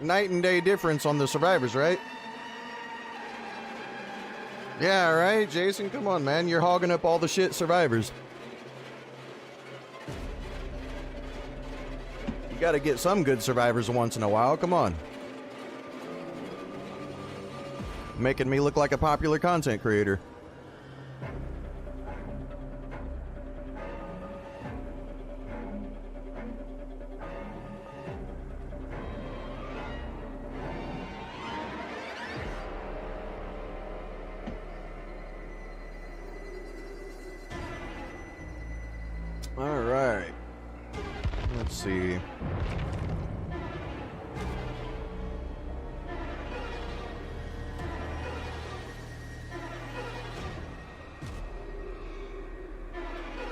night and day difference on the survivors, right? Yeah, right, Jason? Come on, man. You're hogging up all the shit survivors. You gotta get some good survivors once in a while. Come on. Making me look like a popular content creator. All right. Let's see.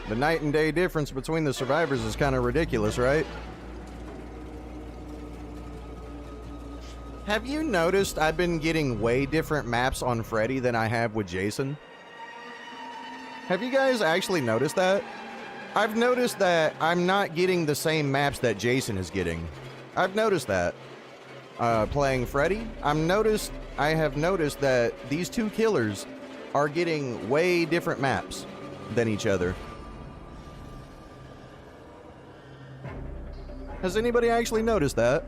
The night and day difference between the survivors is kind of ridiculous, right? Have you noticed I've been getting way different maps on Freddy than I have with Jason? Have you guys actually noticed that? I've noticed that I'm not getting the same maps that Jason is getting. I've noticed that. Playing Freddy, I have noticed that these two killers are getting way different maps than each other. Has anybody actually noticed that?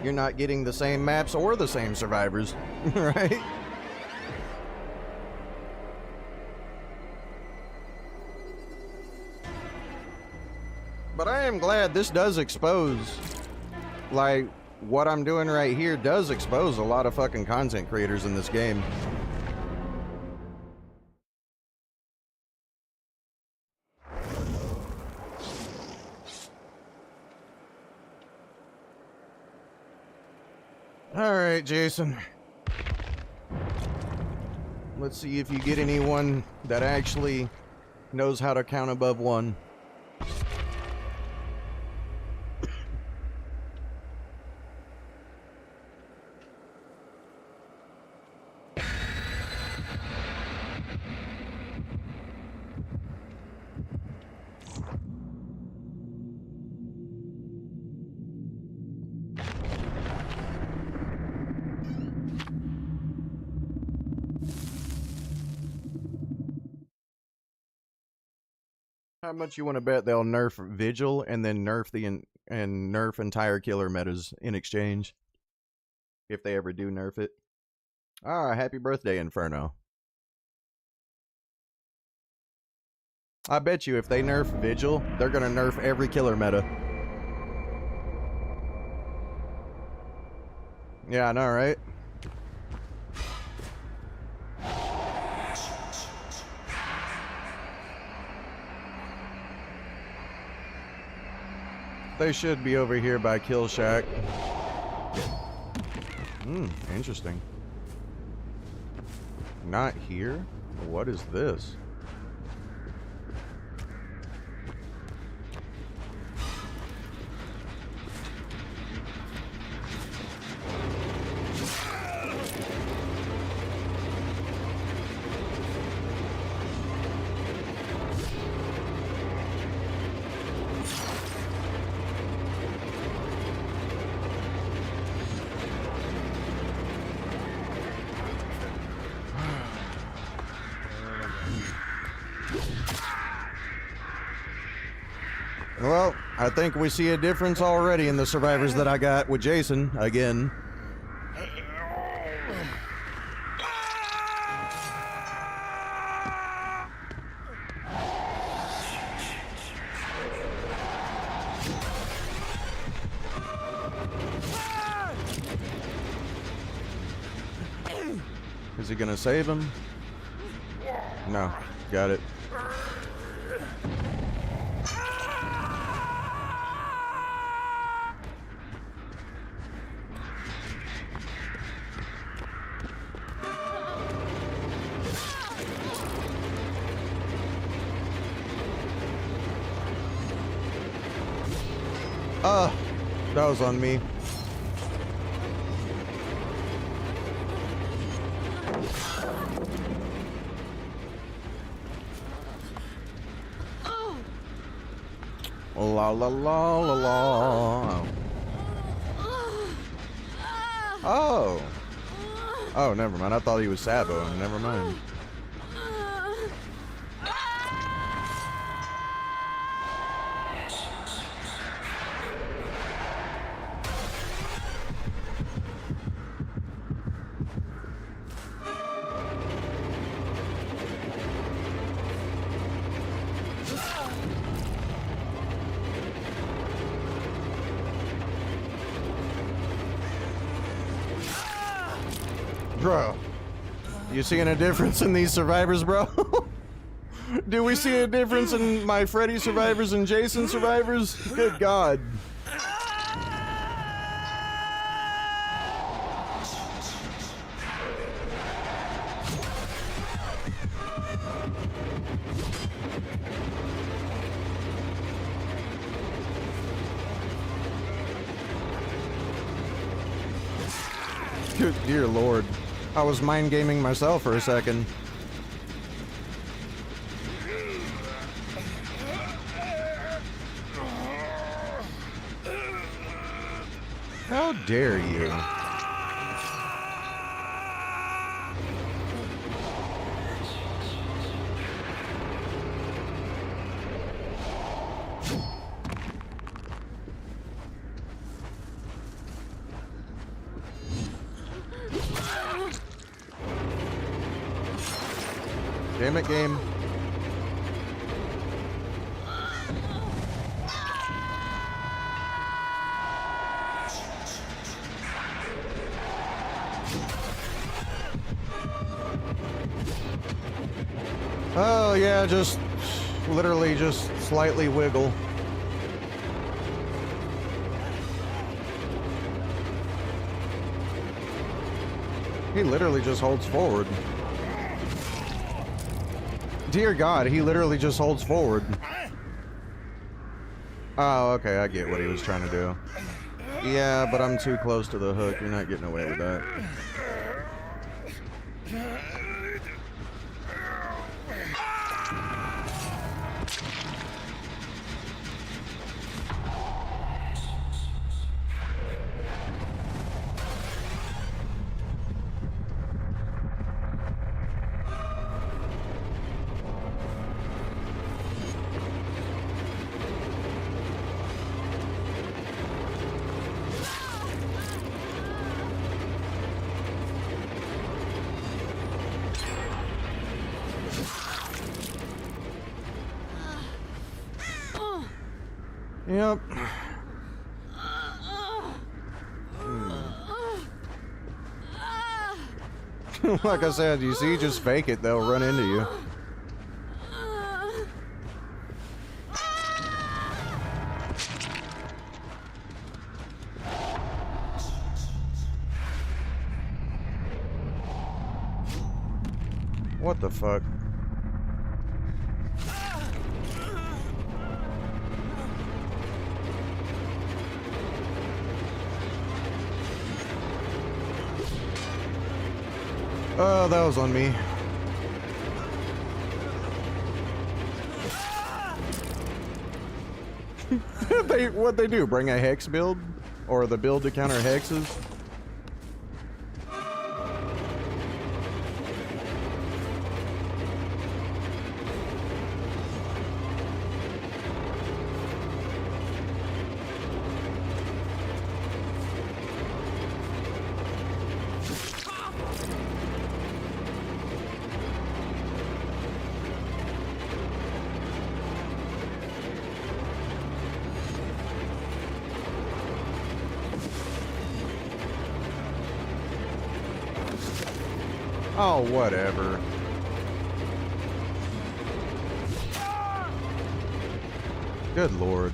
You're not getting the same maps or the same survivors, right? But I am glad this does expose, like, what I'm doing right here does expose a lot of fucking content creators in this game. Alright, Jason. Let's see if you get anyone that actually knows how to count above one. How much you want to bet they'll nerf Vigil and then nerf nerf entire killer metas in exchange? If they ever do nerf it. Ah, happy birthday, Inferno. I bet you if they nerf Vigil, they're gonna nerf every killer meta. Yeah, I know, right? They should be over here by Kill Shack. Interesting. Not here? What is this? Well, I think we see a difference already in the survivors that I got with Jason, again. Is he gonna save him? No, got it. That was on me. La la la la la. Oh. Oh, never mind. I thought he was Sabo. Never mind. Bro, you seeing a difference in these survivors, bro? Do we see a difference in my Freddy survivors and Jason survivors? Good God. Good dear Lord. I was mind gaming myself for a second. How dare you? Damn it, game. Oh, yeah, just literally just slightly wiggle. He literally just holds forward. Dear God, he literally just holds forward. Oh, okay, I get what he was trying to do. Yeah, but I'm too close to the hook. You're not getting away with that. Yep. Like I said, you see, just fake it, they'll run into you. What the fuck? Oh, that was on me. What'd they do? Bring a hex build? Or the build to counter hexes? Oh, whatever. Good Lord.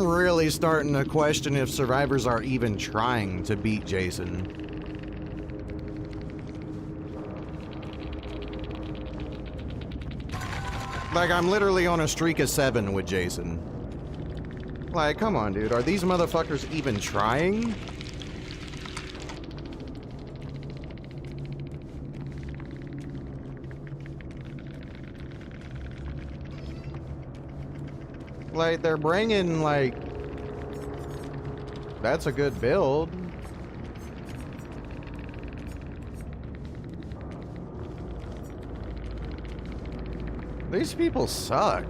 I'm really starting to question if survivors are even trying to beat Jason. Like, I'm literally on a streak of 7 with Jason. Like, come on, dude. Are these motherfuckers even trying? Like, they're bringing, like... That's a good build. These people suck.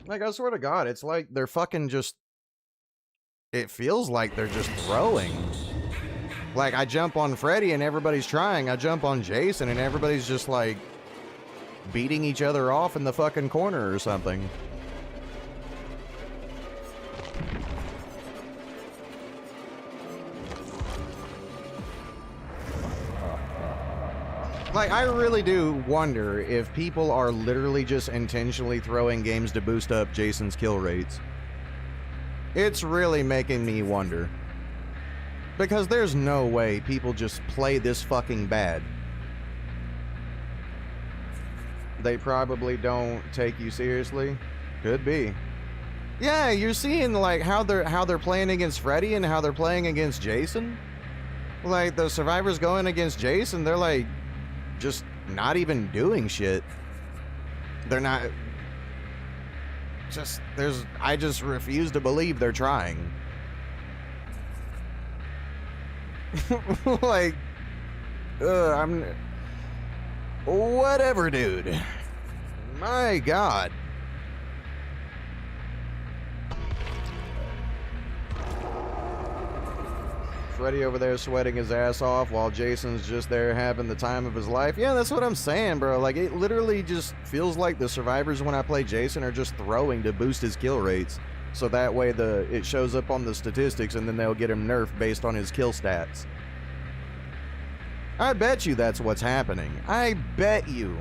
Like, I swear to God, it's like they're fucking just... It feels like they're just throwing. Like, I jump on Freddy and everybody's trying. I jump on Jason and everybody's just, like, beating each other off in the fucking corner or something. Like, I really do wonder if people are literally just intentionally throwing games to boost up Jason's kill rates. It's really making me wonder. Because there's no way people just play this fucking bad. They probably don't take you seriously. Could be. Yeah, you're seeing like how they're playing against Freddy and how they're playing against Jason. Like, the survivors going against Jason, they're like just not even doing shit. They're not just I just refuse to believe they're trying. Like, I'm whatever, dude. My God. Freddy over there sweating his ass off while Jason's just there having the time of his life. Yeah, that's what I'm saying, bro. Like, it literally just feels like the survivors when I play Jason are just throwing to boost his kill rates. So that way it shows up on the statistics and then they'll get him nerfed based on his kill stats. I bet you that's what's happening. I bet you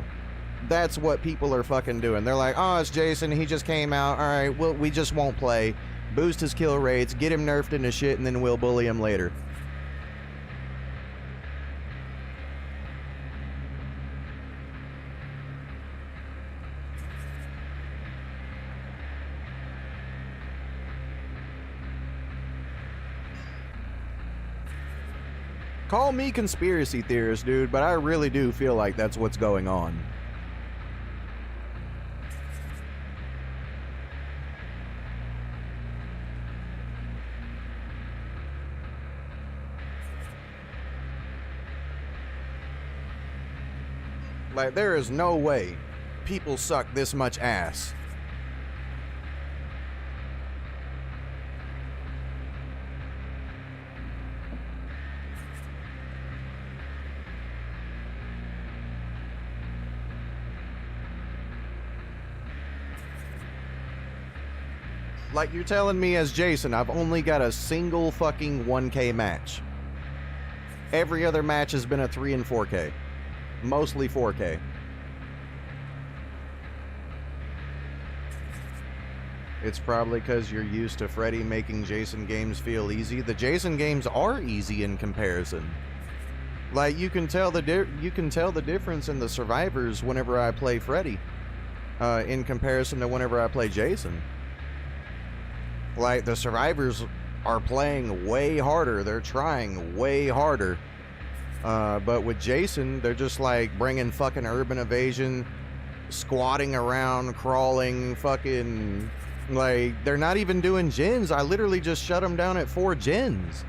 that's what people are fucking doing. They're like, oh, it's Jason. He just came out. All right, well, we just won't play. Boost his kill rates, get him nerfed into shit, and then we'll bully him later. Call me conspiracy theorist, dude, but I really do feel like that's what's going on. Like, there is no way people suck this much ass. Like, you're telling me as Jason, I've only got a single fucking 1K match. Every other match has been a 3 and 4K. Mostly 4K. It's probably because you're used to Freddy making Jason games feel easy. The Jason games are easy in comparison. Like, you can tell the difference in the survivors whenever I play Freddy, in comparison to whenever I play Jason. Like, the survivors are playing way harder. They're trying way harder. But with Jason, they're just like bringing fucking urban evasion, squatting around, crawling, fucking, like, they're not even doing gens. I literally just shut them down at 4 gens.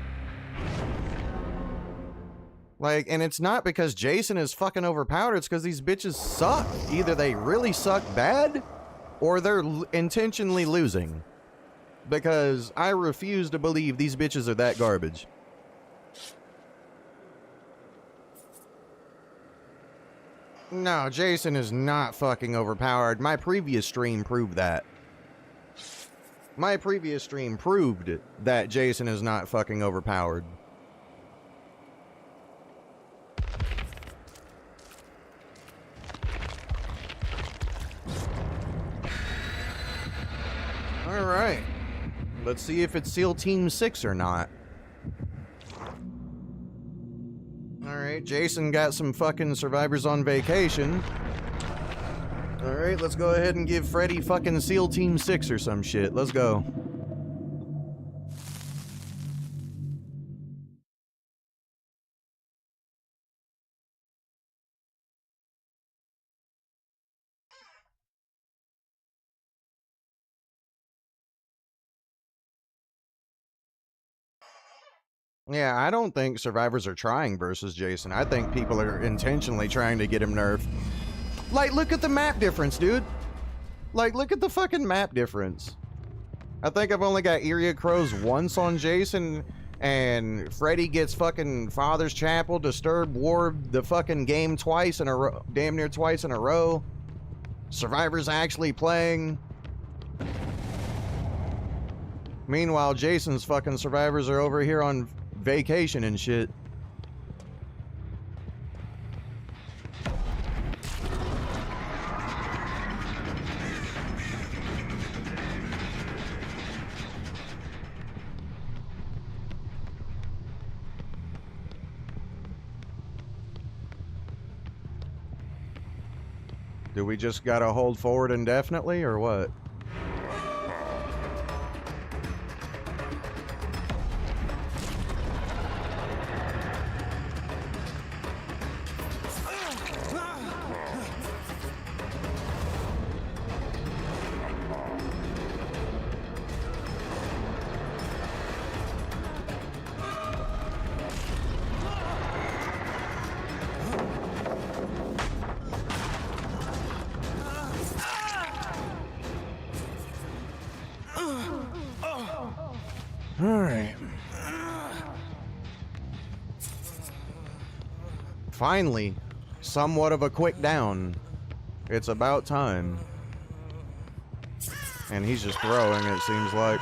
Like, and it's not because Jason is fucking overpowered, it's because these bitches suck. Either they really suck bad, or they're intentionally losing. Because I refuse to believe these bitches are that garbage. No, Jason is not fucking overpowered. My previous stream proved that. My previous stream proved that Jason is not fucking overpowered. Let's see if it's SEAL Team 6 or not. Alright, Jason got some fucking survivors on vacation. Alright, let's go ahead and give Freddy fucking SEAL Team 6 or some shit. Let's go. Yeah, I don't think survivors are trying versus Jason. I think people are intentionally trying to get him nerfed. Like, look at the map difference, dude. Like, look at the fucking map difference. I think I've only got Area Crows once on Jason, and Freddy gets fucking Father's Chapel, Disturb Ward the fucking game twice in a row, damn near twice in a row. Survivors actually playing. Meanwhile, Jason's fucking survivors are over here on vacation and shit. Do we just gotta hold forward indefinitely or what? Alright. Finally, somewhat of a quick down. It's about time. And he's just throwing, it seems like.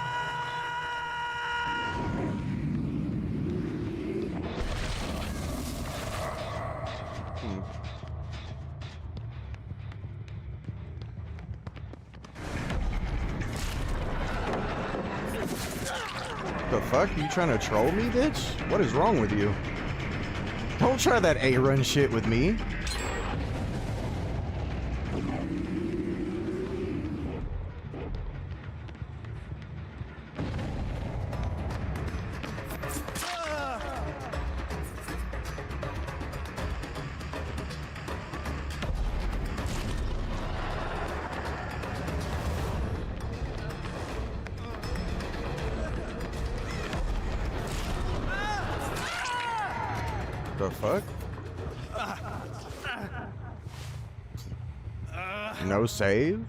The fuck? You trying to troll me, bitch? What is wrong with you? Don't try that A-run shit with me. The fuck? No save?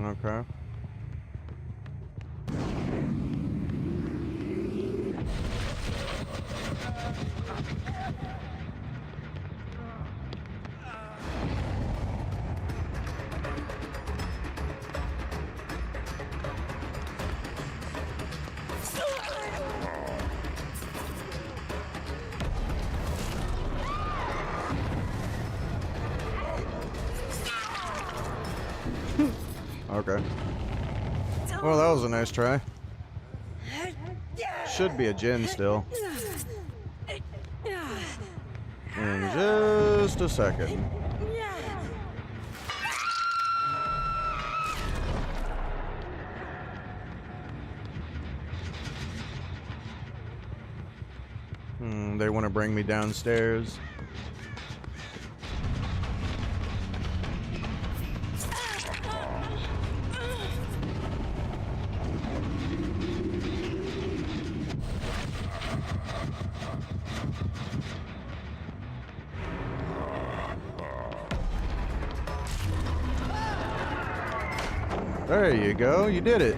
Okay. Okay. Well, that was a nice try. Should be a gen still. In just a second. They want to bring me downstairs. There you go. You did it.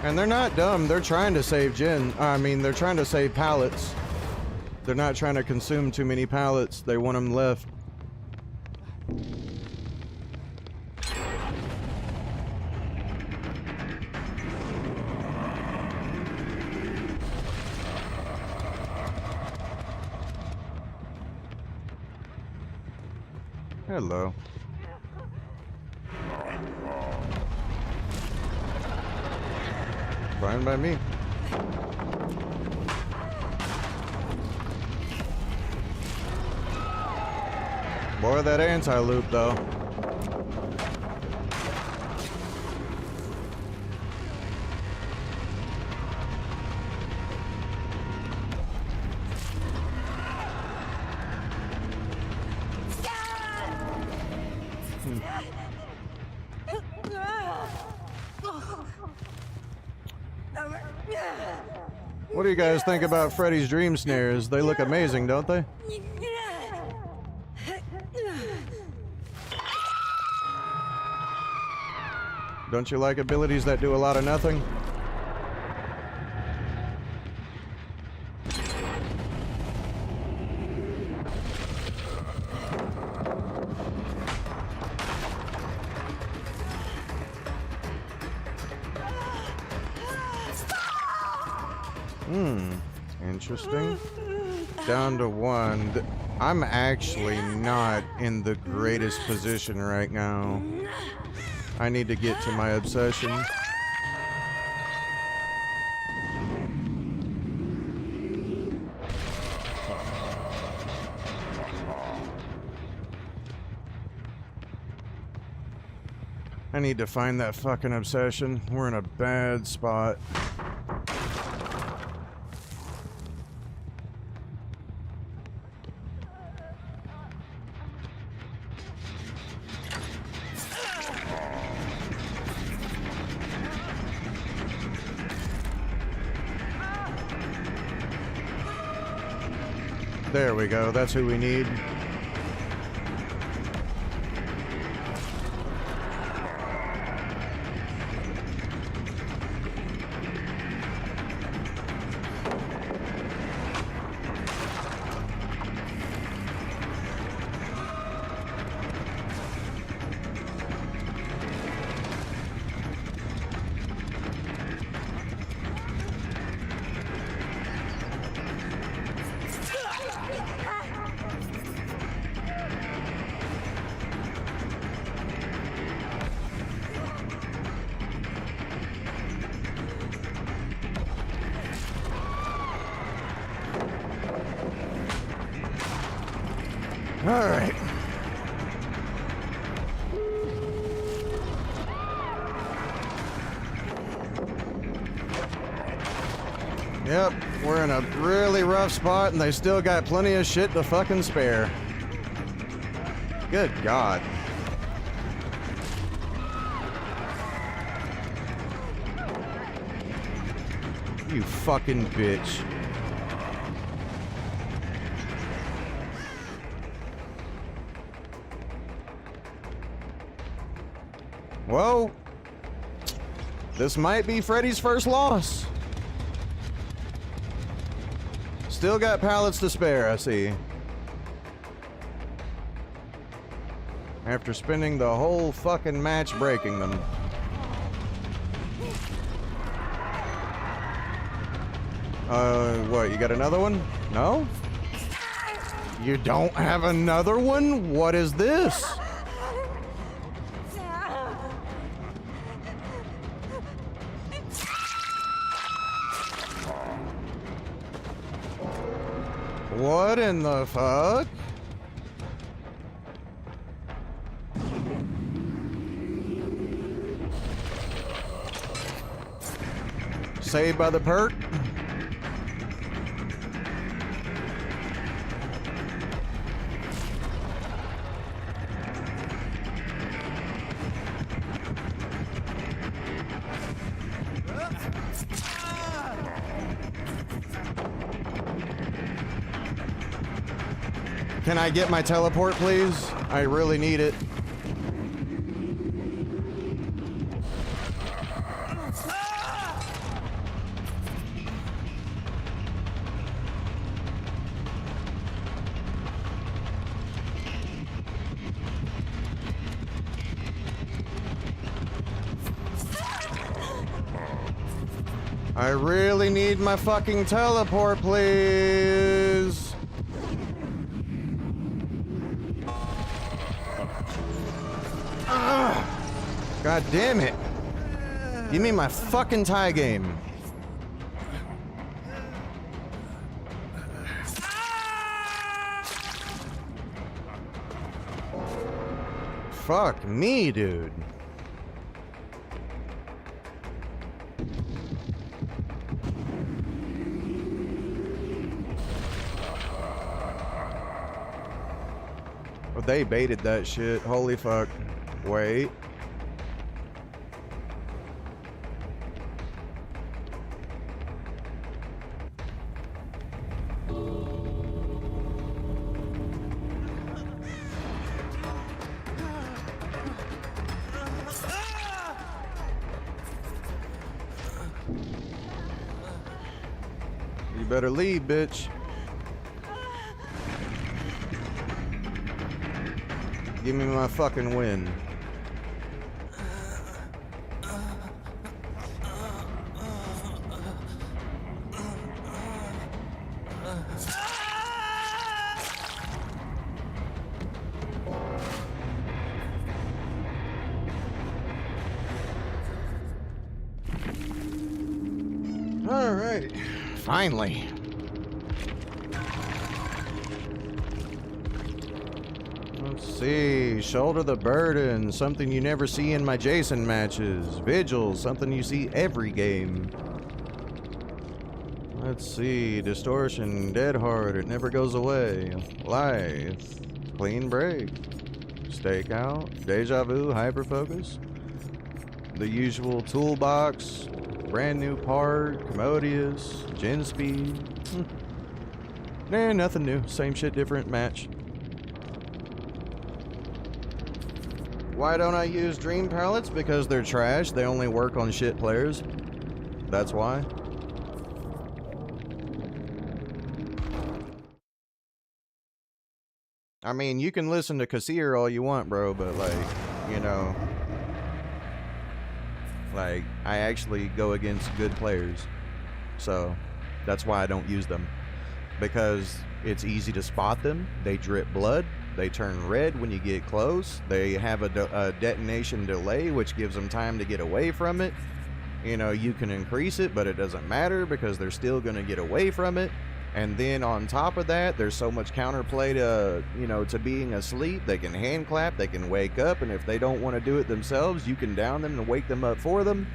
And they're not dumb. They're trying to save they're trying to save pallets. They're not trying to consume too many pallets. They want them left. Hello. Fine by me. Boy, that anti-loop though. What do you guys think about Freddy's dream snares? They look amazing, don't they? Don't you like abilities that do a lot of nothing? Interesting. Down to 1. I'm actually not in the greatest position right now. I need to get to my obsession. I need to find that fucking obsession. We're in a bad spot. There we go. That's who we need. All right. Yep, we're in a really rough spot and they still got plenty of shit to fucking spare. Good God. You fucking bitch. Well, this might be Freddy's first loss. Still got pallets to spare, I see. After spending the whole fucking match breaking them. What, you got another one? No? You don't have another one? What is this? What in the fuck? Saved by the perk? Can I get my teleport, please? I really need it. I really need my fucking teleport, please. God damn it. Give me my fucking tie game. Fuck me, dude. Oh, they baited that shit. Holy fuck. Wait. You better leave, bitch. Give me my fucking win. All right, finally. Let's see. Shoulder the burden. Something you never see in my Jason matches. Vigil. Something you see every game. Let's see. Distortion. Dead hard. It never goes away. Life. Clean break. Stakeout. Deja vu. Hyperfocus. The usual toolbox. Brand new part. Commodious. Gen speed. Nah, nothing new. Same shit, different match. Why don't I use dream palettes? Because they're trash. They only work on shit players. That's why. I mean, you can listen to Kassir all you want, bro, but like, you know, like, I actually go against good players. So that's why I don't use them. Because it's easy to spot them. They drip blood. They turn red when you get close. They have a detonation delay, which gives them time to get away from it. You know, you can increase it, but it doesn't matter because they're still going to get away from it. And then on top of that, there's so much counterplay to, you know, to being asleep. They can hand clap, they can wake up, and if they don't want to do it themselves, you can down them and wake them up for them.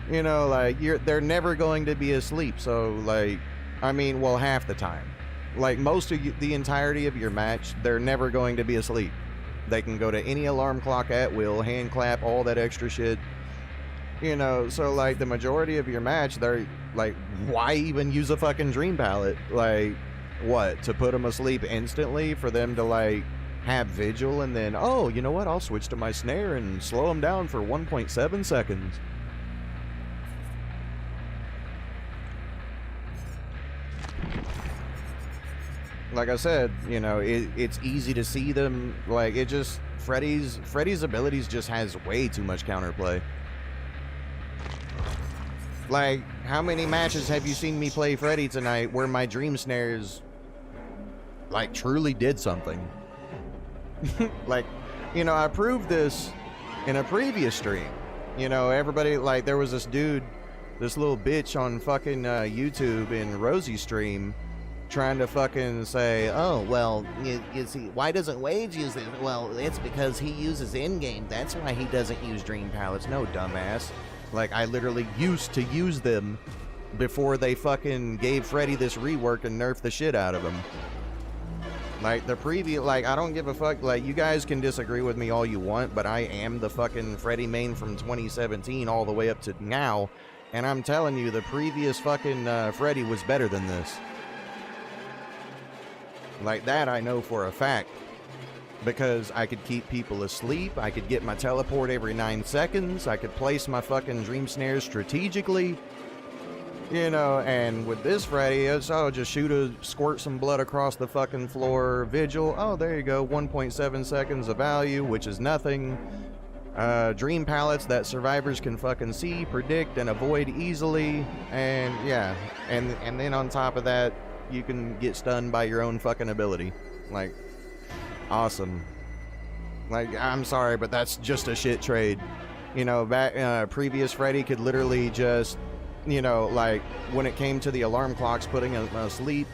You know, like, they're never going to be asleep. So, like, I mean, well, half the time. Like, most of the entirety of your match, they're never going to be asleep. They can go to any alarm clock at will, hand clap, all that extra shit. You know, so, like, the majority of your match, they're, like, why even use a fucking dream palette? Like, what, to put them asleep instantly? For them to, like, have vigil and then, oh, you know what, I'll switch to my snare and slow them down for 1.7 seconds. Like I said, you know, it's easy to see them. Like, it just, Freddy's abilities just has way too much counterplay. Like, how many matches have you seen me play Freddy tonight where my dream snares, like, truly did something? Like, you know, I proved this in a previous stream. You know, everybody, like, there was this dude, this little bitch on fucking YouTube in Rosie's stream, trying to fucking say, oh, well, you see, why doesn't Wade use it? Well, it's because he uses in-game. That's why he doesn't use dream palettes. No, dumbass. Like, I literally used to use them before they fucking gave Freddy this rework and nerfed the shit out of him. Like, the previous, like, I don't give a fuck. Like, you guys can disagree with me all you want, but I am the fucking Freddy main from 2017 all the way up to now. And I'm telling you, the previous fucking Freddy was better than this. Like, that I know for a fact. Because I could keep people asleep, I could get my teleport every 9 seconds, I could place my fucking dream snares strategically. You know, and with this Freddy, it's, oh, just squirt some blood across the fucking floor, vigil, oh, there you go, 1.7 seconds of value, which is nothing. dream palettes that survivors can fucking see, predict, and avoid easily. And yeah, and then on top of that, you can get stunned by your own fucking ability. Like, awesome. Like, I'm sorry, but that's just a shit trade. You know, back previous Freddy could literally just, you know, like when it came to the alarm clocks putting them asleep,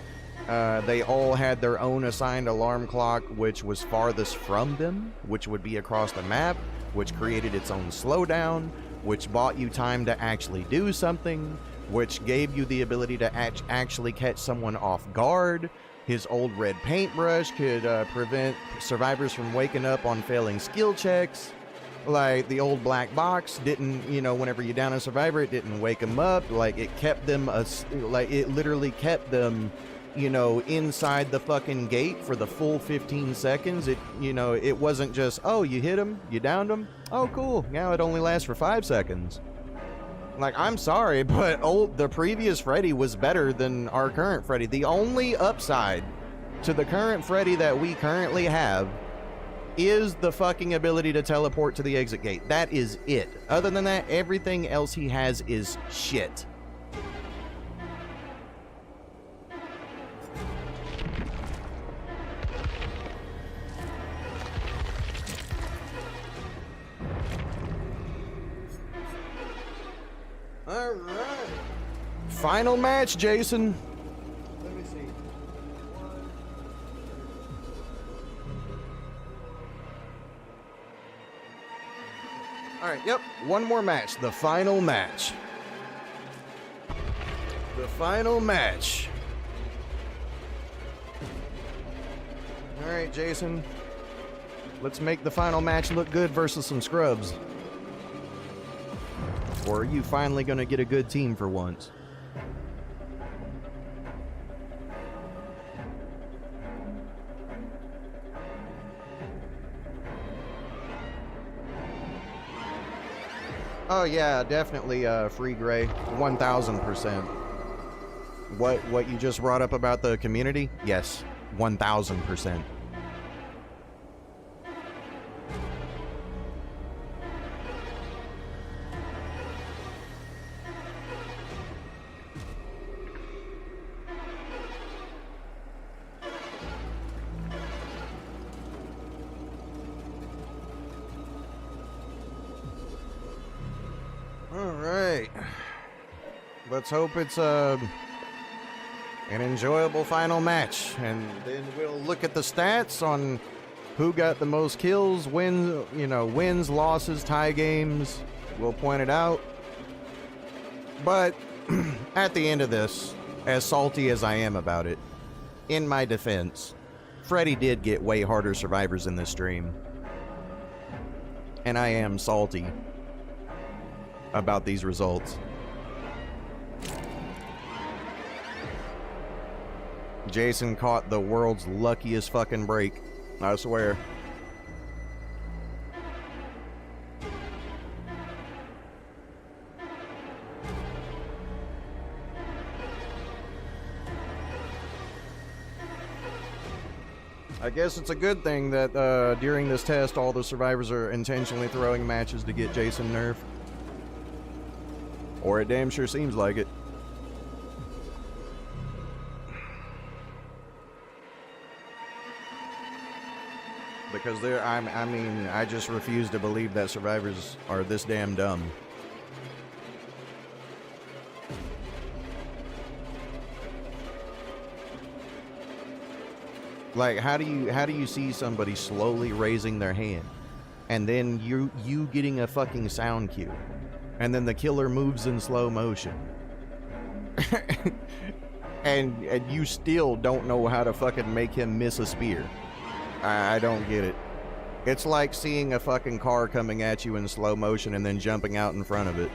they all had their own assigned alarm clock, which was farthest from them, which would be across the map, which created its own slowdown, which bought you time to actually do something, which gave you the ability to actually catch someone off guard. His old red paintbrush could prevent survivors from waking up on failing skill checks. Like, the old black box didn't, you know, whenever you down a survivor, it didn't wake them up. Like, it kept them, like, it literally kept them, you know, inside the fucking gate for the full 15 seconds. It, you know, it wasn't just, oh, you hit him, you downed him, oh, cool, now it only lasts for 5 seconds. Like, I'm sorry, but the previous Freddy was better than our current Freddy. The only upside to the current Freddy that we currently have is the fucking ability to teleport to the exit gate. That is it. Other than that, everything else he has is shit. All right. Final match, Jason. Let me see. All right, yep. One more match. The final match. The final match. All right, Jason. Let's make the final match look good versus some scrubs. Or are you finally going to get a good team for once? Oh yeah, definitely free gray, 1000%. What you just brought up about the community? Yes, 1000%. Let's hope it's an enjoyable final match, and then we'll look at the stats on who got the most kills, wins, losses, tie games. We'll point it out. But at the end of this, as salty as I am about it, in my defense, Freddy did get way harder survivors in this stream. And I am salty about these results. Jason caught the world's luckiest fucking break, I swear. I guess it's a good thing that during this test all the survivors are intentionally throwing matches to get Jason nerfed. Or it damn sure seems like it. Because I mean, I just refuse to believe that survivors are this damn dumb. Like, how do you see somebody slowly raising their hand, and then you getting a fucking sound cue, and then the killer moves in slow motion, and you still don't know how to fucking make him miss a spear? I don't get it. It's like seeing a fucking car coming at you in slow motion and then jumping out in front of it.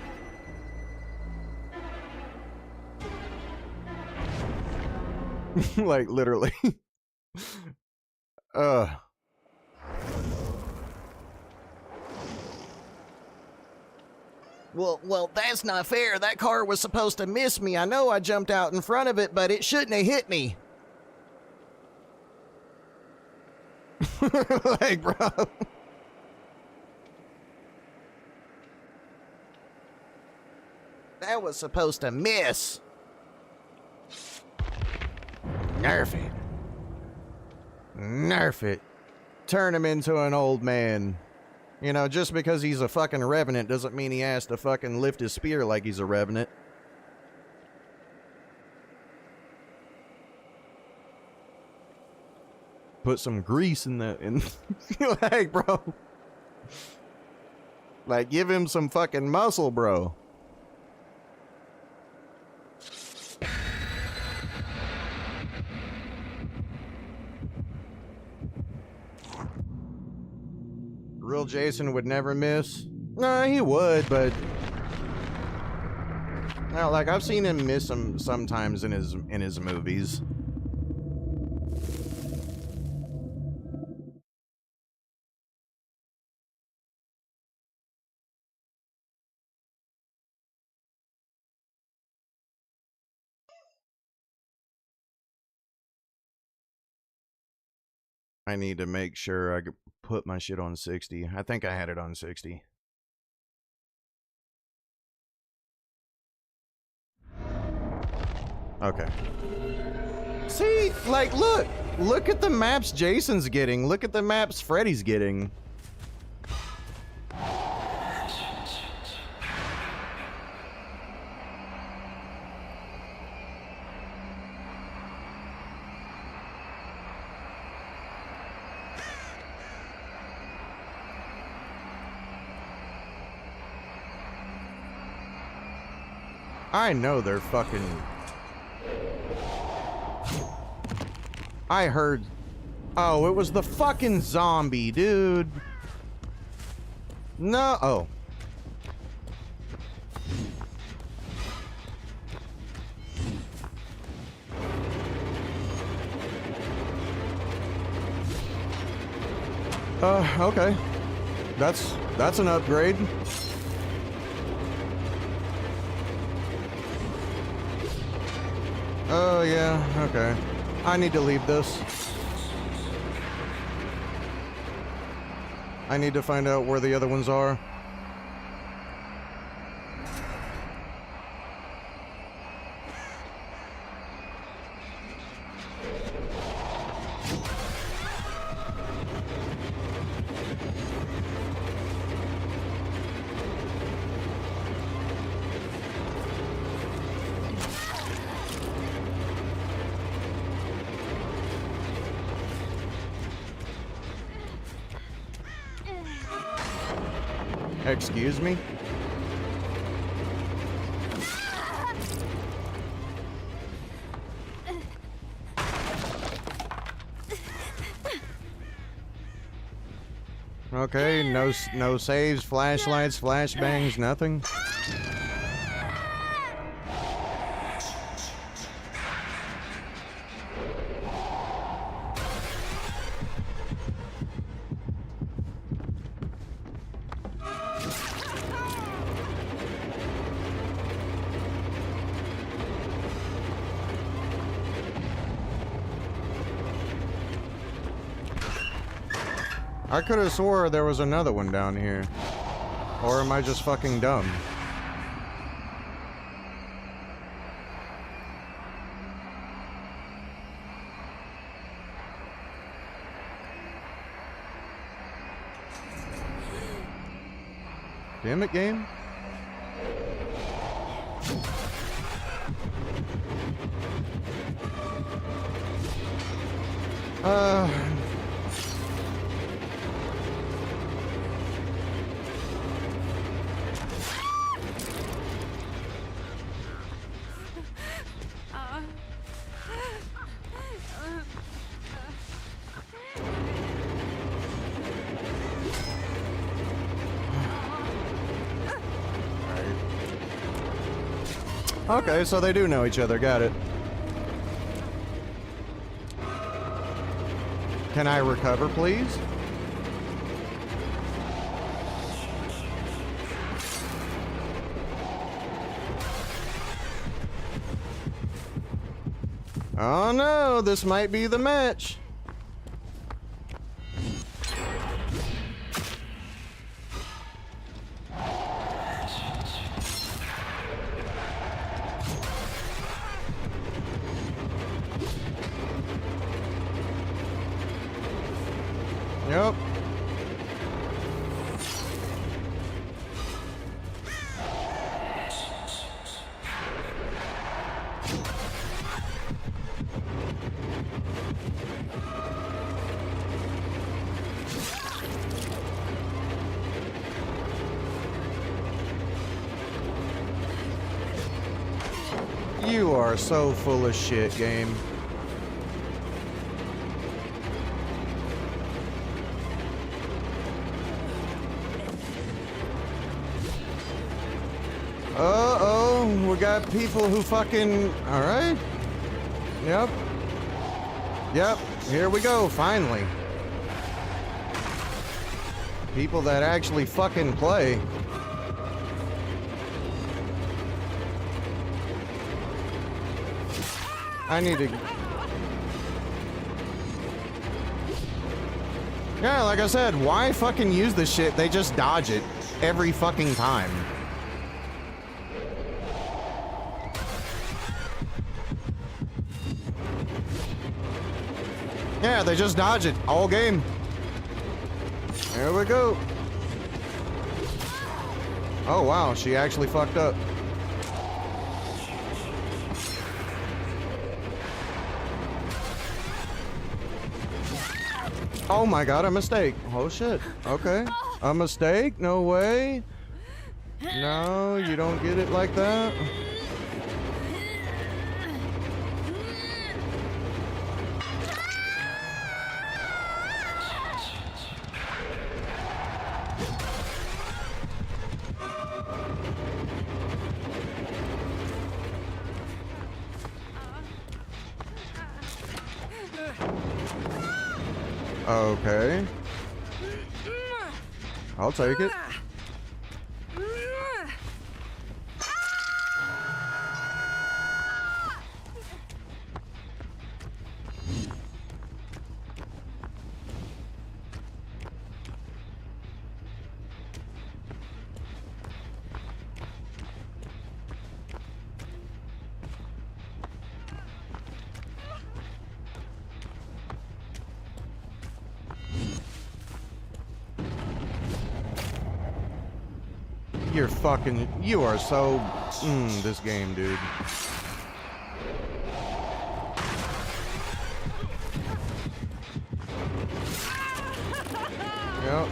Like, literally. Well, that's not fair. That car was supposed to miss me. I know I jumped out in front of it, but it shouldn't have hit me. Like, bro. That was supposed to miss. Nerf it. Nerf it. Turn him into an old man. You know, just because he's a fucking revenant doesn't mean he has to fucking lift his spear like he's a revenant. Put some grease in like, bro. Like, give him some fucking muscle, bro. Real Jason would never miss. Nah, he would, but no, like I've seen him miss them sometimes in his movies. I need to make sure I put my shit on 60. I think I had it on 60. Okay. See, like, look at the maps Jason's getting. Look at the maps Freddy's getting. I know they're fucking... I heard... Oh, it was the fucking zombie, dude. No... Oh. Okay. That's an upgrade. Oh, yeah, okay. I need to leave this. I need to find out where the other ones are. Excuse me? Okay, no saves, flashlights, flashbangs, nothing. I could have swore there was another one down here. Or am I just fucking dumb? Damn it, game. Okay, so they do know each other. Got it. Can I recover, please? Oh no, this might be the match. Yep. You are so full of shit, game. Uh-oh, we got people who fucking... Alright. Yep. Yep, here we go, finally. People that actually fucking play. I need to... Yeah, like I said, why fucking use this shit? They just dodge it every fucking time. Yeah, they just dodge it all game. There we go. Oh wow, she actually fucked up. Oh my god, a mistake. Oh shit. Okay. A mistake? No way. No, you don't get it like that. Okay. I'll take it. You're fucking... You are so... this game, dude. Yep.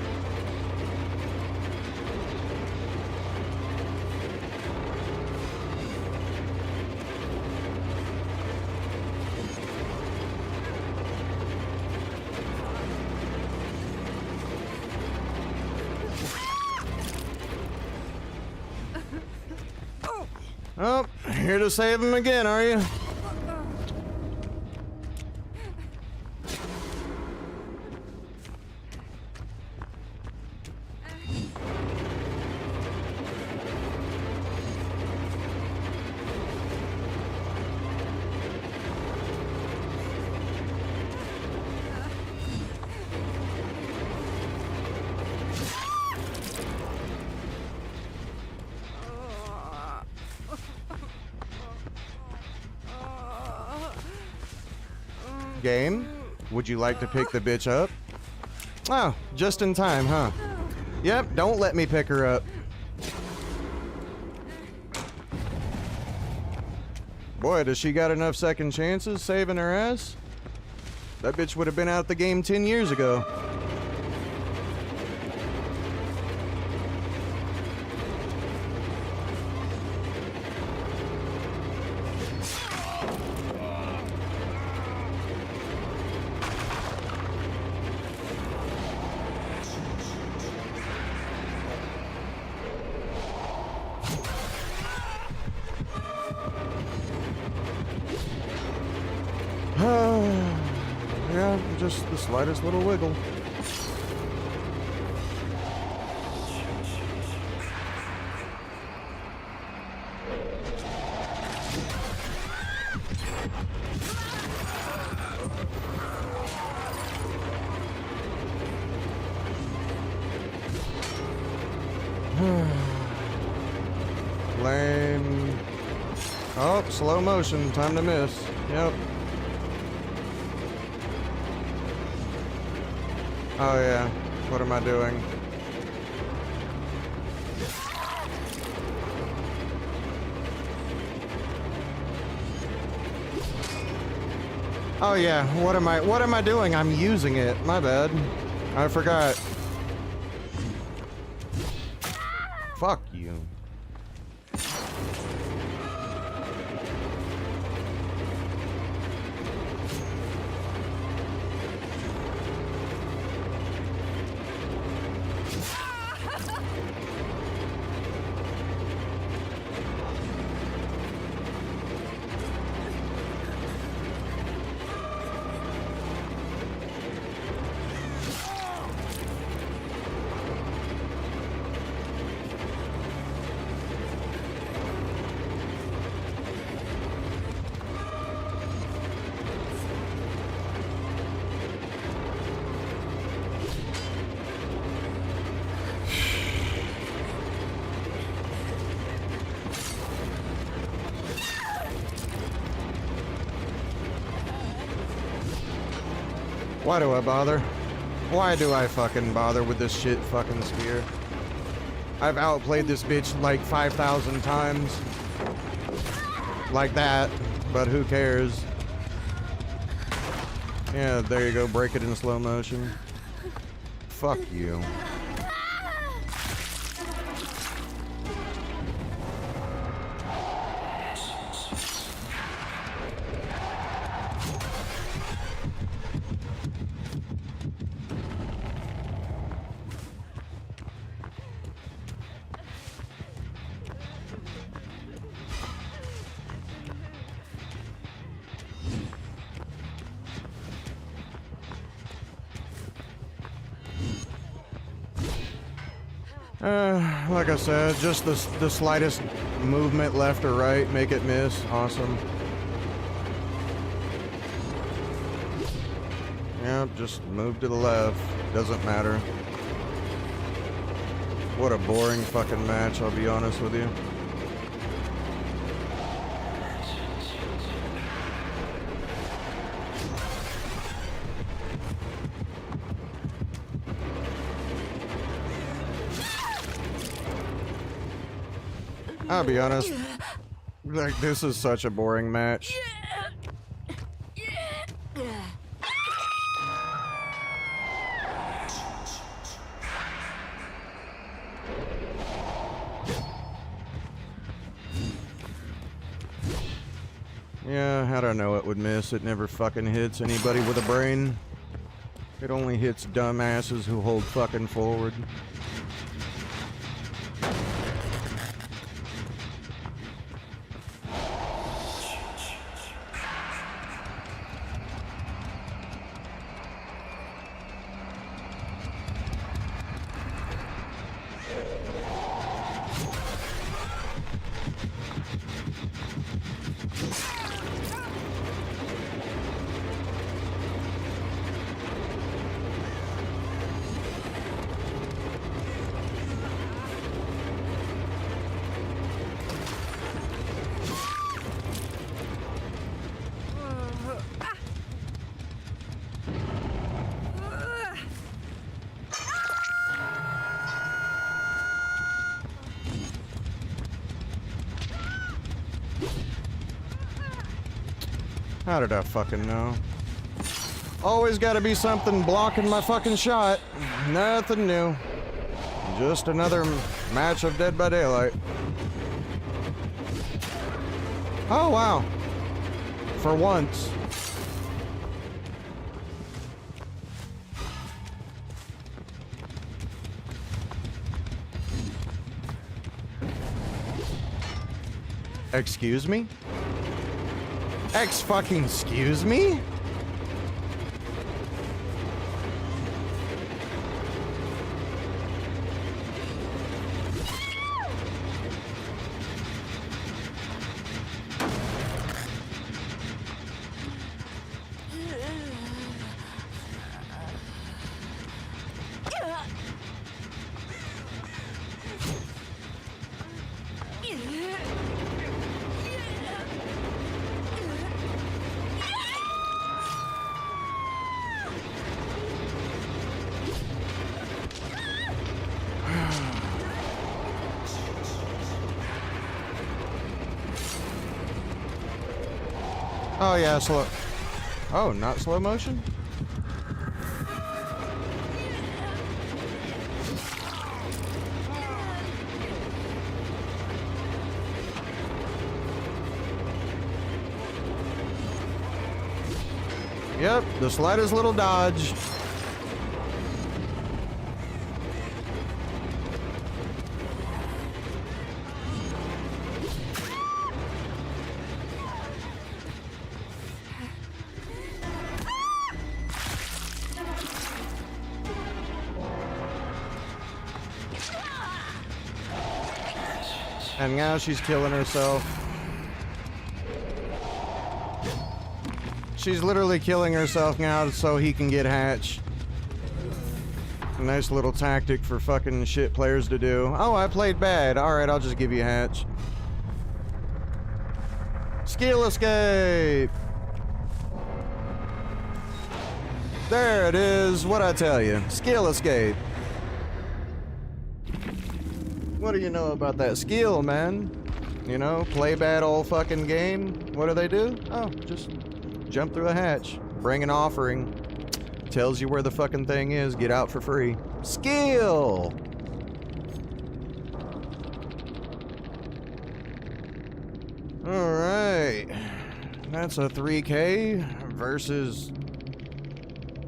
Oh, here to save him again, are you? Game, would you like to pick the bitch up? Oh, just in time, huh? Yep, don't let me pick her up. Boy, does she got enough second chances saving her ass? That bitch would have been out the game 10 years ago. Yeah, just the slightest little wiggle. Lame. Oh, slow motion. Time to miss. Yep. Oh yeah. What am I doing? Oh yeah. What am I doing? I'm using it. My bad. I forgot. Fuck you. Why do I bother? Why do I fucking bother with this shit fucking spear? I've outplayed this bitch like 5,000 times. Like that, but who cares? Yeah, there you go, break it in slow motion. Fuck you. Like I said, just the slightest movement left or right, make it miss. Awesome. Yep, just move to the left. Doesn't matter. What a boring fucking match, I'll be honest with you. I'll be honest, like, this is such a boring match. Yeah, how'd I know it would miss? It never fucking hits anybody with a brain. It only hits dumbasses who hold fucking forward. How did I fucking know? Always gotta be something blocking my fucking shot. Nothing new. Just another match of Dead by Daylight. Oh, wow. For once. Excuse me? Excuse me? Oh yeah, slow. Oh, not slow motion? Yep, the slightest little dodge. And now she's killing herself. She's literally killing herself now so he can get Hatch. A nice little tactic for fucking shit players to do. Oh, I played bad. Alright, I'll just give you Hatch. Skill escape! There it is. What'd I tell you? Skill escape. What do you know about that skill, man? You know, play bad all fucking game. What do? Oh, just jump through a hatch. Bring an offering. Tells you where the fucking thing is. Get out for free. Skill! Alright. That's a 3K versus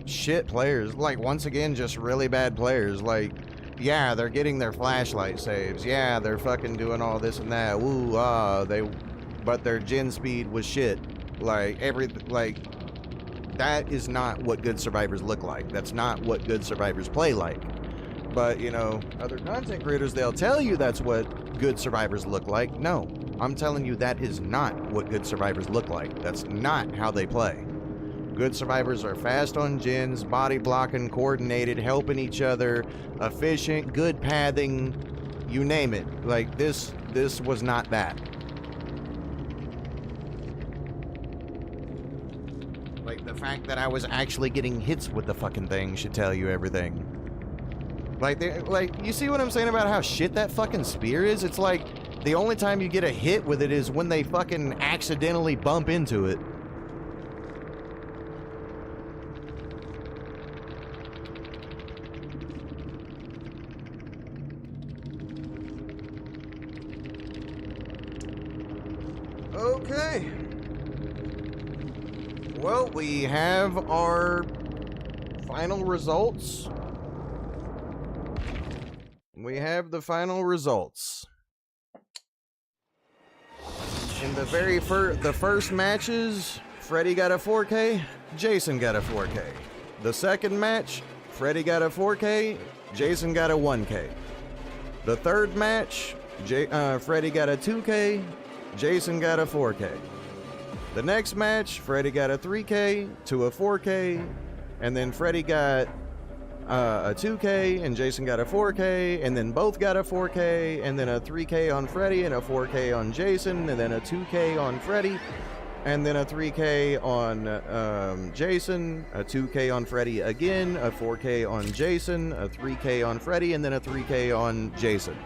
shit players. Like, once again, just really bad players. Like, yeah, they're getting their flashlight saves. Yeah, they're fucking doing all this and that. Woo, but their gen speed was shit. Like, that is not what good survivors look like. That's not what good survivors play like. But, you know, other content creators, they'll tell you that's what good survivors look like. No, I'm telling you that is not what good survivors look like. That's not how they play. Good survivors are fast on gens, body blocking, coordinated, helping each other, efficient, good pathing, you name it. Like, this was not that. Like, the fact that I was actually getting hits with the fucking thing should tell you everything. Like, you see what I'm saying about how shit that fucking spear is? It's like, the only time you get a hit with it is when they fucking accidentally bump into it. Okay. Well, we have our final results. We have the final results. In the the first matches, Freddy got a 4K, Jason got a 4K. The second match, Freddy got a 4K, Jason got a 1K. The third match, Freddy got a 2K, Jason got a 4K. The next match, Freddy got a 3K to a 4K, and then Freddy got a 2K, and Jason got a 4K, and then both got a 4K, and then a 3K on Freddy, and a 4K on Jason, and then a 2K on Freddy, and then a 3K on Jason, a 2K on Freddy again, a 4K on Jason, a 3K on Freddy, and then a 3K on Jason.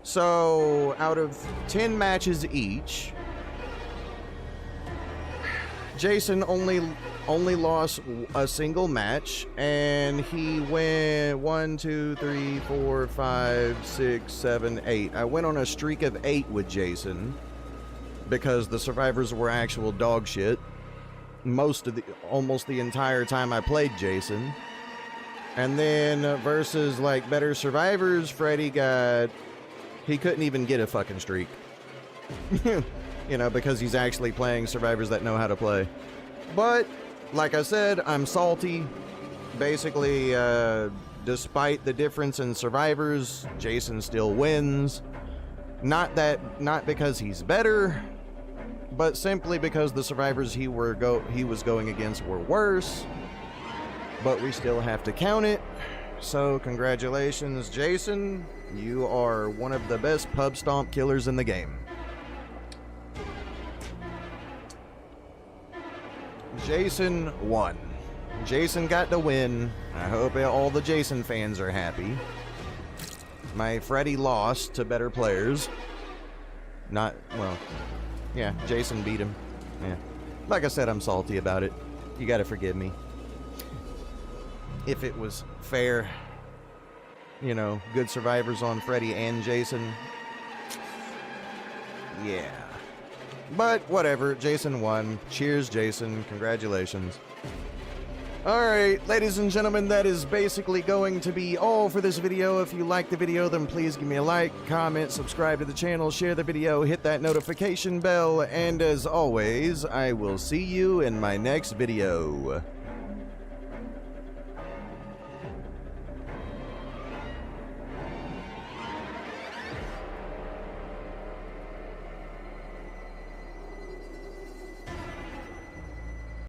So, out of 10 matches each, Jason only lost a single match, and he went 1, 2, 3, 4, 5, 6, 7, 8. I went on a streak of 8 with Jason because the survivors were actual dog shit almost the entire time I played Jason. And then versus like better survivors, Freddy he couldn't even get a fucking streak. You know, because he's actually playing survivors that know how to play. But, like I said, I'm salty. Basically, despite the difference in survivors, Jason still wins. Not because he's better, but simply because the survivors he was going against were worse. But we still have to count it. So, congratulations, Jason. You are one of the best pub stomp killers in the game. Jason won. Jason got the win. I hope all the Jason fans are happy. My Freddy lost to better players. Yeah, Jason beat him. Yeah. like I said, I'm salty about it. You gotta forgive me. If it was fair, you know, good survivors on Freddy and Jason. Yeah. But whatever, Jason won. Cheers, Jason. Congratulations. Alright, ladies and gentlemen, that is basically going to be all for this video. If you liked the video, then please give me a like, comment, subscribe to the channel, share the video, hit that notification bell, and as always, I will see you in my next video.